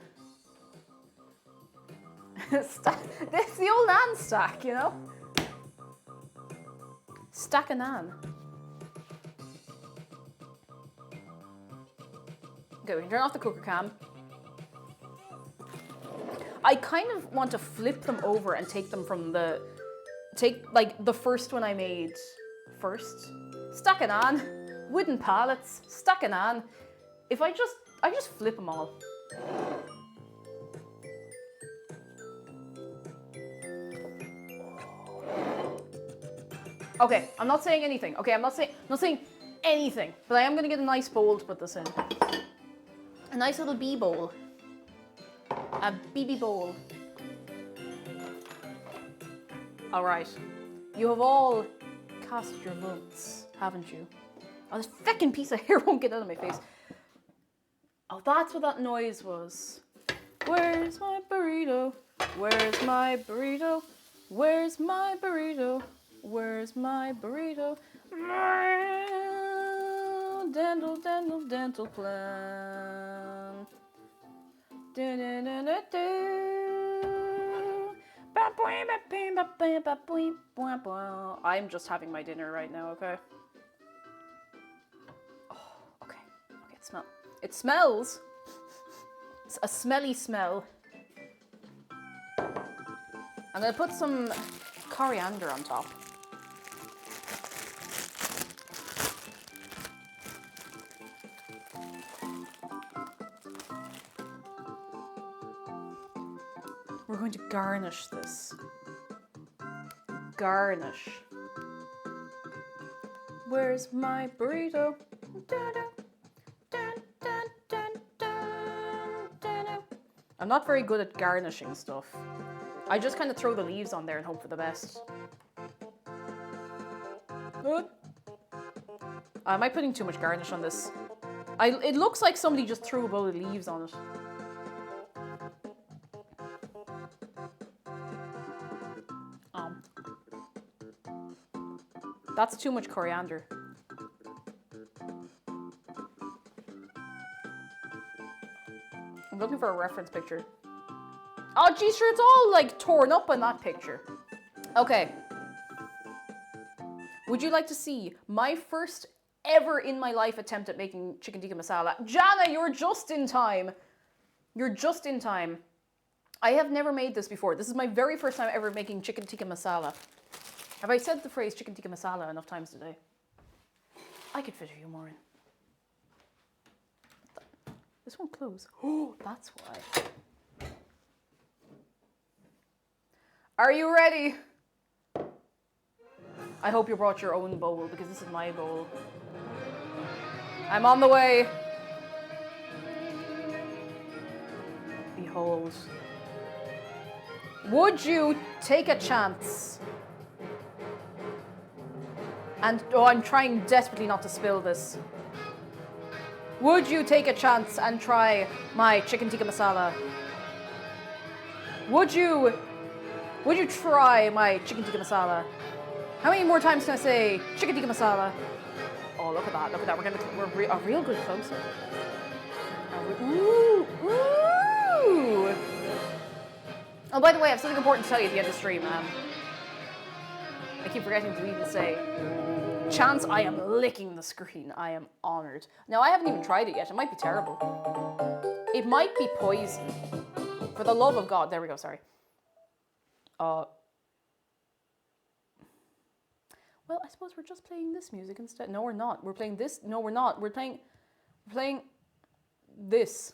This the old naan stack, you know? Stack of naan. Okay, we can turn off the cooker cam. I kind of want to flip them over and take them from the first one I made first. Stack of naan, wooden pallets, stack of naan. If I just flip them all. Okay, I'm not saying anything. Okay, I'm not saying anything, but I am gonna get a nice bowl to put this in. A nice little bee bowl. A BB bowl. All right, you have all cast your votes, haven't you? Oh, this feckin' piece of hair won't get out of my face. Oh, that's what that noise was. Where's my burrito? Where's my burrito? Where's my burrito? Where's my burrito? Dental, dental, dental plan. I'm just having my dinner right now, okay? Oh, okay. Okay, it smells. It's a smelly smell. I'm gonna put some coriander on top. We're going to garnish this. Garnish. Where's my burrito? I'm not very good at garnishing stuff. I just kind of throw the leaves on there and hope for the best. Am I putting too much garnish on this? It looks like somebody just threw a bowl of leaves on it. That's too much coriander. I'm looking for a reference picture. Oh, geez, sure, it's all like torn up in that picture. Okay. Would you like to see my first ever in my life attempt at making chicken tikka masala? Jana, you're just in time. You're just in time. I have never made this before. This is my very first time ever making chicken tikka masala. Have I said the phrase chicken tikka masala enough times today? I could fit a few more in. This won't close. Oh, that's why. Are you ready? I hope you brought your own bowl because this is my bowl. I'm on the way. Behold. Would you take a chance? And, oh, I'm trying desperately not to spill this. Would you take a chance and try my chicken tikka masala? Would you try my chicken tikka masala? How many more times can I say chicken tikka masala? Oh, look at that, look at that. We're a real good close-up. Ooh, ooh. Oh, by the way, I have something important to tell you at the end of the stream. I keep forgetting to even say, chance I am licking the screen. I am honored. Now, I haven't even tried it yet. It might be terrible. It might be poison. For the love of God. There we go, sorry. Well, I suppose we're just playing this music instead. No, we're not. We're playing this. No, we're not. We're playing this.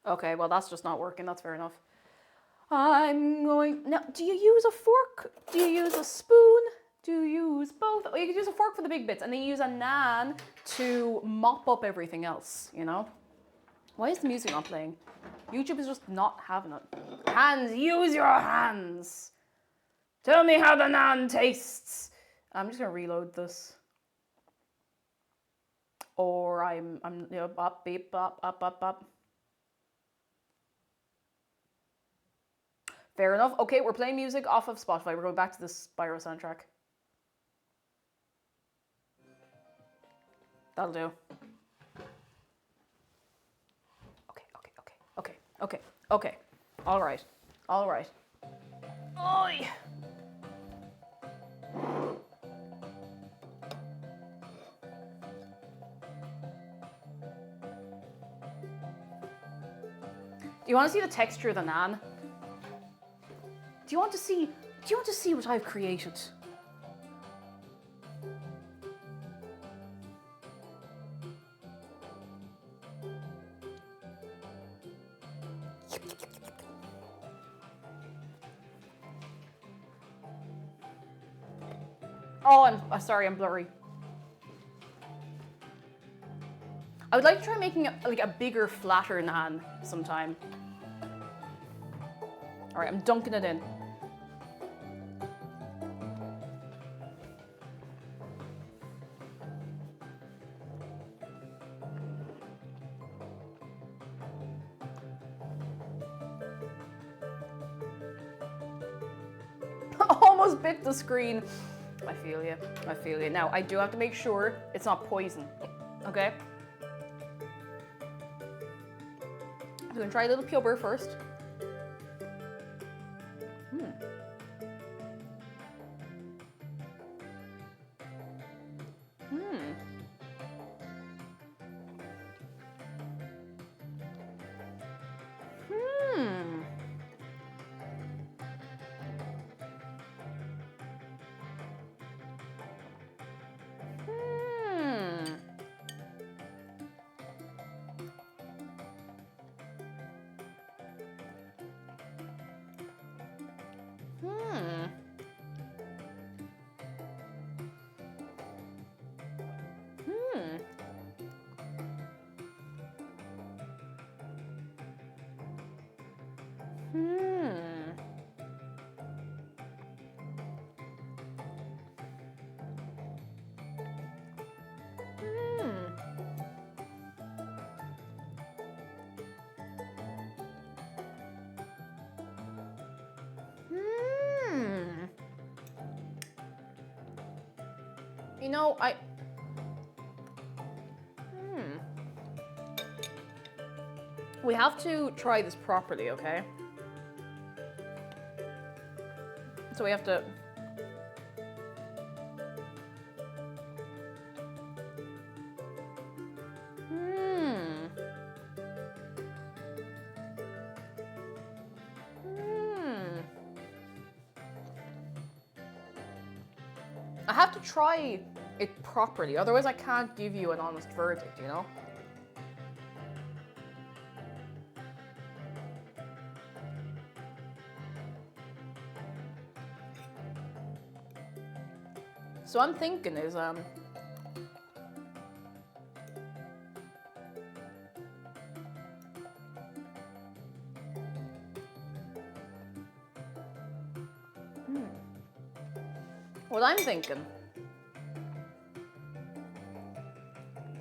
Okay, well, that's just not working. That's fair enough. I'm going... Now, do you use a fork? Do you use a spoon? Do you use both? Oh, you could use a fork for the big bits, and then you use a NAAN to mop up everything else, you know? Why is the music not playing? YouTube is just not having it. Hands, use your hands. Tell me how the NAAN tastes. I'm just going to reload this. Or I'm you know, bop, beep, bop, bop, bop, bop. Fair enough. Okay, we're playing music off of Spotify. We're going back to the Spyro soundtrack. That'll do. Okay. All right. Oi! Do you want to see the texture of the NAAN? Do you want to see what I've created? Oh, I'm sorry, I'm blurry. I would like to try making like a bigger, flatter NAAN sometime. All right, I'm dunking it in. almost bit the screen. I feel you. I feel you. Now, I do have to make sure it's not poison. Okay? I'm gonna try a little pubber first. You know, we have to try this properly, okay? So we have to... I have to try it properly, otherwise I can't give you an honest verdict, you know? So I'm thinking is what I'm thinking.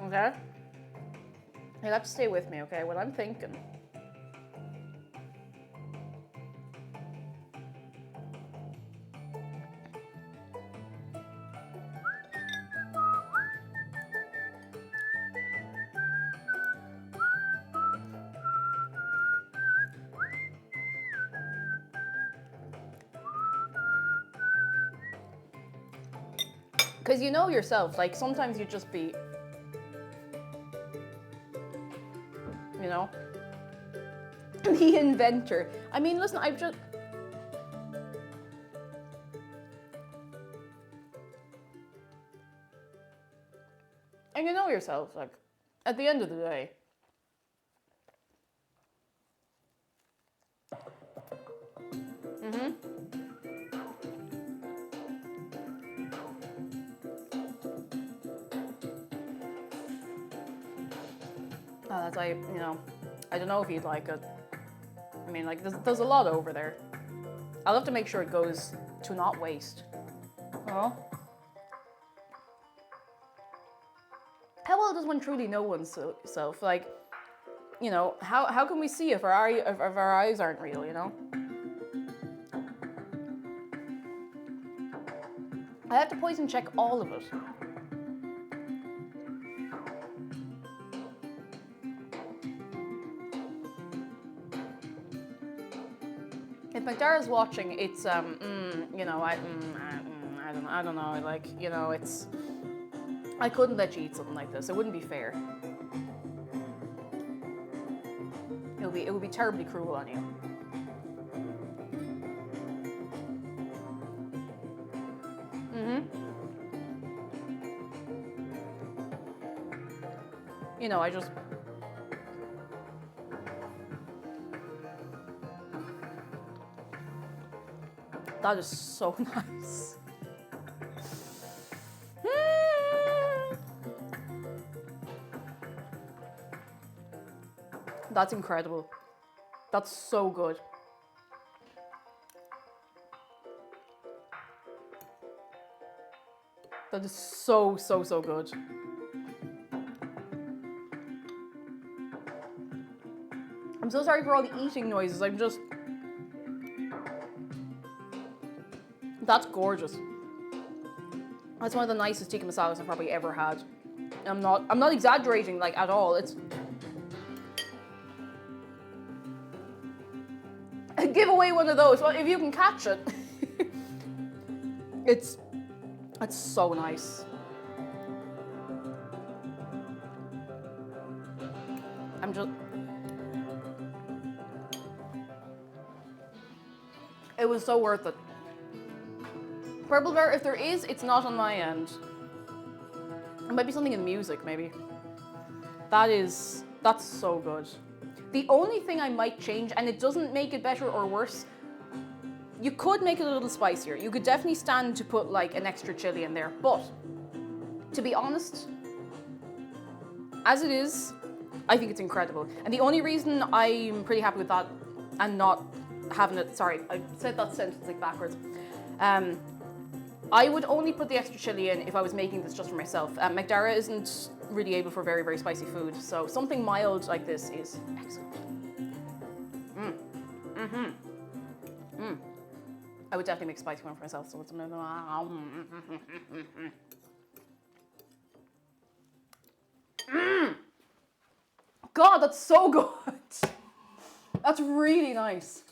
Okay? You'll have to stay with me, okay? What I'm thinking. Because you know yourself, like sometimes you just be, you know, the inventor. I mean, listen, I've just... And you know yourself, like, at the end of the day, that's like, you know, I don't know if you'd like it. I mean, like, there's a lot over there. I'll have to make sure it goes to not waste. Oh. How well does one truly know oneself? Like, you know, how can we see if our eyes aren't real, you know? I have to poison check all of it. If McDara's watching, it's you know, I don't know, like, you know, it's, I couldn't let you eat something like this. It wouldn't be fair. It would be terribly cruel on you. You know, I just... That is so nice. That's incredible. That's so good. That is so, so, so good. I'm so sorry for all the eating noises. I'm just... That's gorgeous. That's one of the nicest tikka masalas I've probably ever had. I'm not exaggerating like at all. It's give away one of those. Well, if you can catch it. It's so nice. It was so worth it. Purple bear, if there is, it's not on my end. It might be something in music, maybe. That's so good. The only thing I might change, and it doesn't make it better or worse, you could make it a little spicier. You could definitely stand to put like an extra chili in there, but to be honest, as it is, I think it's incredible. And the only reason I'm pretty happy with that and not having it, sorry, I said that sentence like backwards. I would only put the extra chili in if I was making this just for myself. McDara isn't really able for very, very spicy food, so something mild like this is excellent. I would definitely make a spicy one for myself, so it's God, that's so good. That's really nice.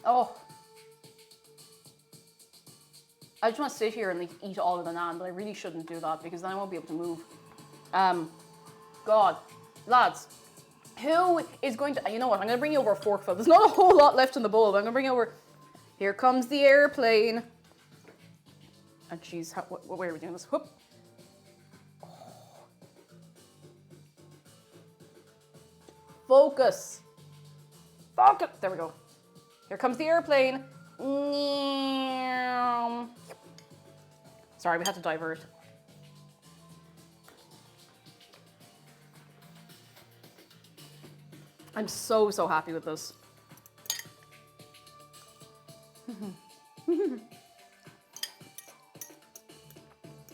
Oh. I just want to sit here and like eat all of the naan, but I really shouldn't do that because then I won't be able to move. God, lads, who is going to, you know what, I'm going to bring you over a forkful. There's not a whole lot left in the bowl, but I'm going to bring you over, here comes the airplane. And geez, what way are we doing this? Whoop. Oh. Focus. Focus. There we go. Here comes the airplane. Sorry, we had to divert. I'm so happy with this.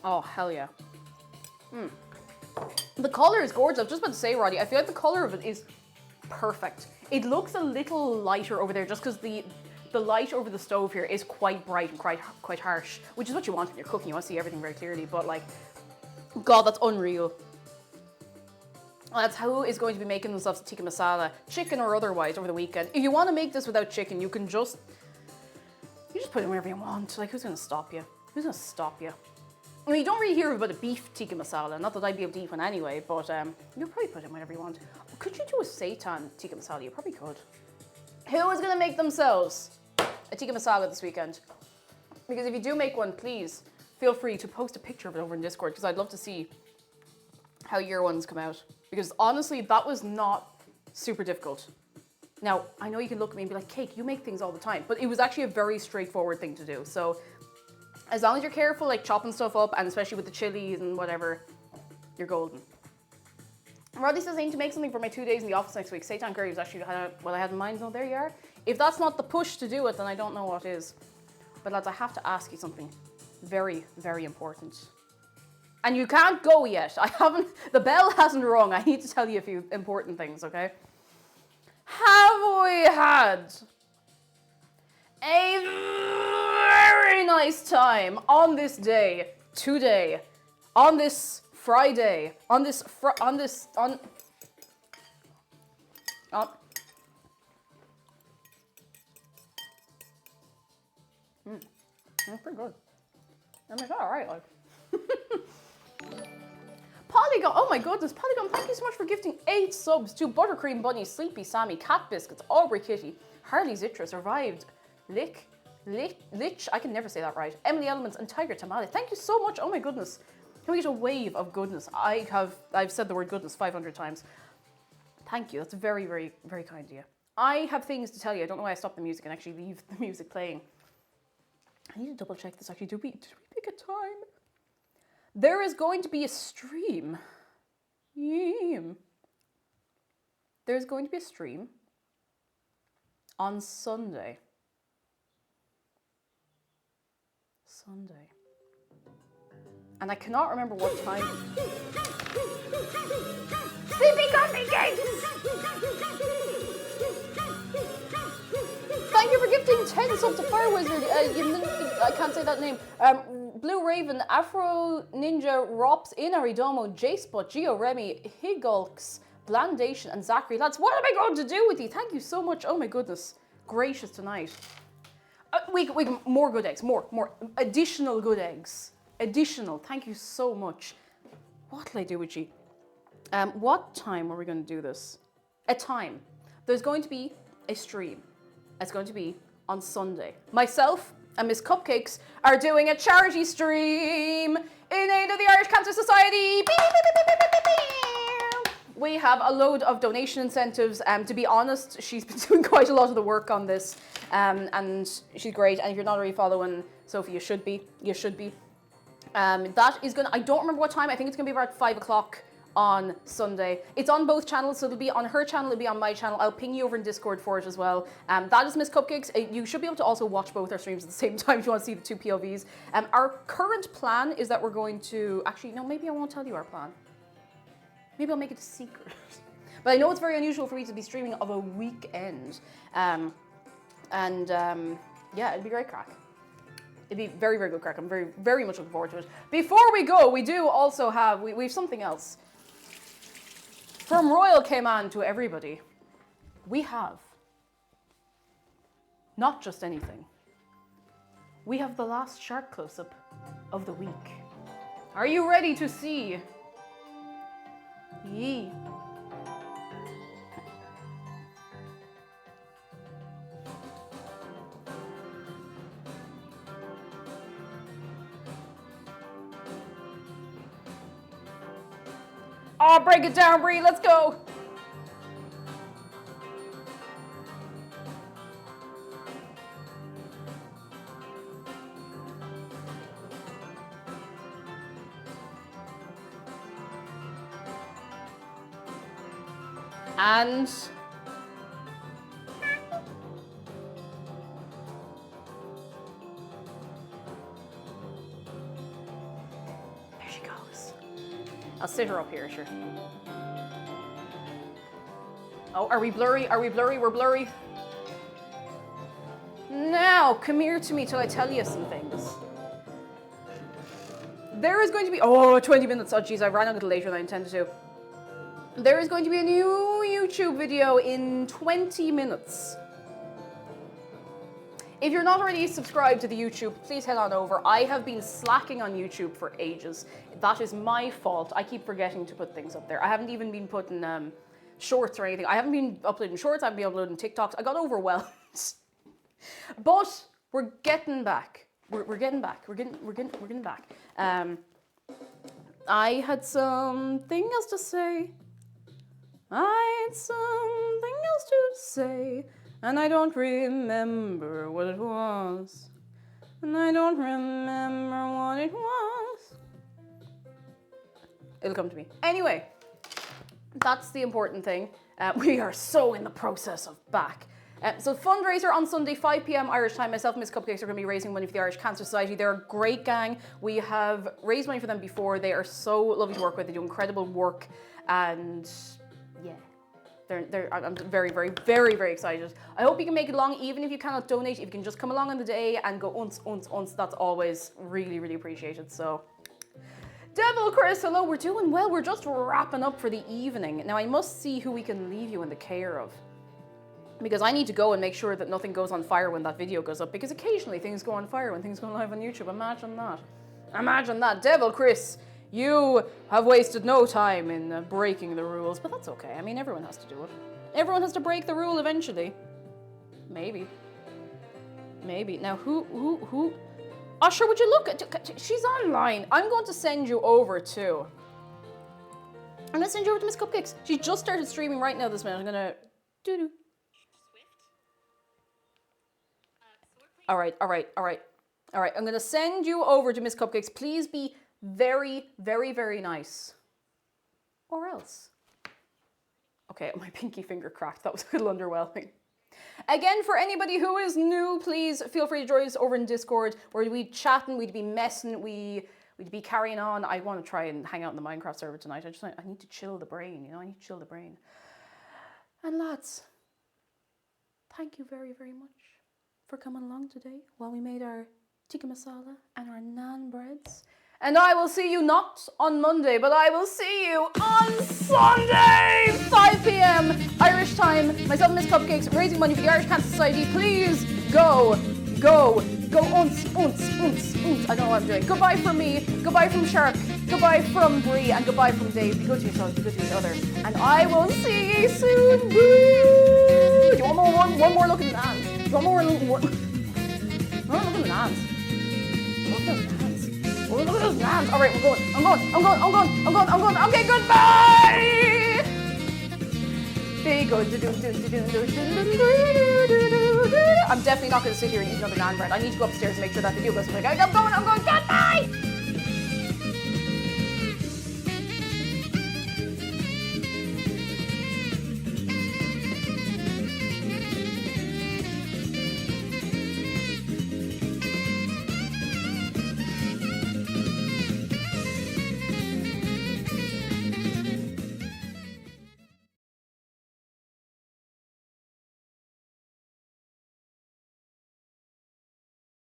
Oh, hell yeah. The color is gorgeous. I was just about to say, Roddy, I feel like the color of it is perfect. It looks a little lighter over there just because the light over the stove here is quite bright and quite harsh, which is what you want when you're cooking. You want to see everything very clearly, but like, God, that's unreal. That's who is going to be making themselves a tikka masala, chicken or otherwise, over the weekend. If you want to make this without chicken, you just put in wherever you want. Like, who's going to stop you? Who's going to stop you? I mean, you don't really hear about a beef tikka masala. Not that I'd be able to eat one anyway, but you'll probably put in whatever you want. Could you do a seitan tikka masala? You probably could. Who is going to make themselves a tikka masala this weekend? Because if you do make one, please feel free to post a picture of it over in Discord, because I'd love to see how your ones come out. Because honestly, that was not super difficult. Now, I know you can look at me and be like, Cake, you make things all the time, but it was actually a very straightforward thing to do. So as long as you're careful, like chopping stuff up, and especially with the chilies and whatever, you're golden. Roddy says I need to make something for my 2 days in the office next week. Seitan curry was actually what I had in mind. No, there you are. If that's not the push to do it, then I don't know what is. But lads, I have to ask you something very, very important. And you can't go yet. The bell hasn't rung. I need to tell you a few important things, okay? Have we had a very nice time on this day, today, on this Friday, That's pretty good. I'm like, all right, like. Polygon, oh my goodness, Polygon, thank you so much for gifting 8 subs to Buttercream Bunny, Sleepy Sammy, Cat Biscuits, Aubrey Kitty, Harley Zitra, Survived, Lich, I can never say that right, Emily Elements, and Tiger Tamale. Thank you so much, oh my goodness. Can we get a wave of goodness? I've said the word goodness 500 times. Thank you, that's very, very, very kind of you. I have things to tell you. I don't know why I stopped the music and actually leave the music playing. I need to double check this actually. Did we pick a time? There is going to be a stream. There's going to be a stream on Sunday. And I cannot remember what time. Sleepy Coffee Cake! Thank you you for gifting 10 subs to Fire Wizard. I can't say that name. Blue Raven, Afro Ninja, Rops, Inaridomo, J-Spot, Geo Remy, Higulks, Blandation, and Zachary. Lads, what am I going to do with you? Thank you so much. Oh my goodness. Gracious tonight. We more good eggs. More. Additional good eggs. Additional. Thank you so much. What'll I do with you? What time are we going to do this? A time. There's going to be a stream. It's going to be on Sunday. Myself and Miss Cupcakes are doing a charity stream in aid of the Irish Cancer Society. We have a load of donation incentives. To be honest, she's been doing quite a lot of the work on this, and she's great. And if you're not already following Sophie, you should be. You should be. That is gonna. I don't remember what time. I think it's gonna be about 5 o'clock on Sunday. It's on both channels, so it'll be on her channel, it'll be on my channel. I'll ping you over in Discord for it as well. That is Miss Cupcakes. You should be able to also watch both our streams at the same time if you want to see the two POVs. Our current plan is that we're going to actually no, maybe I won't tell you our plan. Maybe I'll make it a secret. But I know it's very unusual for me to be streaming of a weekend. Yeah, it'd be great crack. It'd be very, very good crack. I'm very, very much looking forward to it. Before we go, we do also have, we have something else. From Royal Cayman to everybody, we have not just anything. We have the last shark close-up of the week. Are you ready to see? Yee. Oh, break it down, Bree. Let's go. And there she goes. I'll sit her up here, sure. Oh, are we blurry? Are we blurry? We're blurry. Now, come here to me till I tell you some things. There is going to be, 20 minutes. Oh, geez, I ran a little later than I intended to. There is going to be a new YouTube video in 20 minutes. If you're not already subscribed to the YouTube, please head on over. I have been slacking on YouTube for ages. That is my fault. I keep forgetting to put things up there. I haven't even been putting shorts or anything. I haven't been uploading shorts. I haven't been uploading TikToks. I got overwhelmed. But we're getting back. We're getting back. We're getting back. I had something else to say. I had something else to say, and I don't remember what it was. And I don't remember what it was. It'll come to me. Anyway, that's the important thing. We are so in the process of back. So fundraiser on Sunday, 5 p.m. Irish time. Myself and Miss Cupcakes are going to be raising money for the Irish Cancer Society. They're a great gang. We have raised money for them before. They are so lovely to work with. They do incredible work, and yeah, I'm very, very, very, very excited. I hope you can make it along, even if you cannot donate. If you can just come along on the day and go uns, that's always really, really appreciated. So, Devil Chris, hello, we're doing well. We're just wrapping up for the evening. Now, I must see who we can leave you in the care of, because I need to go and make sure that nothing goes on fire when that video goes up, because occasionally things go on fire when things go live on YouTube. Imagine that. Imagine that. Devil Chris, you have wasted no time in breaking the rules, but that's okay. I mean, everyone has to do it. Everyone has to break the rule eventually. Maybe. Now, who? Usher, would you look at? She's online. I'm going to send you over to. I'm going to send you over to Miss Cupcakes. She just started streaming right now this minute. I'm going to. Doo-doo. All right. I'm going to send you over to Miss Cupcakes. Please be very, very, very nice. Or else. Okay, my pinky finger cracked. That was a little underwhelming. Again, for anybody who is new, please feel free to join us over in Discord, where we'd be chatting, we'd be messing, we'd be carrying on. I want to try and hang out in the Minecraft server tonight. I need to chill the brain, you know, I need to chill the brain. And lads, thank you very, very much. for coming along today while we made our tikka masala and our naan breads. And I will see you not on Monday, but I will see you on Sunday, 5 p.m. Irish time. Myself and Miss Cupcakes raising money for the Irish Cancer Society. Please go, unts. I don't know what I'm doing. Goodbye from me, goodbye from Shark, goodbye from Bree, and goodbye from Dave. Be good to yourselves, be good to each other. And I will see you soon. Boo! Do you want more, one more look at the hands? Do you want more look at the hands? Look at the hands. Oh, look at those hands. All right, we're going. I'm going. Okay, goodbye. Be good. I'm definitely not going to sit here and eat another naan bread. I need to go upstairs and make sure that video goes. I'm going. Goodbye.